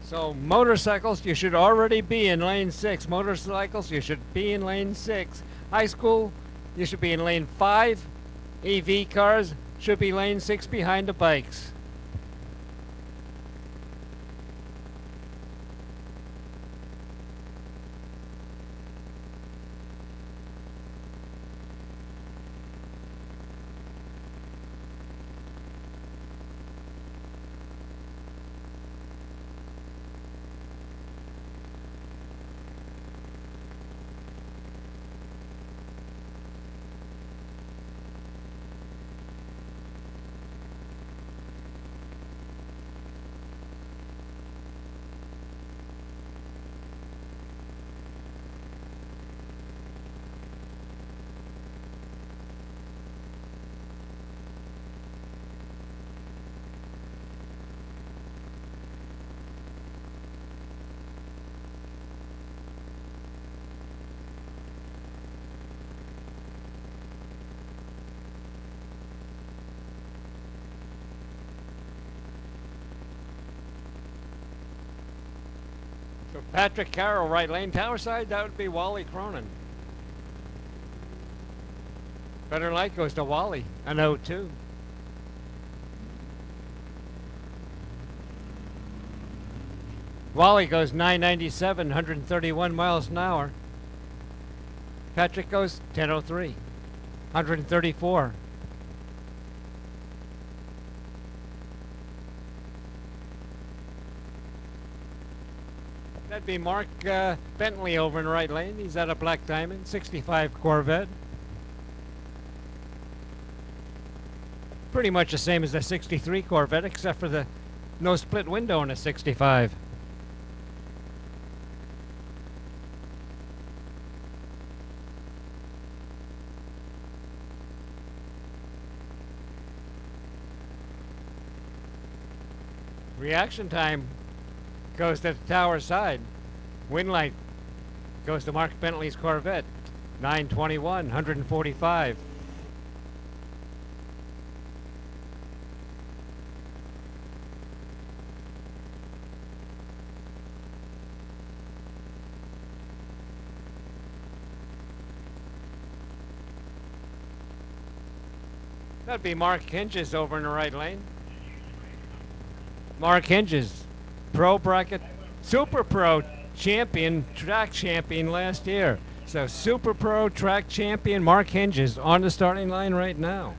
So motorcycles, you should already be in lane 6. Motorcycles, you should be in lane 6. High school, you should be in lane 5. EV cars should be lane 6 behind the bikes. So Patrick Carroll, right lane, tower side, that would be Wally Cronin. Better light goes to Wally, an 0-2. Wally goes 997, 131 miles an hour. Patrick goes 1003, 134. That'd be Mark Bentley over in the right lane. He's at a Black Diamond, 65 Corvette. Pretty much the same as the 63 Corvette, except for the no split window in a 65. Reaction time goes to the tower side. Wind light goes to Mark Bentley's Corvette, 921, 145. That'd be Mark Hinges over in the right lane. Mark Hinges, pro bracket, super pro champion, track champion last year. So Super Pro track champion Mark Hinge is on the starting line right now.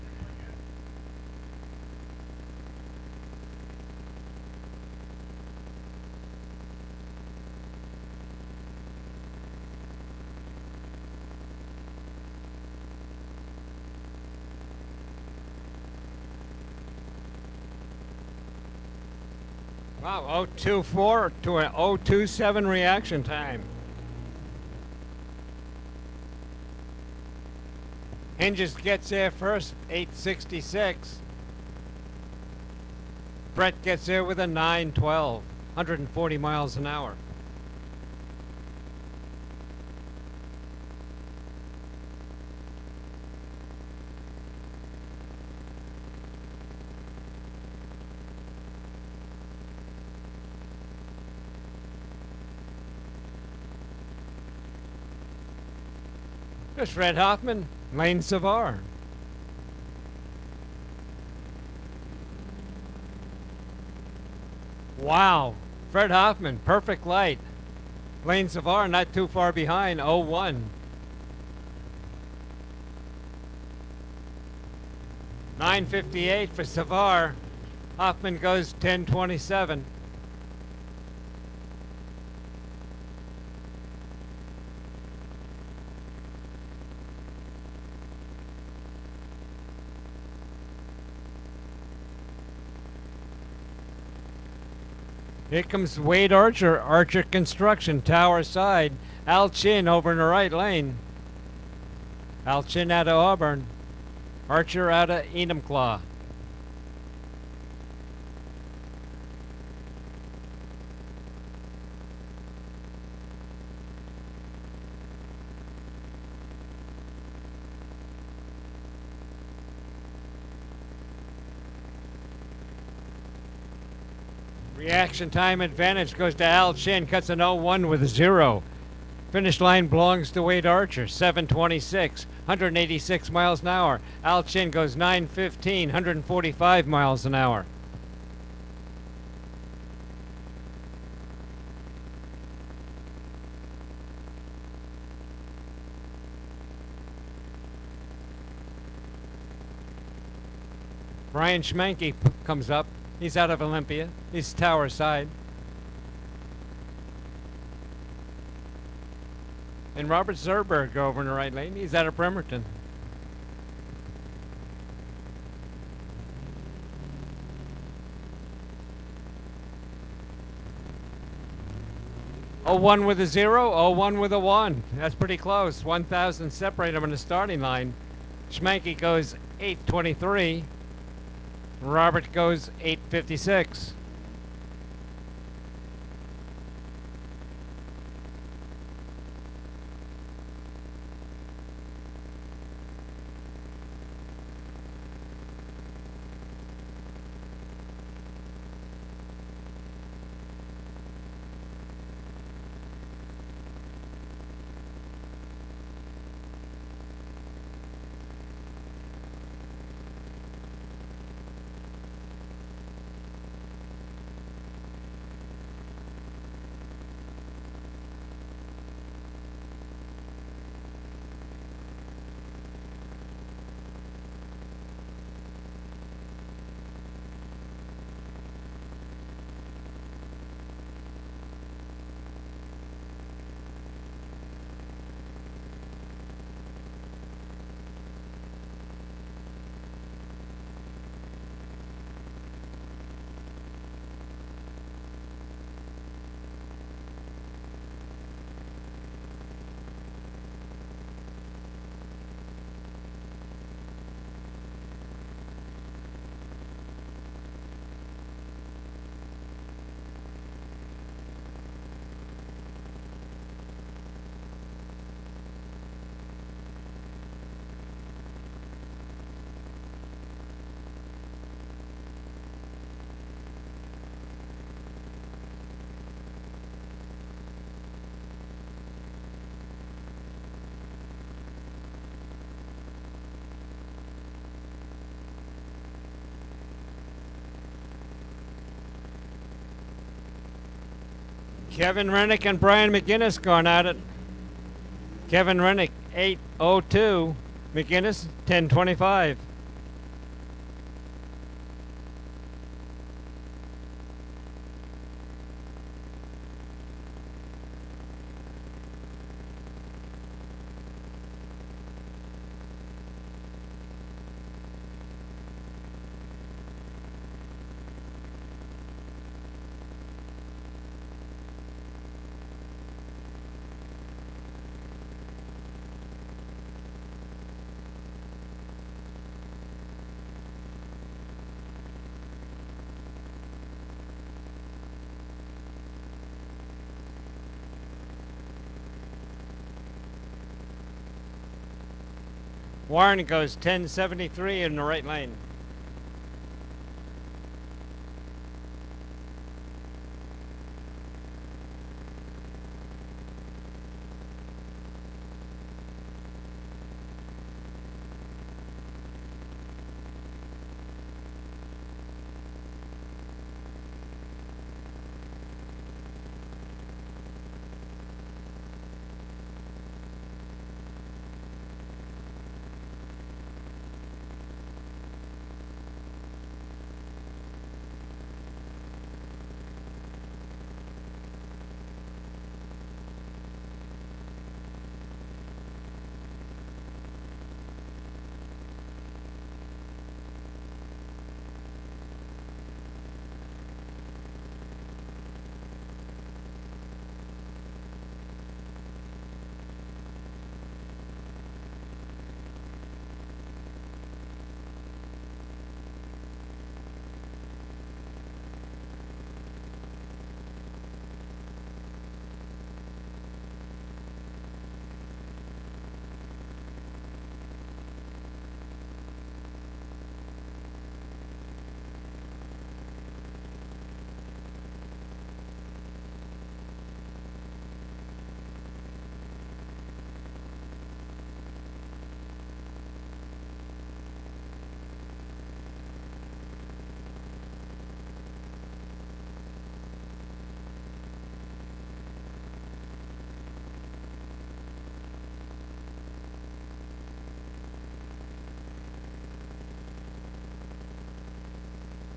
Wow, 0.24 to an 0.27 reaction time. Hinges gets there first, 8.66. Brett gets there with a 9.12, 140 miles an hour. There's Fred Hoffman, Lane Savar. Wow, Fred Hoffman, perfect light. Lane Savar not too far behind, 0.1. 9.58 for Savar. Hoffman goes 10.27. Here comes Wade Archer, Archer Construction, Tower side. Al Chin over in the right lane. Al Chin out of Auburn. Archer out of Enumclaw. Reaction time advantage goes to Al Chin, cuts an 0.1 with a 0. Finish line belongs to Wade Archer, 7.26, 186 miles an hour. Al Chin goes 9.15, 145 miles an hour. Brian Schmanke comes up. He's out of Olympia. He's Tower side. And Robert Zerberg over in the right lane. He's out of Bremerton. Oh, 1 with a 0, 0-1 with a 1. That's pretty close. 1,000 separate them on the starting line. Schmanke goes 8.23. Robert goes 8.56. Kevin Rennick and Brian McGinnis going at it. Kevin Rennick, 8:02. McGinnis, 10:25. Warren goes 10:73 in the right lane.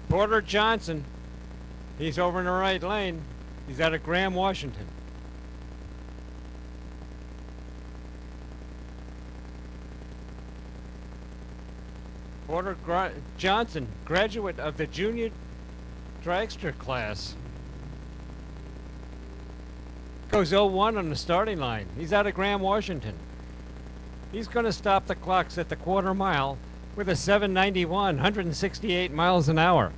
Porter Johnson, he's over in the right lane. He's out of Graham, Washington. Johnson, graduate of the junior dragster class. Goes 0-1 on the starting line. He's out of Graham, Washington. He's going to stop the clocks at the quarter mile with a 7:91, 168 miles an hour.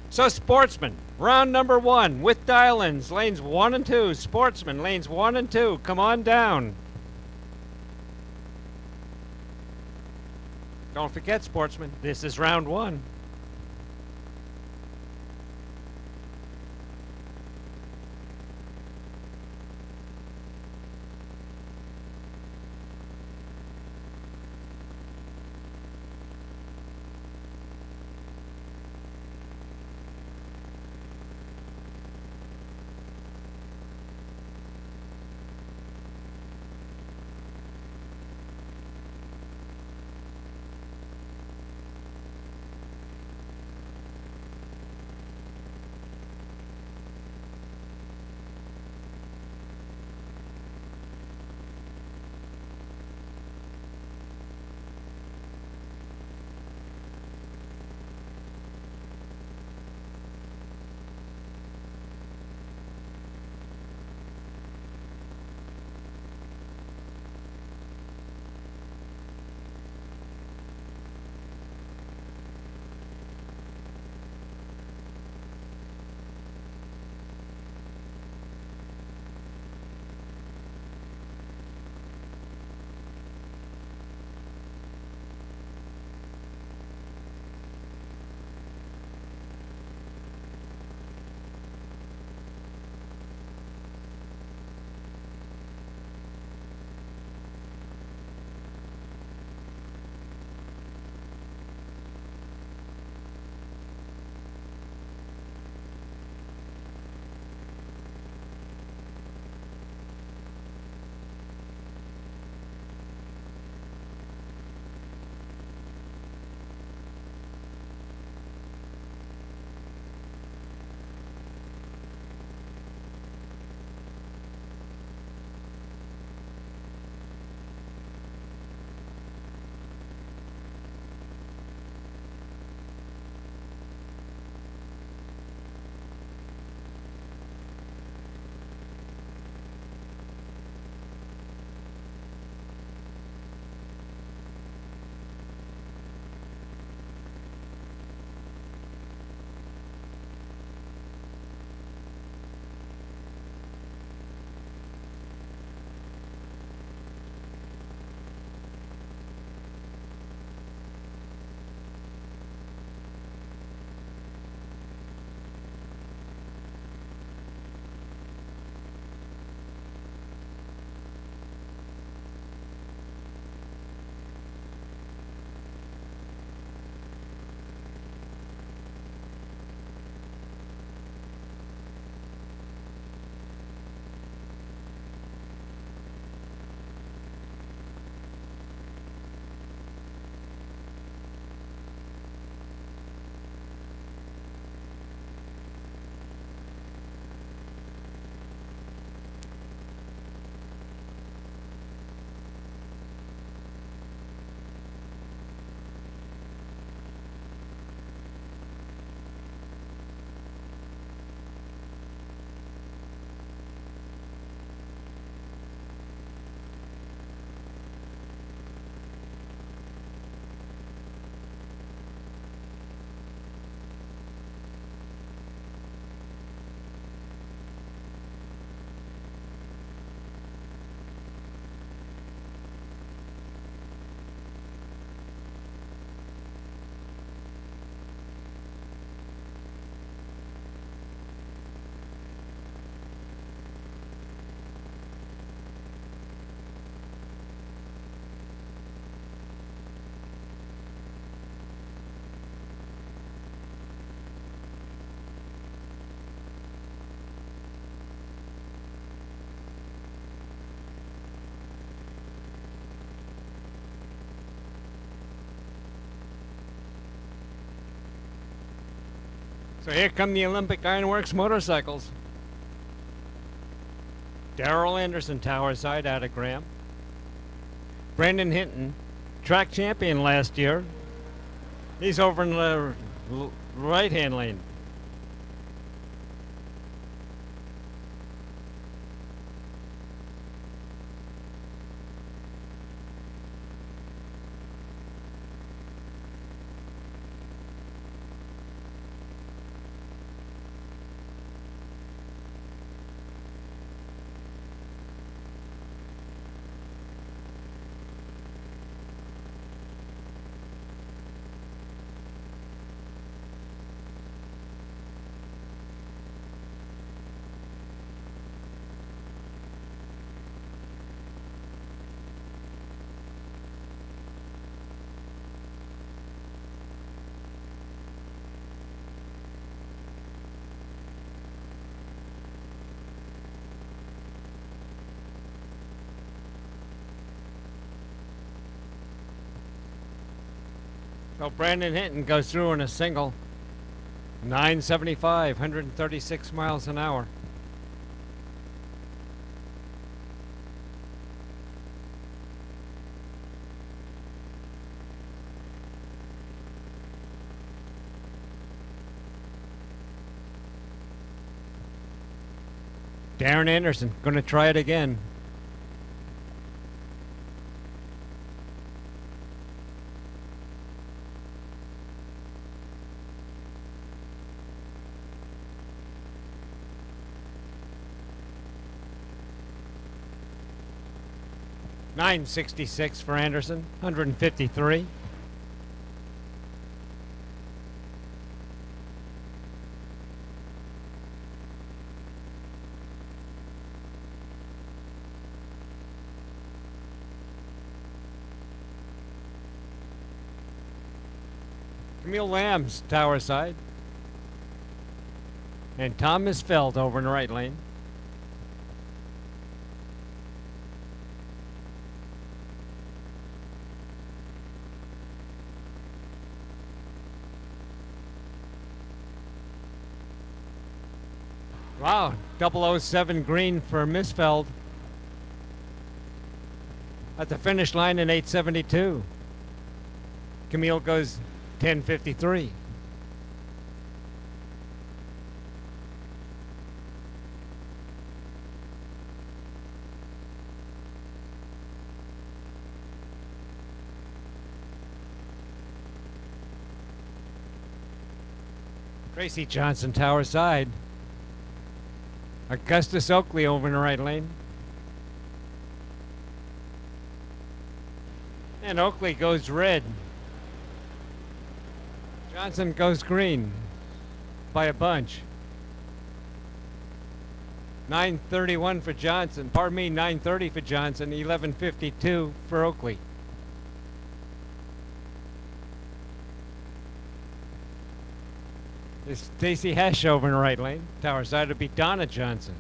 So Sportsman, round number 1 with dial-ins, lanes 1 and 2. Sportsman, lanes 1 and 2. Come on down. Don't forget, Sportsman, this is round 1. So here come the Olympic Ironworks motorcycles. Darrell Anderson, Tower Side, out of Graham. Brandon Hinton, track champion last year. He's over in the right-hand lane. So Brandon Hinton goes through in a single. 975, 136 miles an hour. Darren Anderson going to try it again. $9.66 for Anderson, 153. Camille Lamb's Tower Side. And Thomas Feld over in the right lane. Wow, 007 green for Misfeld. At the finish line in 872. Camille goes 1053. Tracy Johnson, Tower Side. Augustus Oakley over in the right lane. And Oakley goes red. Johnson goes green by a bunch. 931 for Johnson. Pardon me, 930 for Johnson. 1152 for Oakley. There's Stacy Hesh over in the right lane. Tower Side would be Donna Johnson.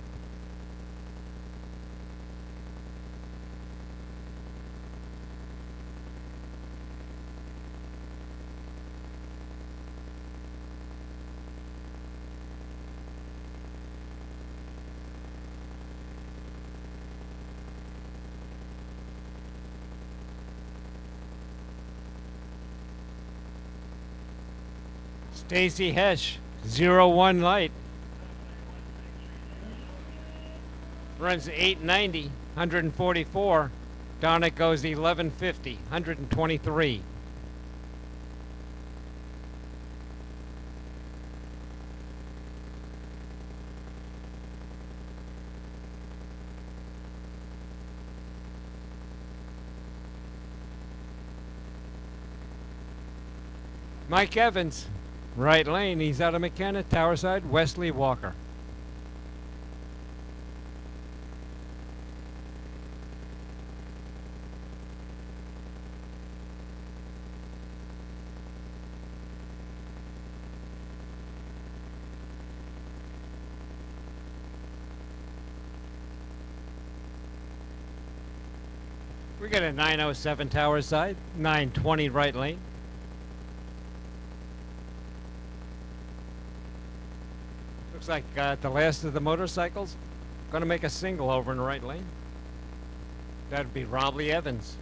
Stacy Hesh, 01 light. Runs 890, 144. Donna goes 1150, 123. Mike Evans, right lane. He's out of McKenna, Tower Side. Wesley Walker. We got a 907 Tower Side, 920 right lane. Looks like the last of the motorcycles going to make a single over in the right lane. That'd be Robley Evans.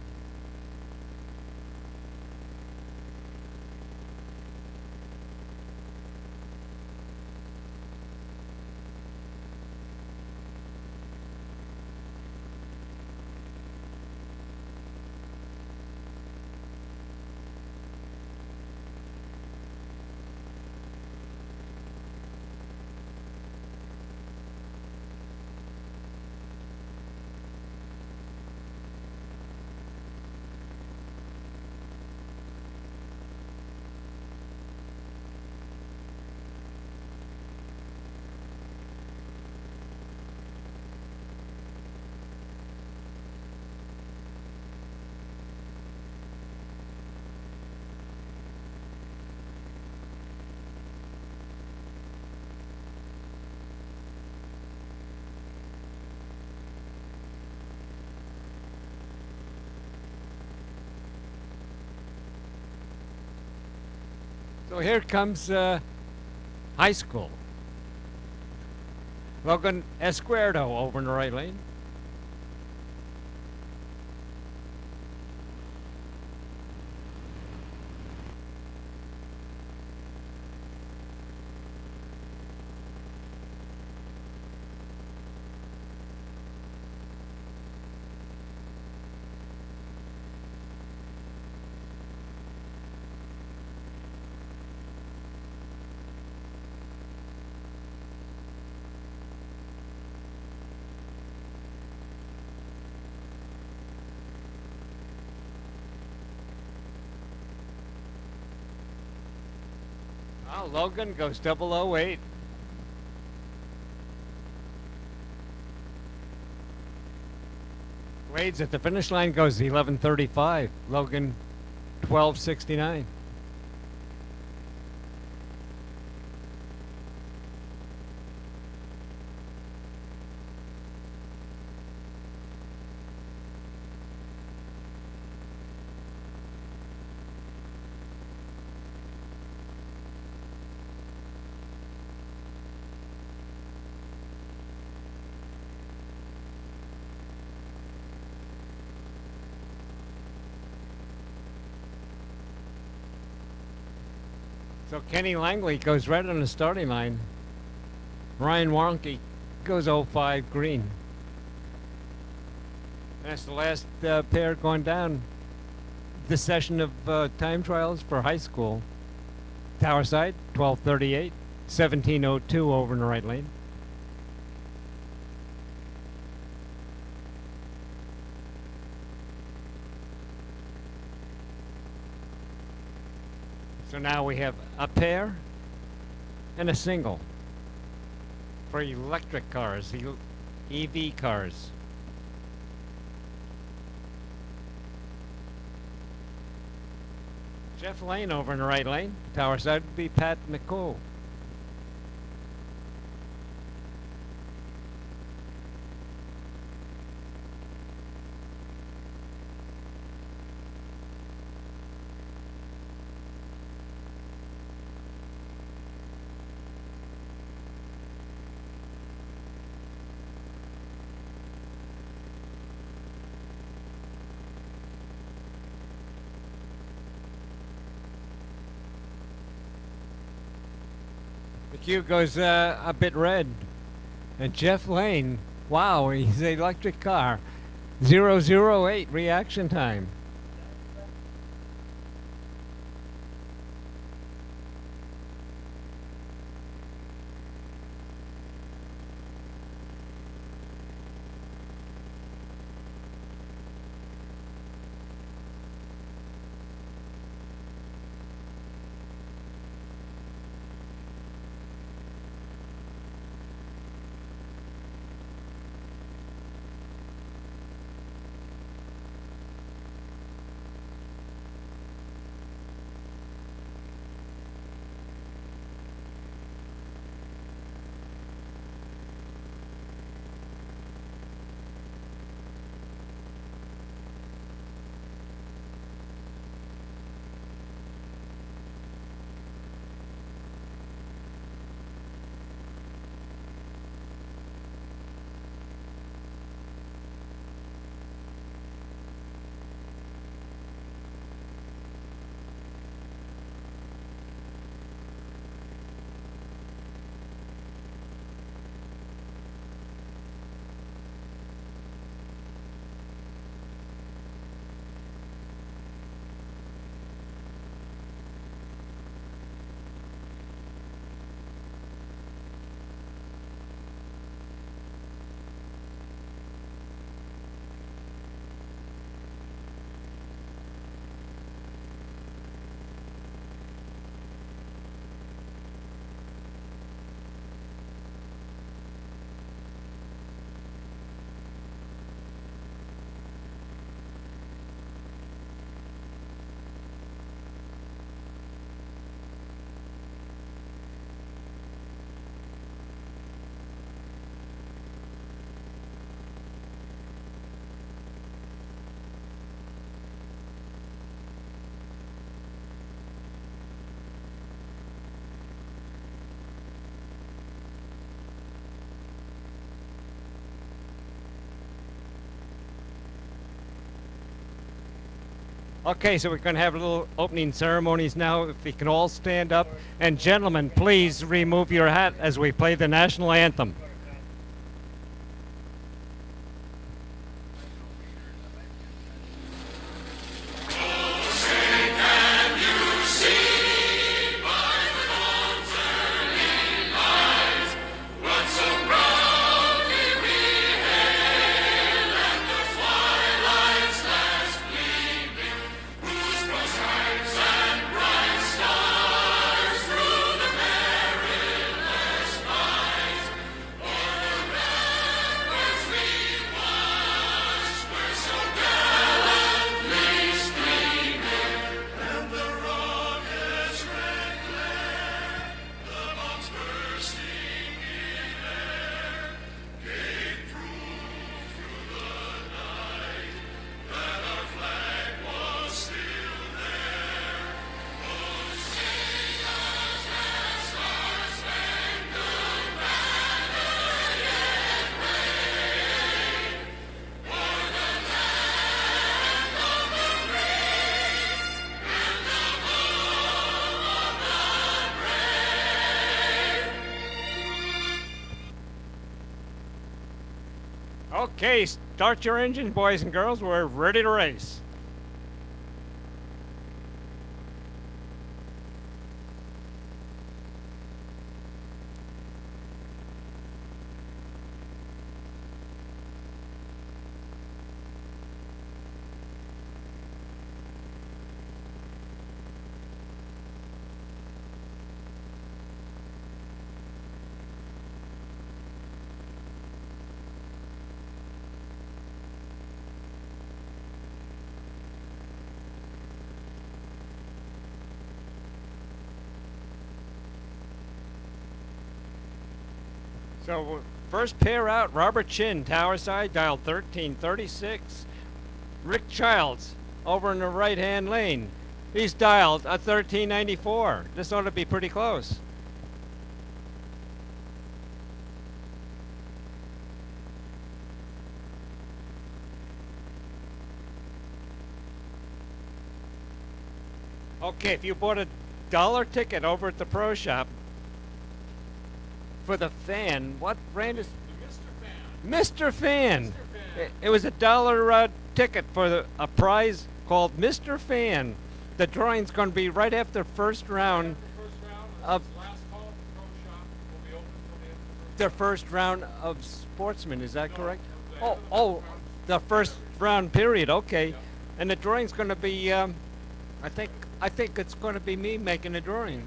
So here comes high school. Logan Esquerdo over in the right lane. Oh, Logan goes 008. Wade's at the finish line goes 11:35. Logan 12:69. So Kenny Langley goes right on the starting line. Ryan Warnke goes 05 green. That's the last pair going down this session of time trials for high school. Tower side, 12:38, 17:02 over in the right lane. So now we have a pair and a single for electric cars, EV cars. Jeff Lane over in the right lane. Tower side would be Pat McCool. The cue goes a bit red. And Jeff Lane, wow, he's an electric car. 008 reaction time. Okay, so we're going to have a little opening ceremonies now. If we can all stand up. And gentlemen, please remove your hat as we play the national anthem. Okay, start your engines, boys and girls. We're ready to race. So first pair out, Robert Chin, Tower Side, dial 1336. Rick Childs, over in the right-hand lane. He's dialed a 1394. This ought to be pretty close. Okay, if you bought a dollar ticket over at the Pro Shop for the fan, what brand is Mr. Fan? It was a dollar ticket for a prize called Mr. Fan. The drawing's going to be right after first round of the first round of Sportsman. Is that correct? Oh, the first round period. Okay, and the drawing's going to be. I think it's going to be me making the drawing.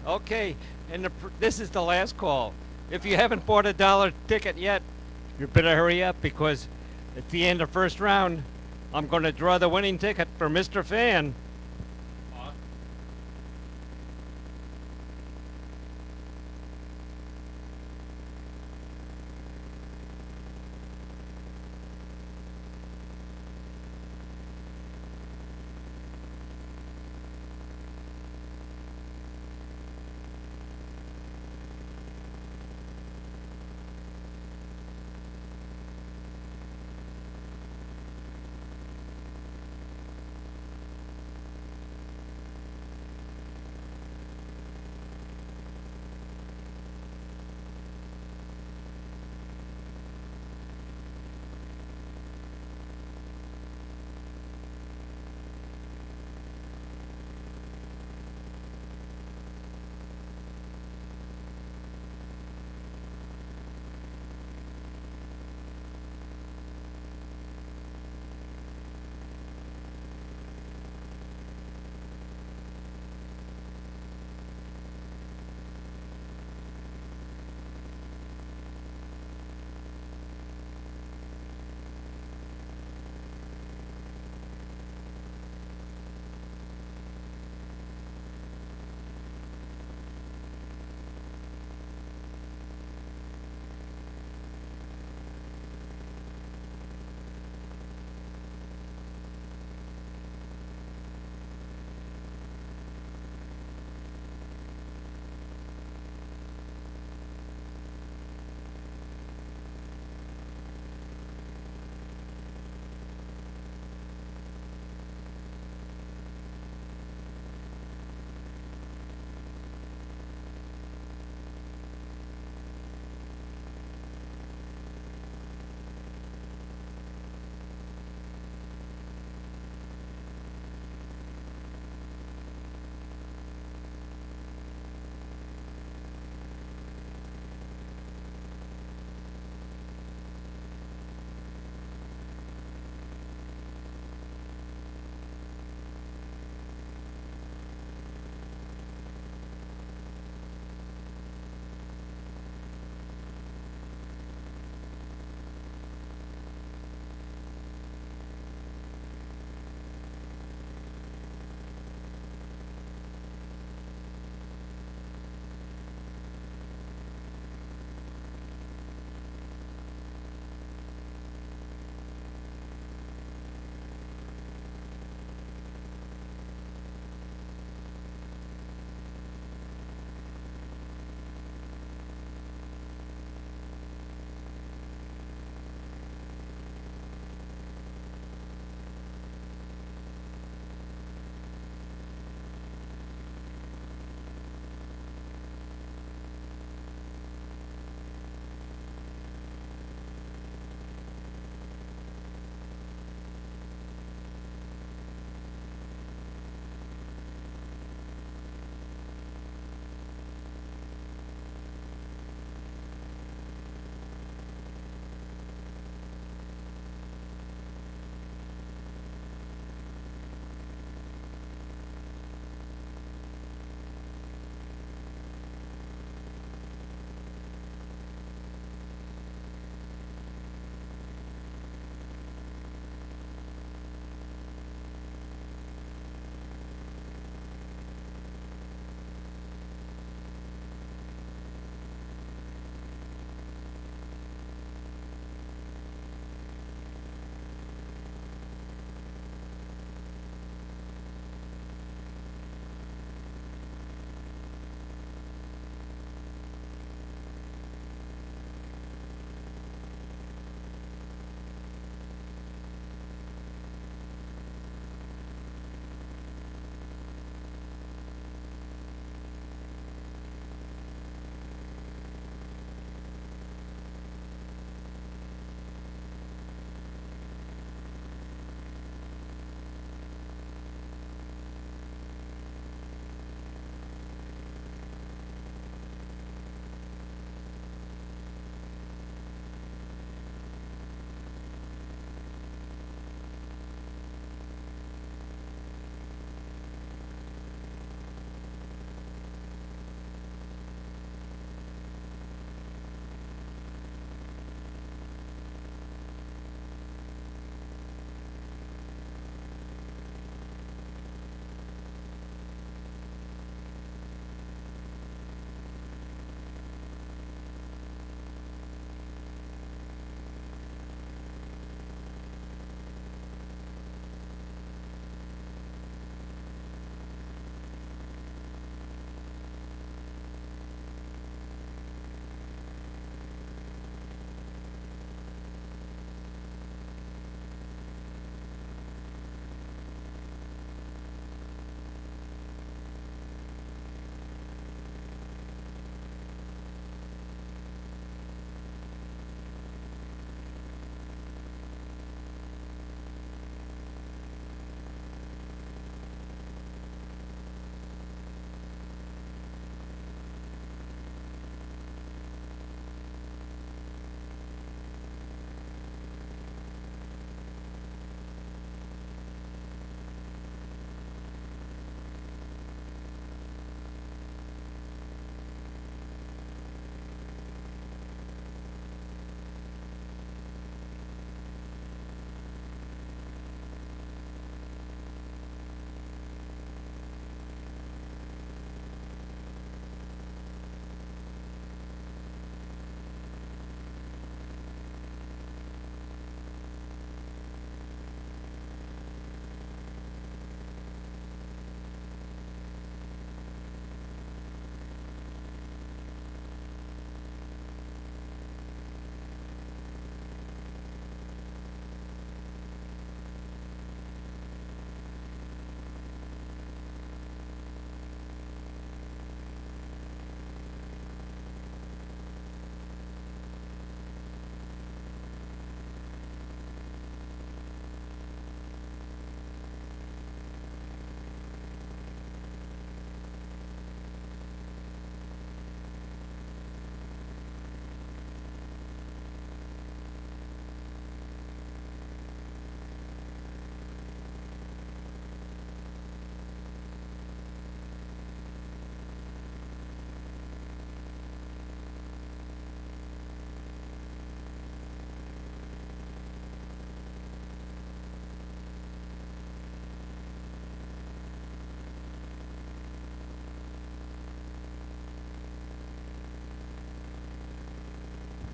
Okay, and this is the last call. If you haven't bought a dollar ticket yet, you better hurry up because at the end of first round, I'm going to draw the winning ticket for Mr. Fan.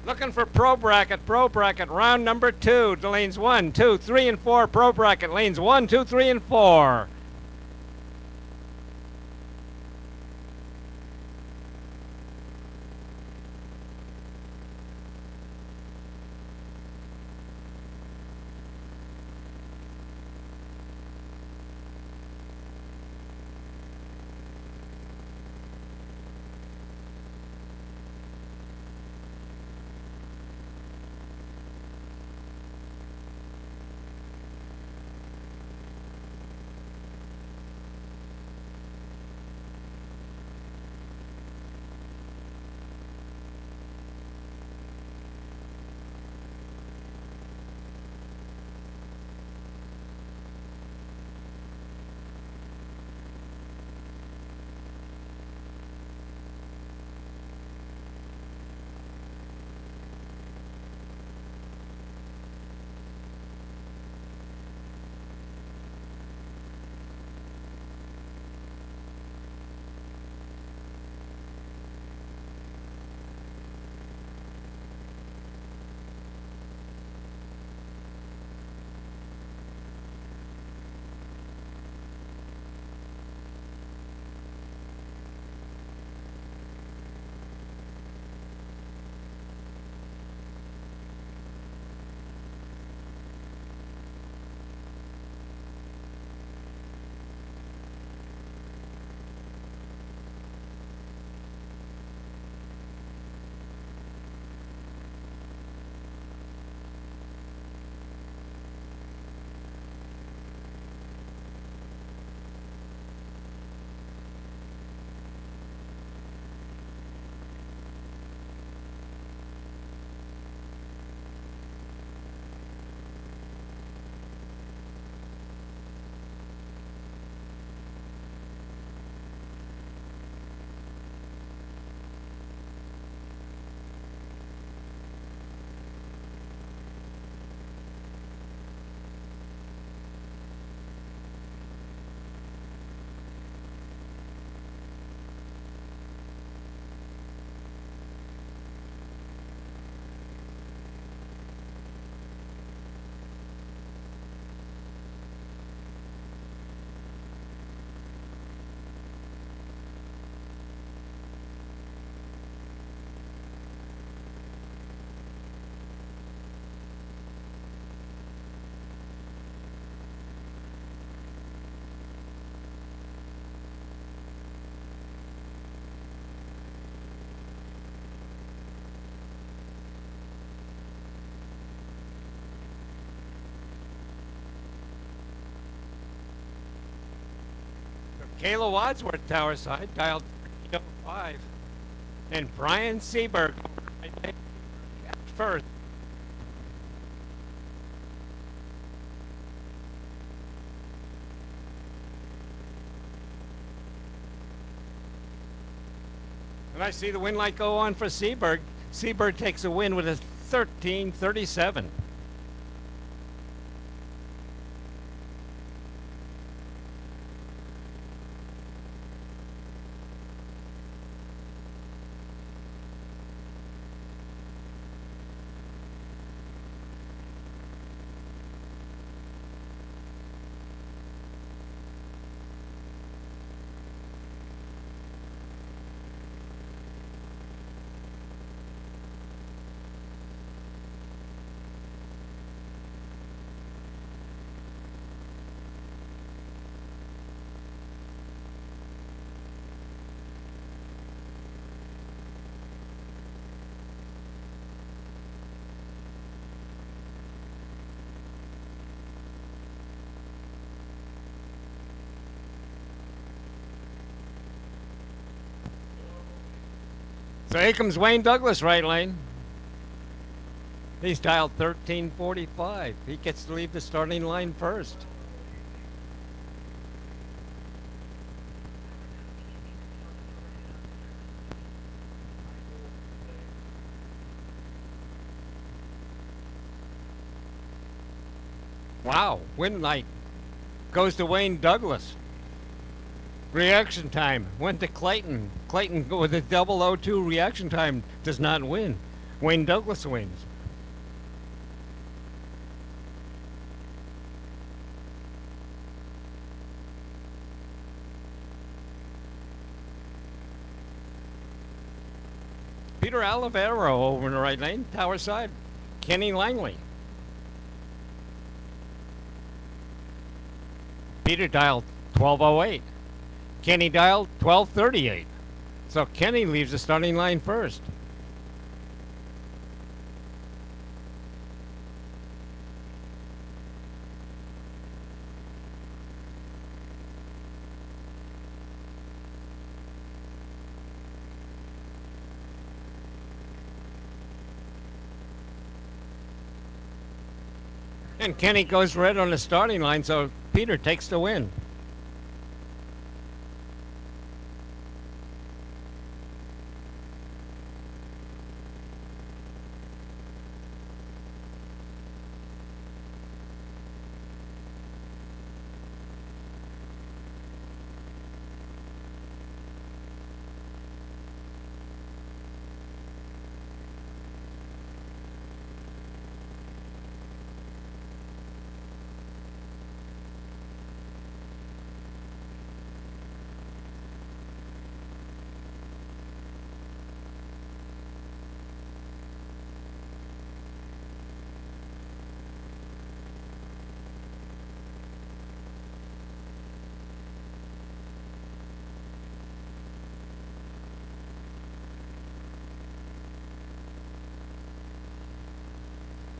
Looking for pro bracket, round number 2, to lanes 1, 2, 3, and 4, pro bracket, lanes 1, 2, 3, and 4. Kayla Wadsworth, Tower Side, dialed 305. And Brian Seberg first. And I see the win light go on for Seberg. Seberg takes a win with a 13:37. So here comes Wayne Douglas, right lane. He's dialed 1345. He gets to leave the starting line first. Wow, win light goes to Wayne Douglas. Reaction time went to Clayton. Clayton with a 002 reaction time does not win. Wayne Douglas wins. Peter Olivero over in the right lane, tower side. Kenny Langley. Peter dialed 1208. Kenny dialed 1238. So Kenny leaves the starting line first. And Kenny goes red on the starting line, so Peter takes the win.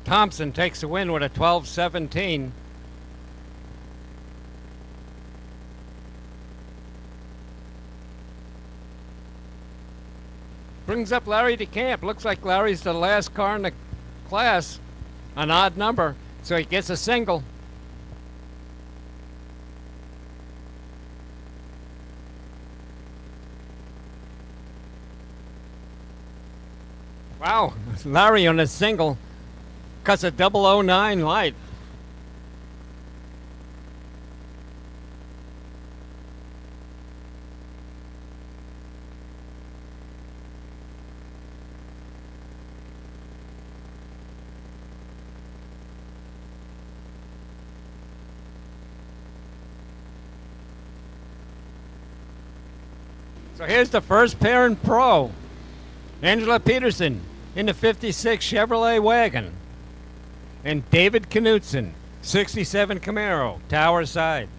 Thompson takes the win with a 12-17. Brings up Larry DeCamp. Looks like Larry's the last car in the class. An odd number, so he gets a single. Wow, Larry on a single. Cuts a 009 light. So here's the first pair in pro. Angela Peterson in the 56 Chevrolet wagon. And David Knutson, 67 Camaro, tower side.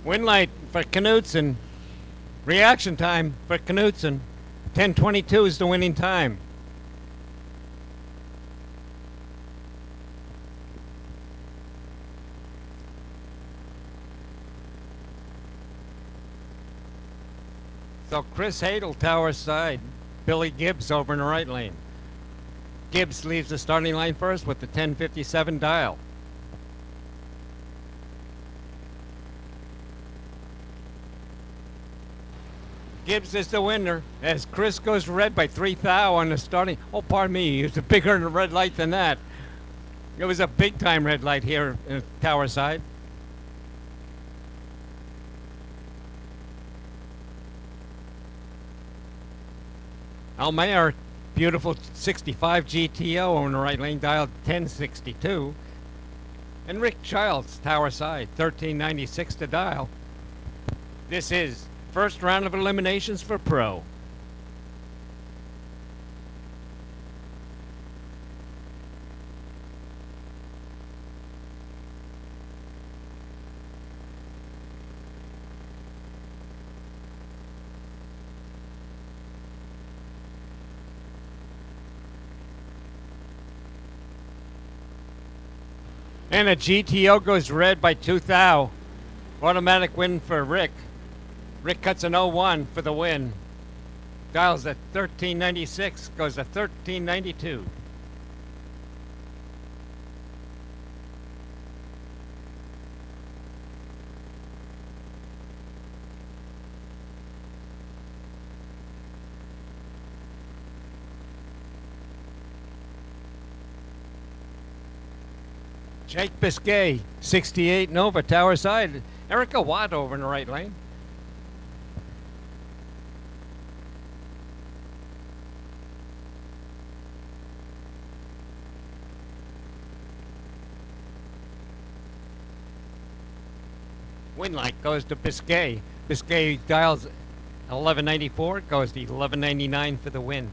Win light for Knutson. Reaction time for Knutson. 10:22 is the winning time. So Chris Hadel, tower side. Billy Gibbs over in the right lane. Gibbs leaves the starting line first with the 10:57 dial. Gibbs is the winner as Chris goes red by 3 thou on the starting. Oh, pardon me, it was a bigger red light than that. It was a big time red light here in tower side. Almayer, beautiful 65 GTO on the right lane, dialed 1062. And Rick Childs, tower side, 1396 to dial. This is first round of eliminations for pro. And a GTO goes red by 2 thou. Automatic win for Rick. Rick cuts an 0-1 for the win. Dials at 1396, goes to 1392. Jake Biscay, 68 Nova, tower side. Erica Watt over in the right lane. Win light goes to Biscay. Biscay dials 1194, goes to 1199 for the win.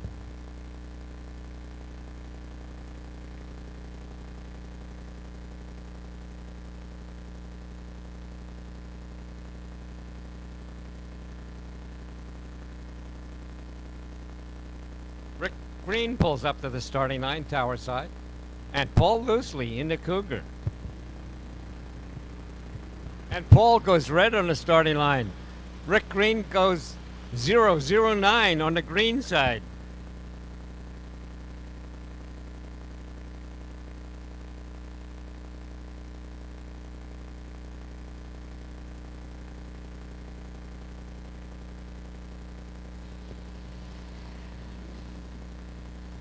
Rick Green pulls up to the starting line, tower side. And Paul Loosely in the Cougar. And Paul goes red on the starting line. Rick Green goes 009 on the green side.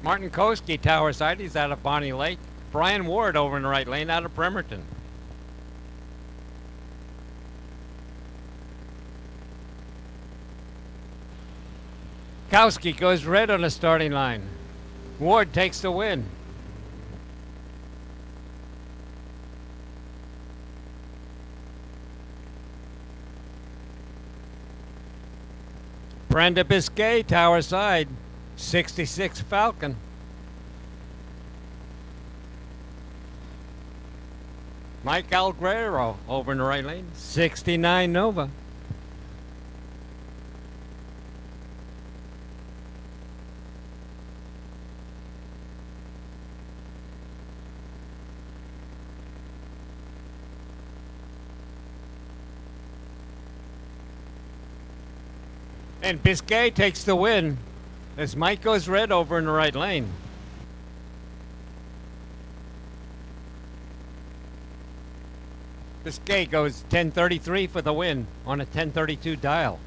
Martin Koski, tower side, he's out of Bonnie Lake. Brian Ward over in the right lane out of Bremerton. Kowski goes red on the starting line. Ward takes the win. Brenda Biscay, tower side, 66 Falcon. Mike Alguero over in the right lane, 69 Nova. And Biscay takes the win as Mike goes red over in the right lane. Biscay goes 1033 for the win on a 1032 dial.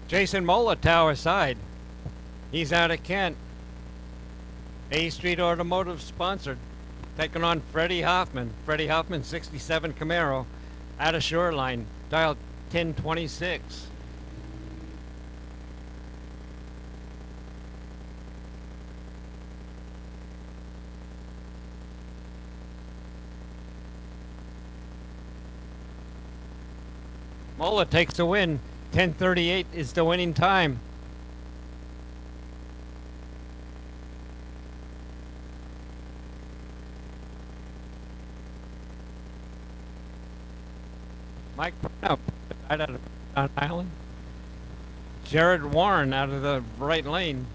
Jason Mola, tower side. He's out of Kent. A Street Automotive sponsored. Taking on Freddie Hoffman. Freddie Hoffman, 67 Camaro. Out of Shoreline. Dialed 1026. Mola takes the win. 10:38 is the winning time. Mike Brown out of John Island. Jared Warren out of the right lane.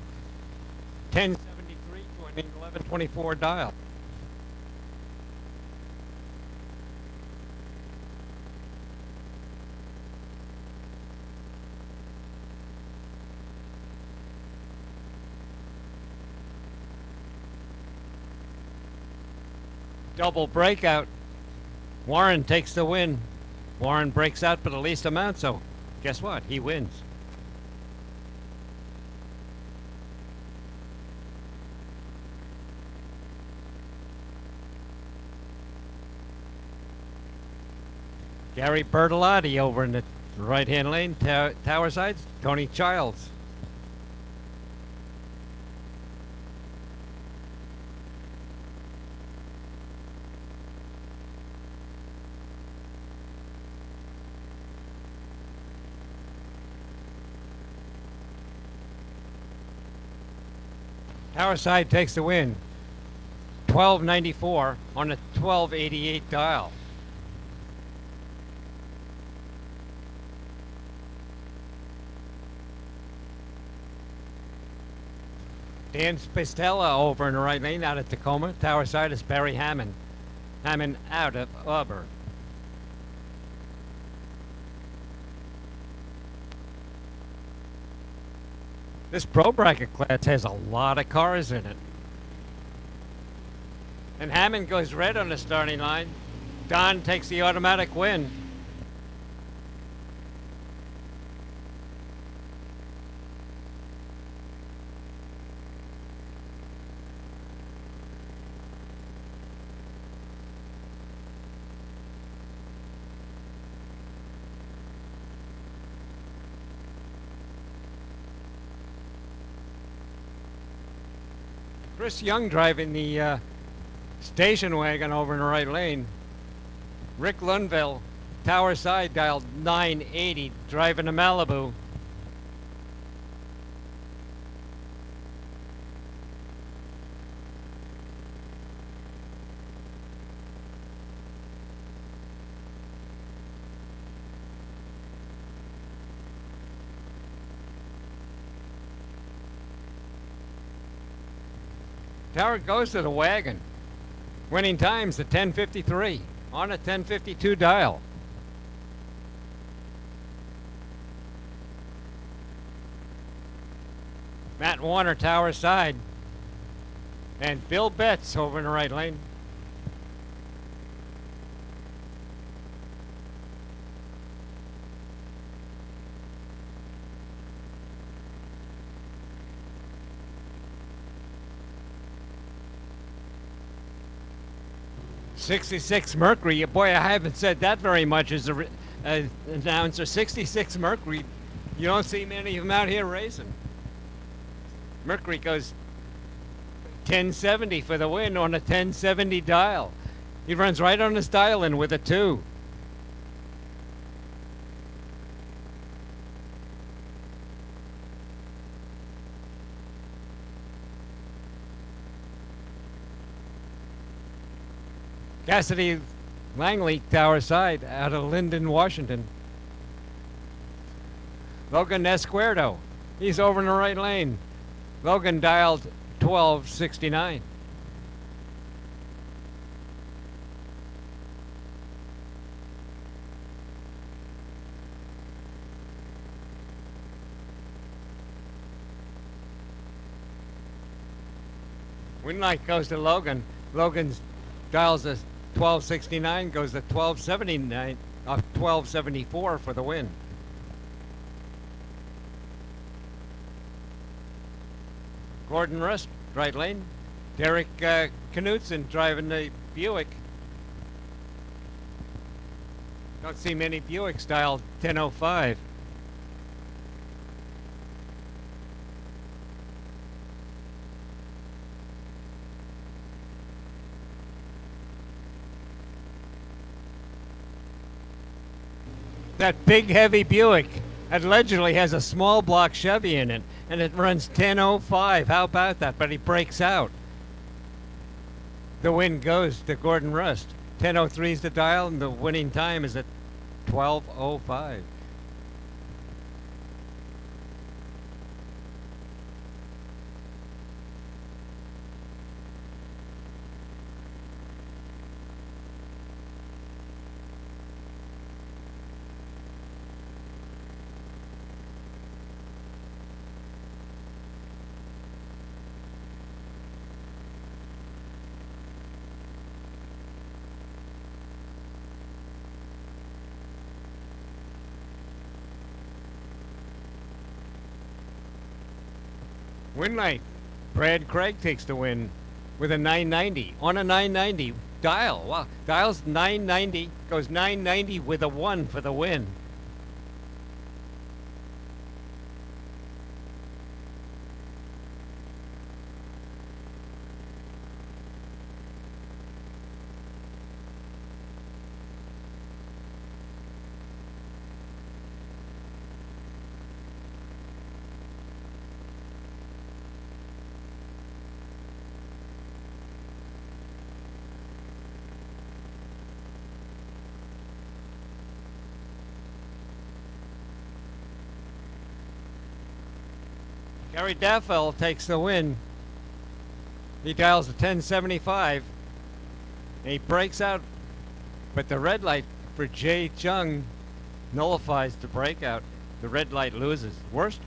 1073 to an 1124 dial. Double breakout. Warren takes the win. Warren breaks out for the least amount, so guess what? He wins. Gary Bertolotti over in the right-hand lane, tower side. Tony Childs. Tower side takes the win. 1294 on a 1288 dial. Dan Spistella over in the right lane out of Tacoma. Tower side is Barry Hammond. Hammond out of Auburn. This pro bracket class has a lot of cars in it. And Hammond goes red on the starting line. Don takes the automatic win. Chris Young driving the station wagon over in the right lane. Rick Lundville, tower side, dialed 980, driving to Malibu. Tower goes to the wagon. Winning times the 1053 on a 1052 dial. Matt Warner, tower side. And Bill Betts over in the right lane. '66 Mercury. Boy, I haven't said that very much as a announcer. '66 Mercury. You don't see many of them out here racing. Mercury goes 1070 for the win on a 1070 dial. He runs right on his dial in with a 2. Cassidy Langley, tower side, out of Linden, Washington. Logan Esquerdo, he's over in the right lane. Logan dialed 1269. Winlight goes to Logan. Logan's dials a 1269, goes to 1279, 1274 for the win. Gordon Rust, right lane. Derek Knutson driving the Buick. Don't see many Buicks dialed 1005. That big heavy Buick allegedly has a small block Chevy in it, and it runs 1005. How about that? But he breaks out. The win goes to Gordon Rust. 1003 is the dial, and the winning time is at 1205. Win light. Brad Craig takes the win with a 990 on a 990 dial. Wow, dial's 990, goes 990 with a 1 for the win. Gary Daffel takes the win. He dials a 1075. And he breaks out, but the red light for Jay Chung nullifies the breakout. The red light loses. Worst?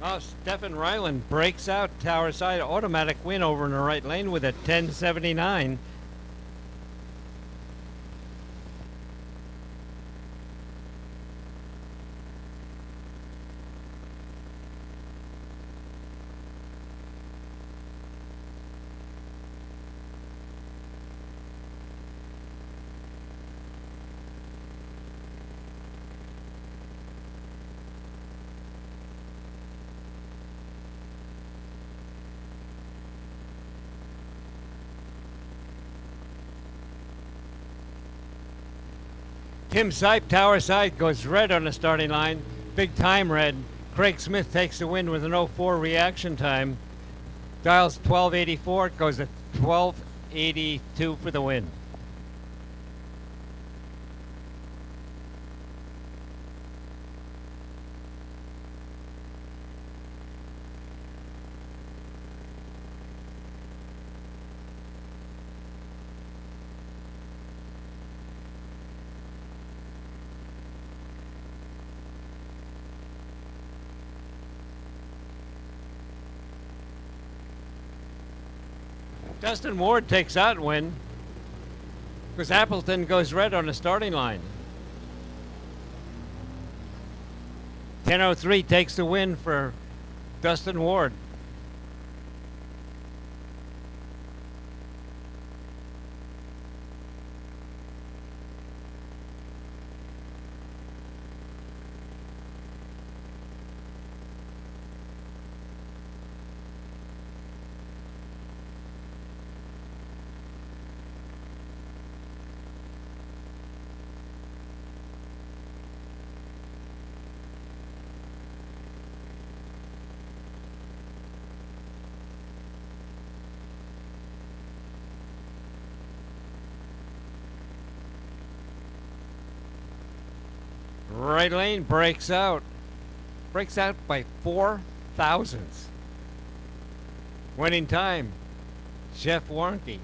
Oh, Stefan Ryland breaks out tower side automatic win over in the right lane with a 1079. Tim Sipe, tower side, goes red on the starting line. Big time red. Craig Smith takes the win with an 04 reaction time. Dials 1284, it goes to 1282 for the win. Dustin Ward takes that win because Appleton goes red on the starting line. 10:03 takes the win for Dustin Ward. Right lane breaks out. Breaks out by 4 thousandths. Winning time, Jeff Warnke,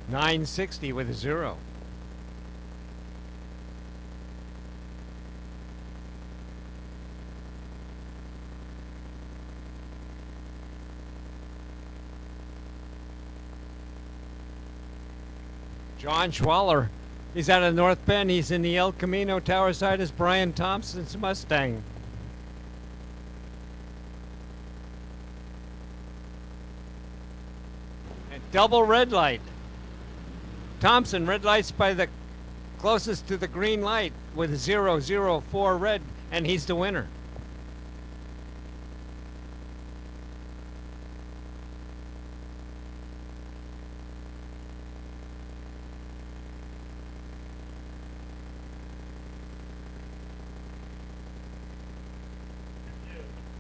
960 with a 0. John Schwaller, he's out of North Bend. He's in the El Camino Tower side as Brian Thompson's Mustang. And double red light. Thompson red lights by the closest to the green light with 004 red, and he's the winner.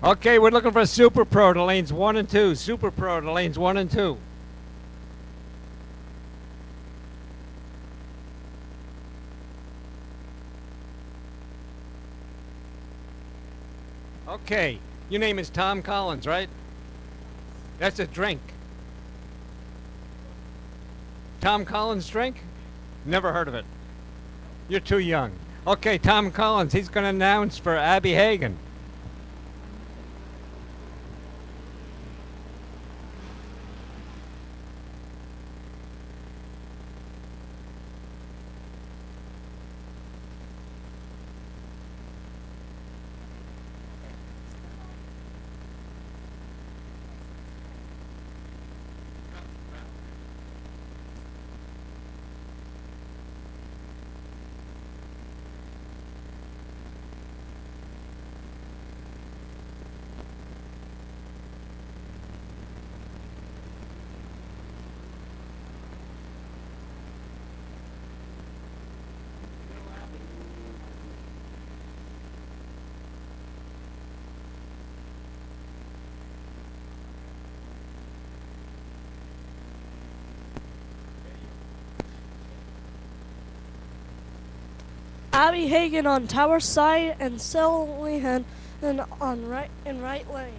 Okay, we're looking for Super Pro to lanes 1 and 2. Super Pro to lanes 1 and 2. Okay, your name is Tom Collins, right? That's a drink. Tom Collins drink? Never heard of it. You're too young. Okay, Tom Collins, he's going to announce for Abby Hagan. Abby Hagan on tower side and Syllihan on right lane.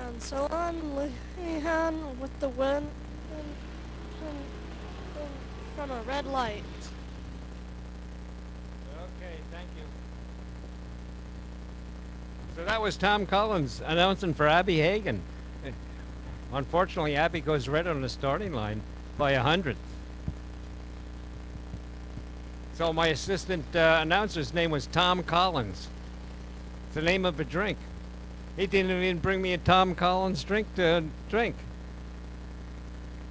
And so on, Lehan with the win from a red light. Okay, thank you. So that was Tom Collins announcing for Abby Hagan. Unfortunately, Abby goes red on the starting line by 100. So my assistant announcer's name was Tom Collins. It's the name of a drink. He didn't even bring me a Tom Collins drink to drink.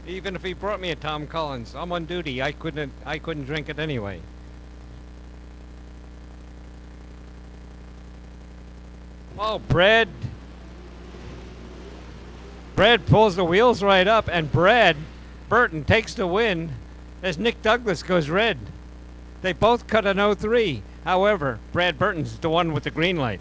Even if he brought me a Tom Collins, I'm on duty. I couldn't drink it anyway. Oh, Brad pulls the wheels right up, and Brad Burton takes the win as Nick Douglas goes red. They both cut an 03. However, Brad Burton's the one with the green light.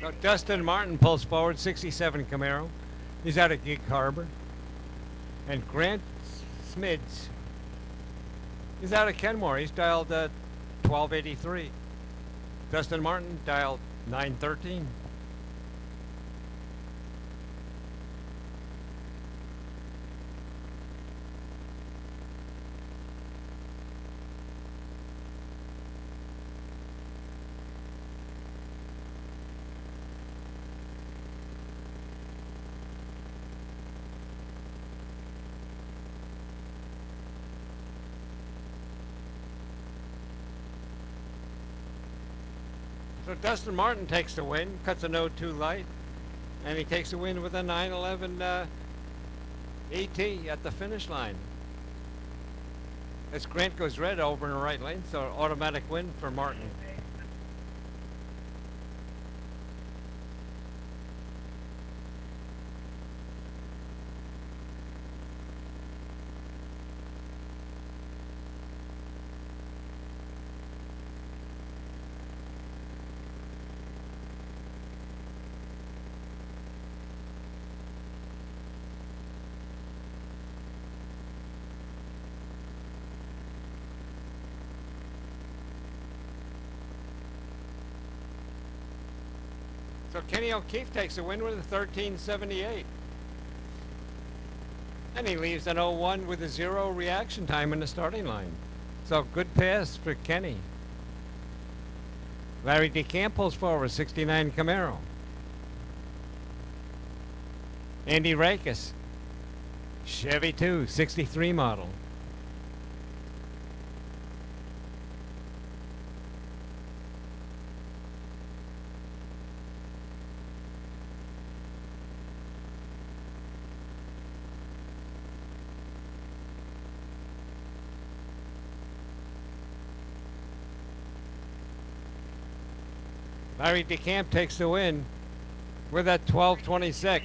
So Dustin Martin pulls forward, 67 Camaro. He's out of Gig Harbor. And Grant Smids, he's out of Kenmore. He's dialed 1283. Dustin Martin dialed 913. So Dustin Martin takes the win, cuts an 0-2 light, and he takes the win with a 911 ET at the finish line. As Grant goes red over in the right lane, so automatic win for Martin. So Kenny O'Keefe takes the win with a 1378. And he leaves an 0-1 with a 0 reaction time in the starting line. So good pass for Kenny. Larry DeCamp pulls forward, 69 Camaro. Andy Rakes, Chevy 2, 63 model. Larry DeCamp takes the win with a 1226.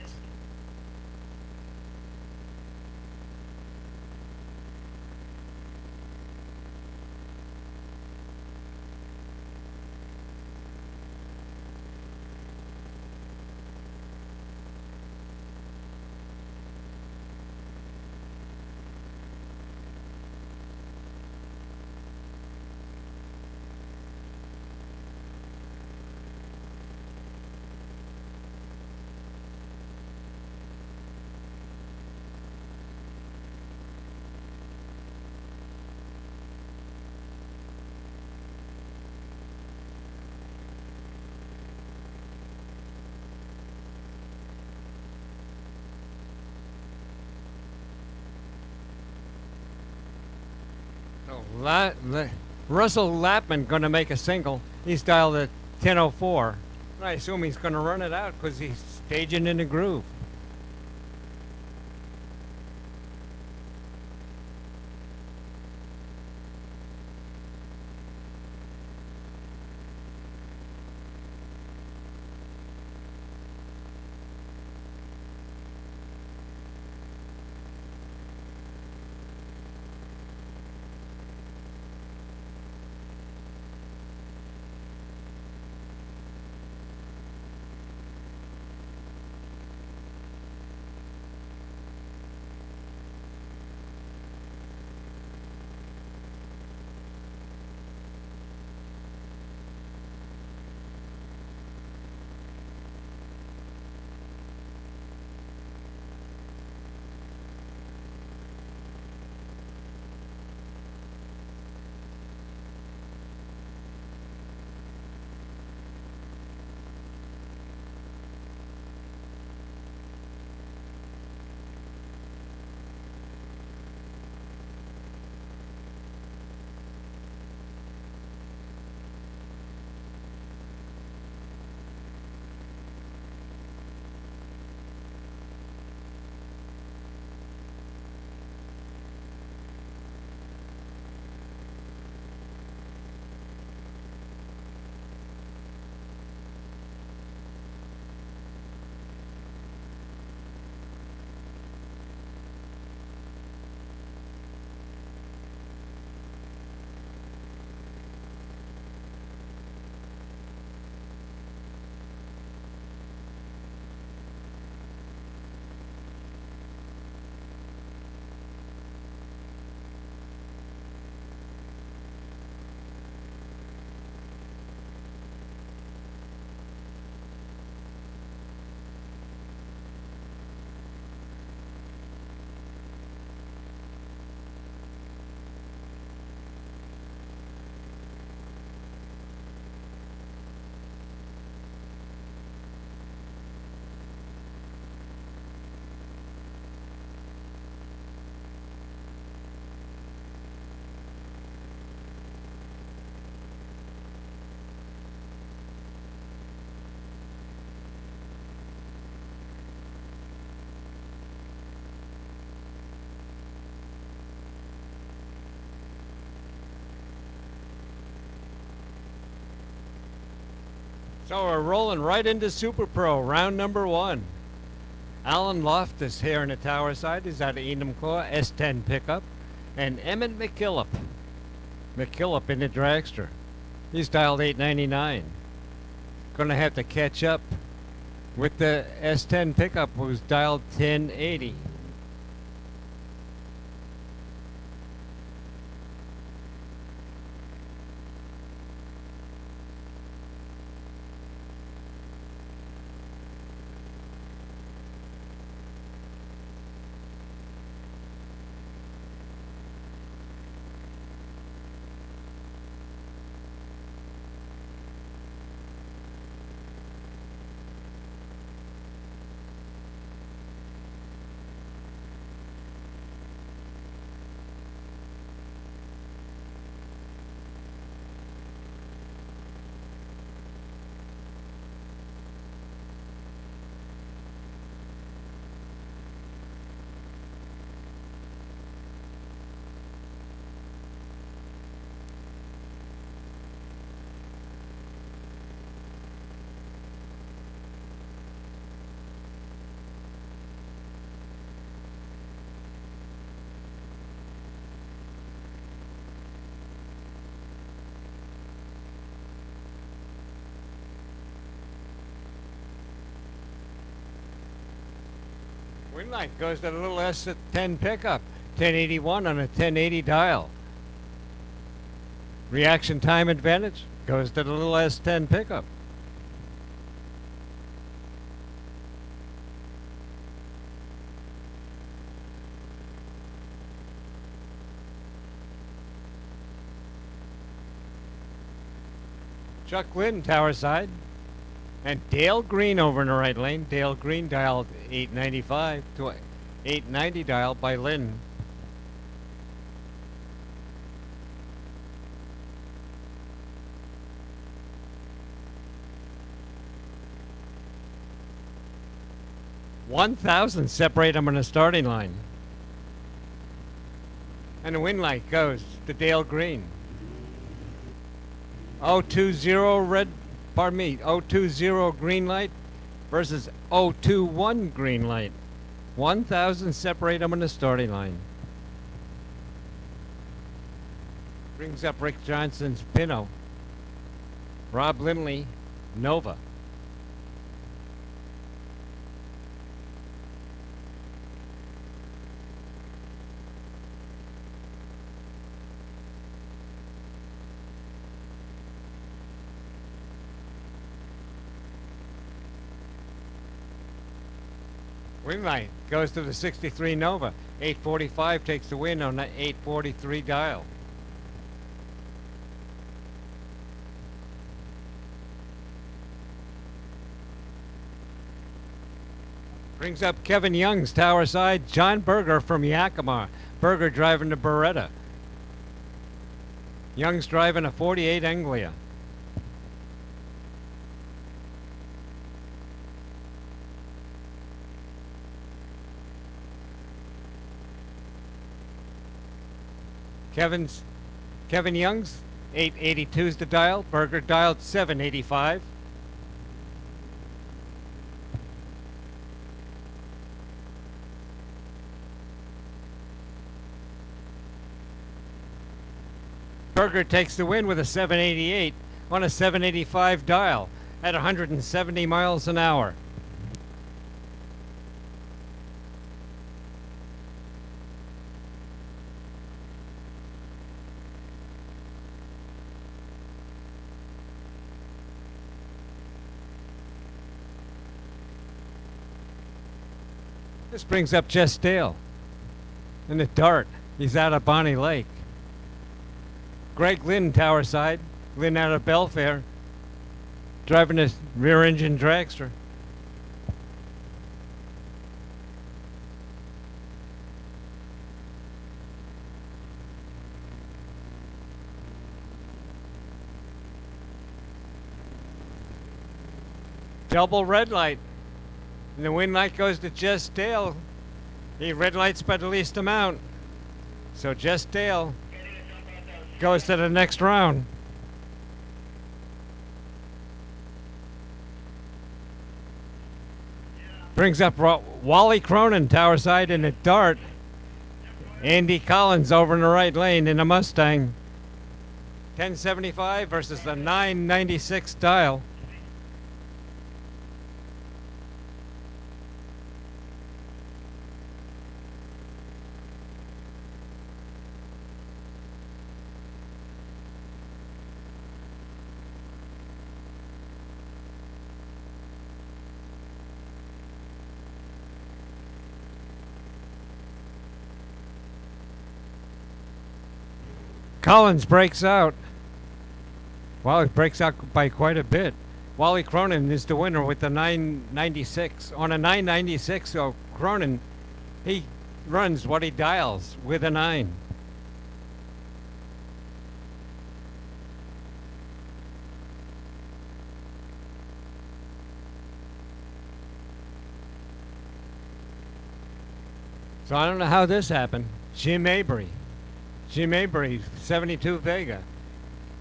Russell Lapman going to make a single. He's dialed at 10:04. I assume he's going to run it out because he's staging in the groove. So we're rolling right into Super Pro, round number 1. Alan Loftus here in the tower side is out of Enumclaw, S10 pickup. And Emmett McKillop in the dragster. He's dialed 899. Gonna have to catch up with the S10 pickup who's dialed 1080. Wind light goes to the little S10 pickup, 1081 on a 1080 dial. Reaction time advantage goes to the little S10 pickup. Chuck Lynn, tower side. And Dale Green over in the right lane. Dale Green dialed 895 to 890 dial by Lynn. $1,000 separate them on the starting line. And the wind light goes to Dale Green. 020 green light versus 021 green light. 1,000 separate them on the starting line. Brings up Rick Johnson's Pinto. Rob Lindley, Nova. Wind light goes to the 63 Nova. 845 takes the win on that 843 dial. Brings up Kevin Young's tower side. John Berger from Yakima. Berger driving the Beretta. Young's driving a 48 Anglia. Kevin Young's 882's the dial. Berger dialed 785. Berger takes the win with a 788 on a 785 dial at 170 miles an hour. This brings up Jess Dale in the Dart. He's out of Bonnie Lake. Greg Lynn, tower side. Lynn out of Belfair, driving a rear engine dragster. Double red light. And the wind light goes to Jess Dale. He red lights by the least amount. So Jess Dale goes to the next round. Brings up Wally Cronin, tower side in a Dart. Andy Collins over in the right lane in a Mustang. 1075 versus the 996 dial. Collins breaks out. Well, it breaks out by quite a bit. Wally Cronin is the winner with the 996. On a 996, so Cronin, he runs what he dials with a 9. So I don't know how this happened. Jim Mabry, 72 Vega.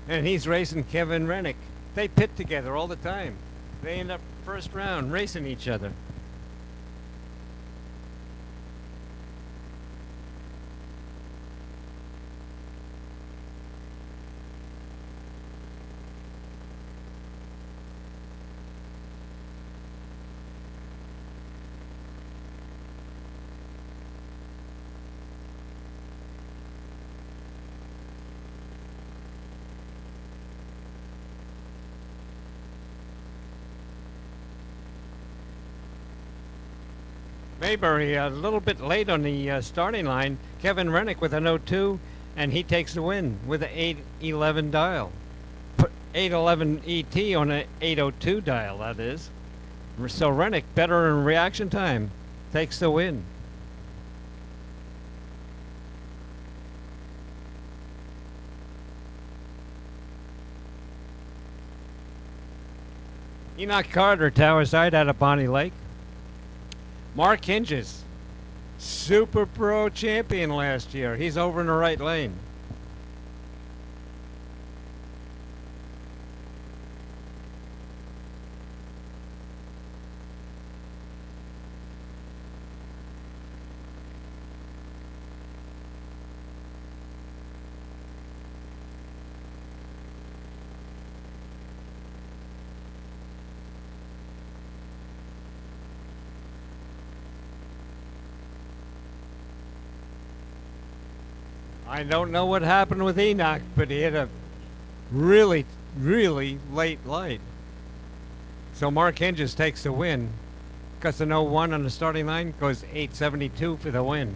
And he's racing Kevin Rennick. They pit together all the time. They end up first round racing each other. Mayberry a little bit late on the starting line. Kevin Rennick with an 0-2, and he takes the win with an 811 dial. 811 ET on an 802 dial, that is. So Rennick, better in reaction time, takes the win. Enoch Carter, tower side out of Bonnie Lake. Mark Hinges, Super Pro champion last year. He's over in the right lane. I don't know what happened with Enoch, but he had a really, really late light. So Mark Hinges takes the win. Cuts an 0-1 on the starting line, goes 872 for the win.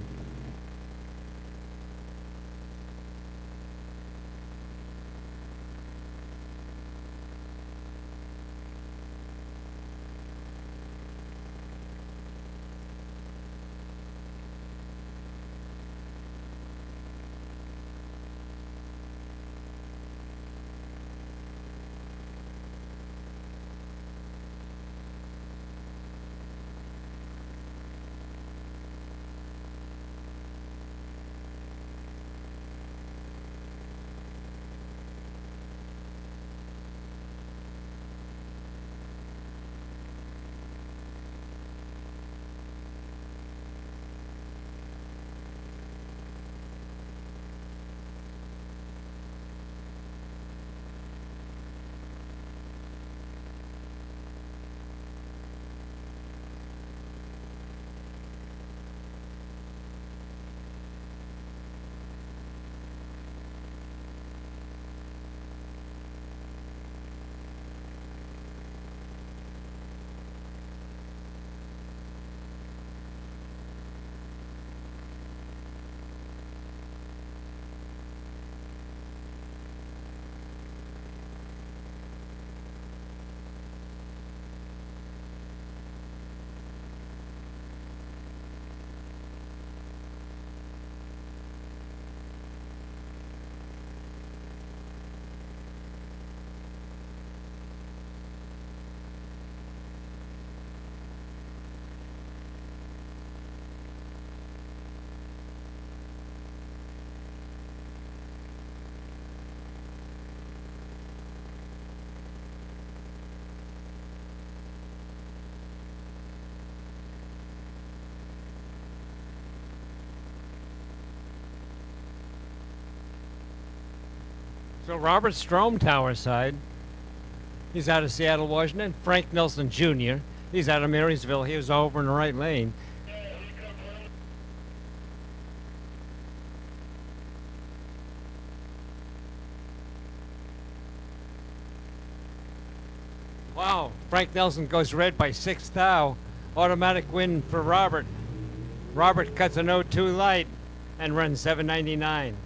So Robert Strom, Tower Side. He's out of Seattle, Washington. Frank Nelson Jr. He's out of Marysville. He was over in the right lane. Wow, Frank Nelson goes red by 6 thou. Automatic win for Robert. Robert cuts an 0-2 light and runs 799.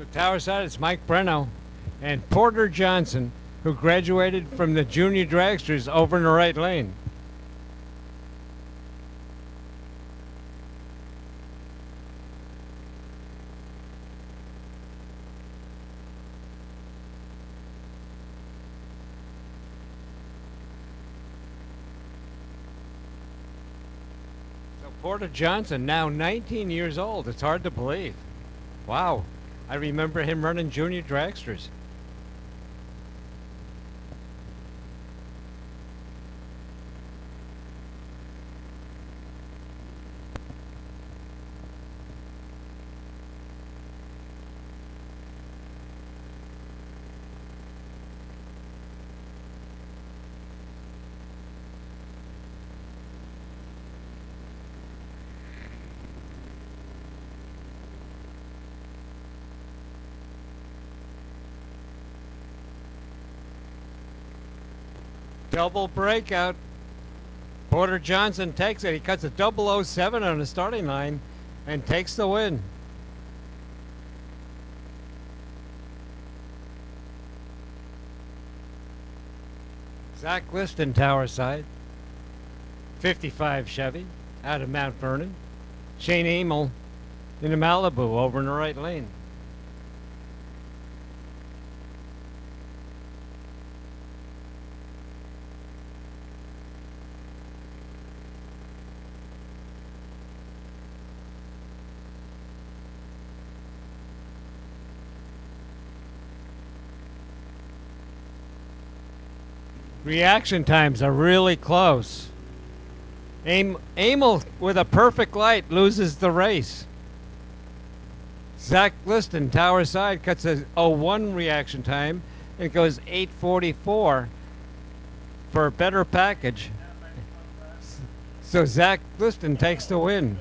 So Tower Side, it's Mike Breno and Porter Johnson, who graduated from the junior dragsters over in the right lane. So Porter Johnson, now 19 years old. It's hard to believe. Wow. I remember him running junior dragsters. Double breakout. Porter Johnson takes it. He cuts a 007 on the starting line and takes the win. Zach Liston, Tower Side. 55 Chevy out of Mount Vernon. Shane Amel in the Malibu over in the right lane. Reaction times are really close. Amel with a perfect light loses the race. Zach Liston, Tower Side, cuts a 01 reaction time and goes 8:44 for a better package. So Zach Liston takes the win.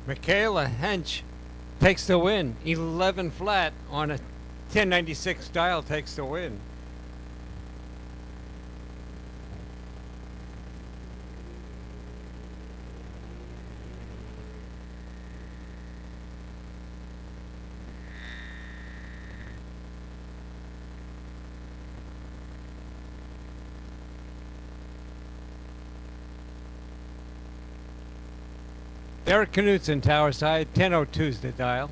Michaela Hench takes the win. 11 flat on a 1096 dial takes the win. Eric Knutson, Tower Side, 1002's the dial.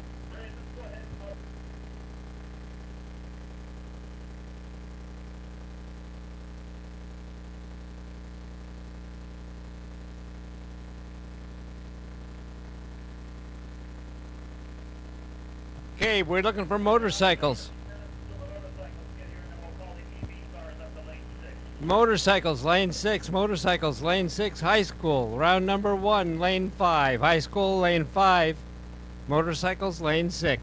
Okay, we're looking for motorcycles. Motorcycles, lane 6, motorcycles, lane 6, high school, round number 1, lane 5, high school, lane 5, motorcycles, lane 6.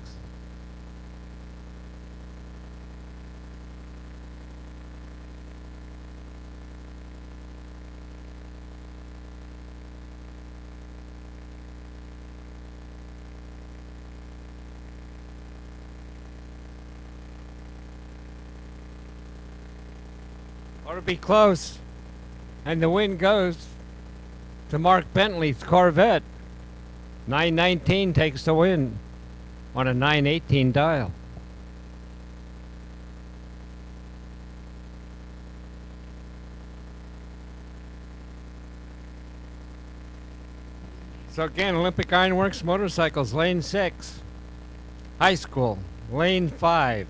Ought to be close. And the win goes to Mark Bentley's Corvette. 919 takes the win on a 918 dial. So again, Olympic Ironworks motorcycles, lane 6. High school, lane 5.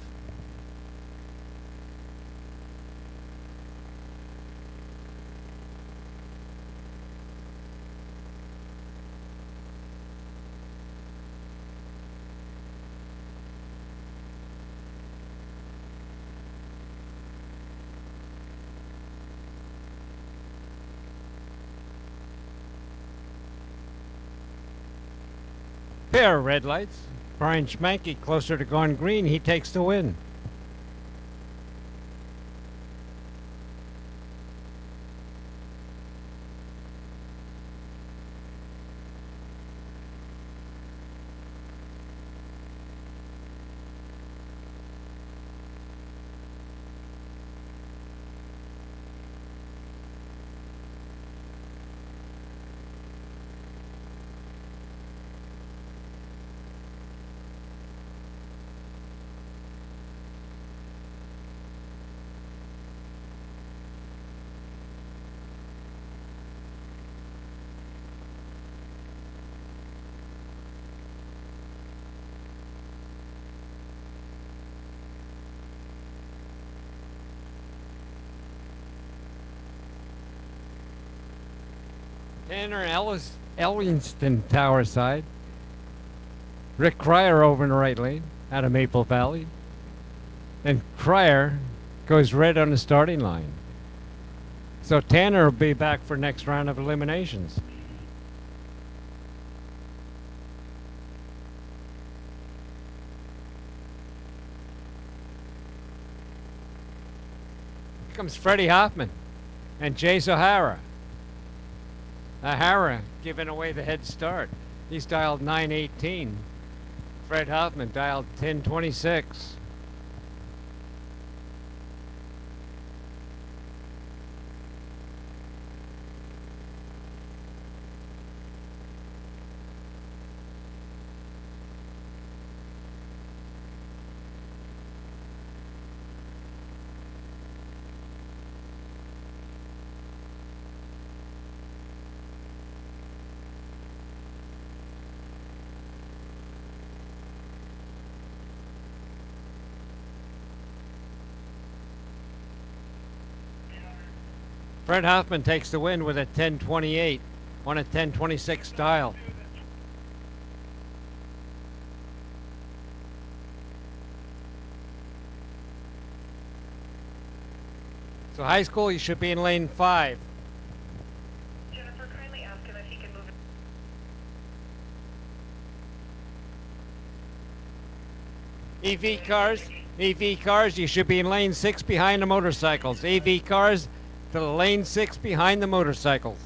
Pair of red lights. Brian Schmanke closer to going green. He takes the win. Tanner Ellingston, Tower Side. Rick Cryer over in the right lane out of Maple Valley. And Cryer goes red on the starting line. So Tanner will be back for next round of eliminations. Here comes Freddie Hoffman and Jace O'Hara. O'Hara giving away the head start. He's dialed 918. Fred Hoffman dialed 1026. Fred Hoffman takes the win with a 1028 on a 1026 dial. So high school, you should be in lane 5. Jennifer, kindly ask him if he can move EV cars, you should be in lane 6 behind the motorcycles. EV cars to the lane 6 behind the motorcycles.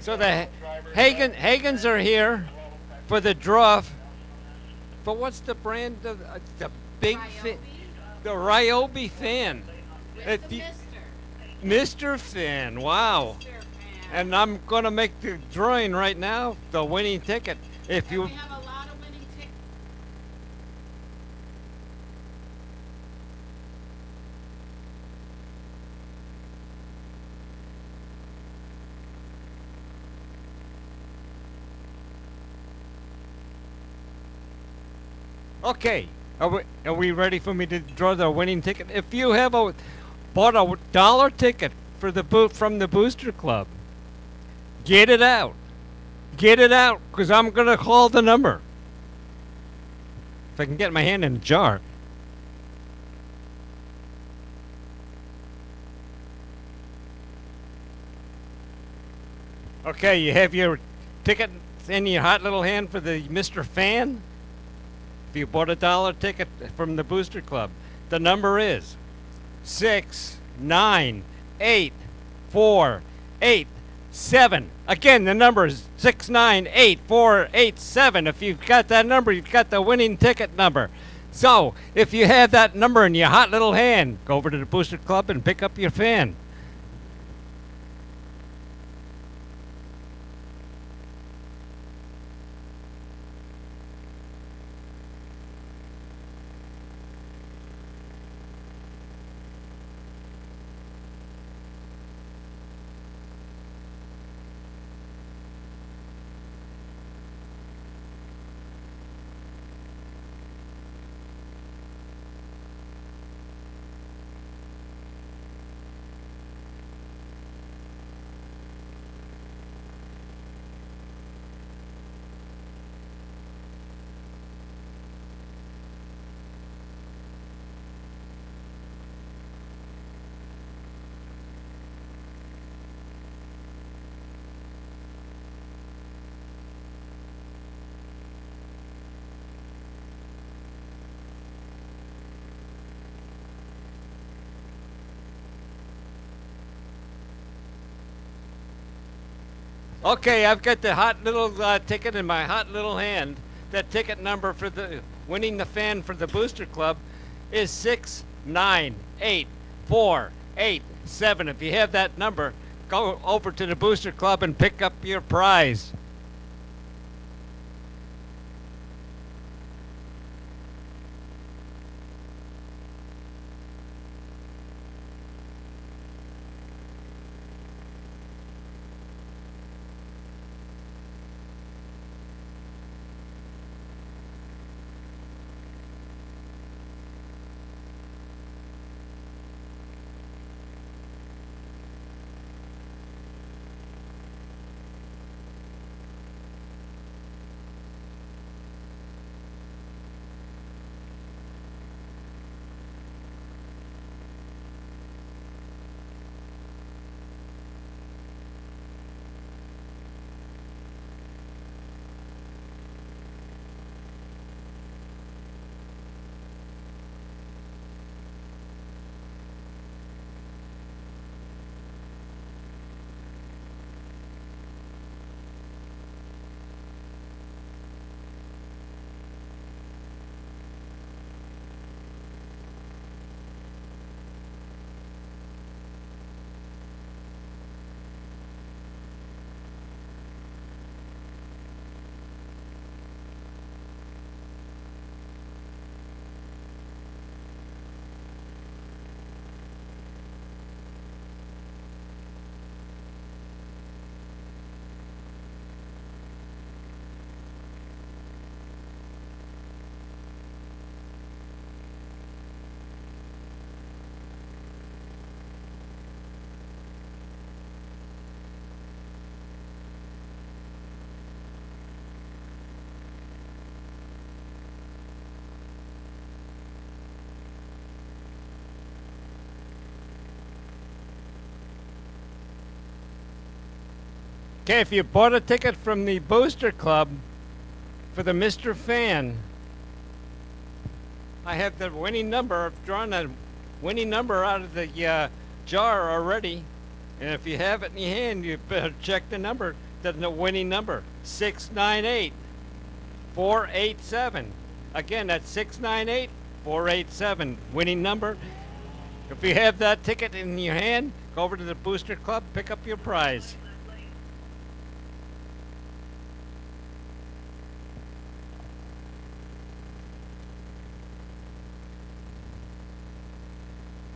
So the Hagens are here for the draw. But what's the brand of the big fan? The Ryobi fan. It's the Mr. Mr. Fan. Wow. Mr. fan. And I'm gonna make the drawing right now. The winning ticket. If And you. we have a lot of winning tickets. Okay. Are we ready for me to draw the winning ticket? If you have bought a dollar ticket for the from the Booster Club, get it out. Get it out, because I'm going to call the number. If I can get my hand in a jar. Okay, you have your ticket in your hot little hand for the Mr. Fan. If you bought a dollar ticket from the Booster Club, the number is 6984887. Again, the number is 6984887. If you've got that number, you've got the winning ticket number. So, if you have that number in your hot little hand, go over to the Booster Club and pick up your fan. Okay, I've got the hot little ticket in my hot little hand. That ticket number for the winning the fan for the Booster Club is 6984887. If you have that number, go over to the Booster Club and pick up your prize. Okay, if you bought a ticket from the Booster Club for the Mr. Fan, I have the winning number. I've drawn a winning number out of the jar already. And if you have it in your hand, you better check the number. The winning number, 698-487. Again, that's 698-487. Winning number. If you have that ticket in your hand, go over to the Booster Club, pick up your prize.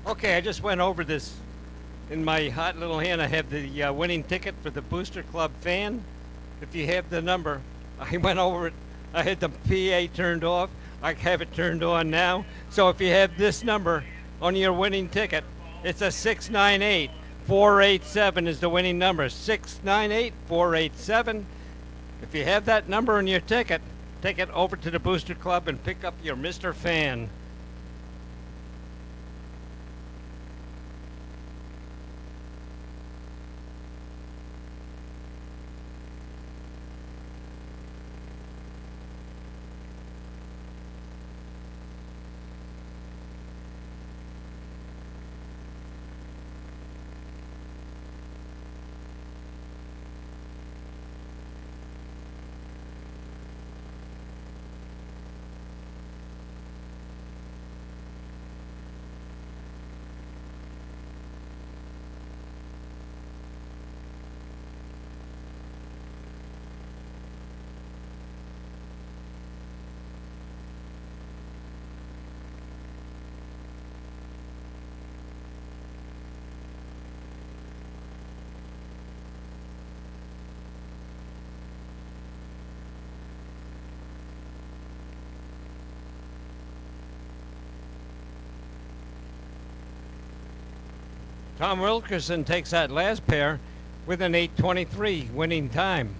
Okay, I just went over this. In my hot little hand, I have the winning ticket for the Booster Club fan. If you have the number, I went over it. I had the PA turned off. I have it turned on now. So if you have this number on your winning ticket, it's a 698-487 is the winning number. 698-487. If you have that number on your ticket, take it over to the Booster Club and pick up your Mr. Fan. Tom Wilkerson takes that last pair with an 8:23 winning time.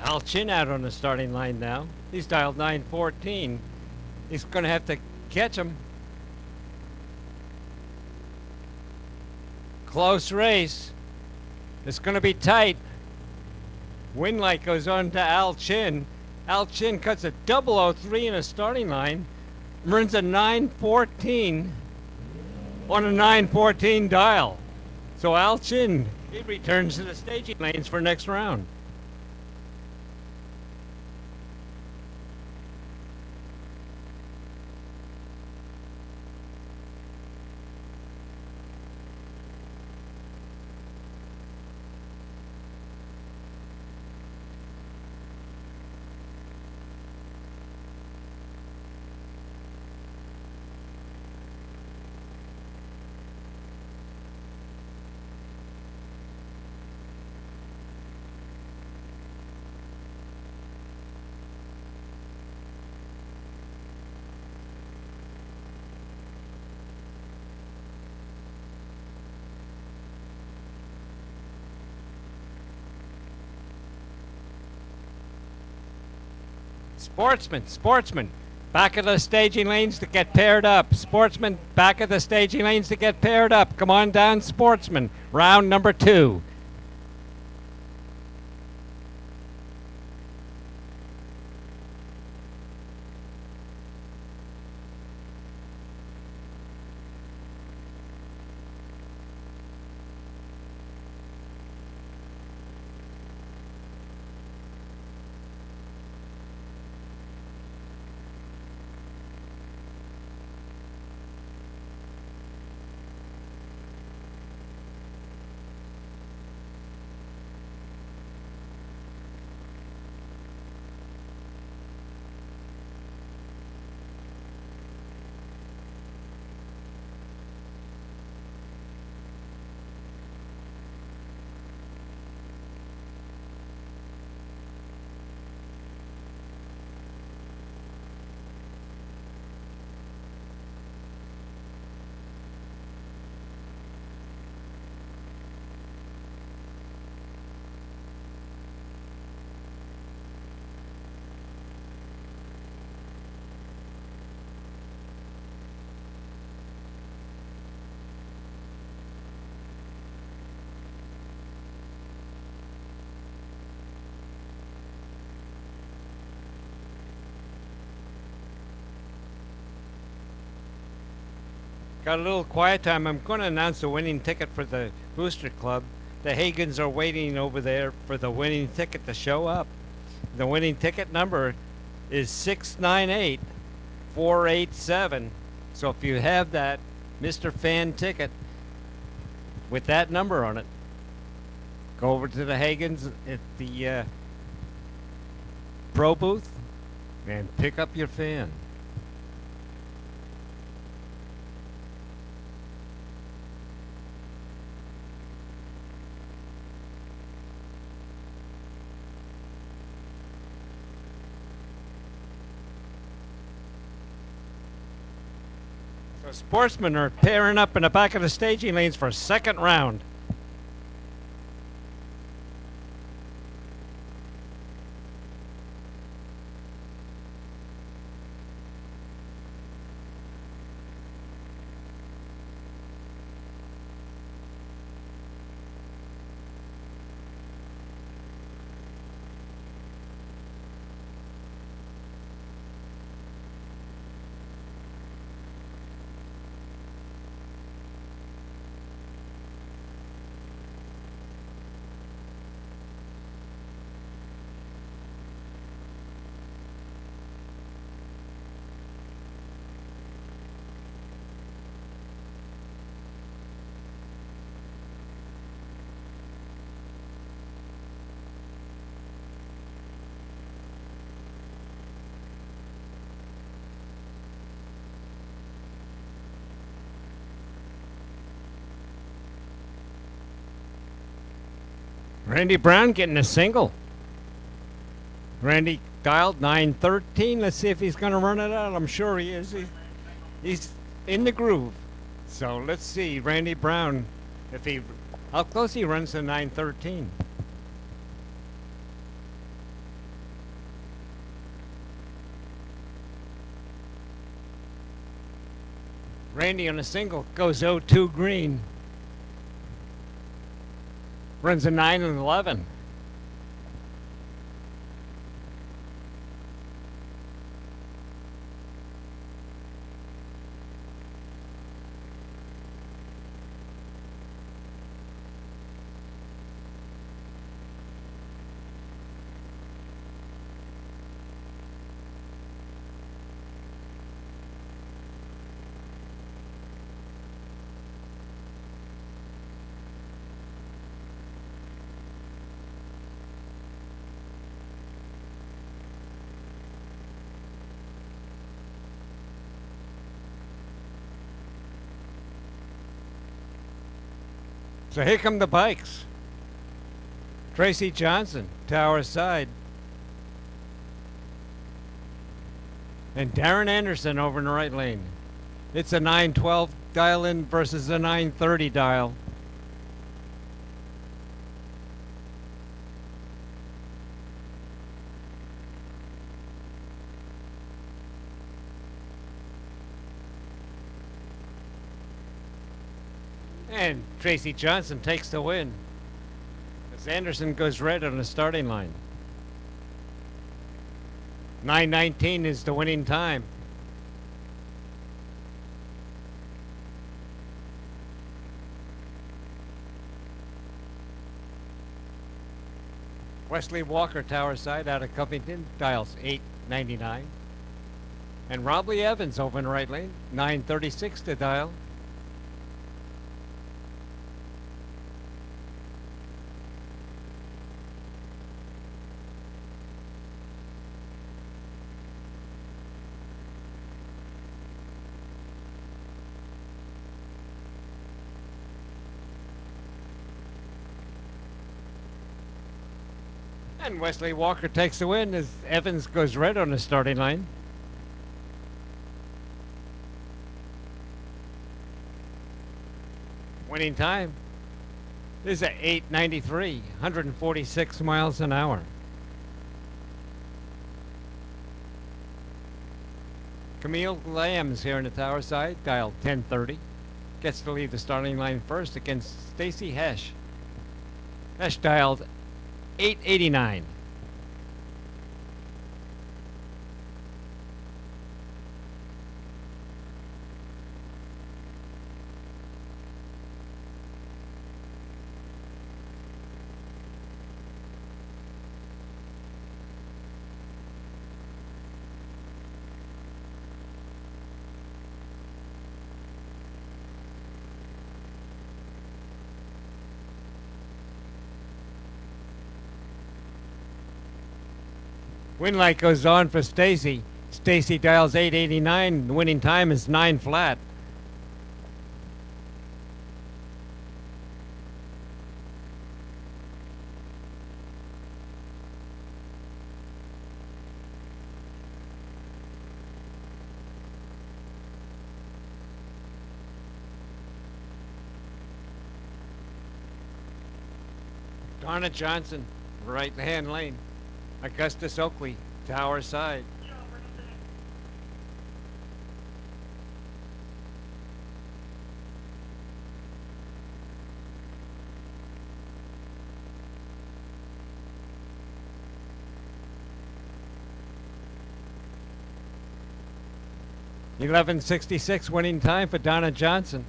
Al Chin out on the starting line now. He's dialed 914. He's going to have to catch him. Close race. It's going to be tight. Win light goes on to Al Chin. Al Chin cuts a 003 in a starting line, earns a 914 on a 914 dial. So Al Chin, he returns to the staging lanes for next round. Sportsman, back of the staging lanes to get paired up. Sportsman, back of the staging lanes to get paired up. Come on down, Sportsman. Round number 2. Got a little quiet time. I'm going to announce the winning ticket for the Booster Club. The Hagans are waiting over there for the winning ticket to show up. The winning ticket number is 698-487. So if you have that Mr. Fan ticket with that number on it, go over to the Hagans at the Pro booth and pick up your fan. So sportsmen are pairing up in the back of the staging lanes for a second round. Randy Brown getting a single. Randy dialed 913. Let's see if he's going to run it out. I'm sure he is. He's in the groove. So let's see, Randy Brown, how close he runs to 913. Randy on a single goes 0-2 green. Runs a 9 and 11. So here come the bikes. Tracy Johnson, tower side. And Darren Anderson over in the right lane. It's a 912 dial in versus a 930 dial. And Tracy Johnson takes the win as Anderson goes red on the starting line. 9:19 is the winning time. Wesley Walker, tower side out of Covington, dials 899. And Rob Lee Evans over in the right lane, 936 to dial. And Wesley Walker takes the win as Evans goes red on the starting line. Winning time is at 8:93, 146 miles an hour. Camille Lambs here in the tower side, dialed 1030. Gets to leave the starting line first against Stacy Hesh. Hesh dialed 889. Win light goes on for Stacy. Stacy dials 889. The winning time is 9 flat. Donna Johnson, right hand lane. Augustus Oakley, tower side. 11:66 winning time for Donna Johnson.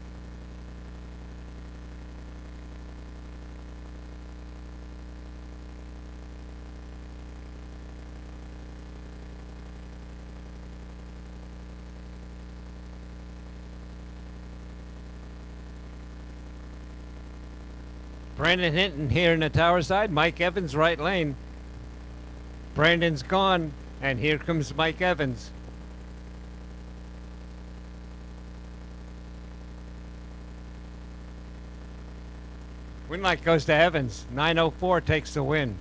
Brandon Hinton here in the tower side. Mike Evans right lane. Brandon's gone, and here comes Mike Evans. Win light goes to Evans. 9:04 takes the win.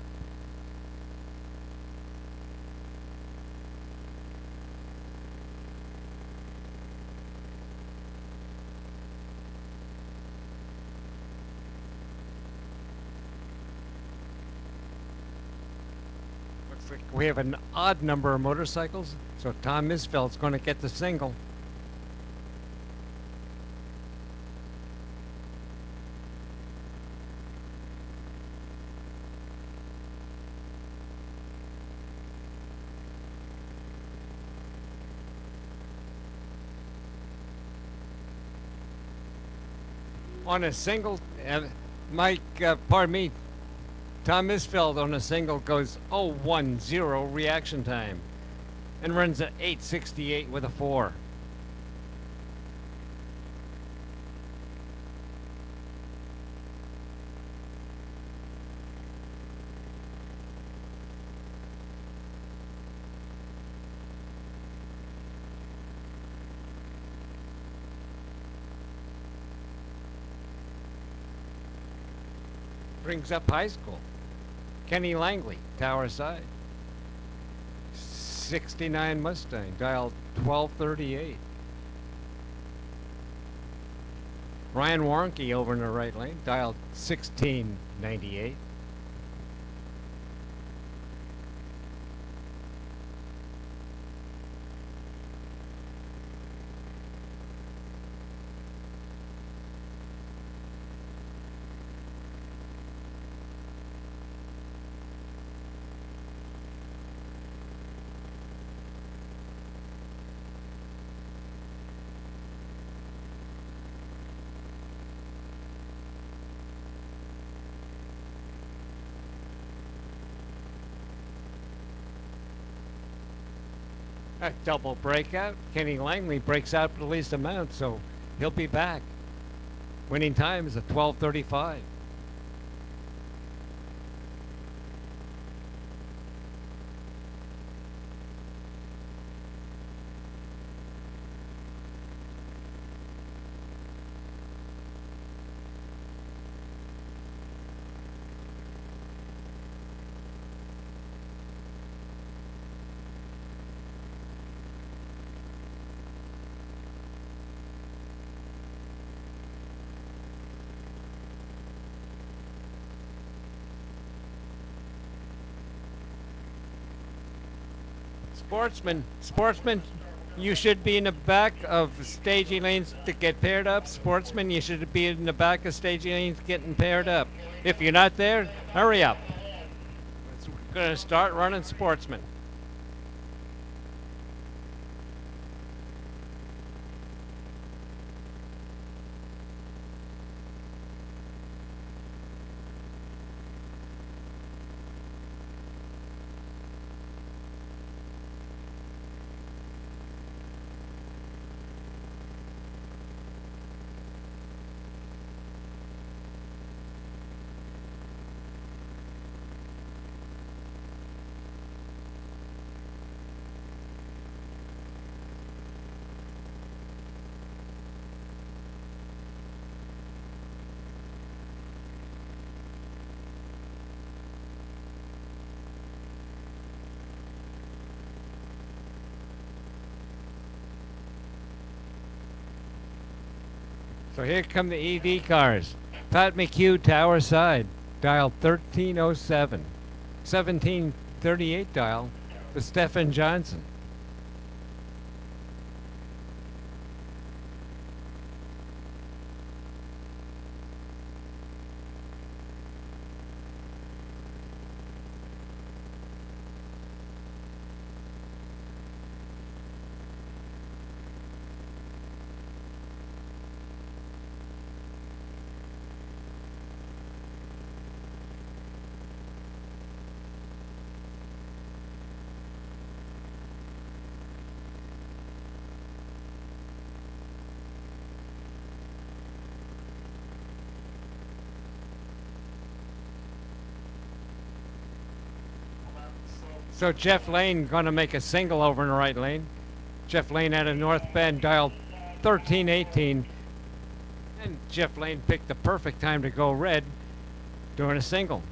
Looks like we have an odd number of motorcycles, so Tom Isfeld's going to get the single. On a single, pardon me, Tom Isfeld on a single goes 0-1-0 reaction time and runs at 8:68 with a 4. Brings up high school. Kenny Langley, tower side. 69 Mustang, dial 1238. Ryan Warnke over in the right lane, dial 1698. A double breakout. Kenny Langley breaks out for the least amount, so he'll be back. Winning time is a 12:35. Sportsman, you should be in the back of staging lanes to get paired up. Sportsman, you should be in the back of staging lanes getting paired up. If you're not there, hurry up. We're going to start running Sportsman. So here come the EV cars. Pat McHugh Tower side, dial 1307. 1738 dial for Stephen Johnson. So Jeff Lane gonna make a single over in the right lane. Jeff Lane out of North Bend, dial 1318. And Jeff Lane picked the perfect time to go red doing a single.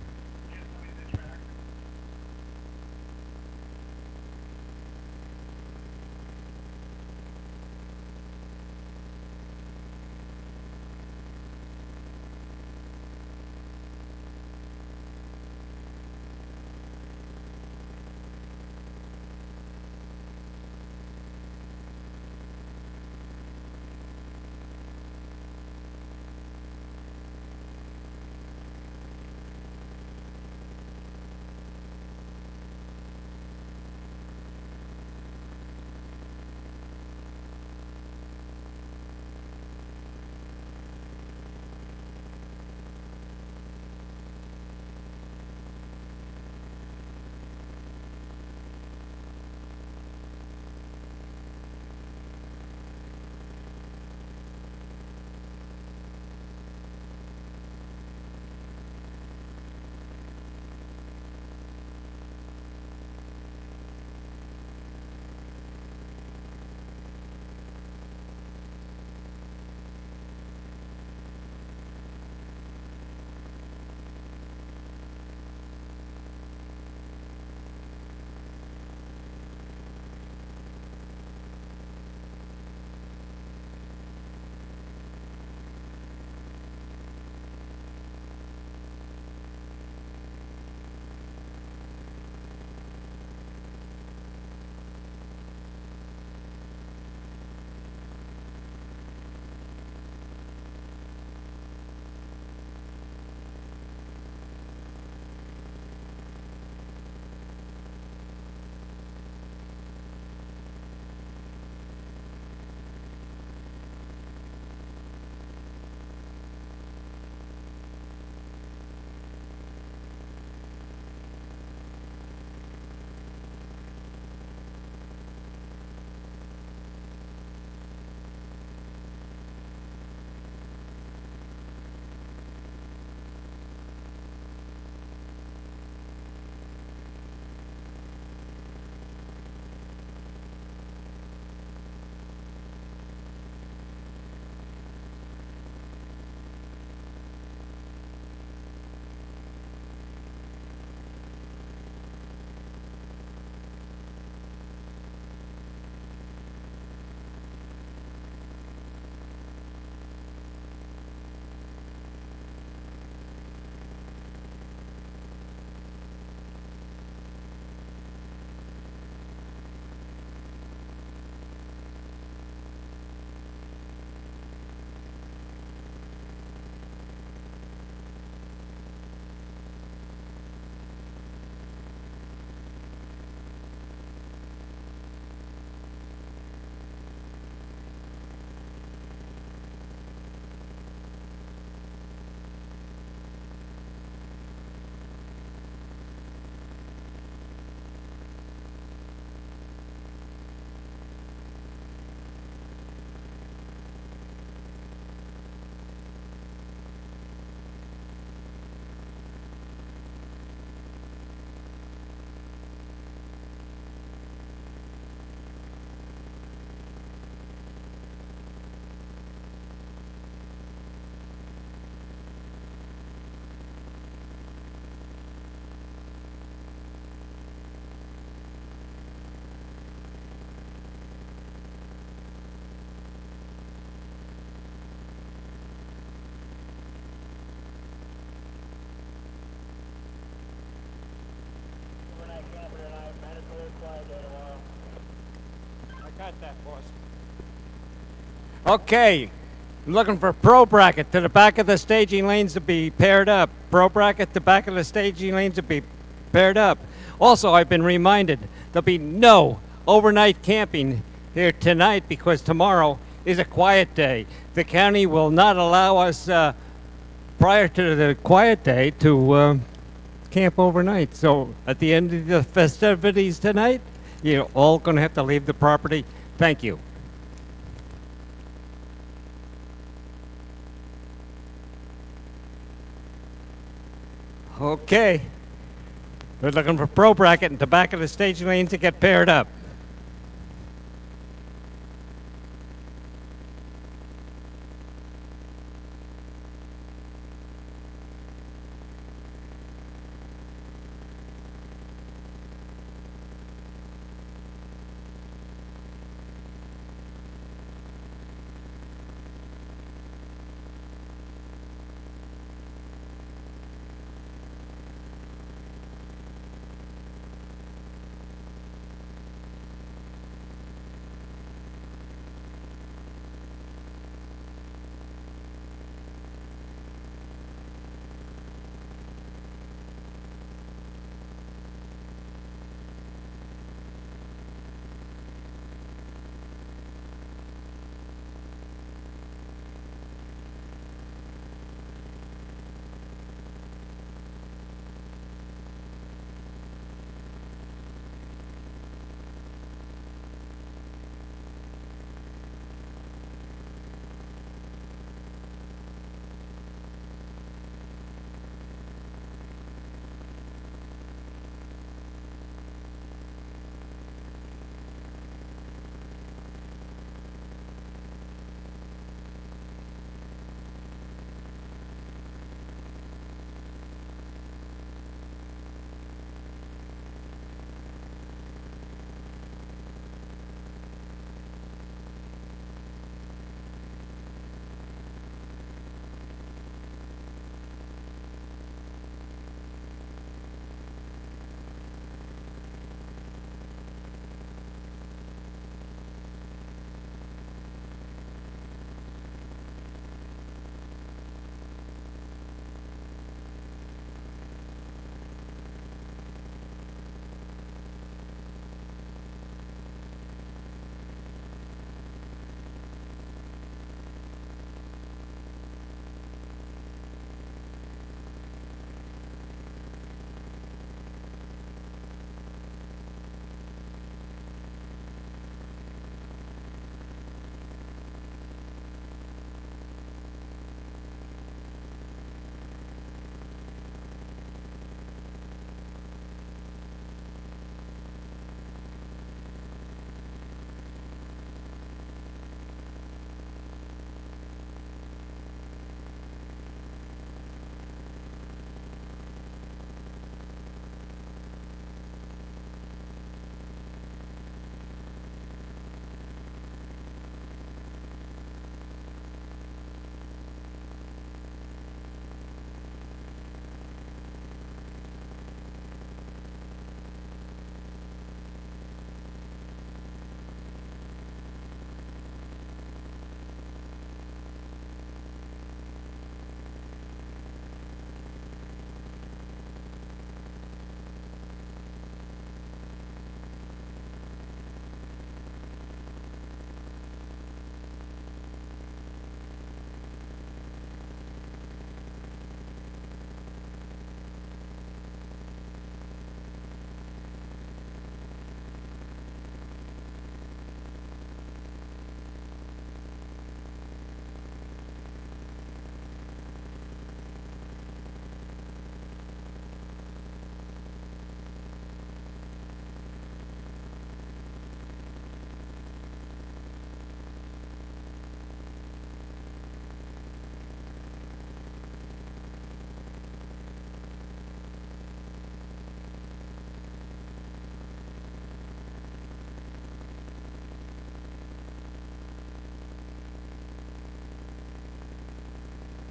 got that, boss. Okay. I'm looking for pro bracket to the back of the staging lanes to be paired up. Pro bracket to back of the staging lanes to be paired up. Also, I've been reminded there'll be no overnight camping here tonight because tomorrow is a quiet day. The county will not allow us prior to the quiet day to camp overnight. So at the end of the festivities tonight, you're all going to have to leave the property. Thank you. Okay. We're looking for pro bracket and the back of the staging lanes to get paired up.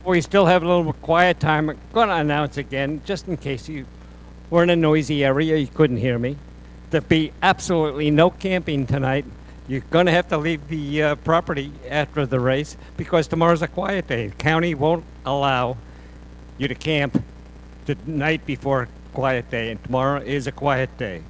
We still have a little quiet time. I'm going to announce again, just in case you were in a noisy area, you couldn't hear me. There'll be absolutely no camping tonight You're going to have to leave the property after the race because tomorrow's a quiet day. The county won't allow you to camp the night before quiet day, and tomorrow is a quiet day.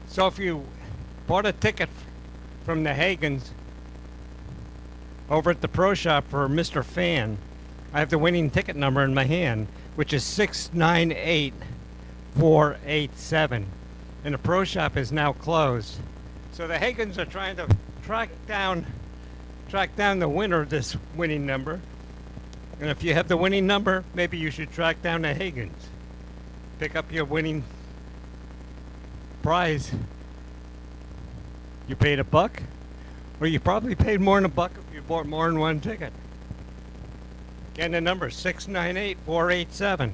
So if you bought a ticket from the Hagens over at the pro shop for Mr. Fan, I have the winning ticket number in my hand, which is 698487. And the pro shop is now closed. So the Hagens are trying to track down the winner of this winning number. And if you have the winning number, maybe you should track down the Hagens. Pick up your winning prize. You paid $1, or you probably paid more than $1 if you bought more than one ticket. Again, the number is 698487.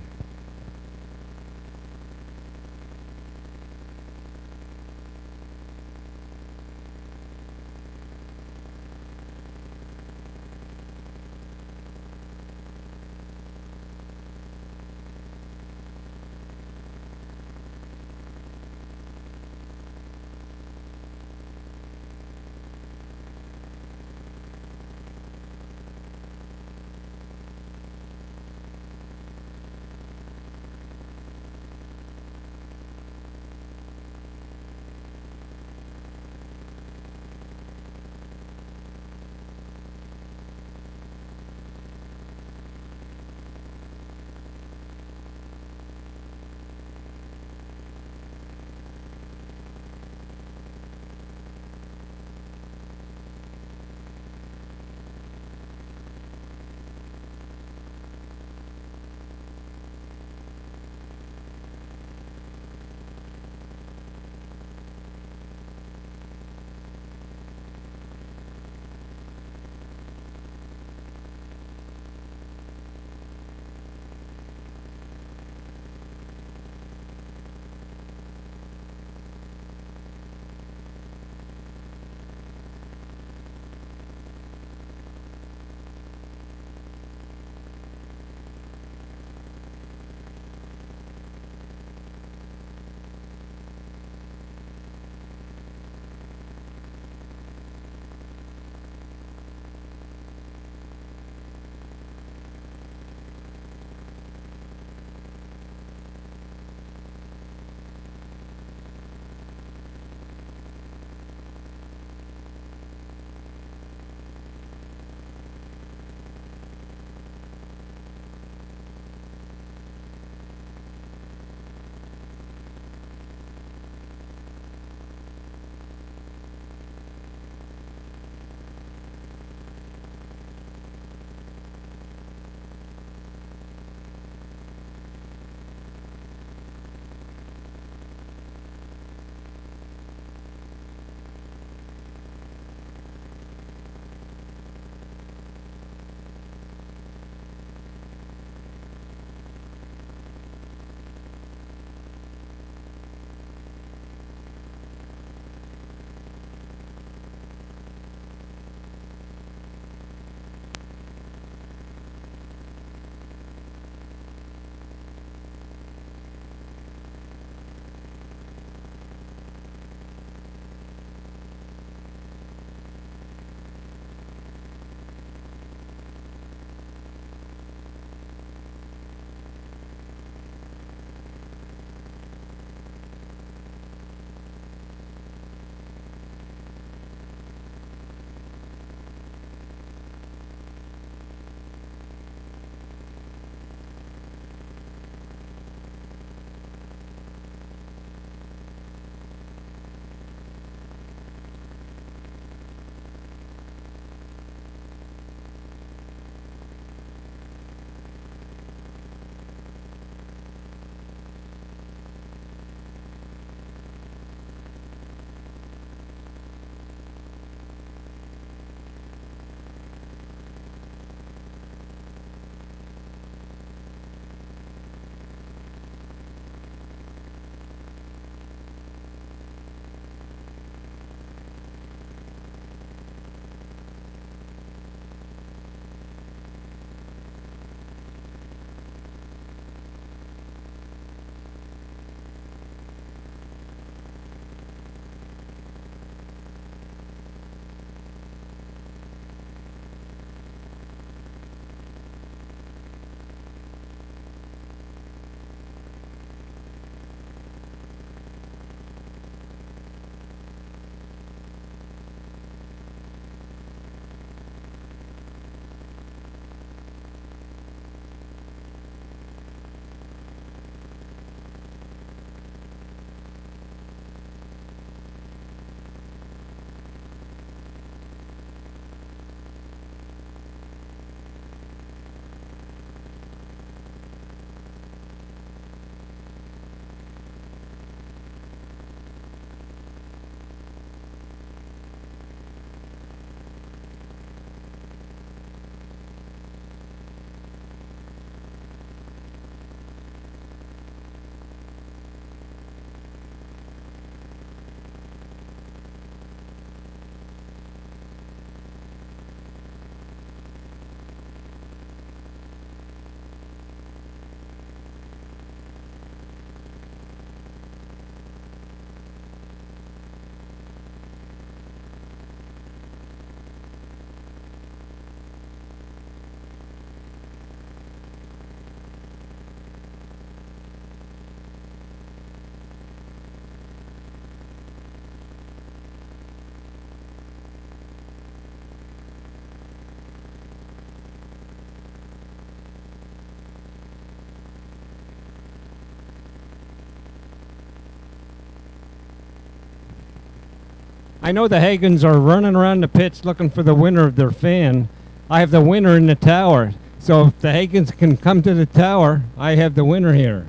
I know the Hagens are running around the pits looking for the winner of their fan. I have the winner in the tower. So if the Hagens can come to the tower, I have the winner here.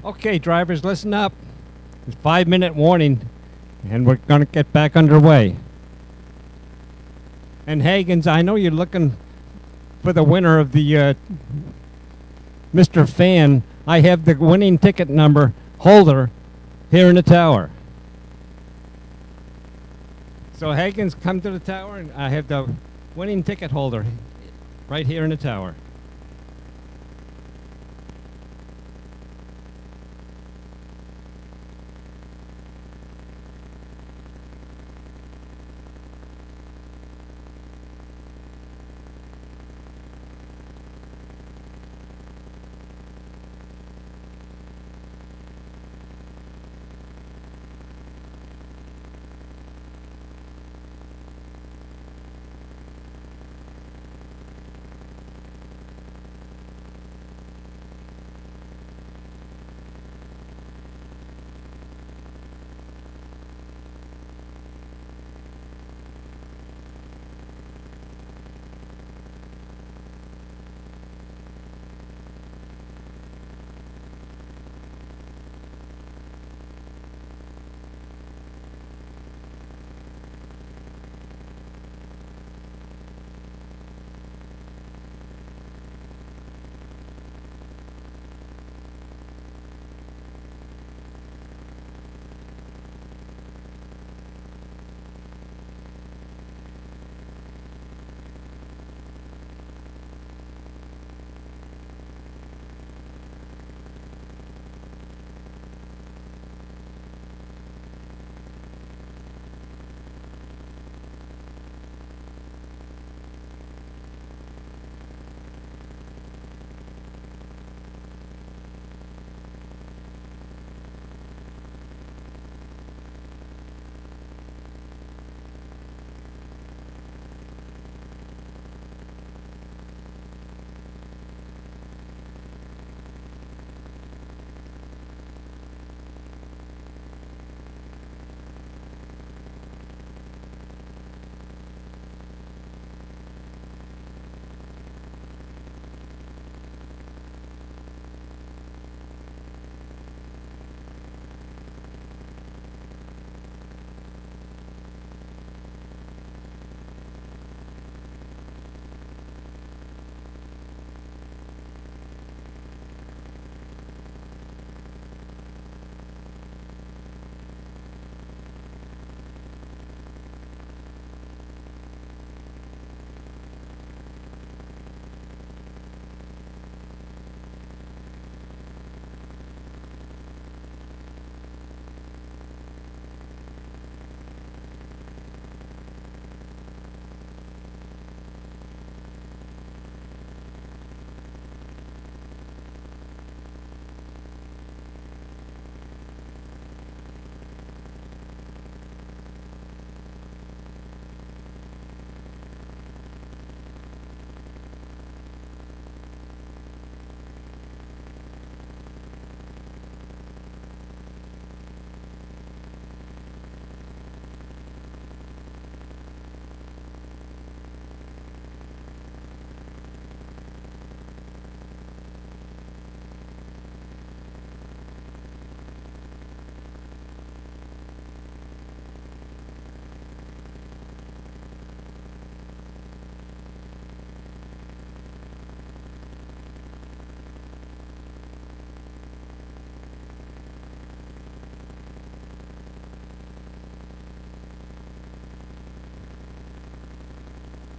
Okay, drivers, listen up. It's 5-minute warning, and we're going to get back underway. And Hagens, I know you're looking for the winner of the Mr. Fan. I have the winning ticket number holder here in the tower. So Hagens, come to the tower, and I have the winning ticket holder right here in the tower.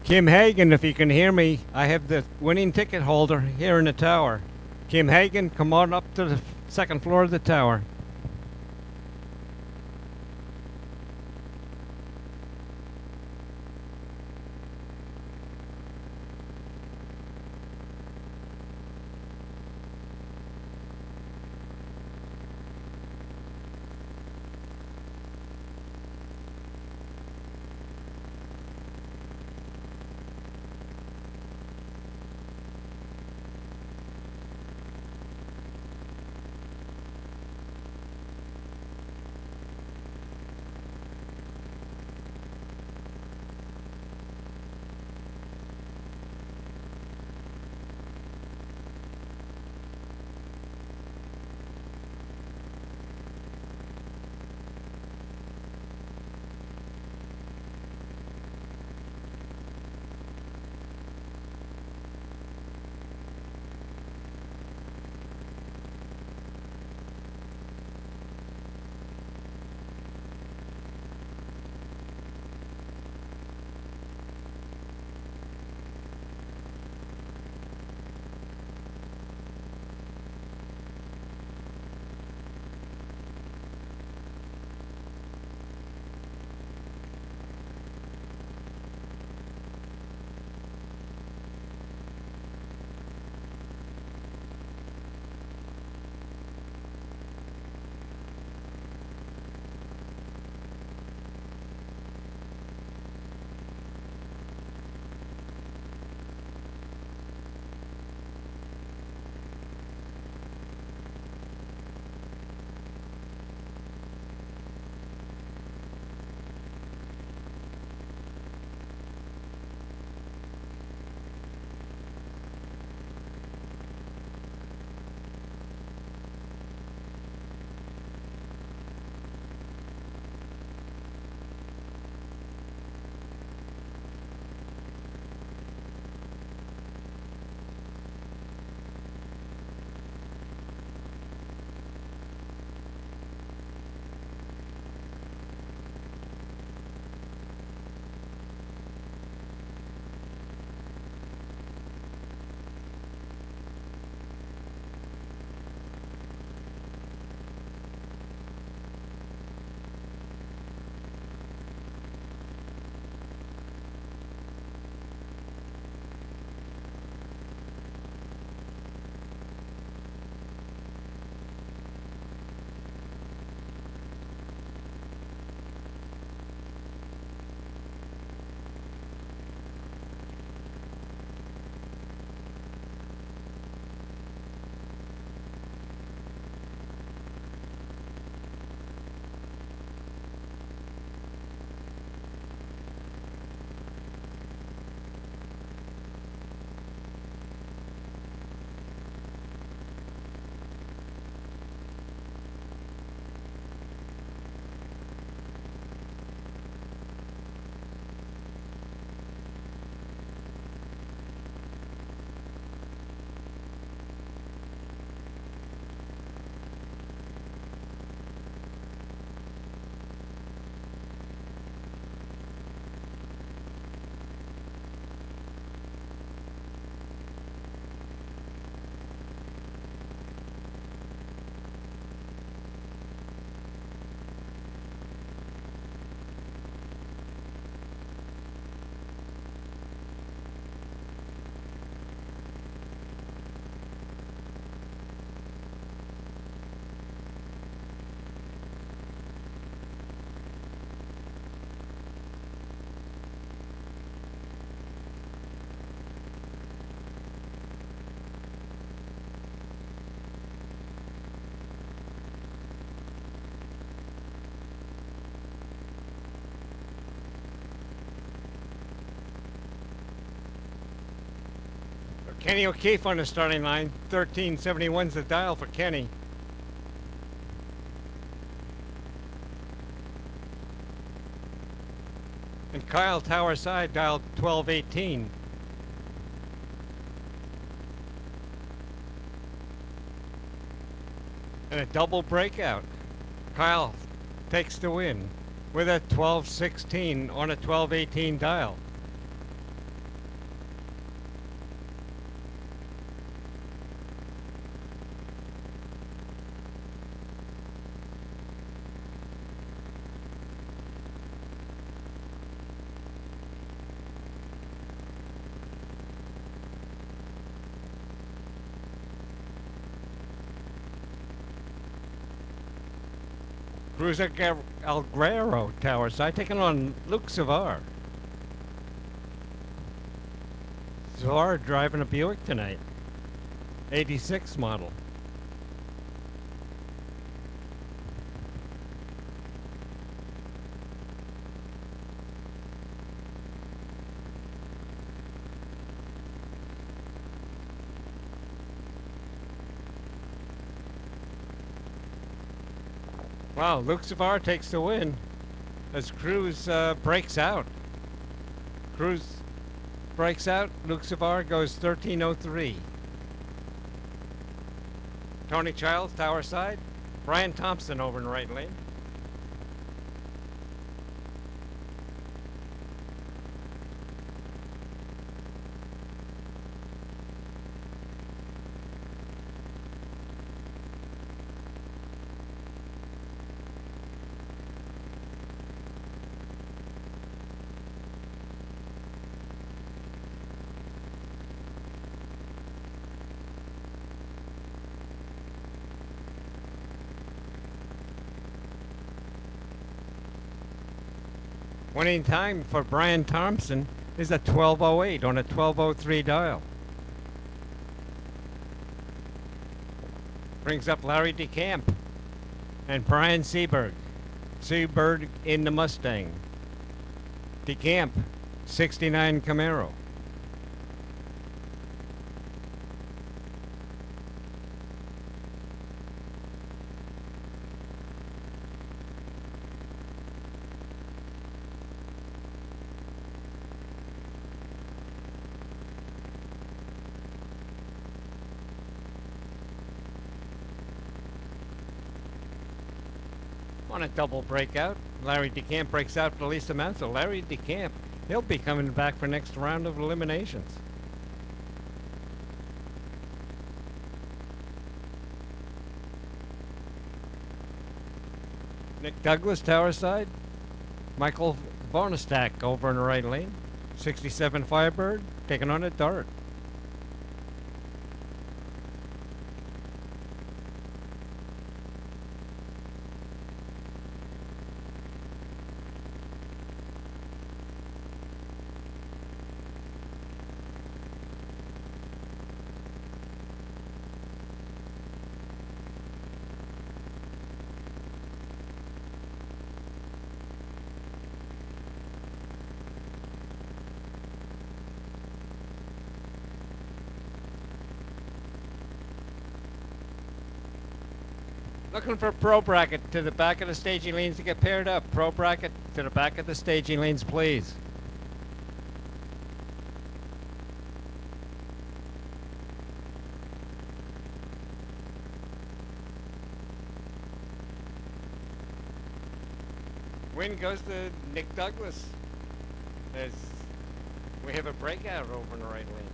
Kim Hagen, if you can hear me, I have the winning ticket holder here in the tower. Kim Hagen, come on up to the second floor of the tower. Kenny O'Keefe on the starting line. 1371's the dial for Kenny. And Kyle Tower side dialed 1218. And a double breakout. Kyle takes the win with a 1216 on a 1218 dial. Cruiser Alguero Tower side taking on Luke Savar. Savar driving a Buick tonight. 86 model. Wow, Luke Savar takes the win as Cruz breaks out. Cruz breaks out. Luke Savar goes 1303. Tony Childs, tower side. Brian Thompson over in the right lane. Winning time for Brian Thompson is a 1208 on a 1203 dial. Brings up Larry DeCamp and Brian Seberg. Seberg in the Mustang. DeCamp, 69 Camaro. On a double breakout, Larry DeCamp breaks out for Lisa Mansell. Larry DeCamp, he'll be coming back for next round of eliminations. Nick Douglas, tower side. Michael Varnestack over in the right lane. 67 Firebird, taking on a Dart. Looking for pro bracket to the back of the staging lanes to get paired up. Pro bracket to the back of the staging lanes, please. Win goes to Nick Douglas as we have a breakout over in the right lane.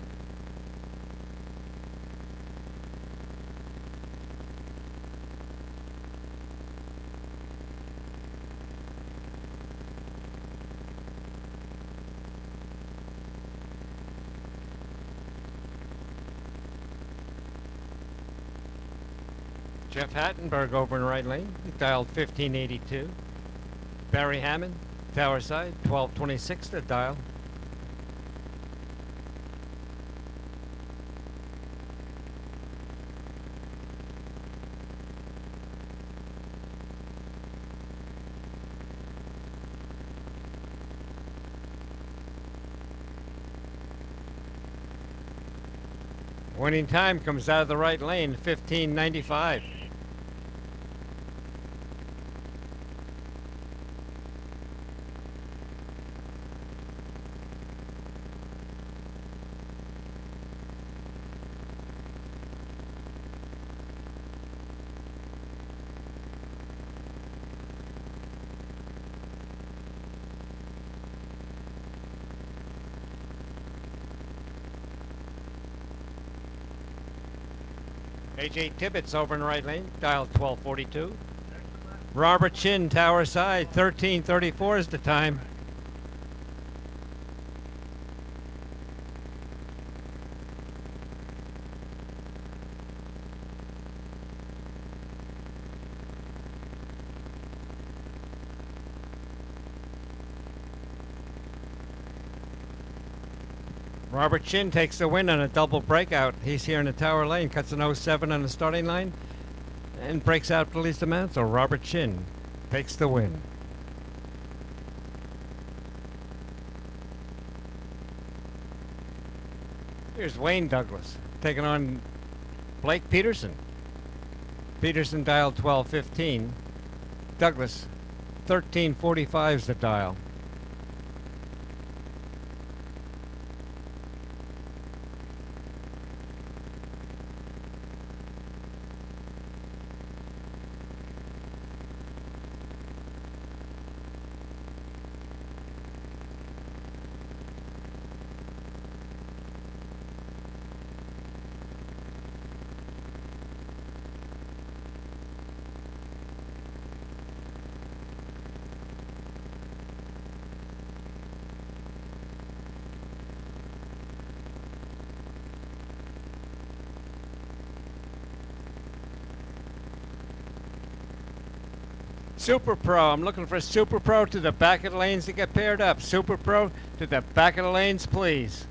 Jeff Hattenberg over in the right lane. He dialed 1582. Barry Hammond, tower side, 1226 to dial. Winning time comes out of the right lane, 15:95. AJ Tibbetts over in the right lane, dial 1242. Robert Chin, tower side, 13:34 is the time. Robert Chin takes the win on a double breakout. He's here in the tower lane, cuts an 07 on the starting line, and breaks out to Lisa Mansell. Robert Chin takes the win. Here's Wayne Douglas taking on Blake Peterson. Peterson dialed 1215. Douglas, 1345 is the dial. Super Pro, I'm looking for Super Pro to the back of the lanes to get paired up. Super Pro to the back of the lanes, please.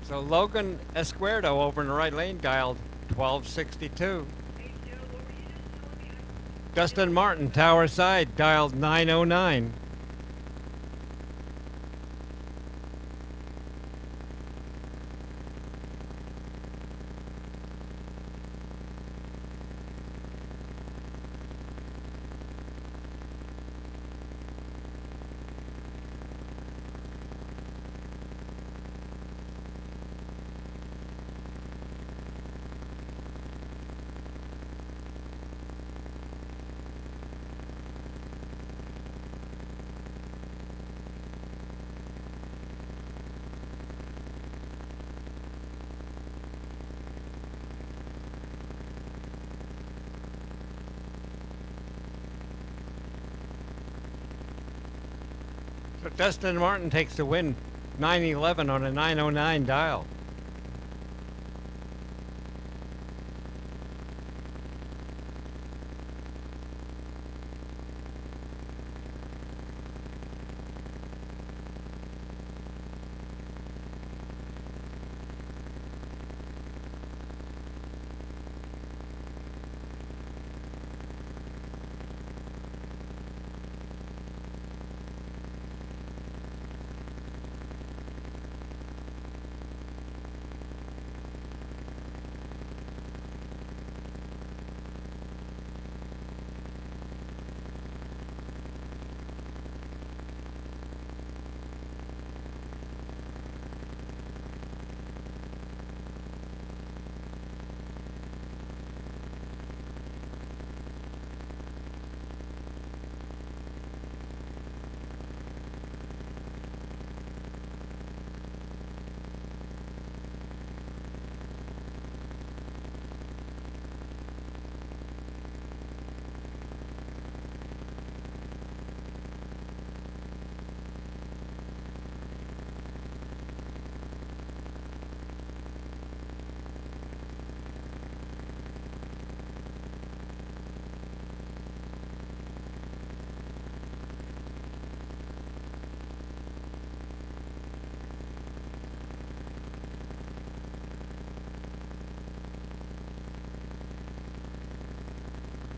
So Logan Esquerdo over in the right lane dialed 1262. Dustin Martin, tower side, dialed 909. So Dustin Martin takes the win, 911 on a 909 dial.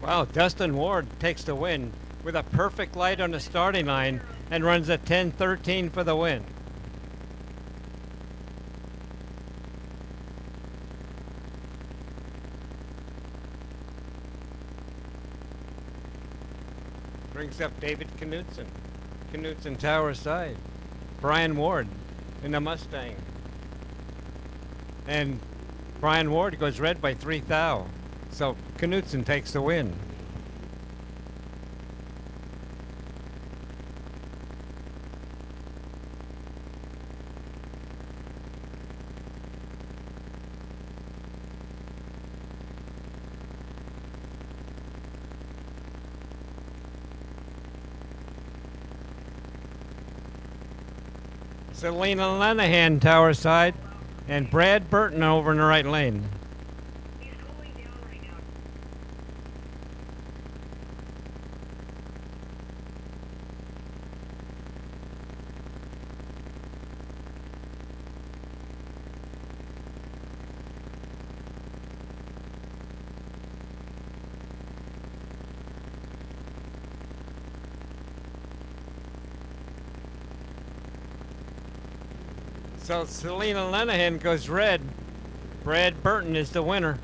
Wow, Dustin Ward takes the win with a perfect light on the starting line and runs a 10:13 for the win. Brings up David Knutson. Knutson Tower side. Brian Ward in the Mustang. And Brian Ward goes red by 3 thou. So Knutson takes the win. Selena Lenahan tower side, and Brad Burton over in the right lane. He's cooling down right now. So Selena Lenahan goes red. Brad Burton is the winner.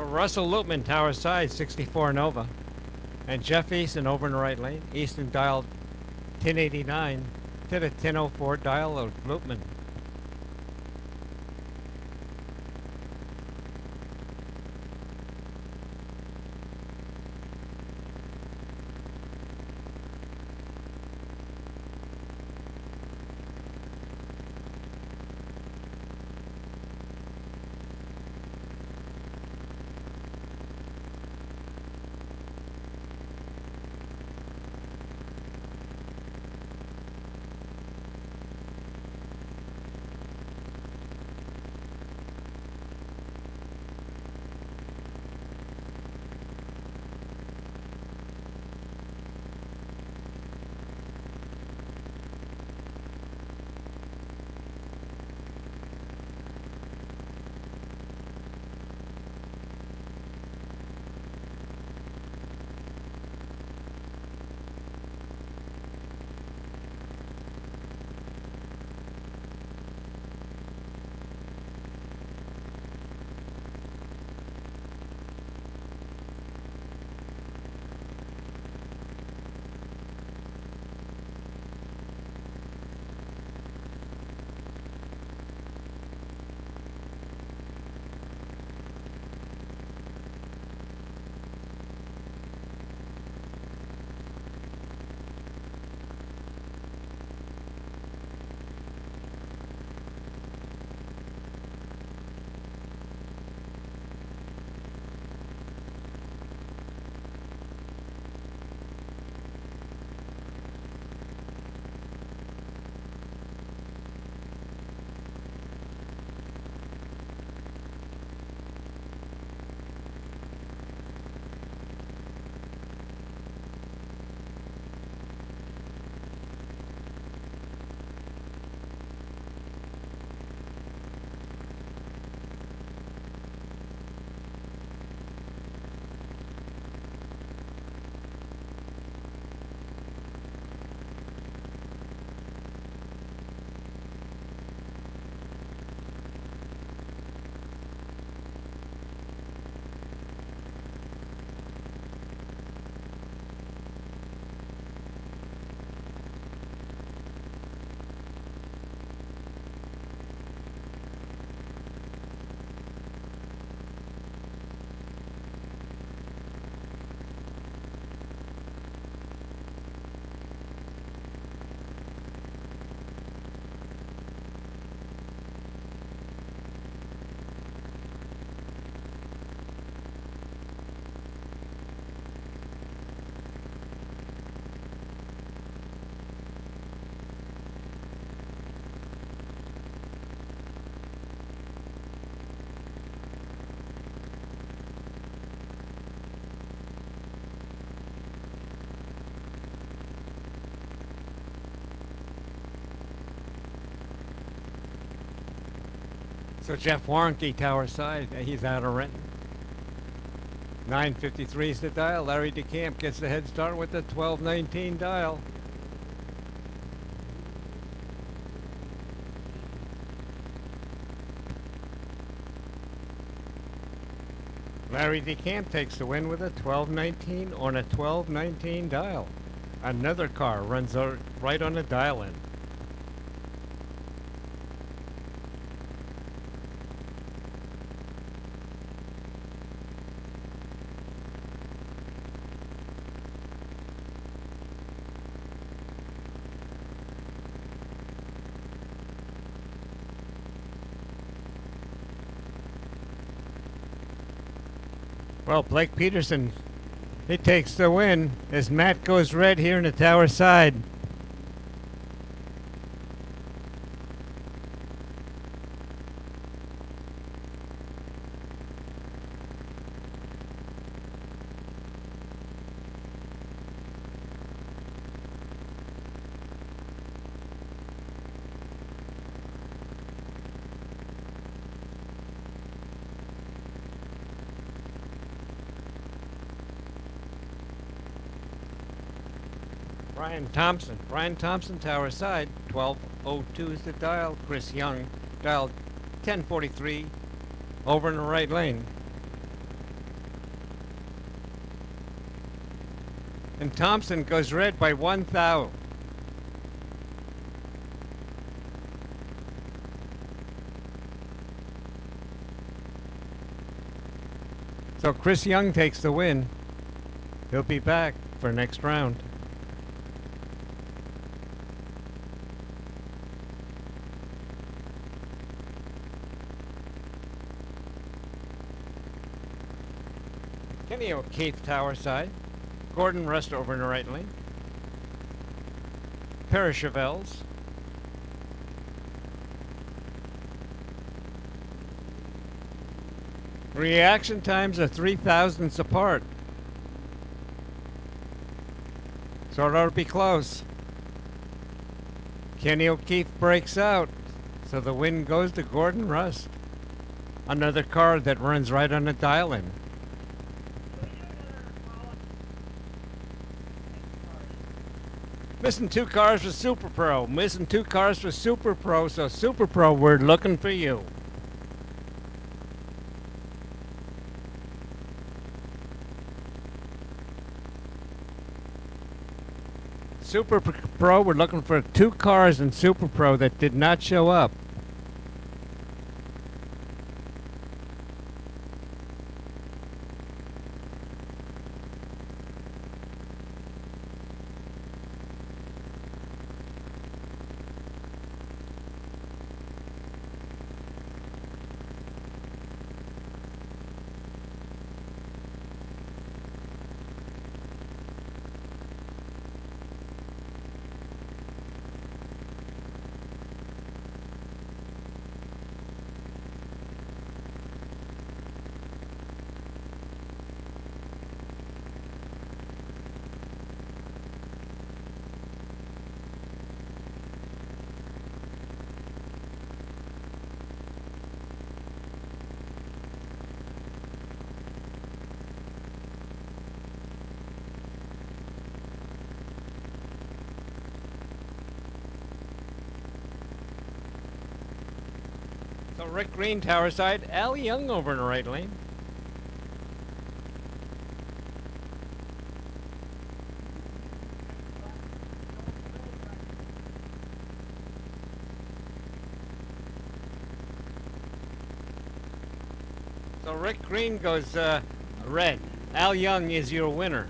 Russell Loopman, Tower Side, 64 Nova. And Jeff Easton over in the right lane. Easton dialed 1089 to the 1004 dial of Loopman. So Jeff Warnke, Tower Side, he's out of Renton. 953 is the dial. Larry DeCamp gets the head start with the 1219 dial. Larry DeCamp takes the win with a 1219 on a 1219 dial. Another car runs right on the dial end. Well, Blake Peterson, he takes the win as Matt goes red here in the Tower Side. Brian Thompson, Tower Side, 1202 is the dial. Chris Young, dialed 1043, over in the right lane. And Thompson goes red by 1 thou. So Chris Young takes the win. He'll be back for next round. Kenny O'Keefe tower side. Gordon Rust over in the right lane. Pair of Chevelles. Reaction times are 3 thousandths apart. So it ought to be close. Kenny O'Keefe breaks out. So the win goes to Gordon Rust. Another car that runs right on the dial-in. Missing 2 cars for Super Pro. Missing 2 cars for Super Pro. So Super Pro, we're looking for you. Super Pro, we're looking for 2 cars in Super Pro that did not show up. So Rick Green tower side, Al Young over in the right lane. So Rick Green goes red. Al Young is your winner.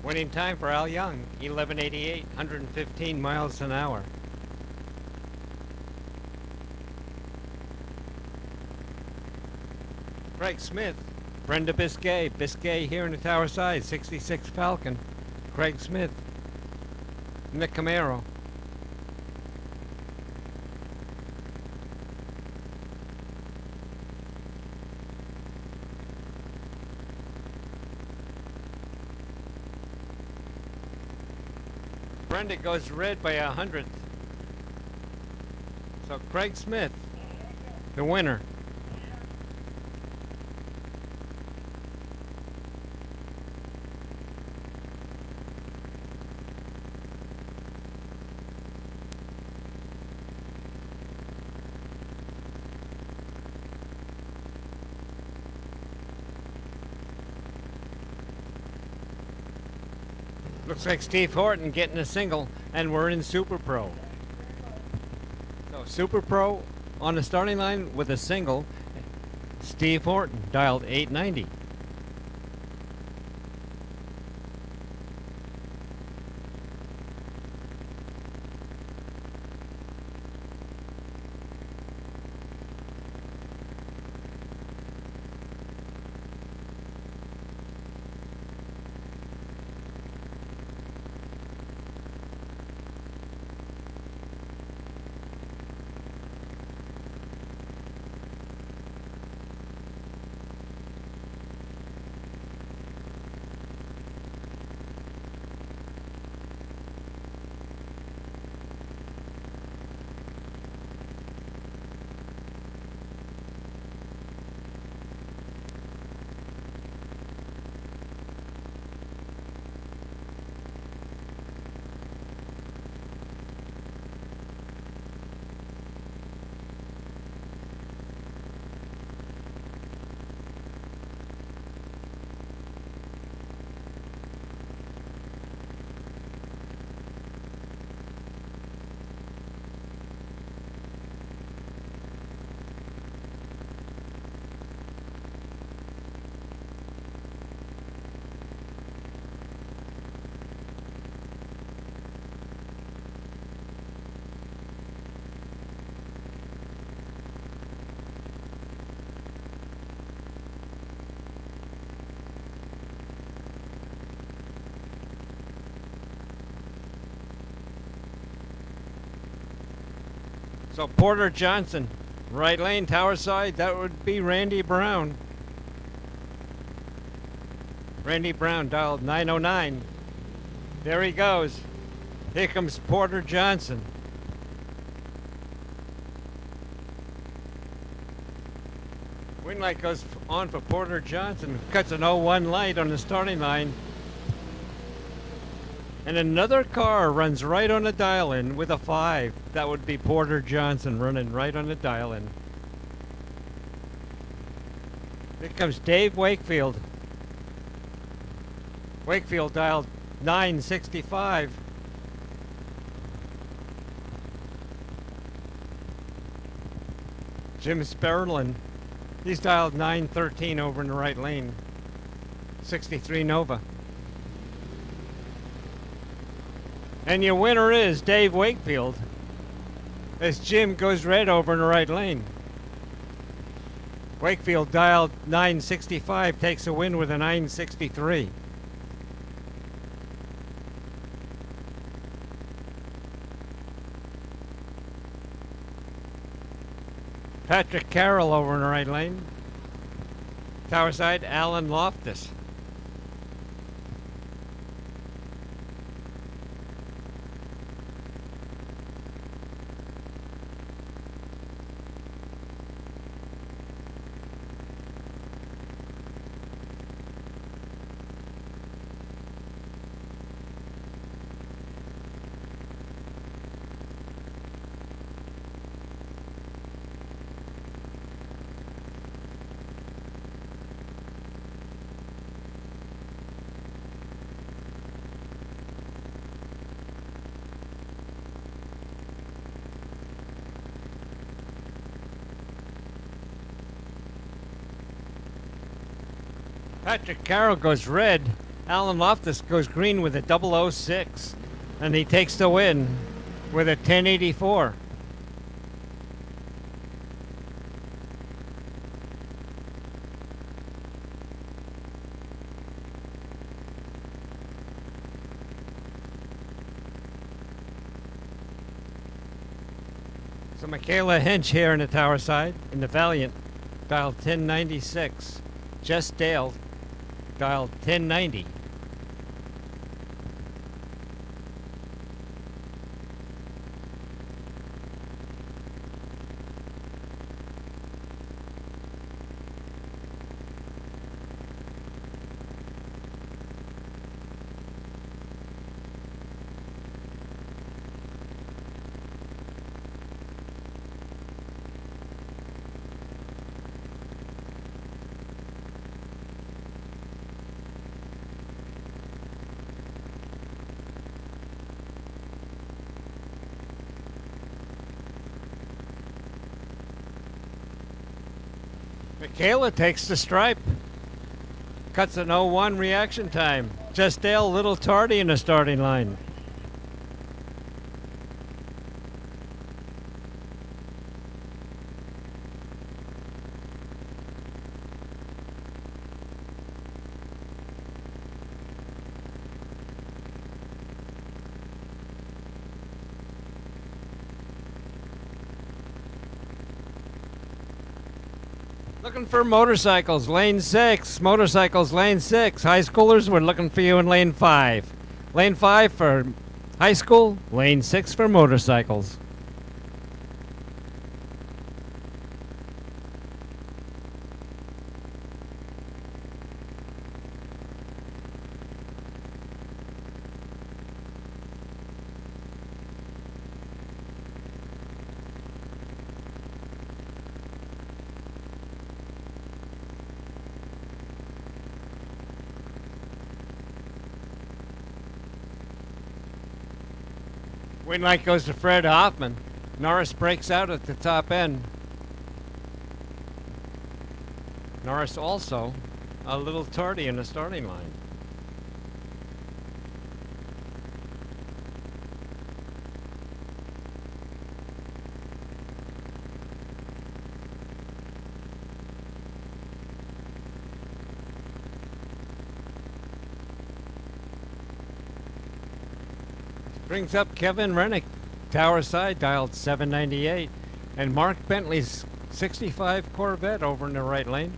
Winning time for Al Young, 11:88, 115 miles an hour. Craig Smith, Brenda Biscay. Biscay here in the tower side, 66 Falcon. Craig Smith, Nick Camaro. Brenda goes red by 100th. So Craig Smith, the winner. Looks like Steve Horton getting a single, and we're in Super Pro. So Super Pro on the starting line with a single, Steve Horton, dialed 890. So Porter Johnson, right lane, tower side, that would be Randy Brown. Randy Brown dialed 909. There he goes. Here comes Porter Johnson. Wing light goes on for Porter Johnson. Cuts an 01 light on the starting line. And another car runs right on the dial-in with a 5. That would be Porter Johnson running right on the dial-in. Here comes Dave Wakefield. Wakefield dialed 965. Jim Sperlin, he's dialed 913 over in the right lane. 63 Nova. And your winner is Dave Wakefield, as Jim goes red over in the right lane. Wakefield dialed 965, takes a win with a 963. Patrick Carroll over in the right lane. Tower side, Alan Loftus. Patrick Carroll goes red. Alan Loftus goes green with a 006. And he takes the win with a 1084. So Michaela Hinch here in the tower side, in the Valiant, dialed 1096. Jess Dale dialed 1090. Michaela takes the stripe. Cuts an 01 reaction time. Just Dale a little tardy in the starting line. Looking for motorcycles, lane 6. Motorcycles, lane 6. High schoolers, we're looking for you in lane 5. Lane 5 for high school, lane 6 for motorcycles. Win light goes to Fred Hoffman. Norris breaks out at the top end. Norris also a little tardy in the starting line. Brings up Kevin Rennick, tower side, dialed 798. And Mark Bentley's 65 Corvette over in the right lane.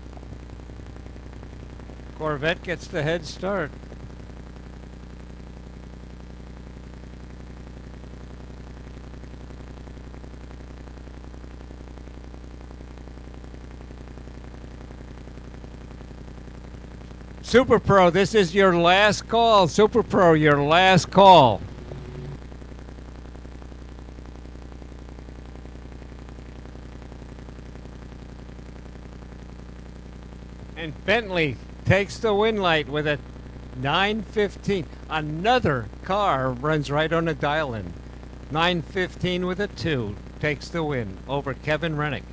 Corvette gets the head start. Super Pro, this is your last call. Super Pro, your last call. And Bentley takes the win light with a 9:15. Another car runs right on the dial in. 9:15 with a 2 takes the win over Kevin Rennick.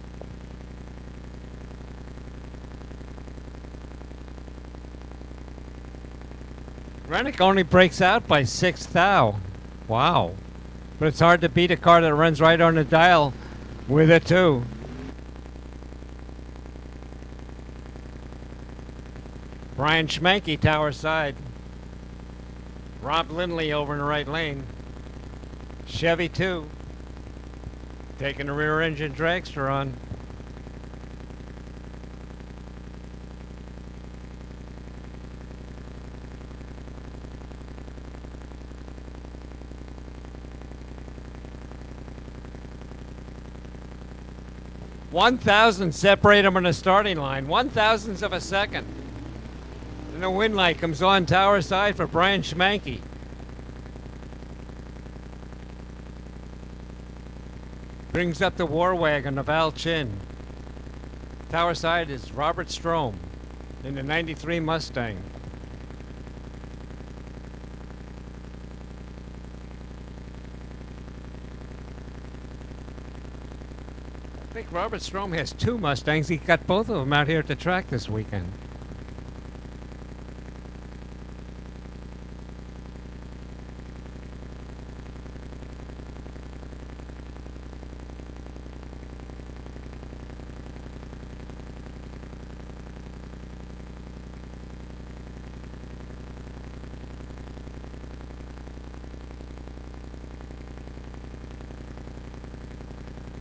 Rennick only breaks out by 6 thou. Wow. But it's hard to beat a car that runs right on the dial with a 2. Brian Schmanke, tower side. Rob Lindley over in the right lane. Chevy 2. Taking the rear engine dragster on. $1,000 separate them on the starting line. 1,000ths of a second. And the win light comes on tower side for Brian Schmanke. Brings up the war wagon of Al Chin. Tower side is Robert Strom in the 93 Mustang. I think Robert Strom has 2 Mustangs. He got both of them out here at the track this weekend.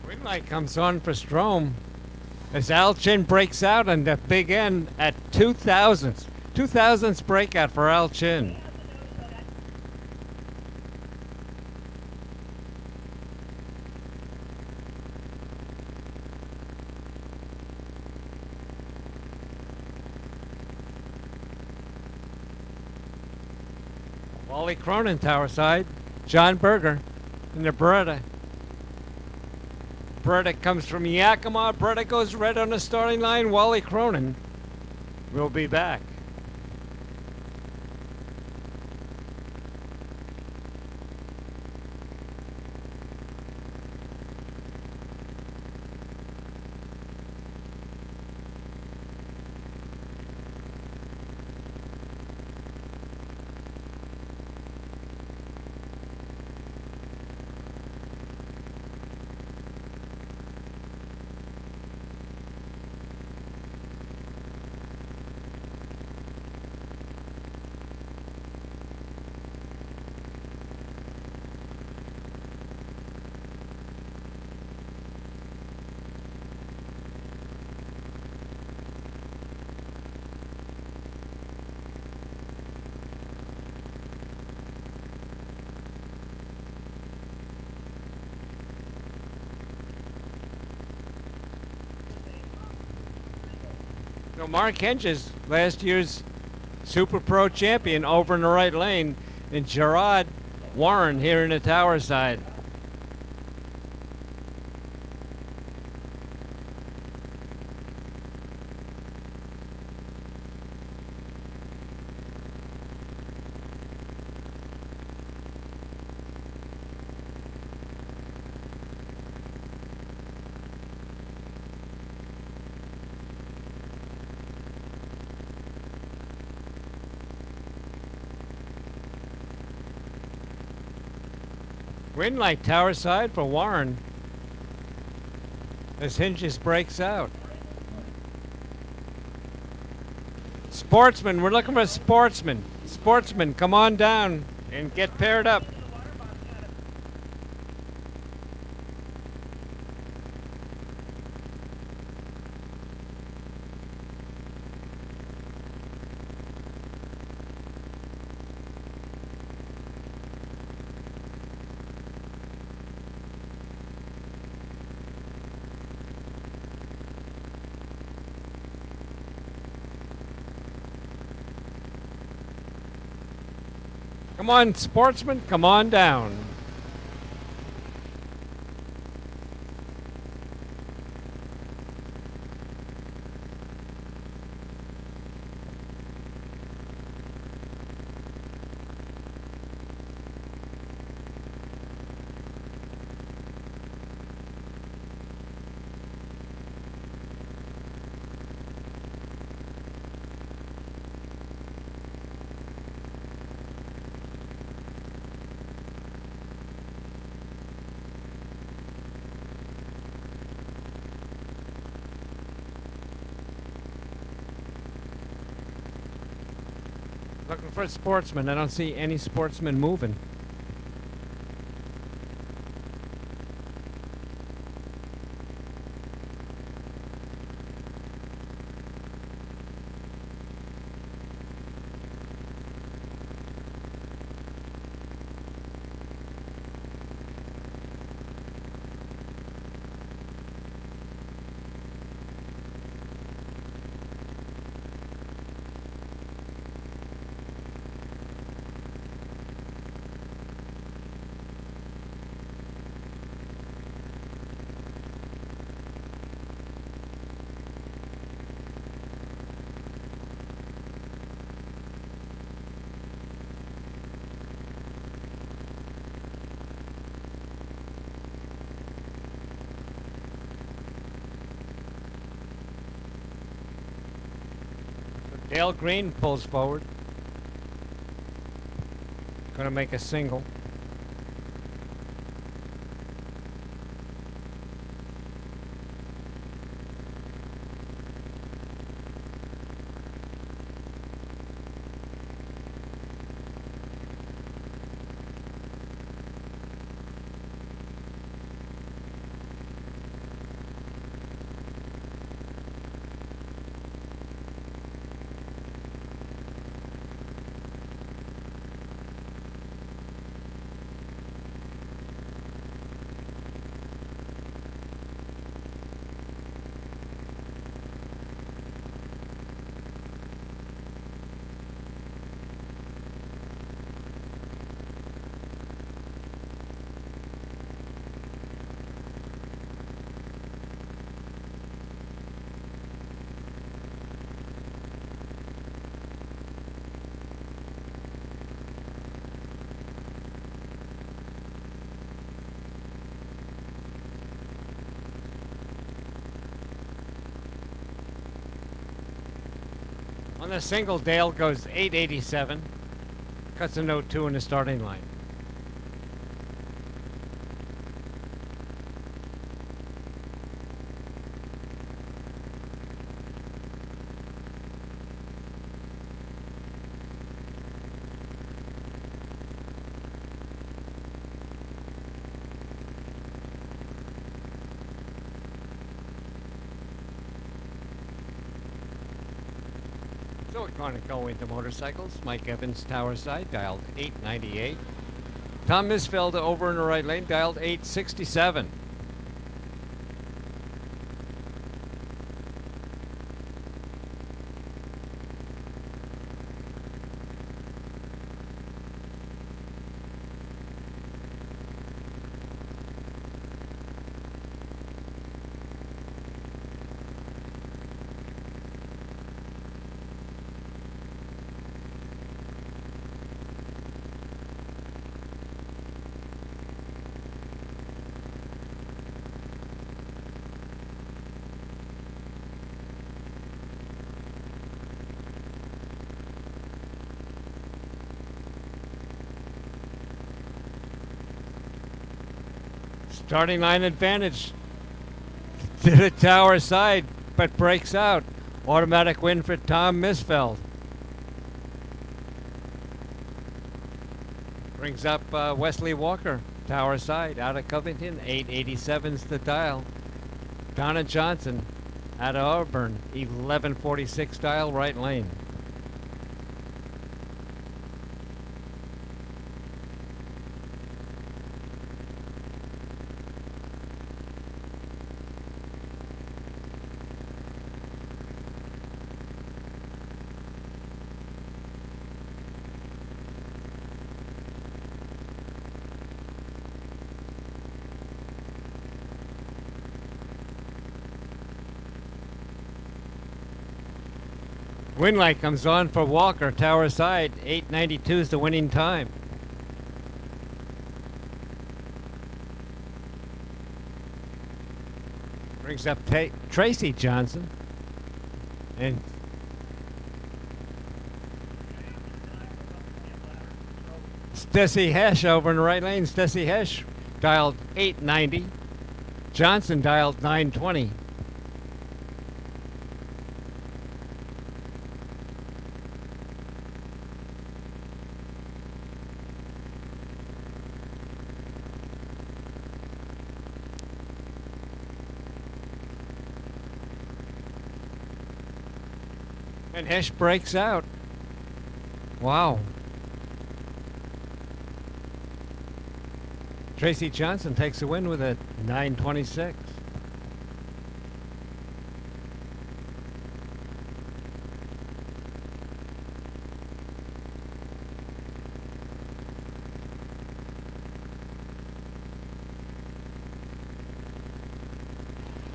Green light comes on for Strom as Al Chin breaks out on the big end at 2,000ths. 2,000ths breakout for Al Chin. Wally Cronin tower side. John Berger in the Beretta. Beretta comes from Yakima. Beretta goes red on the starting line. Wally Cronin will be back. So Mark Henches, last year's Super Pro champion over in the right lane, and Gerard Warren here in the tower side. Green light tower side for Warren as Hinges breaks out. Sportsman, we're looking for a sportsman. Sportsman, come on down and get paired up. Come on, sportsmen, come on down. Looking for a sportsman. I don't see any sportsmen moving. Dale Green pulls forward. Gonna make a single. On the single, Dale goes 887. Cuts a note 2 in the starting line. So we're going to go into motorcycles. Mike Evans, Tower Side, dialed 898. Tom Misfeld over in the right lane, dialed 867. Starting line advantage to the Tower Side, but breaks out. Automatic win for Tom Misfeld. Brings up Wesley Walker, Tower Side, out of Covington. 887's the dial. Donna Johnson, out of Auburn. 1146 dial, right lane. Win light comes on for Walker, tower side. 8:92 is the winning time. Brings up Tracy Johnson. And Stessie Hesh over in the right lane. Stessie Hesh dialed 890. Johnson dialed 920. And Hesh breaks out. Wow. Tracy Johnson takes the win with a 926.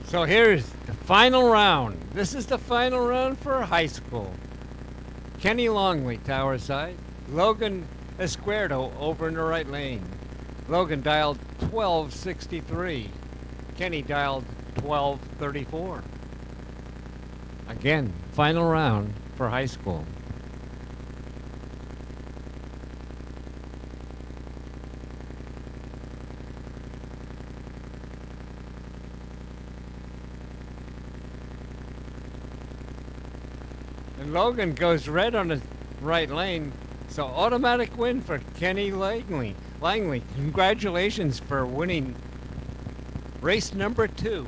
So here's the final round. This is the final round for high school. Kenny Longley, tower side. Logan Esquerdo over in the right lane. Logan dialed 1263. Kenny dialed 1234. Again, final round for high school. And Logan goes red on the right lane, so automatic win for Kenny Langley. Congratulations for winning race number 2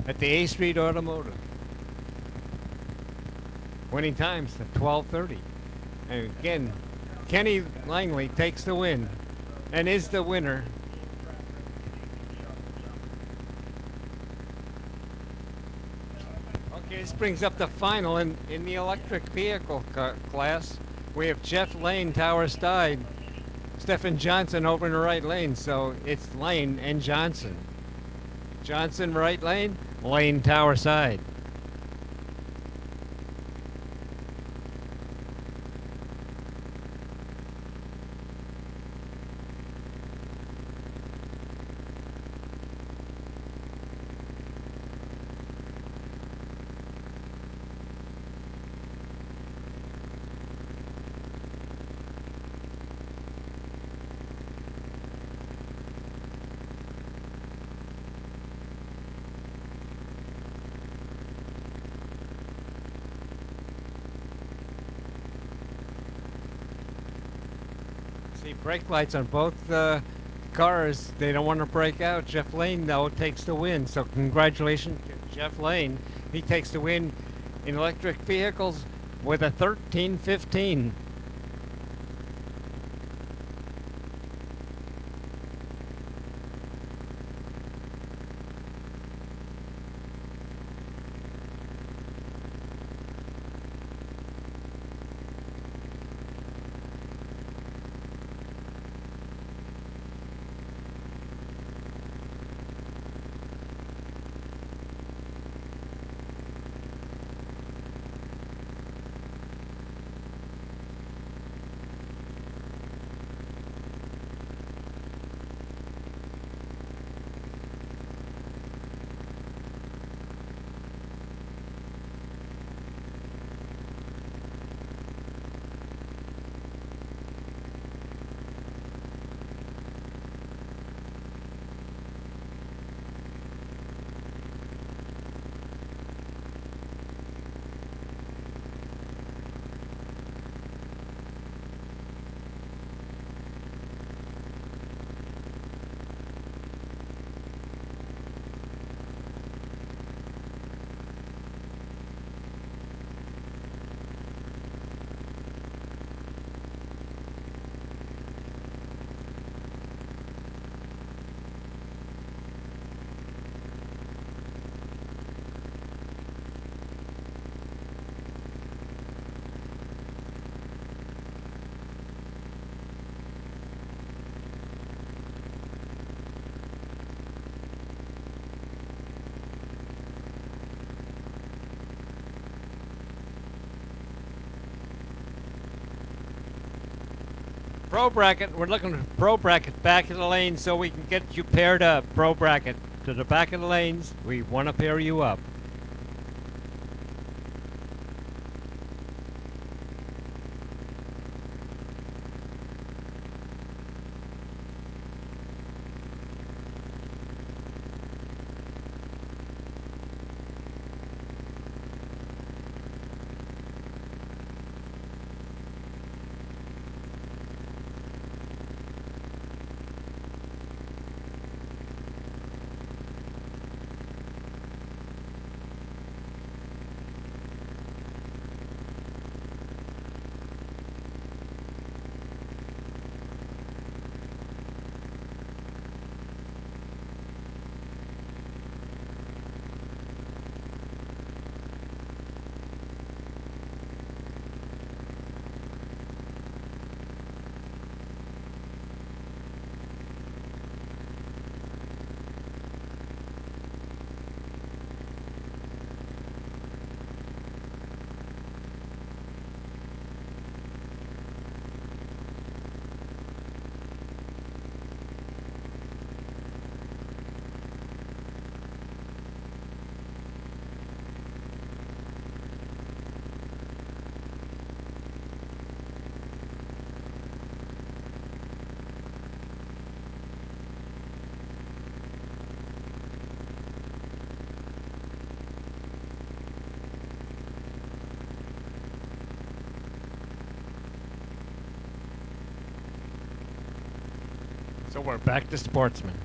at the A Street Automotive. Winning times at 12:30. And again, Kenny Langley takes the win and is the winner. Okay, this brings up the final in the electric vehicle class. We have Jeff Lane, tower side. Stephen Johnson over in the right lane, so it's Lane and Johnson. Johnson right lane, Lane tower side. See brake lights on both cars. They don't want to break out. Jeff Lane, though, takes the win. So congratulations to Jeff Lane. He takes the win in electric vehicles with a 13:15. Pro bracket. We're looking at pro bracket back of the lane so we can get you paired up. Pro bracket to the back of the lanes. We want to pair you up. So we're back to Sportsman.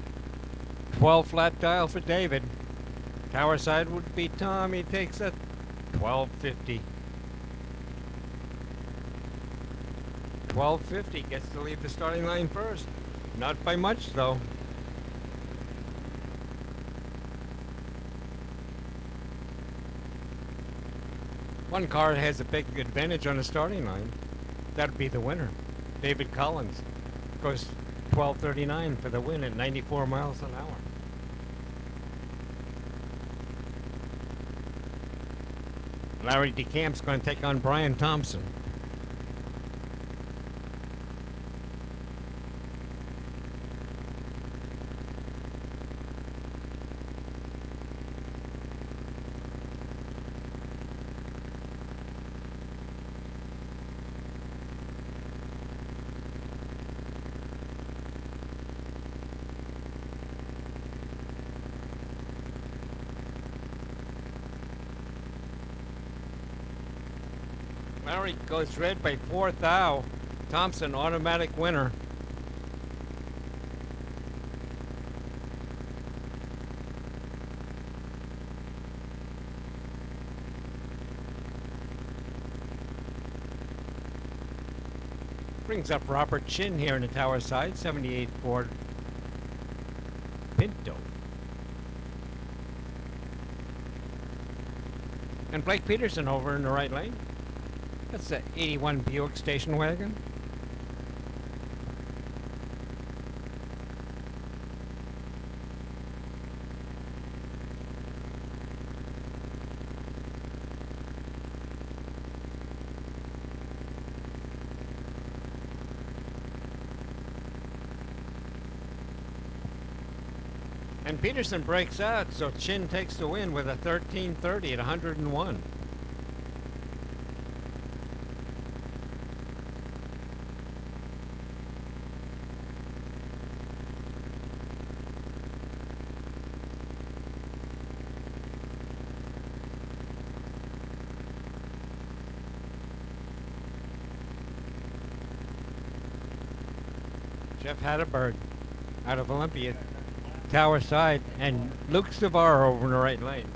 12 flat dial for David. Tower side would be Tom. He takes a 1250. 1250 gets to leave the starting line first. Not by much though. One car has a big advantage on the starting line. That'd be the winner. David Collins goes 12:39 for the win at 94 miles an hour. Larry DeCamp's going to take on Brian Thompson. Larry goes red by 4 thou. Thompson automatic winner. Brings up Robert Chin here in the tower side, 78 Ford Pinto. And Blake Peterson over in the right lane. That's the 81 Buick station wagon. And Peterson breaks out, so Chin takes the win with a 13:30 at 101. Jeff Hatterberg out of Olympia, tower side, and Luke Savard over in the right lane.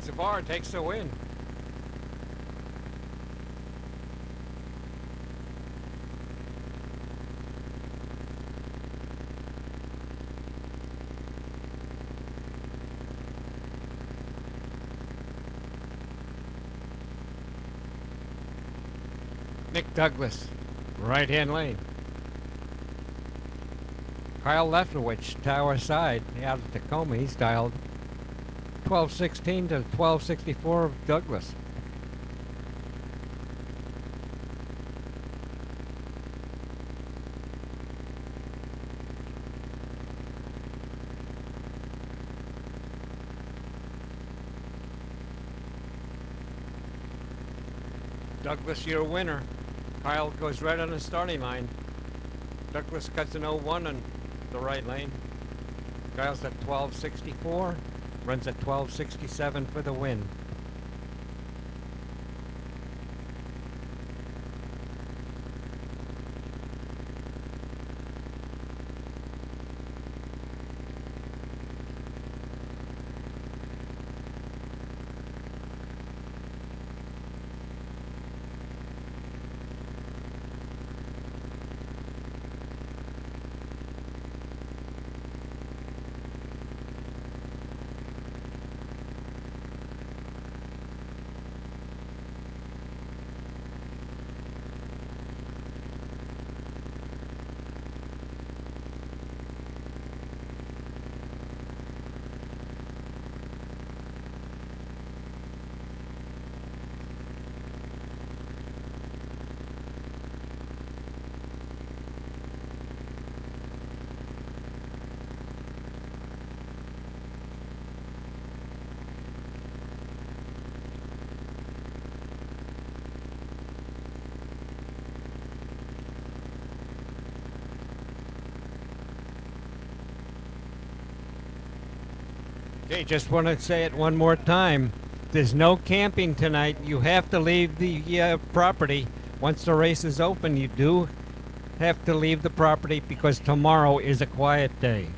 Savard takes the win. Nick Douglas, right-hand lane. Kyle Lefkowitz, Tower Side, out of Tacoma. He's dialed 1216 to 1264 of Douglas. Douglas, your winner. Kyle goes right on the starting line. Douglas cuts an 01 on the right lane. Kyle's at 1264, runs at 1267 for the win. Okay, just want to say it one more time. There's no camping tonight. You have to leave the property. Once the race is open, you do have to leave the property because tomorrow is a quiet day.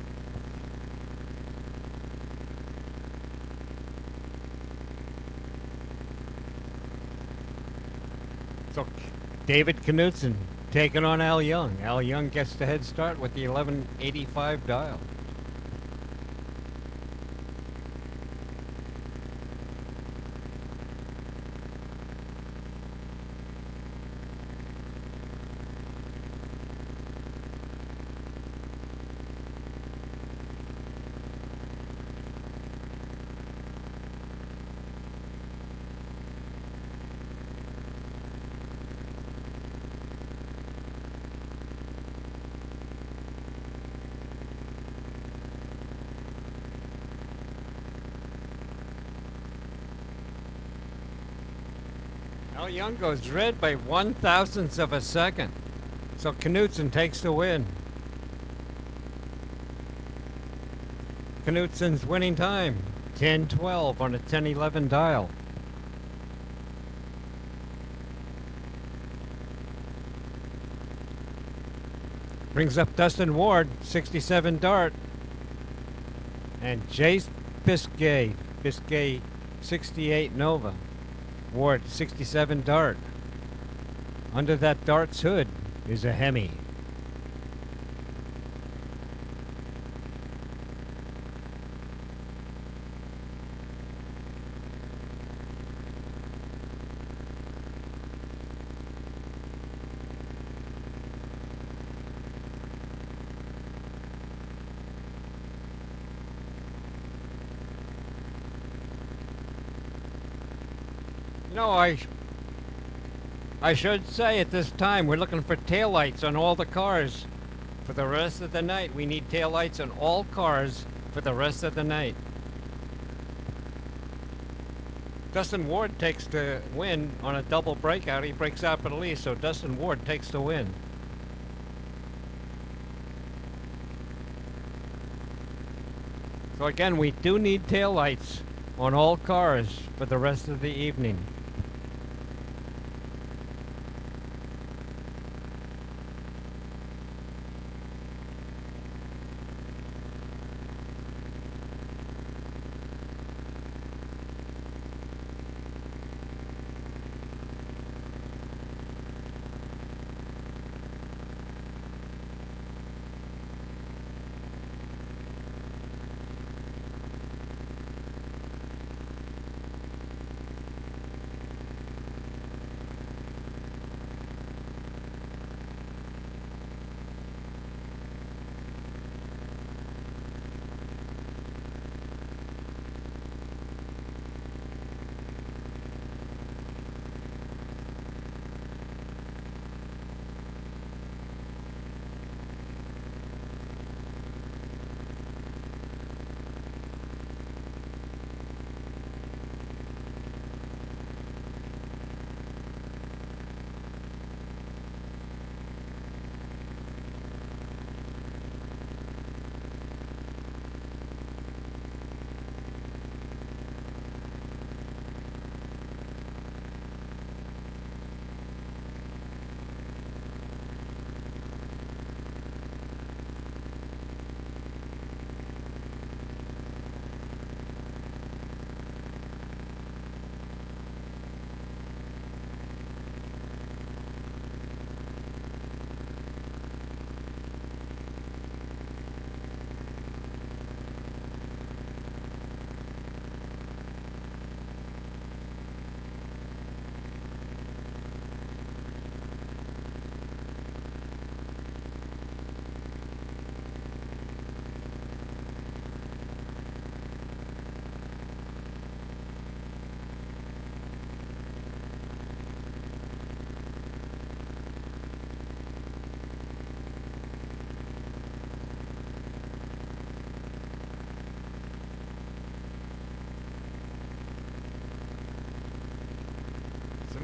So, David Knutson taking on Al Young. Al Young gets the head start with the 1185 dial. Al Young goes red by 1/1000th of a second. So Knutson takes the win. Knutson's winning time, 10:12 on a 1011 dial. Brings up Dustin Ward, 67 dart. And Jace Biscay, 68 Nova. Ward, 67 dart. Under that dart's hood is a Hemi. No, I should say at this time we're looking for taillights on all the cars for the rest of the night. We need taillights on all cars for the rest of the night. Dustin Ward takes the win on a double breakout. He breaks out at least, so Dustin Ward takes the win. So again, we do need taillights on all cars for the rest of the evening.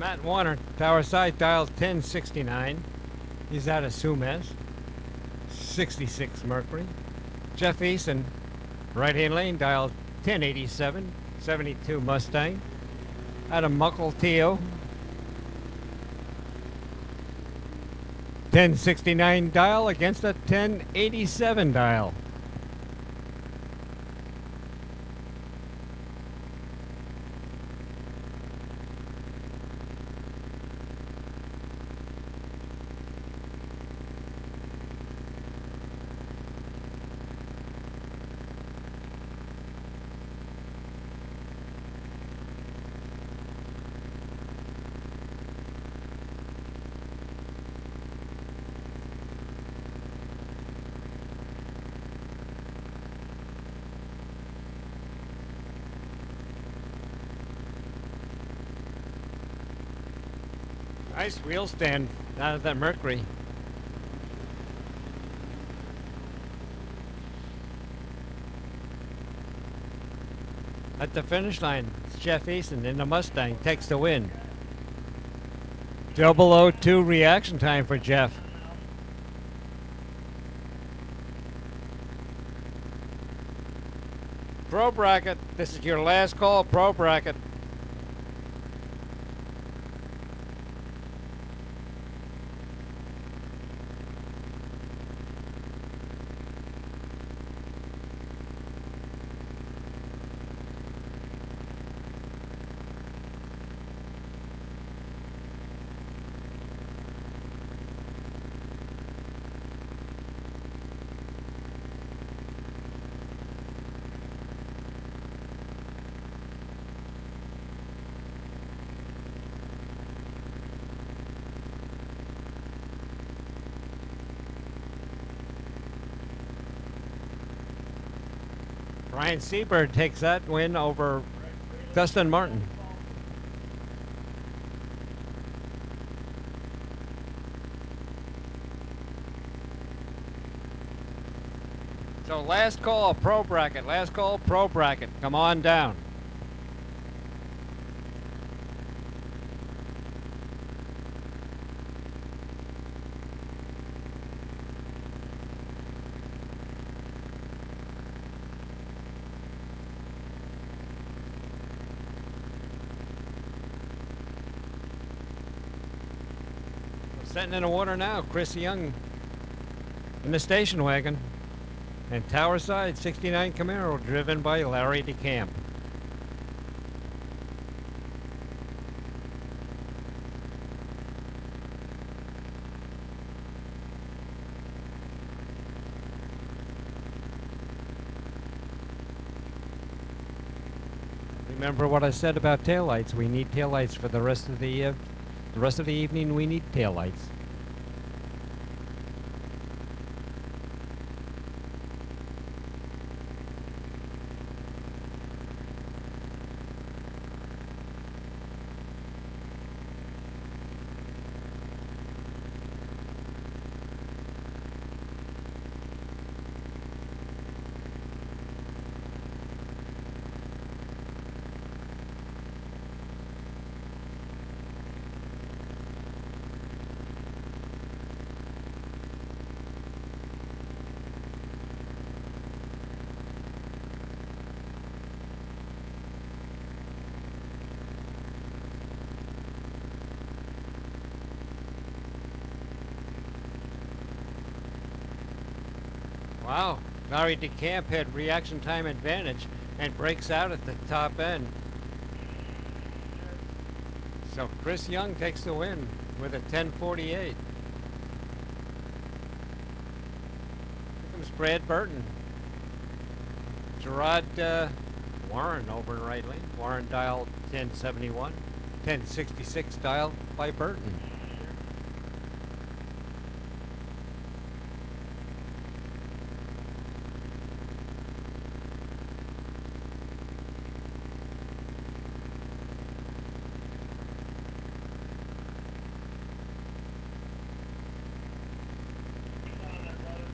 Matt Warner, Tower Side, dial 1069. He's out of Sumas. 66 Mercury. Jeff Eason, right-hand lane, dial 1087. 72 Mustang. Out of Mukilteo. 1069 dial against a 1087 dial. Nice wheel stand out of that Mercury. At the finish line, Jeff Eason in the Mustang takes the win. 002 reaction time for Jeff. Pro bracket. This is your last call, pro bracket. Ryan Seabird takes that win over Dustin Martin. So last call, pro bracket. Last call, pro bracket. Come on down. Sitting in the water now, Chris Young in the station wagon. And Tower Side 69 Camaro driven by Larry DeCamp. Remember what I said about taillights. We need taillights for the rest of the evening. We need taillights. Wow, Larry DeCamp had reaction time advantage and breaks out at the top end. So Chris Young takes the win with a 10:48. Here comes Brad Burton. Gerard Warren over in right lane. Warren dialed 1071. 1066 dialed by Burton.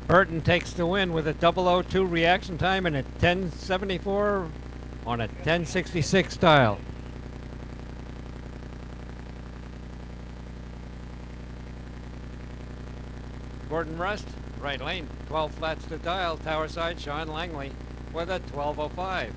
Burton takes the win with a 002 reaction time and a 1074 on a 1066 dial. Gordon Rust, right lane, 12 flats to dial, tower side, Sean Langley with a 12:05.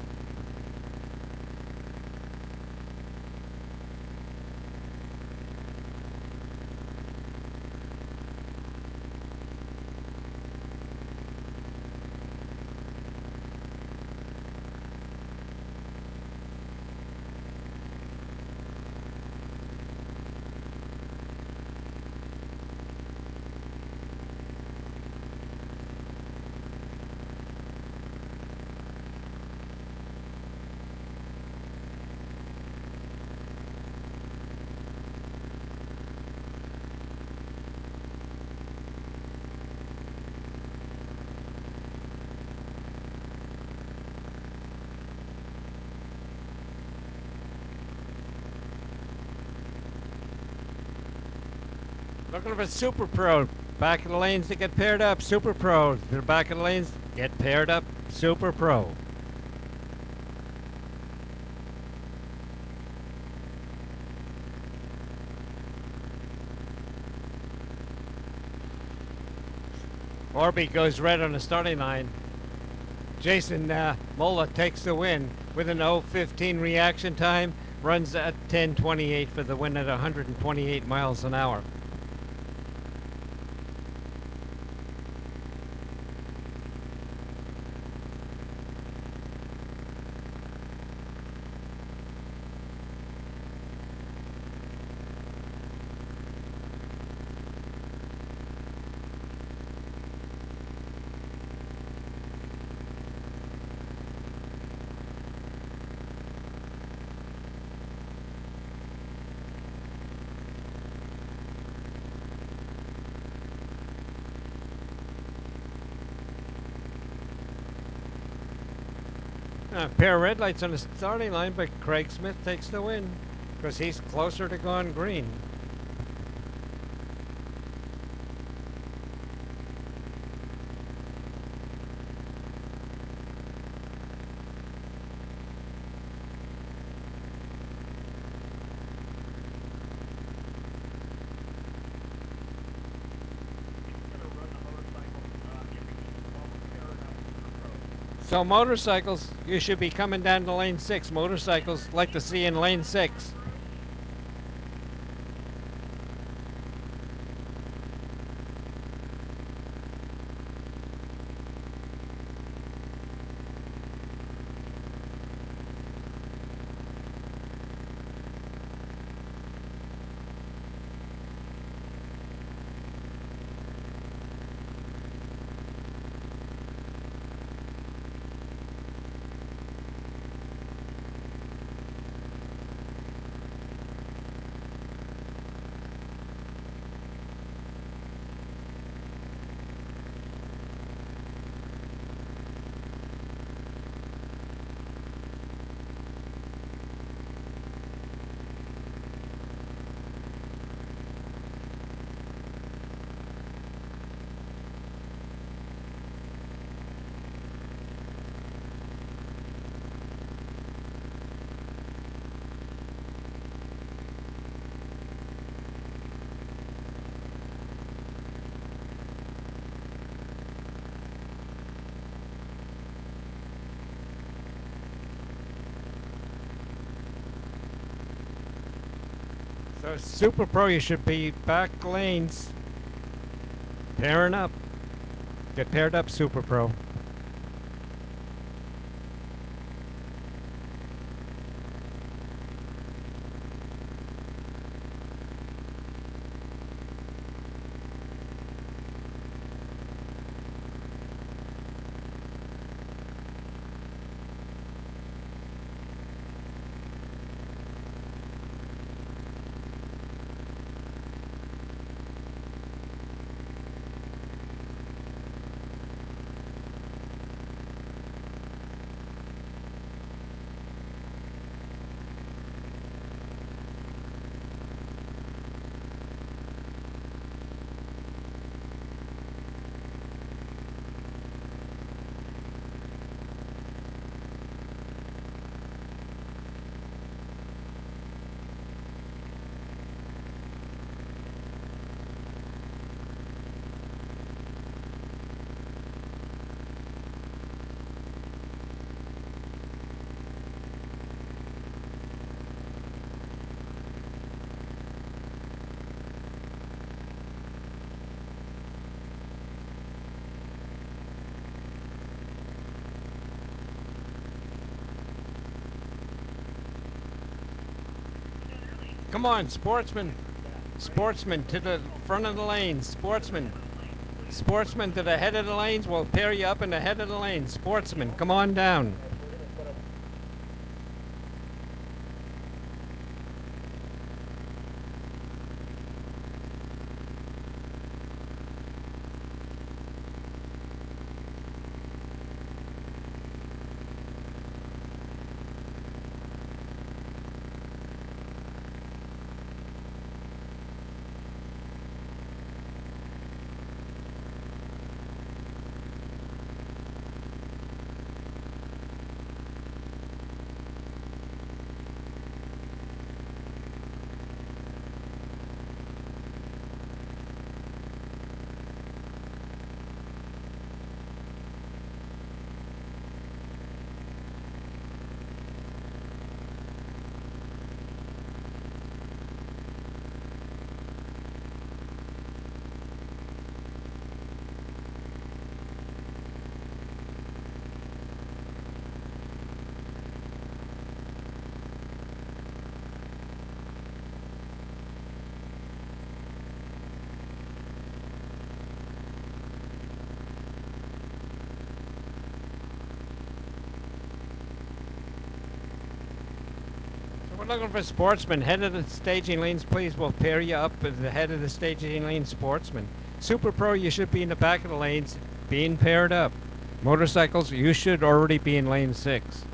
Looking for Super Pro. Back of the lanes to get paired up. Super Pro. They're back of the lanes. Get paired up. Super Pro. Orby goes red on the starting line. Jason Mola takes the win with an 0:15 reaction time. Runs at 10:28 for the win at 128 miles an hour. Pair of red lights on the starting line, but Craig Smith takes the win because he's closer to going green. So motorcycles, you should be coming down to lane 6. Motorcycles like to see in lane 6. So Super Pro, you should be back lanes, pairing up. Get paired up, Super Pro. Come on, sportsmen. Sportsmen to the front of the lanes. Sportsmen. Sportsmen to the head of the lanes. We'll pair you up in the head of the lanes. Sportsmen, come on down. We're looking for sportsmen. Head of the staging lanes, please. We'll pair you up with the head of the staging lane sportsman. Super Pro, you should be in the back of the lanes being paired up. Motorcycles, you should already be in lane 6.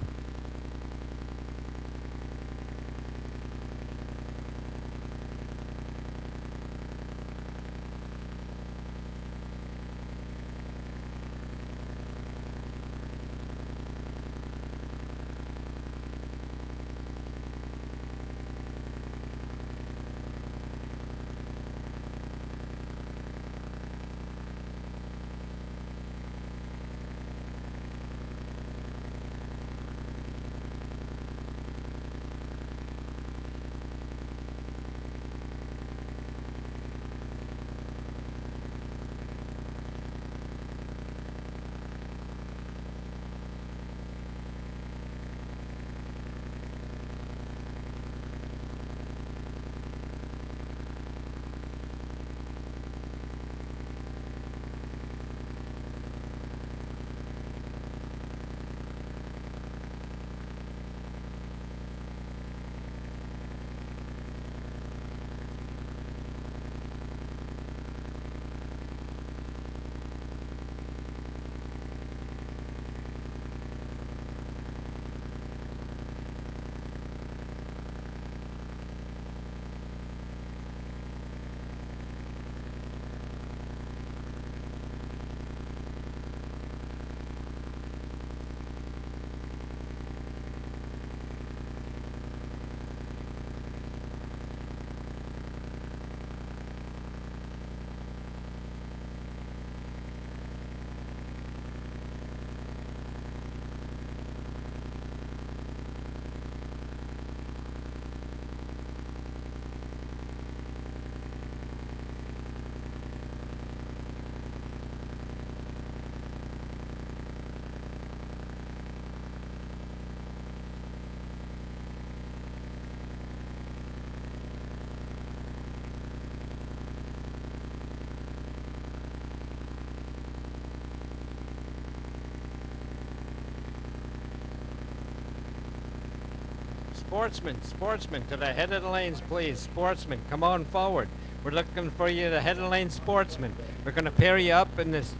Sportsmen, to the head of the lanes, please. Sportsmen, come on forward. We're looking for you, the head of the lane sportsman. We're going to pair you up in this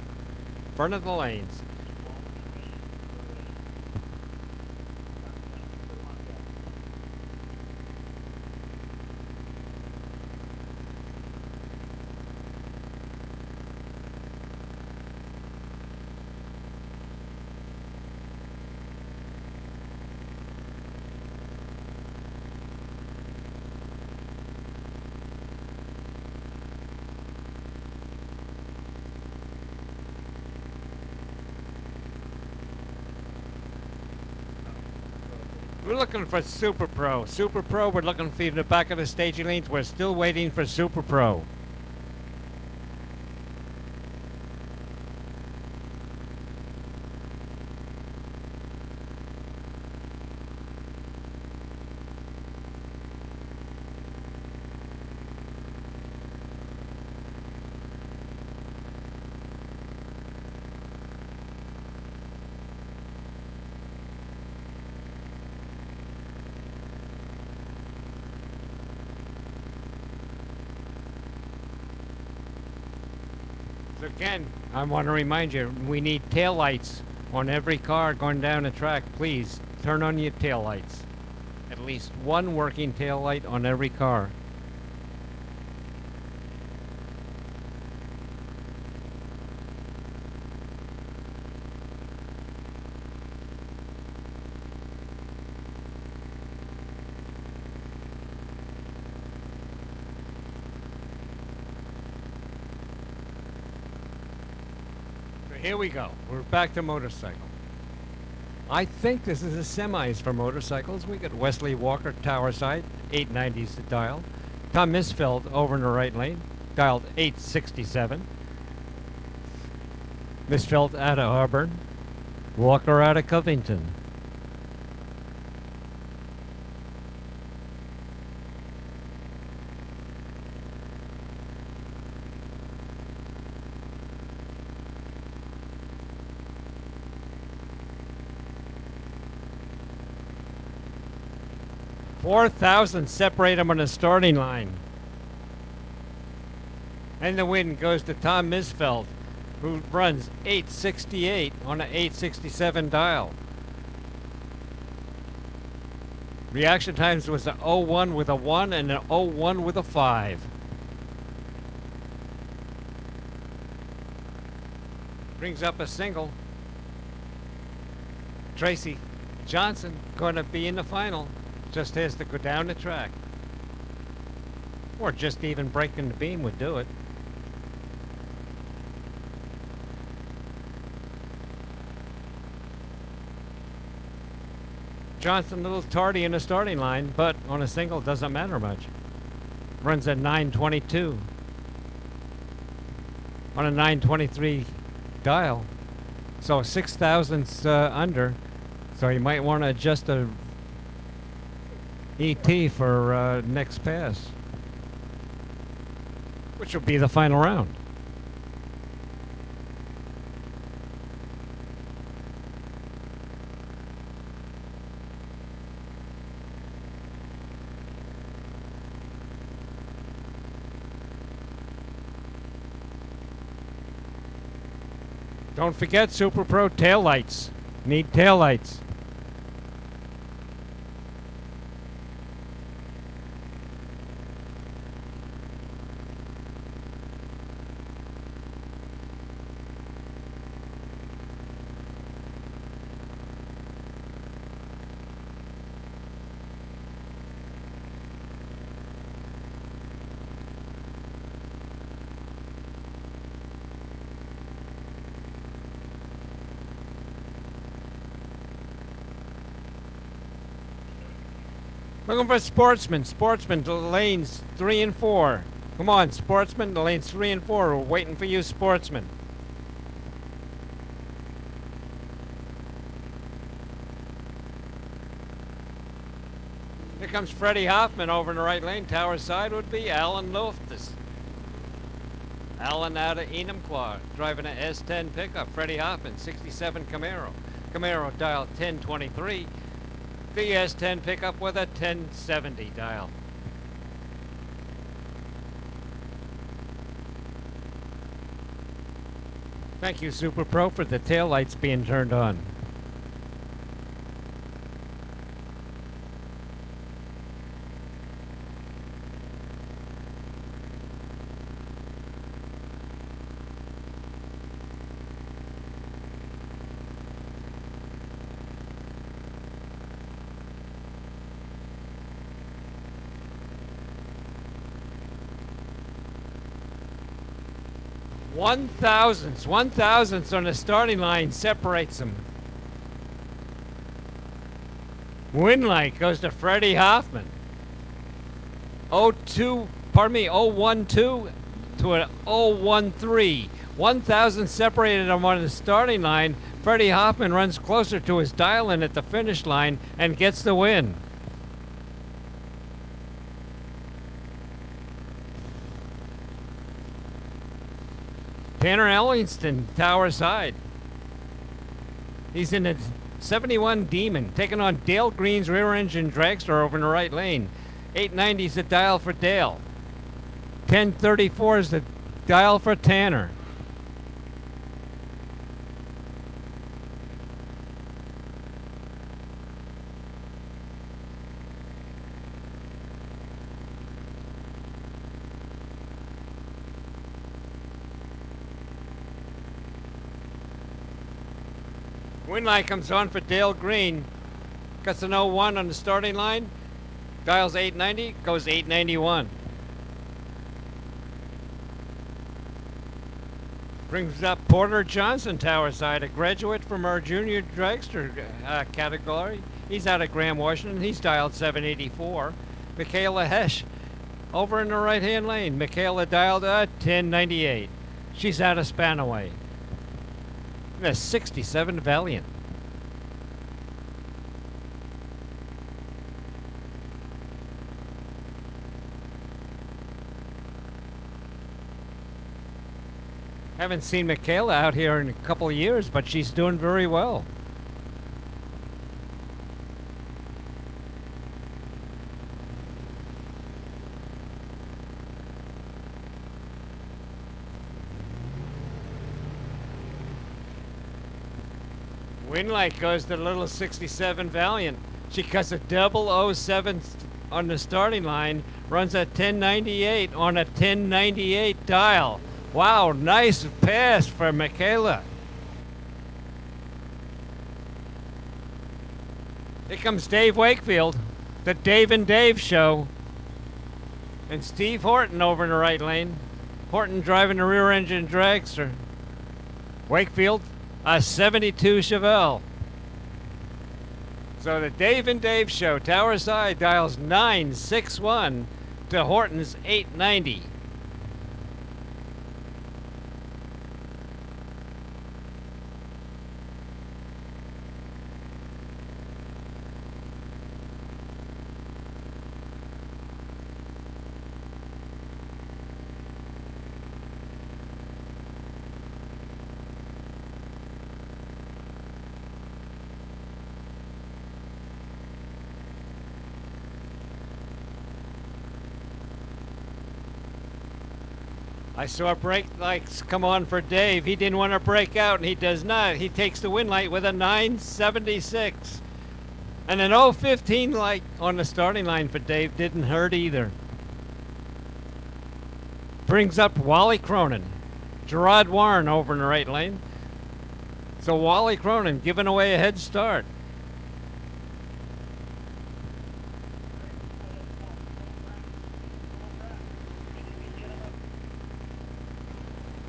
front of the lanes. We're looking for Super Pro. Super Pro, we're looking for you in the back of the staging lanes. We're still waiting for Super Pro. Again, I want to remind you, we need tail lights on every car going down the track. Please turn on your tail lights. At least one working tail light on every car. Here we go. We're back to motorcycle. I think this is the semis for motorcycles. We got Wesley Walker, Tower Side, 890's the dial. Tom Misfeld over in the right lane, dialed 867. Misfeld out of Auburn. Walker out of Covington. $4,000 separate them on the starting line. And the win goes to Tom Misfeld, who runs 868 on an 867 dial. Reaction times was an 01 with a 1 and an 01 with a 5. Brings up a single. Tracy Johnson going to be in the final. Just has to go down the track. Or just even breaking the beam would do it. Johnson a little tardy in the starting line, but on a single doesn't matter much. Runs at 922. On a 923 dial. So 6,000's under. So you might want to adjust the ET for next pass, which will be the final round. Don't forget Super Pro taillights. Need taillights. Looking for Sportsman. Sportsman to the lanes 3 and 4. Come on, Sportsman, the lanes 3 and 4. We're waiting for you, Sportsman. Here comes Freddie Hoffman over in the right lane. Tower side would be Alan Loftus. Alan out of Enumclaw, driving an S10 pickup. Freddie Hoffman, 67 Camaro. Camaro dial 1023. The S10 pickup with a 1070 dial. Thank you, Super Pro, for the taillights being turned on. One thousandths on the starting line separates them. Win light goes to Freddie Hoffman. 012 to an 013. 1,000 separated them on the starting line. Freddie Hoffman runs closer to his dial-in at the finish line and gets the win. Tanner Ellingston, Tower side. He's in a 71 Demon, taking on Dale Green's rear engine dragster over in the right lane. 890 is the dial for Dale. 1034 is the dial for Tanner. Winlight comes on for Dale Green. Gets an 01 on the starting line. Dials 890, goes 891. Brings up Porter Johnson, tower side, a graduate from our junior dragster category. He's out of Graham, Washington. He's dialed 784. Michaela Hesch over in the right-hand lane. Michaela dialed 1098. She's out of Spanaway. A 67 Valiant. Haven't seen Michaela out here in a couple of years, but she's doing very well. Winlight goes to the little 67 Valiant. She cuts a 007 on the starting line, runs a 1098 on a 1098 dial. Wow, nice pass for Michaela. Here comes Dave Wakefield, the Dave and Dave show. And Steve Horton over in the right lane. Horton driving the rear engine dragster. Wakefield, a 72 Chevelle. So the Dave and Dave show, tower side, dials 961 to Horton's 890. I saw brake lights come on for Dave. He didn't want to break out, and he does not. He takes the win light with a 976. And an 015 light on the starting line for Dave didn't hurt either. Brings up Wally Cronin. Gerard Warren over in the right lane. So Wally Cronin giving away a head start.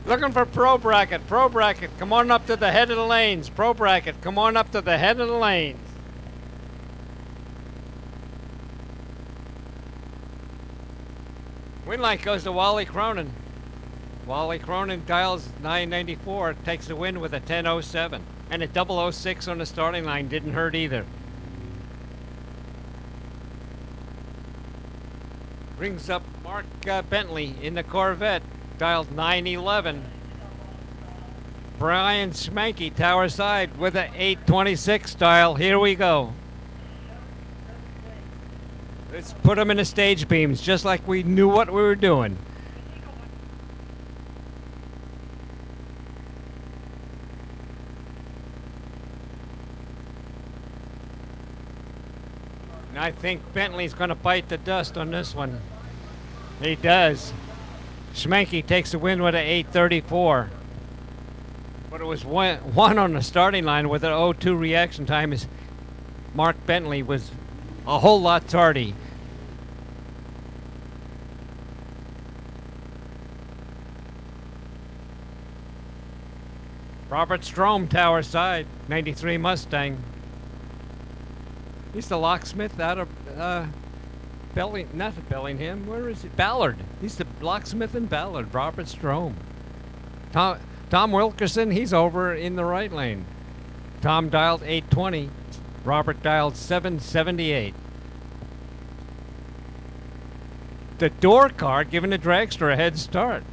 Looking for Pro Bracket. Pro Bracket, come on up to the head of the lanes. Pro Bracket, come on up to the head of the lanes. Winlight goes to Wally Cronin. Wally Cronin dials 994, takes the win with a 1007. And a 006 on the starting line didn't hurt either. Brings up Mark Bentley in the Corvette. Dialed 911. Brian Schmanky, tower side with an 826 dial. Here we go. Let's put them in the stage beams just like we knew what we were doing. And I think Bentley's going to bite the dust on this one. He does. Schmanky takes the win with an 834. But it was one on the starting line with an 02 reaction time. As Mark Bentley was a whole lot tardy. Robert Strom, tower side, 93 Mustang. He's the locksmith out of not Bellingham. Where is he? Ballard. He's the locksmith in Ballard. Robert Strom. Tom Wilkerson. He's over in the right lane. Tom dialed 820. Robert dialed 778. The door car giving the dragster a head start.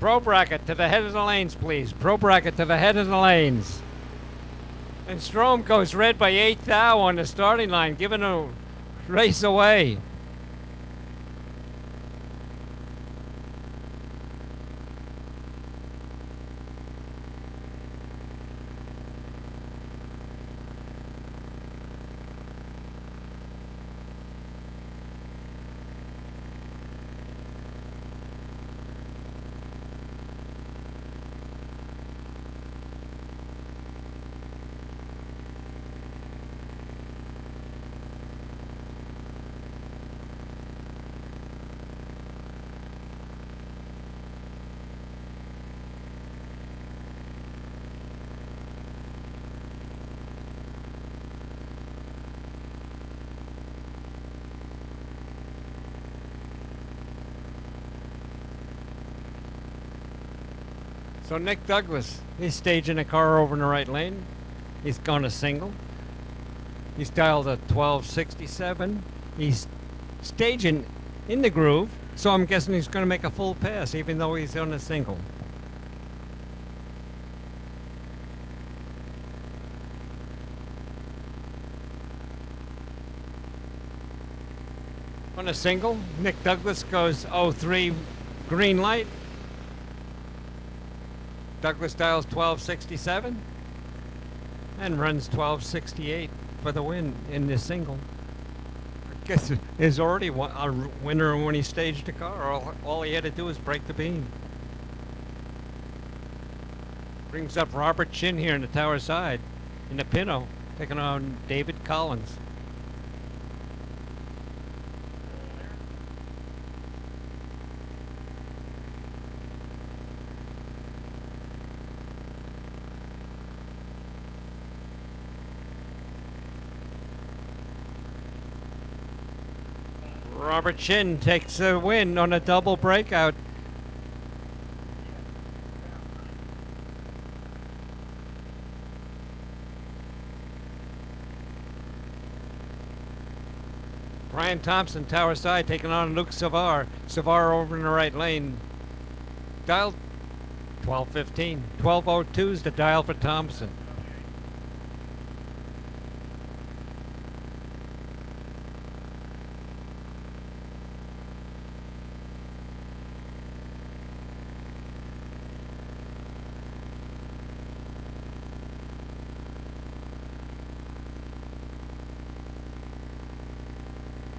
Pro Bracket to the head of the lanes, please. Pro Bracket to the head of the lanes. And Strom goes red by 8 thou on the starting line, giving a race away. So Nick Douglas, he's staging a car over in the right lane. He's gone a single. He's dialed a 1267. He's staging in the groove, so I'm guessing he's going to make a full pass, even though he's on a single. On a single, Nick Douglas goes 03 green light. Douglas dials 1267 and runs 1268 for the win in the single. I guess there's already a winner when he staged the car. All he had to do was break the beam. Brings up Robert Chin here in the tower side in the Pinto, taking on David Collins. Robert Chin takes a win on a double breakout. Brian Thompson, tower side, taking on Luke Savar. Savar over in the right lane. Dial 1215. 1202 is the dial for Thompson.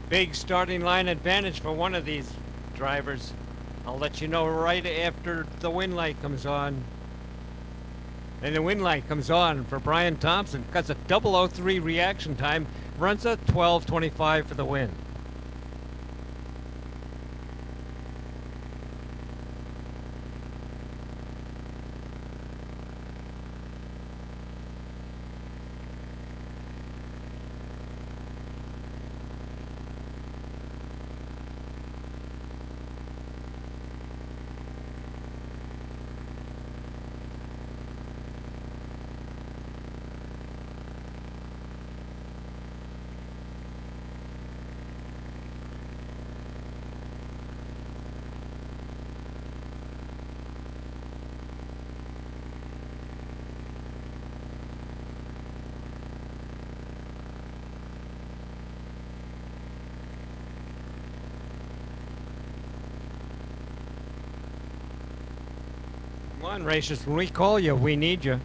Big starting line advantage for one of these drivers. I'll let you know right after the win light comes on. And the win light comes on for Brian Thompson. Got a 003 reaction time. Runs at 12:25 for the win. Come on, racers. When we call you, we need you.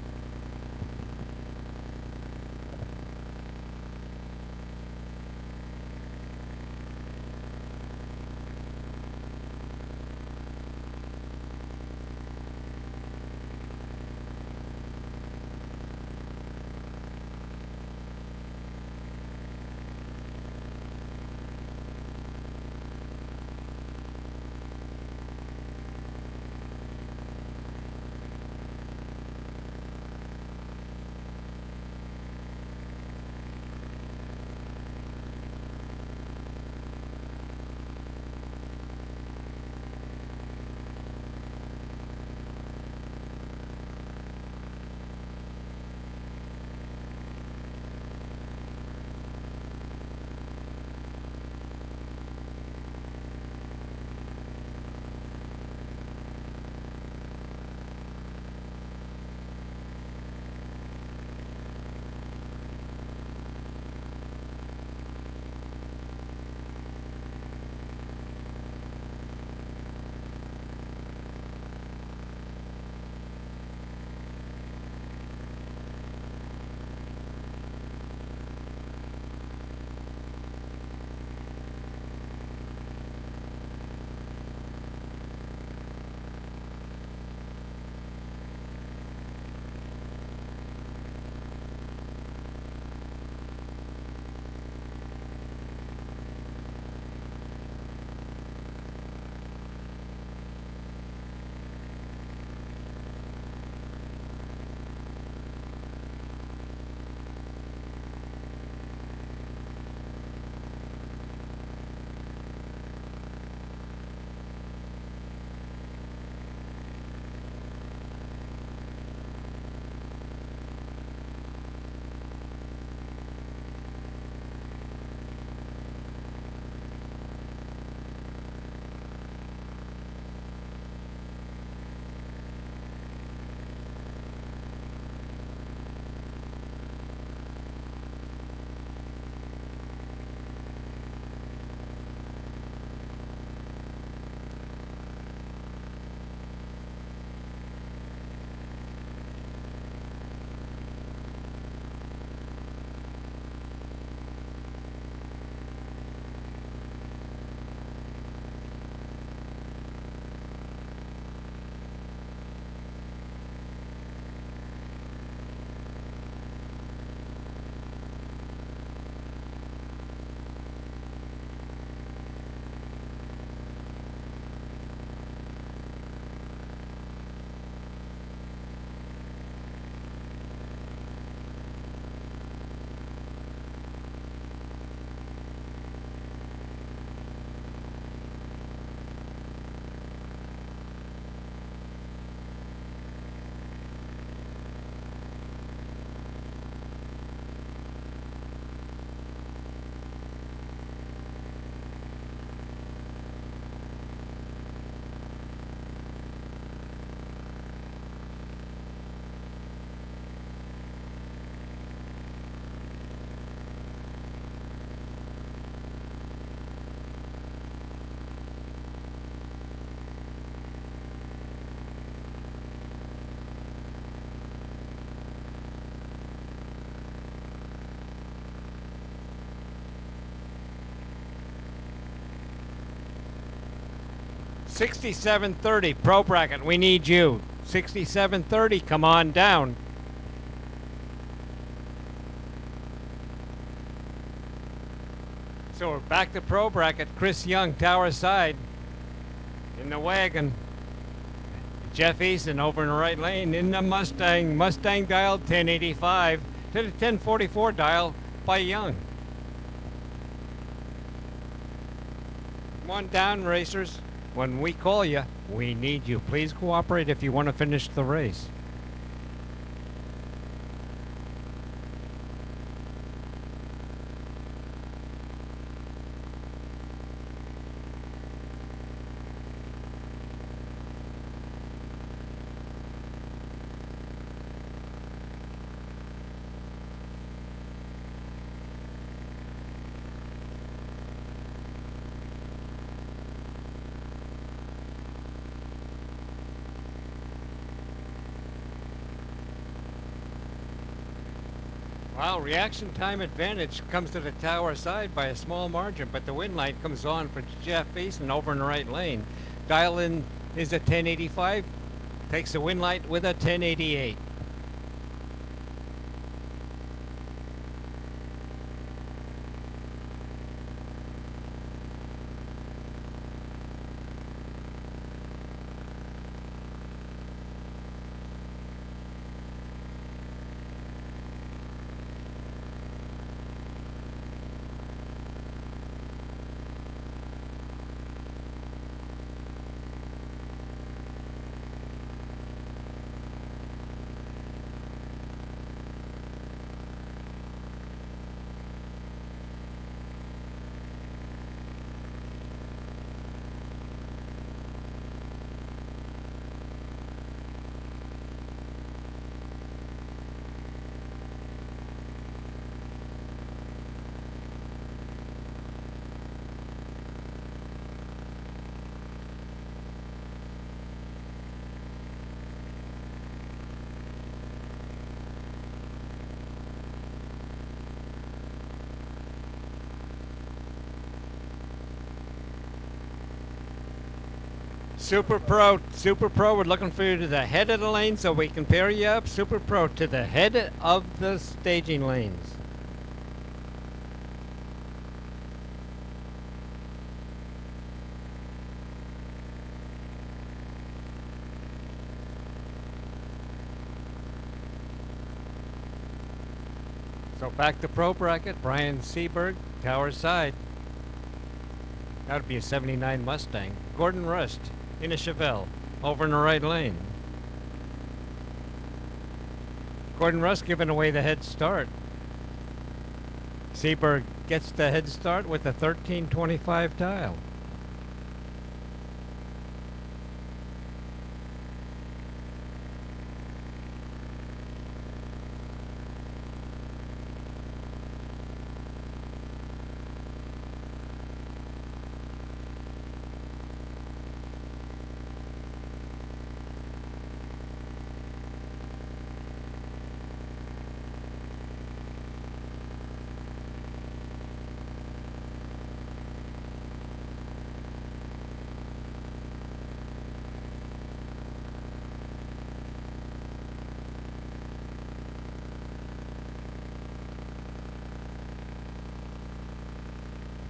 6730 Pro Bracket. We need you. 6730. Come on down. So we're back to Pro Bracket. Chris Young, Tower Side, in the wagon. Jeff Easton over in the right lane in the Mustang. Mustang dial 1085 to the 1044 dial by Young. Come on down, racers. When we call you, we need you. Please cooperate if you want to finish the race. Well, reaction time advantage comes to the Tower Side by a small margin, but the win light comes on for Jeff Easton over in the right lane. Dial in is a 1085, takes the win light with a 1088. Super Pro, we're looking for you to the head of the lane so we can pair you up. Super Pro to the head of the staging lanes. So back to Pro Bracket, Brian Seberg, Tower Side. That would be a 79 Mustang. Gordon Rust in a Chevelle over in the right lane. Gordon Rust giving away the head start. Seberg gets the head start with a 1325 dial.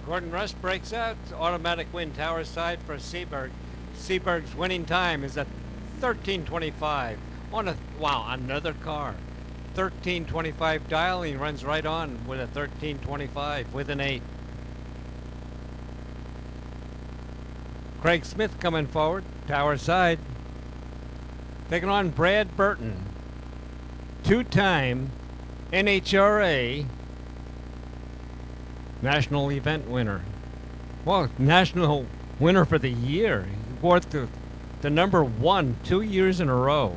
Gordon Rust breaks out. Automatic win, Tower Side for Seberg. Seberg's winning time is at 1325 on another car. 1325 dial, he runs right on with a 1325 with an 8. Craig Smith coming forward, Tower Side. Taking on Brad Burton. Two-time NHRA national event winner. Well, national winner for the year. He wore the number 1 2 years in a row.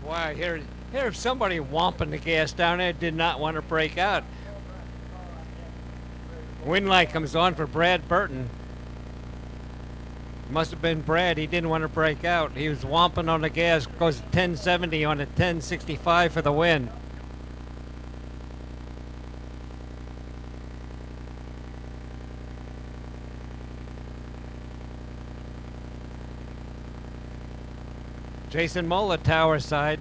Wow, Here's somebody whomping the gas down there, did not want to break out. Wind light comes on for Brad Burton. Must have been Brad. He didn't want to break out. He was whomping on the gas. Goes 1070 on a 1065 for the win. Jason Mola, tower side.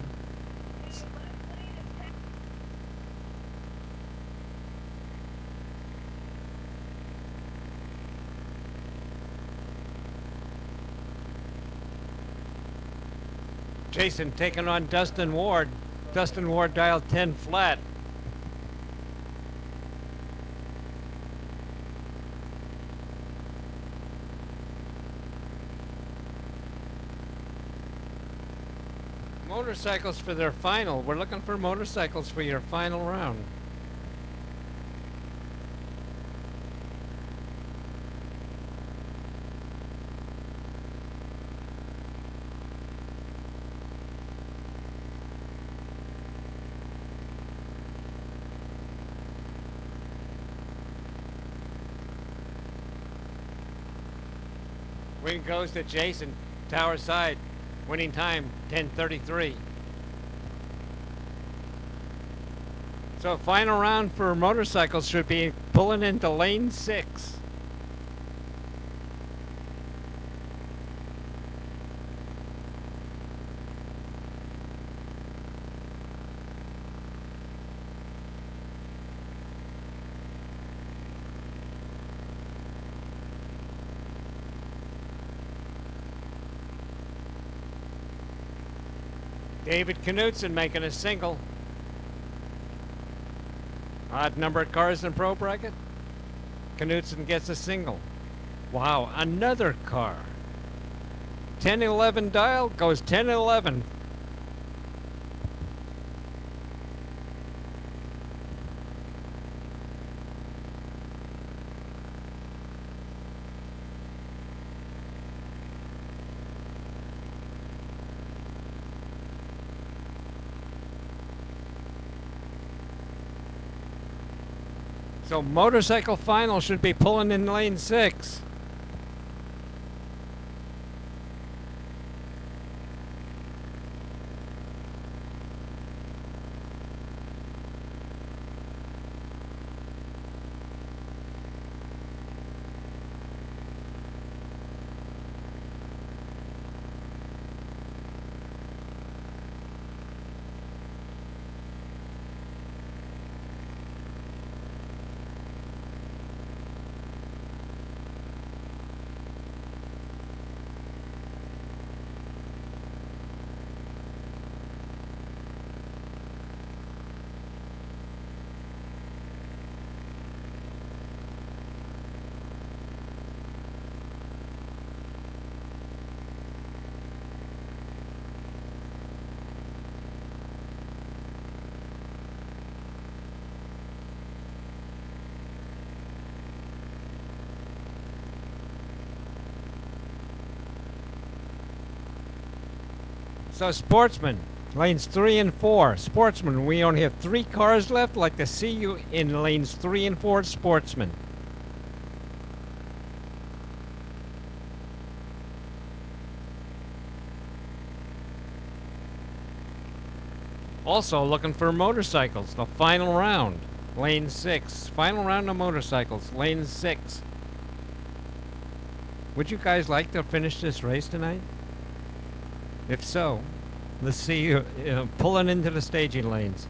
Jason taking on Dustin Ward. Dustin Ward dialed 10 flat. Motorcycles for their final. We're looking for motorcycles for your final round. Win goes to Jason, tower side. Winning time, 10:33. So final round for motorcycles should be pulling into lane 6. David Knutson making a single. Odd number of cars in pro bracket. Knutson gets a single. Wow, another car. 1011 dial goes 1011. So motorcycle final should be pulling in lane 6. So Sportsman, lanes 3 and 4. Sportsman, we only have 3 cars left. Like to see you in lanes 3 and 4, Sportsman. Also looking for motorcycles, the final round, lane 6. Final round of motorcycles, lane 6. Would you guys like to finish this race tonight? If so, let's see you pulling into the staging lanes.